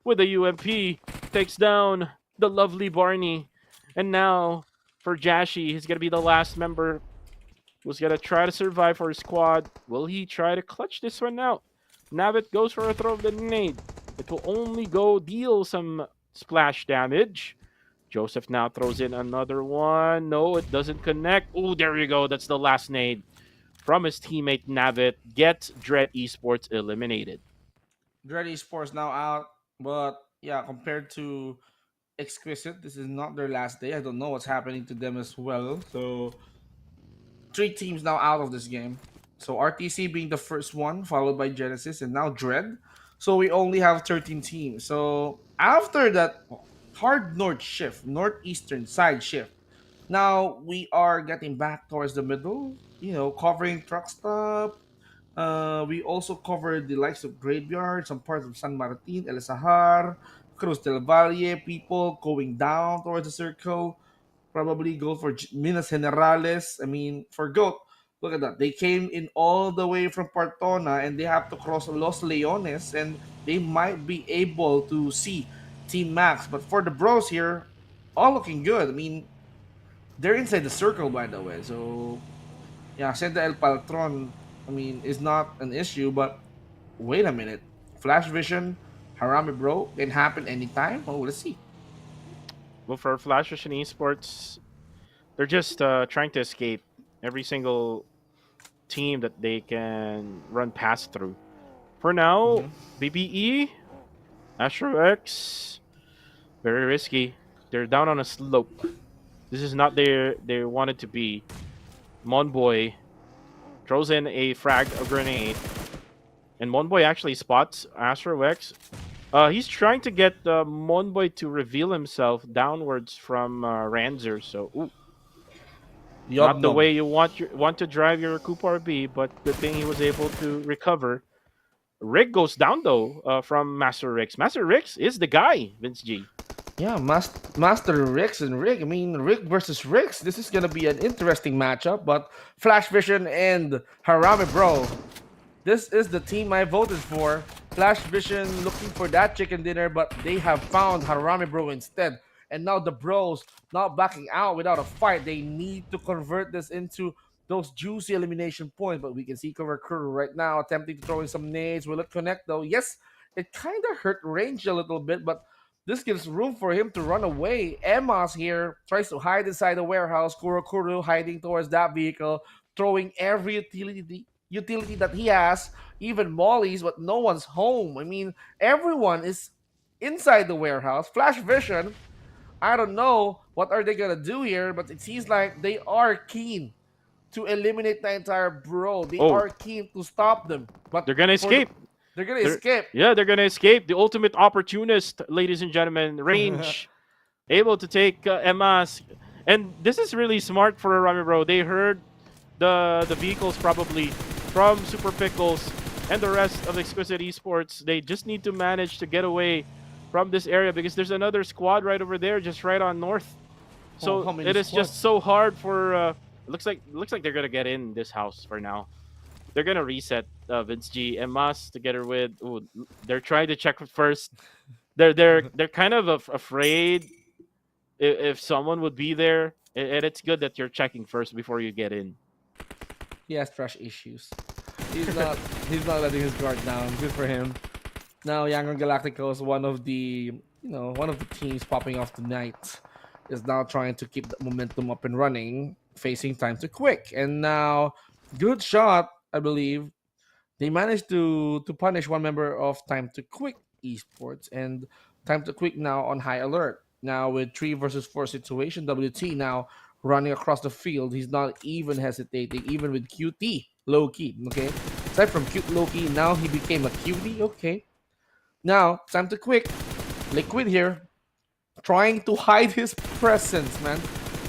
with a UMP takes down the lovely Barney. And now for Jashi, he's gonna be the last member who's gonna try to survive for his squad. Will he try to clutch this one out? Navit goes for a throw of the grenade. It will only go deal some splash damage. Joseph now throws in another one. No, it doesn't connect. Oh, there you go. That's the last nade from his teammate Navit. Gets Dread Esports eliminated. Dread Esports now out, but yeah, compared to Exquisite, this is not their last day. I don't know what's happening to them as well. So three teams now out of this game. So RTC being the first one, followed by Genesis, and now Dread. So we only have 13 teams. So after that hard north shift, northeastern side shift, now we are getting back towards the middle, covering truck stop. We also covered the likes of Graveyard, some parts of San Martin, El Sahar, Cruz del Valle, people going down towards the circle. Probably go for Minas Generales. I mean, for GOAT, look at that. They came in all the way from Partona and they have to cross Los Leones and they might be able to see Team Max. But for the bros here, all looking good. I mean, they're inside the circle, by the way. So, yeah, Senda El Paltron, I mean, is not an issue. But wait a minute. Flash Vision, Harami Bro, can happen anytime. Oh, let's see. Well, for Flash Vision Esports, they're just trying to escape every single team that they can run past through. For now, Mhm. BBE, Astro X, very risky. They're down on a slope. This is not their they wanted to be. Monboy throws in a frag, a grenade, and Monboy actually spots Astro X. He's trying to get Monboy to reveal himself downwards from Ranzer. So, ooh, not the Yodnog. way you want to drive your Cooper B, but good thing he was able to recover. Rick goes down though from Master Rix. Master Rix is the guy, Vince G. Yeah, Master Rix and Rick. I mean, Rick versus Rix. This is gonna be an interesting matchup. But Flash Vision and Harame Bro, this is the team I voted for. Flash Vision looking for that chicken dinner, but they have found Harame Bro instead. And now the bros not backing out without a fight. They need to convert this into those juicy elimination points. But we can see Cover Crew right now attempting to throw in some nades. Will it connect though? Yes, it kind of hurt range a little bit, but this gives room for him to run away. Emma's here tries to hide inside the warehouse. Kurokuru hiding towards that vehicle, throwing every utility that he has, even Molly's, but no one's home. I mean, everyone is inside the warehouse. Flash Vision, I don't know what are they gonna do here, but it seems like they are keen to eliminate the entire bro. They Oh, are keen to stop them, but they're gonna for the escape. they're gonna They're escape. yeah, they're gonna escape. The ultimate opportunist, ladies and gentlemen. Range able to take Emma's, and this is really smart for Rami Bro. They heard the vehicles probably from Super Pickles and the rest of Exquisite Esports. They just need to manage to get away from this area because there's another squad right over there, just right on north. Oh, So how many it is just squads? so hard for. It looks like they're gonna get in this house for now. They're gonna reset Vince G and Mas together with. Ooh, they're trying to check first. They're kind of afraid if someone would be there, and it's good that you're checking first before you get in. He has trash issues. He's not he's not letting his guard down. Good for him. Now Yangon Galacticos, one of the teams popping off tonight, is now trying to keep the momentum up and running, facing Time to Quick. And now good shot, I believe. They managed to punish one member of Time to Quick Esports, and Time to Quick now on high alert. Now with 3 versus 4 situation, WT now running across the field. He's not even hesitating, even with QT low key. Okay, aside from cute low key, now he became a cutie. Okay, now Time to Quick Liquid here trying to hide his presence, man.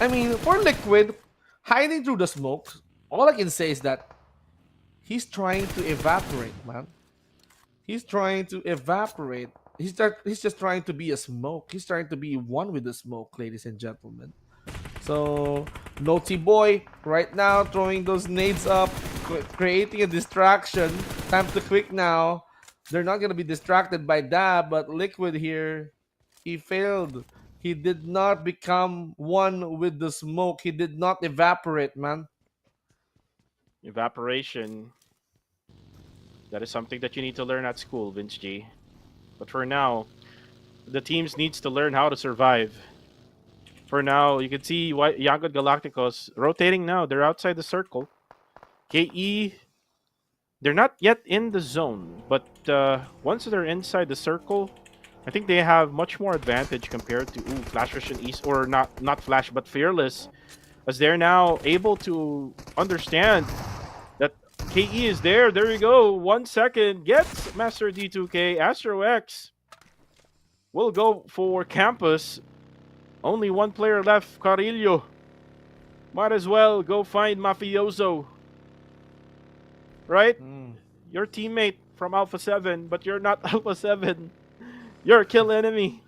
I mean, for Liquid hiding through the smoke, all I can say is that he's trying to evaporate, man. He's trying to evaporate. He's just trying to be a smoke. He's trying to be one with the smoke, ladies and gentlemen. So, Naughty Boy right now throwing those nades up, creating a distraction. Time to Quick now. They're not gonna be distracted by that, but Liquid here, he failed. He did not become one with the smoke. He did not evaporate, man. Evaporation. That is something that you need to learn at school, Vince G. But for now, the teams needs to learn how to survive. For now, you can see Yangon Galacticos rotating now. They're outside the circle. KE, they're not yet in the zone, but once they're inside the circle, I think they have much more advantage compared to Flash Vision East, or not Flash but Fearless, as they're now able to understand that KE is there. There you go. 1 second gets Master D2K. Astro X will go for Campus. Only one player left, Carillo. Might as well go find Mafioso. Right? Mm. Your teammate from Alpha 7, but you're not Alpha 7. You're a kill enemy.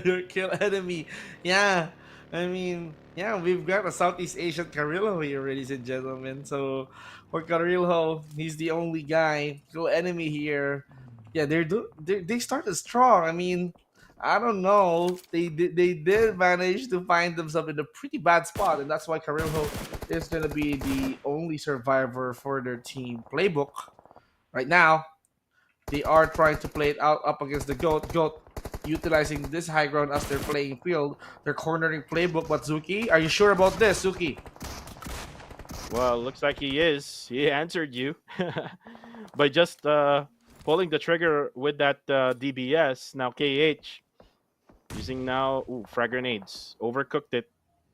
Your kill enemy. Yeah. I mean, yeah, we've got a Southeast Asian Carillo here, ladies and gentlemen. So for Carillo, he's the only guy, kill enemy here. Yeah, they started strong. I mean, I don't know. They did manage to find themselves in a pretty bad spot, and that's why Carillo is gonna be the only survivor for their team playbook right now. They are trying to play it out up against the GOAT. GOAT utilizing this high ground as their playing field. They're cornering playbook, but Zuki, are you sure about this, Zuki? Well, looks like he is. He answered you by just pulling the trigger with that DBS. Now KH using now frag grenades. Overcooked it.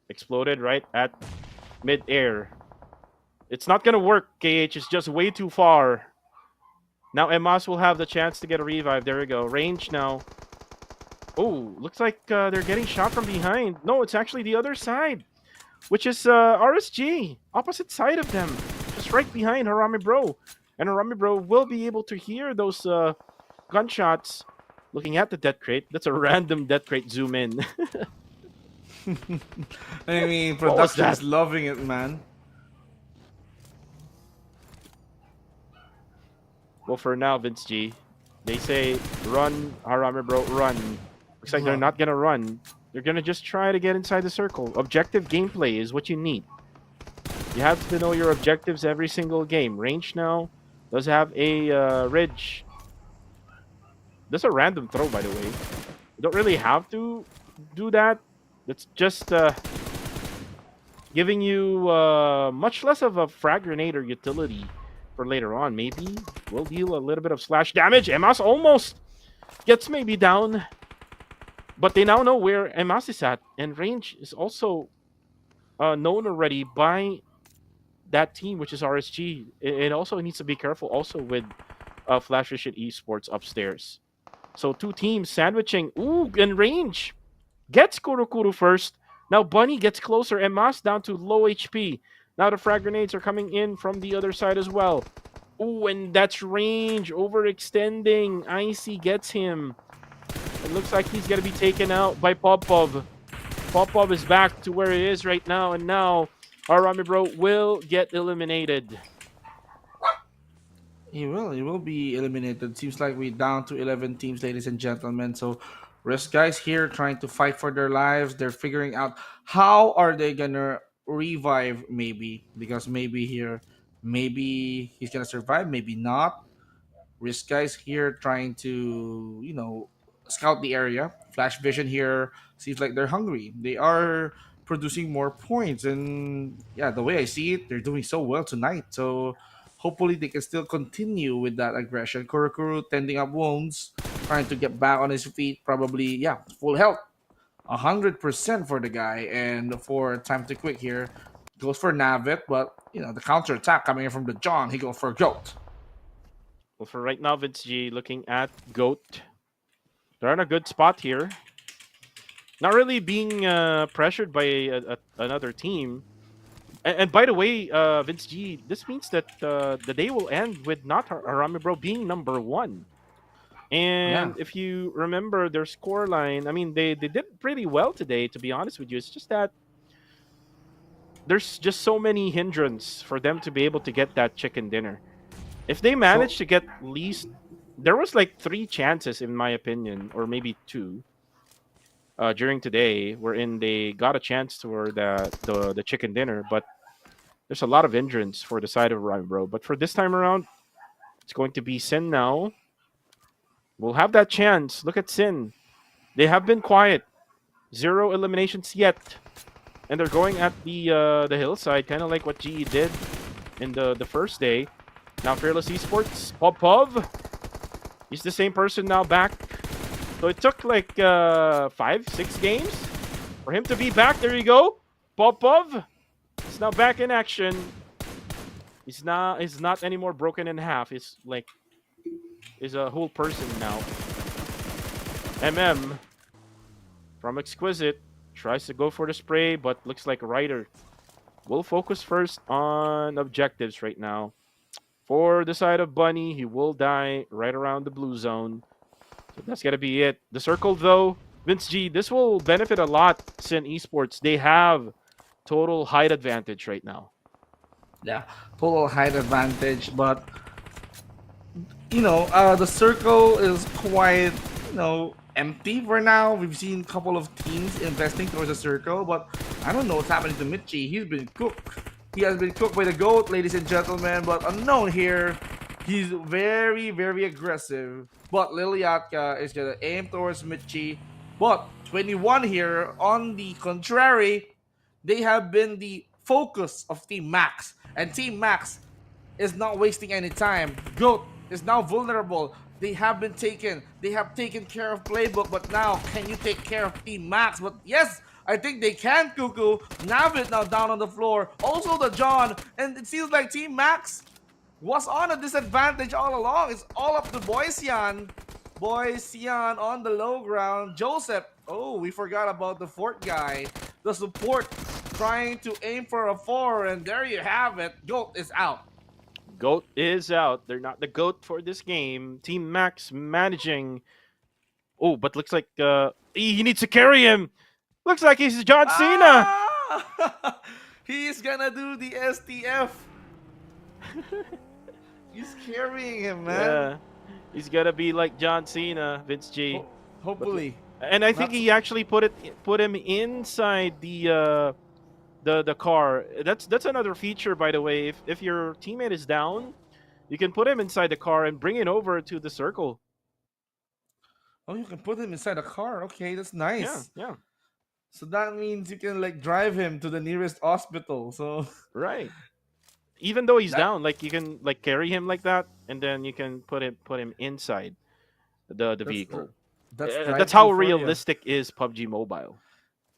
Exploded right at mid-air. It's not gonna work, KH. It's just way too far. Now Emas will have the chance to get a revive. There we go. Range now. Oh, looks like they're getting shot from behind. No, it's actually the other side, which is RSG. Opposite side of them. Just right behind Harami Bro. And Harami Bro will be able to hear those gunshots. Looking at the death crate. That's a random death crate zoom in. I mean, What was production that? is loving it, man. Well, for now, Vince G, they say run, Harami Bro, run. Looks like they're not gonna run. They're gonna just try to get inside the circle. Objective gameplay is what you need. You have to know your objectives every single game. Range now does have a ridge. That's a random throw, by the way. You don't really have to do that. That's just giving you much less of a frag grenade or utility for later on. Maybe will deal a little bit of slash damage. Emas almost gets maybe down, but they now know where Emas is at, and range is also known already by that team, which is RSG. It also needs to be careful also with Flash Vision Esports upstairs. So two teams sandwiching. Ooh, in range. Gets Kurokuru first. Now Bunny gets closer and Mas down to low HP. Now the frag grenades are coming in from the other side as well. Ooh, and that's range overextending. Icy gets him. It looks like he's going to be taken out by Popov. Popov is back to where he is right now, and now Arami Bro will get eliminated. He will. He will be eliminated. Seems like we're down to 11 teams, ladies and gentlemen. So, Risk guys here trying to fight for their lives. They're figuring out how are they gonna revive. Maybe because maybe here, maybe he's gonna survive. Maybe not. Risk guys here trying to scout the area. Flash vision here seems like they're hungry. They are producing more points, and yeah, the way I see it, they're doing so well tonight. So hopefully they can still continue with that aggression. Kurokuru tending up wounds, trying to get back on his feet. Probably full health, 100% for the guy, and for time to quick here. Goes for Navit, but the counter attack coming in from the John, he goes for Goat. Well, for right now, Vince G looking at Goat. They're in a good spot here. Not really being pressured by another team. And by the way, Vince G, this means that the day will end with not Harami Bro being number one. Yeah. And if you remember their score line, I mean, they did pretty well today, to be honest with you. It's just that there's just so many hindrance for them to be able to get that chicken dinner. If they So manage to get least, there was like 3 chances, in my opinion, or maybe 2, during today, wherein they got a chance for the chicken dinner, but there's a lot of hindrance for the side of Ryan Bro. But for this time around, it's going to be Sin now. We'll have that chance. Look at Sin. They have been quiet. 0 eliminations yet. And they're going at the hillside, kind of like what GE did in the first day. Now Fearless Esports, Popov. He's the same person now back. So it took like 5-6 games for him to be back. There you go. Popov is now back in action. He's not anymore broken in half. He's a whole person now. From Exquisite tries to go for the spray, but looks like Ryder will focus first on objectives right now. For the side of Bunny, he will die right around the blue zone. So that's going to be it. The circle, though, Vince G, this will benefit a lot Sin Esports. They have total height advantage right now. yeah, total height advantage, but the circle is quite empty for now. We've seen a couple of teams investing towards the circle, but I don't know what's happening to Mitchie. He's been cooked. He has been cooked by the goat, ladies and gentlemen. But unknown here, he's very, very aggressive. But Liliatka is gonna aim towards Mitchie. But 21 here, on the contrary, they have been the focus of Team Max. And Team Max is not wasting any time. Goat is now vulnerable. They have been taken. They have taken care of Playbook, but now can you take care of Team Max? But yes, I think they can, Cuckoo. Navid now down on the floor. Also the John. And it seems like Team Max was on a disadvantage all along. It's all up to Boysian. Boysian on the low ground. Joseph. Oh, we forgot about the fourth guy. The support trying to aim for a 4. And there you have it. Goat is out. Goat is out. They're not the goat for this game. Team Max managing. Oh, but looks like he needs to carry him. Looks like he's John Cena. Ah! He's gonna do the STF. He's carrying him, man. Yeah, he's gonna be like John Cena, Vince G. Hopefully. And I think That's he actually put him inside the car. That's another feature, by the way. If your teammate is down, you can put him inside the car and bring it over to the circle. Oh, you can put him inside a car. Okay, that's Yeah, nice. yeah, So that means you can like drive him to the nearest hospital. So right. Even though he's that down, like you can like carry him like that, and then you can put him inside the that's vehicle. that's That's drive through how for you. realistic is PUBG Mobile.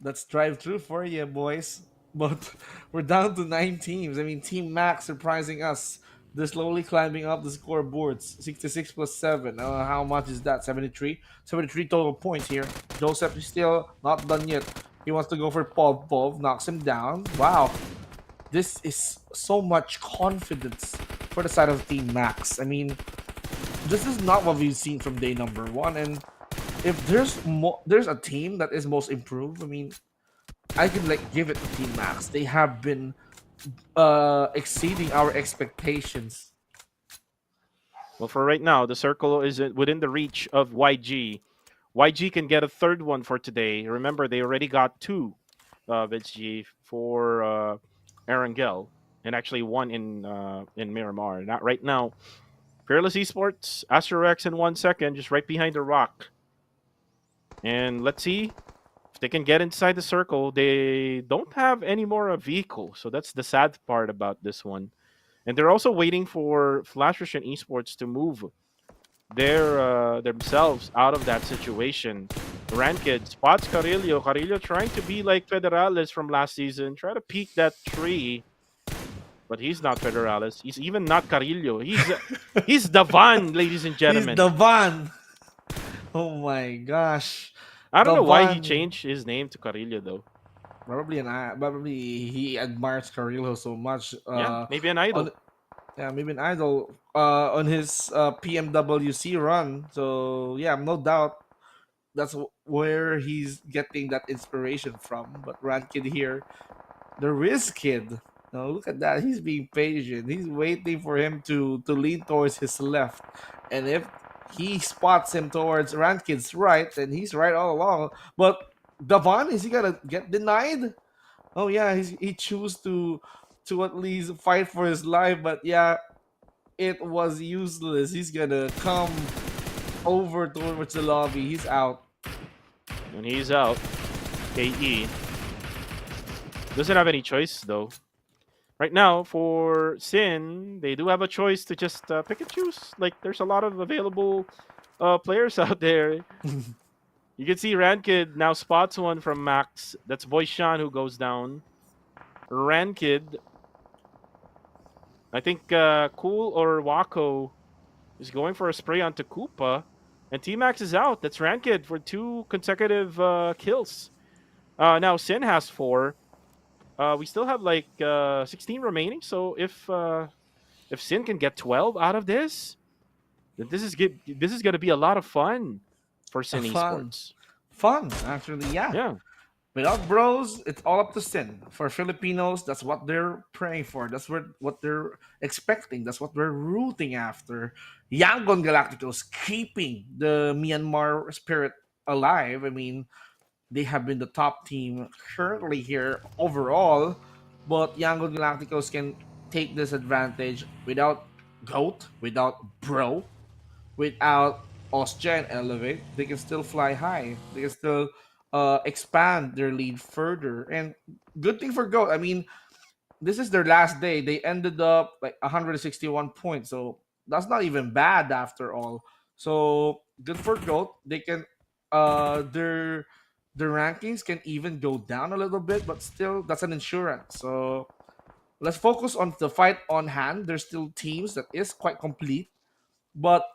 That's drive through for you, boys. But we're down to 9 teams. I mean, Team Max surprising us. They're slowly climbing up the scoreboards. 66 plus 7. How much is that? 73? 73 total points here. Joseph is still not done yet. He wants to go for Pov. Pov knocks him down. Wow. This is so much confidence for the side of Team Max. I mean, this is not what we've seen from day number 1. And if there's a team that is most improved, I mean, I can like give it to Team Max. They have been exceeding our expectations. Well, for right now, the circle is within the reach of YG. YG can get a third one for today. Remember, they already got two, Vince G, for Erangel, and actually one in Miramar. Not right now. Fearless Esports, Astrorex in 1 second, just right behind the rock. And let's see if they can get inside the circle. They don't have any more vehicle, so that's the sad part about this one. And they're also waiting for Flashers and Esports to move themselves out of that situation. Ranked spots Carillo. Carillo trying to be like Federales from last season, try to peek that tree. But he's not Federales. He's even not Carillo. He's Davan, ladies and He's gentlemen. Davan. Oh my gosh. I don't know why he Davan. changed his name to Carillo though. Probably he admires Carrillo so much. Yeah, maybe an On idol. yeah, maybe an idol. On his PMWC run. So yeah, no doubt that's where he's getting that inspiration from. But Rankid here, the risk kid. Now look at that. He's being patient. He's waiting for him to lean towards his left. And if he spots him towards Rankid's right, then he's right all along. But Davon, is he gonna get denied? Oh yeah, he chose to at least fight for his life, but yeah, it was useless. He's gonna come over towards the lobby. He's out. And he's out. KE doesn't have any choice though. Right now, for Sin, they do have a choice to just pick and choose. Like, there's a lot of available players out there. You can see Rankid now spots one from Max. That's Boyshan who goes down. Rankid, I think Cool or Wako is going for a spray onto Koopa. And T-Max is out. That's Rankid for 2 consecutive kills. Now Sin has 4. We still have like 16 remaining. So if Sin can get 12 out of this, then this is gonna be a lot of fun for Sin Fun, Esports. fun. Actually, yeah. Yeah, Without bros, it's all up to Sin. For Filipinos, that's what they're praying for. That's what they're expecting. That's what we're rooting after. Yangon Galacticos keeping the Myanmar spirit alive. I mean, they have been the top team currently here overall, but Yangon Galacticos can take this advantage without Goat, without Bro, without Austria and Elevate. They can still fly high. They can still expand their lead further. And good thing for Goat. I mean, this is their last day. They ended up like 161 points, so that's not even bad after all. So good for Goat. They can their rankings can even go down a little bit, but still that's an insurance. So let's focus on the fight on hand. There's still teams that is quite complete, but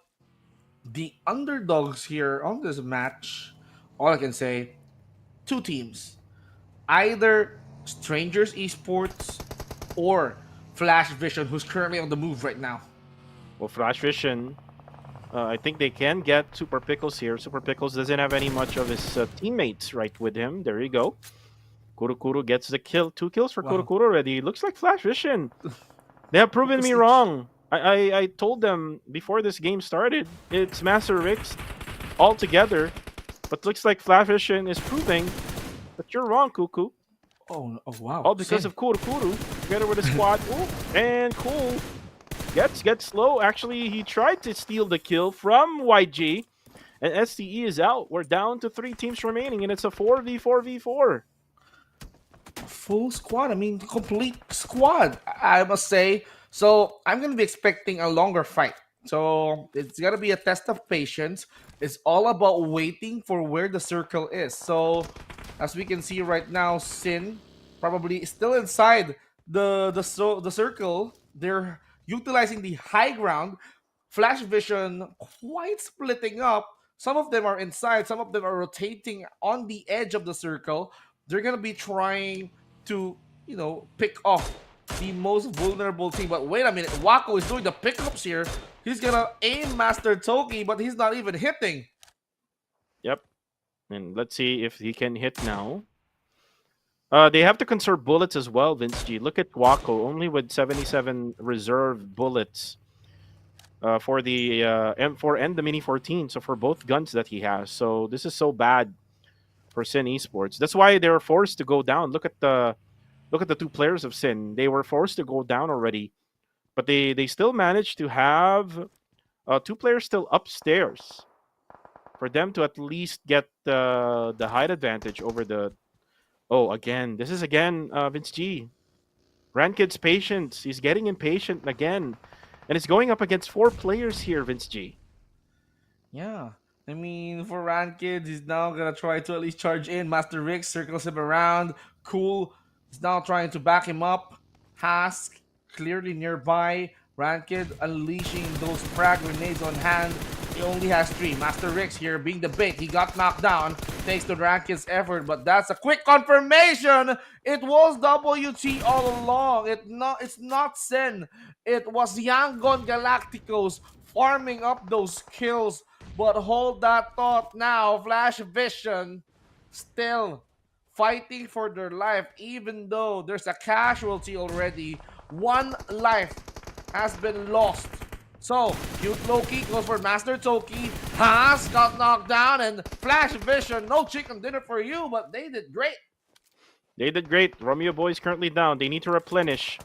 the underdogs here on this match, all I can say, two teams. Either Strangers Esports or Flash Vision, who's currently on the move right now. Well, Flash Vision, I think they can get Super Pickles here. Super Pickles doesn't have any much of his teammates right with him. There you go. Kurukuru gets the kill. 2 kills for Wow. Kurukuru already. Looks like Flash Vision. They have proven me wrong. I told them before this game started, it's Master Rix all together. But looks like Flash Vision is proving that you're wrong, Cuckoo. Oh wow. All because of Kurukuru together with the squad. Ooh, and Cool gets slow. Actually, he tried to steal the kill from YG. And STE is out. We're down to 3 teams remaining, and it's a 4v4v4. Full squad. I mean, complete squad, I must say. So I'm gonna be expecting a longer fight. So it's gonna be a test of patience. It's all about waiting for where the circle is. So as we can see right now, Sin probably still inside the circle. They're utilizing the high ground. Flash Vision quite splitting up. Some of them are inside, some of them are rotating on the edge of the circle. They're gonna be trying to, pick off the most vulnerable team. But wait a minute, Wako is doing the pickups here. He's gonna aim Master Toki, but he's not even hitting. Yep. And let's see if he can hit now. They have to conserve bullets as well, Vince G. Look at Wako, only with 77 reserve bullets for the M4 and the Mini 14. So for both guns that he has. So this is so bad for Sin Esports. That's why they were forced to go down. Look at the 2 players of Sin. They were forced to go down already, but they still managed to have 2 players still upstairs for them to at least get the height advantage over the. Oh, again, this is again Vince G. Rankid's patience. He's getting impatient again, and it's going up against 4 players here, Vince G. Yeah. I mean, for Rankid, he's now gonna try to at least charge in. Master Rick circles him around. Cool. He's now trying to back him up. Hask clearly nearby. Rankid unleashing those frag grenades on hand. He only has 3. Master Rix here being the bait. He got knocked down thanks to Rankid's effort, but that's a quick confirmation. It was WT all along. It's not Sen. It was Yangon Galacticos farming up those kills. But hold that thought now. Flash Vision still fighting for their life, even though there's a casualty already. 1 life has been lost. So, cute Loki goes for Master Toki. Haas got knocked down, and Flash Vision, no chicken dinner for you, but they did great. They did great. Romeo Boy is currently down. They need to replenish.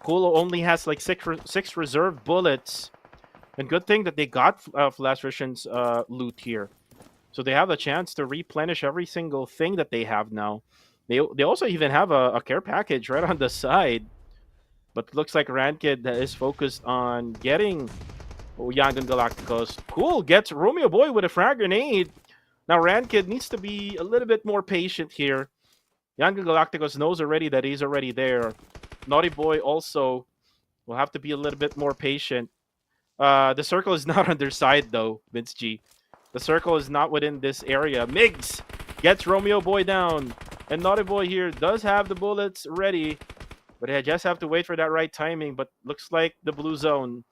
Kulo only has like 6 reserve bullets. And good thing that they got Flash Vision's loot here. So they have a chance to replenish every single thing that they have now. They also even have a care package right on the side. But looks like Rankid is focused on getting Yangon Galacticos. Cool, gets Romeo Boy with a frag grenade. Now Rankid needs to be a little bit more patient here. Yangon Galacticos knows already that he's already there. Naughty Boy also will have to be a little bit more patient. The circle is not on their side though, Vince G. The circle is not within this area. Migs gets Romeo Boy down. And Naughty Boy here does have the bullets ready. But I just have to wait for that right timing. But looks like the blue zone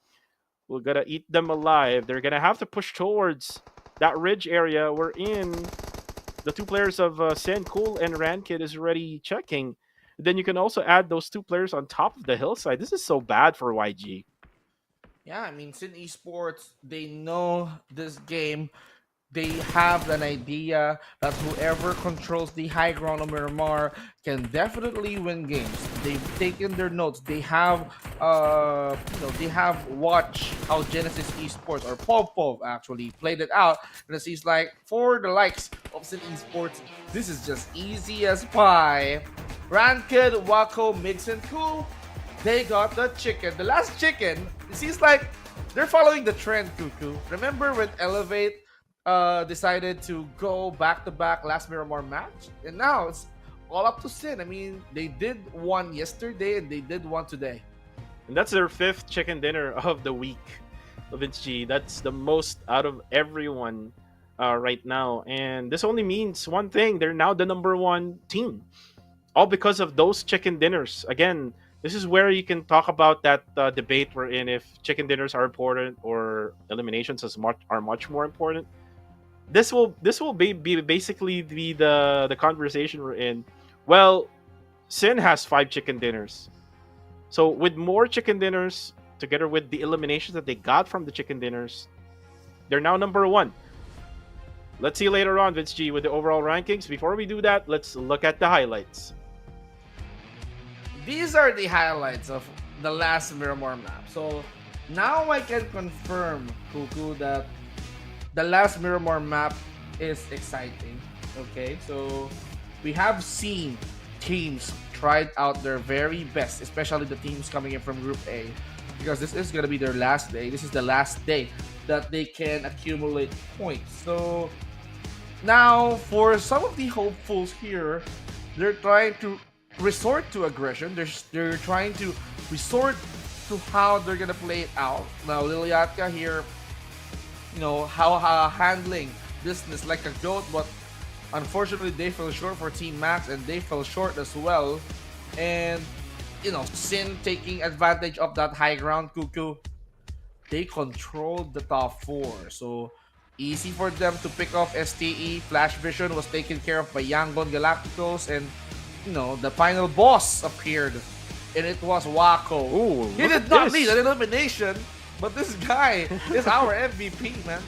will gonna eat them alive. They're gonna have to push towards that ridge area. We're in. The 2 players of Sen, Cool, and Rankid is already checking. Then you can also add those 2 players on top of the hillside. This is so bad for YG. Yeah, I mean, Sin Esports, they know this game. They have an idea that whoever controls the high ground of Miramar can definitely win games. They've taken their notes. They have, they have watched how Genesis Esports or Pov actually played it out, and it seems like for the likes of Sin Esports, this is just easy as pie. Ranked, Wako, Mix, and Cool, they got the chicken. The last chicken, it seems like they're following the trend, Cuckoo. Remember when Elevate decided to go back to back last Miramar match? And now it's all up to Sin. I mean, they did one yesterday and they did one today. And that's their fifth chicken dinner of the week, Vince G. That's the most out of everyone right now. And this only means one thing: they're now the number one team, all because of those chicken dinners. Again, this is where you can talk about that debate we're in, if chicken dinners are important or eliminations are much more important. This will be basically be the conversation we're in. Well, Sin has 5 chicken dinners. So with more chicken dinners, together with the eliminations that they got from the chicken dinners, they're now number one. Let's see later on, Vince G, with the overall rankings. Before we do that, let's look at the highlights. These are the highlights of the last Miramar map. So now I can confirm, Cuckoo, that the last Miramar map is exciting. Okay, so we have seen teams tried out their very best, especially the teams coming in from Group A, because this is going to be their last day. This is the last day that they can accumulate points. So now, for some of the hopefuls here, they're trying to resort to aggression. They're trying to resort to how they're going to play it out. Now, Liliatka here, how handling business like a goat, but unfortunately they fell short for Team Max and they fell short as well. And Sin taking advantage of that high ground, Cuckoo. They controlled the top 4, so easy for them to pick off STE. Flash Vision was taken care of by Yangon Galacticos, and the final boss appeared, and it was Wako. Ooh, he did not need an elimination, but this guy is our MVP, man.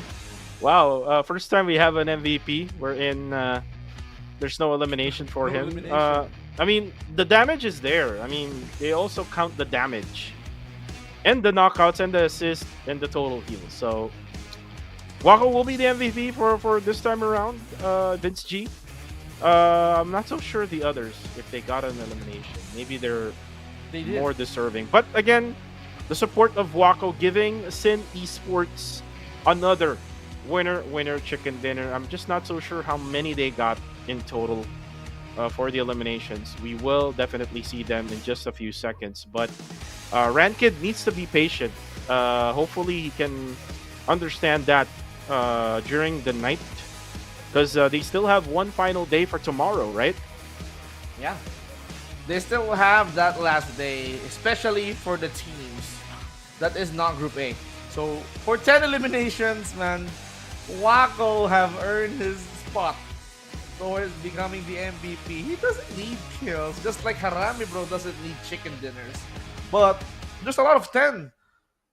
Wow, first time we have an MVP. We're in. There's no elimination for him. I mean, the damage is there. I mean, they also count the damage, and the knockouts, and the assist, and the total heals. So, Wako will be the MVP for this time around. Vince G. I'm not so sure the others, if they got an elimination. Maybe they more deserving. But again, the support of Wako giving Sin Esports another winner chicken dinner. I'm just not so sure how many they got in total for the eliminations. We will definitely see them in just a few seconds. But Rankid needs to be patient. Hopefully he can understand that during the night, because they still have one final day for tomorrow, right? Yeah, they still have that last day, especially for the teams that is not Group A. So for 10 eliminations, man, Wako have earned his spot towards becoming the MVP. He doesn't need kills, just like Harami Bro doesn't need chicken dinners. But there's a lot of 10.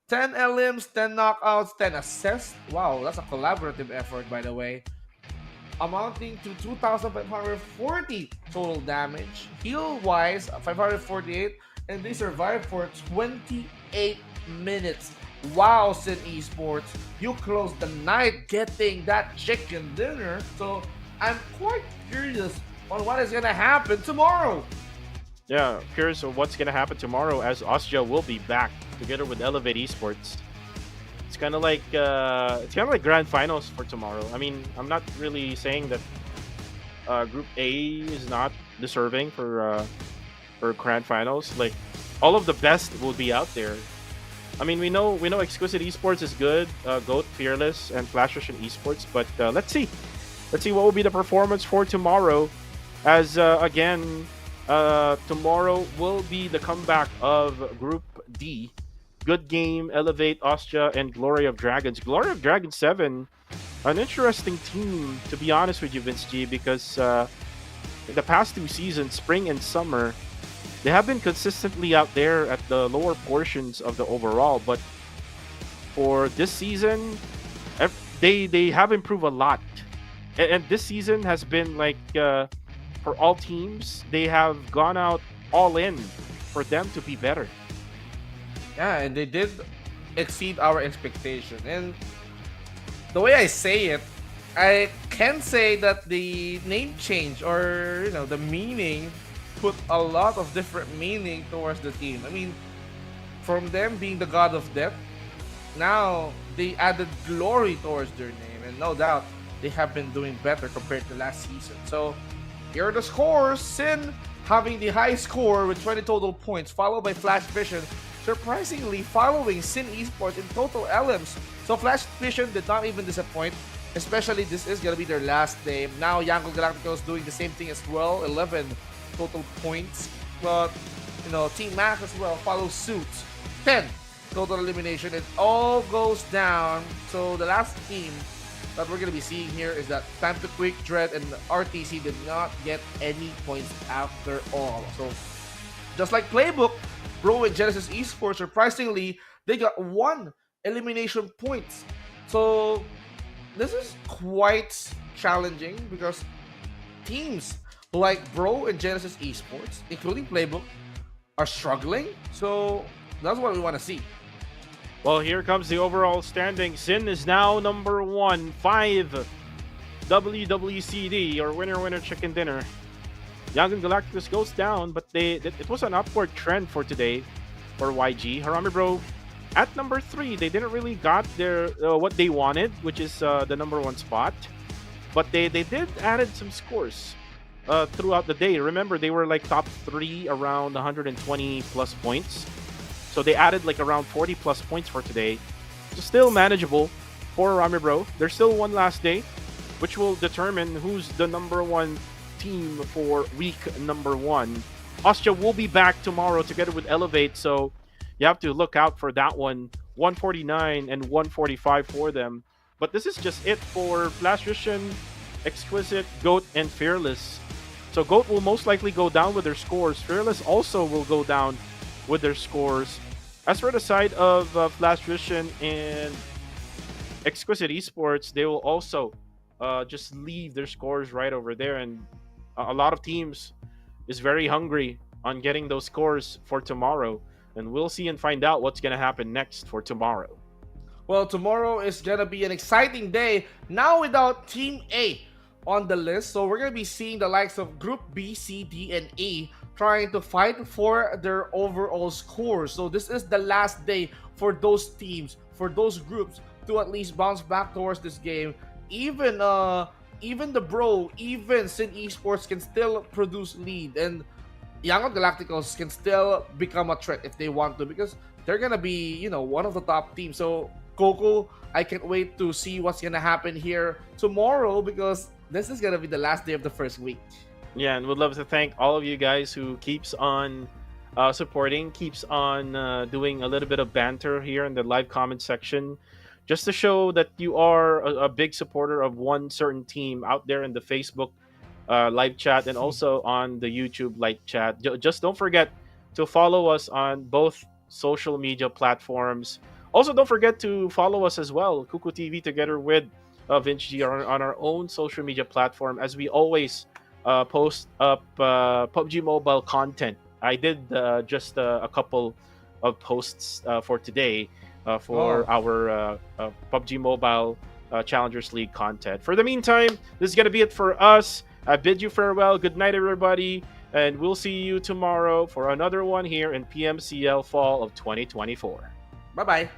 10 LMs, 10 knockouts, 10 assists. Wow, that's a collaborative effort, by the way. Amounting to 2,540 total damage. Heal-wise, 548. And they survived for 28 minutes. Wow, Sin Esports, you closed the night getting that chicken dinner. So I'm quite curious on what is going to happen tomorrow. Yeah, curious of what's going to happen tomorrow, as Austria will be back together with Elevate Esports. It's kind of like grand finals for tomorrow. I mean, I'm not really saying that Group A is not deserving for grand finals. Like, all of the best will be out there. I mean, we know Exquisite Esports is good, Goat, Fearless, and Flash Russian Esports. But let's see what will be the performance for tomorrow. As again, tomorrow will be the comeback of Group D. Good Game, Elevate, Austria, and Glory of Dragons. Glory of Dragons 7, an interesting team, to be honest with you, Vince G, because in the past 2 seasons, spring and summer, they have been consistently out there at the lower portions of the overall. But for this season, they have improved a lot. And this season has been like, for all teams, they have gone out all in for them to be better. Yeah, and they did exceed our expectation. And the way I say it, I can say that the name change, or the meaning put a lot of different meaning towards the team. I mean, from them being the god of death, now they added glory towards their name, and no doubt they have been doing better compared to last season. So here are the scores. Sin having the high score with 20 total points, followed by Flash Vision, surprisingly following Sin Esports in total LMs. So Flash Vision did not even disappoint, especially this is gonna be their last day. Now Erangel Galacticos doing the same thing as well, 11 total points. But Team Max as well follows suit, 10 total elimination. It all goes down. So the last team that we're gonna be seeing here is that Time to Quick, Dread, and RTC did not get any points after all. So just like Playbook, Bro and Genesis Esports, surprisingly, they got 1 elimination points. So this is quite challenging because teams like Bro and Genesis Esports, including Playbook, are struggling. So that's what we want to see. Well, here comes the overall standing. Sin is now number 1, 5 WWCD, or winner chicken dinner. Young and Galacticus goes down, but it was an upward trend for today for YG. Harami Bro at number 3. They didn't really got their what they wanted, which is the number 1 spot, but they did added some scores throughout the day. Remember, they were like top 3 around 120 plus points. So they added like around 40 plus points for today. So still manageable for Rami Bro. There's still one last day, which will determine who's the number 1 team for week number 1. Austria will be back tomorrow together with Elevate, so you have to look out for that one. 149 and 145 for them. But this is just it for Flash Vision, Exquisite, GOAT, and Fearless. So GOAT will most likely go down with their scores. Fearless also will go down with their scores. As for the side of Flash Vision and Exquisite Esports, they will also just leave their scores right over there, and a lot of teams is very hungry on getting those scores for tomorrow, and we'll see and find out what's gonna happen next for tomorrow. Well, tomorrow is gonna be an exciting day now without Team A on the list. So we're gonna be seeing the likes of Group B, C, D, and E trying to fight for their overall scores. So this is the last day for those teams, for those groups to at least bounce back towards this game. Even the Bro, even Sin Esports can still produce lead, and Young Galacticos can still become a threat if they want to, because they're gonna be one of the top teams. So Coco, I can't wait to see what's gonna happen here tomorrow, because this is gonna be the last day of the first week. Yeah, and would love to thank all of you guys who keeps on supporting, keeps on doing a little bit of banter here in the live comment section, just to show that you are a big supporter of one certain team out there in the Facebook live chat and also on the YouTube live chat. Just don't forget to follow us on both social media platforms. Also, don't forget to follow us as well, Kuku TV, together with Vince G on our own social media platform, as we always post up PUBG Mobile content. I did just a couple of posts for today for our PUBG Mobile Challengers League content. For the meantime, this is going to be it for us. I bid you farewell. Good night, everybody. And we'll see you tomorrow for another one here in PMCL Fall of 2024. Bye-bye.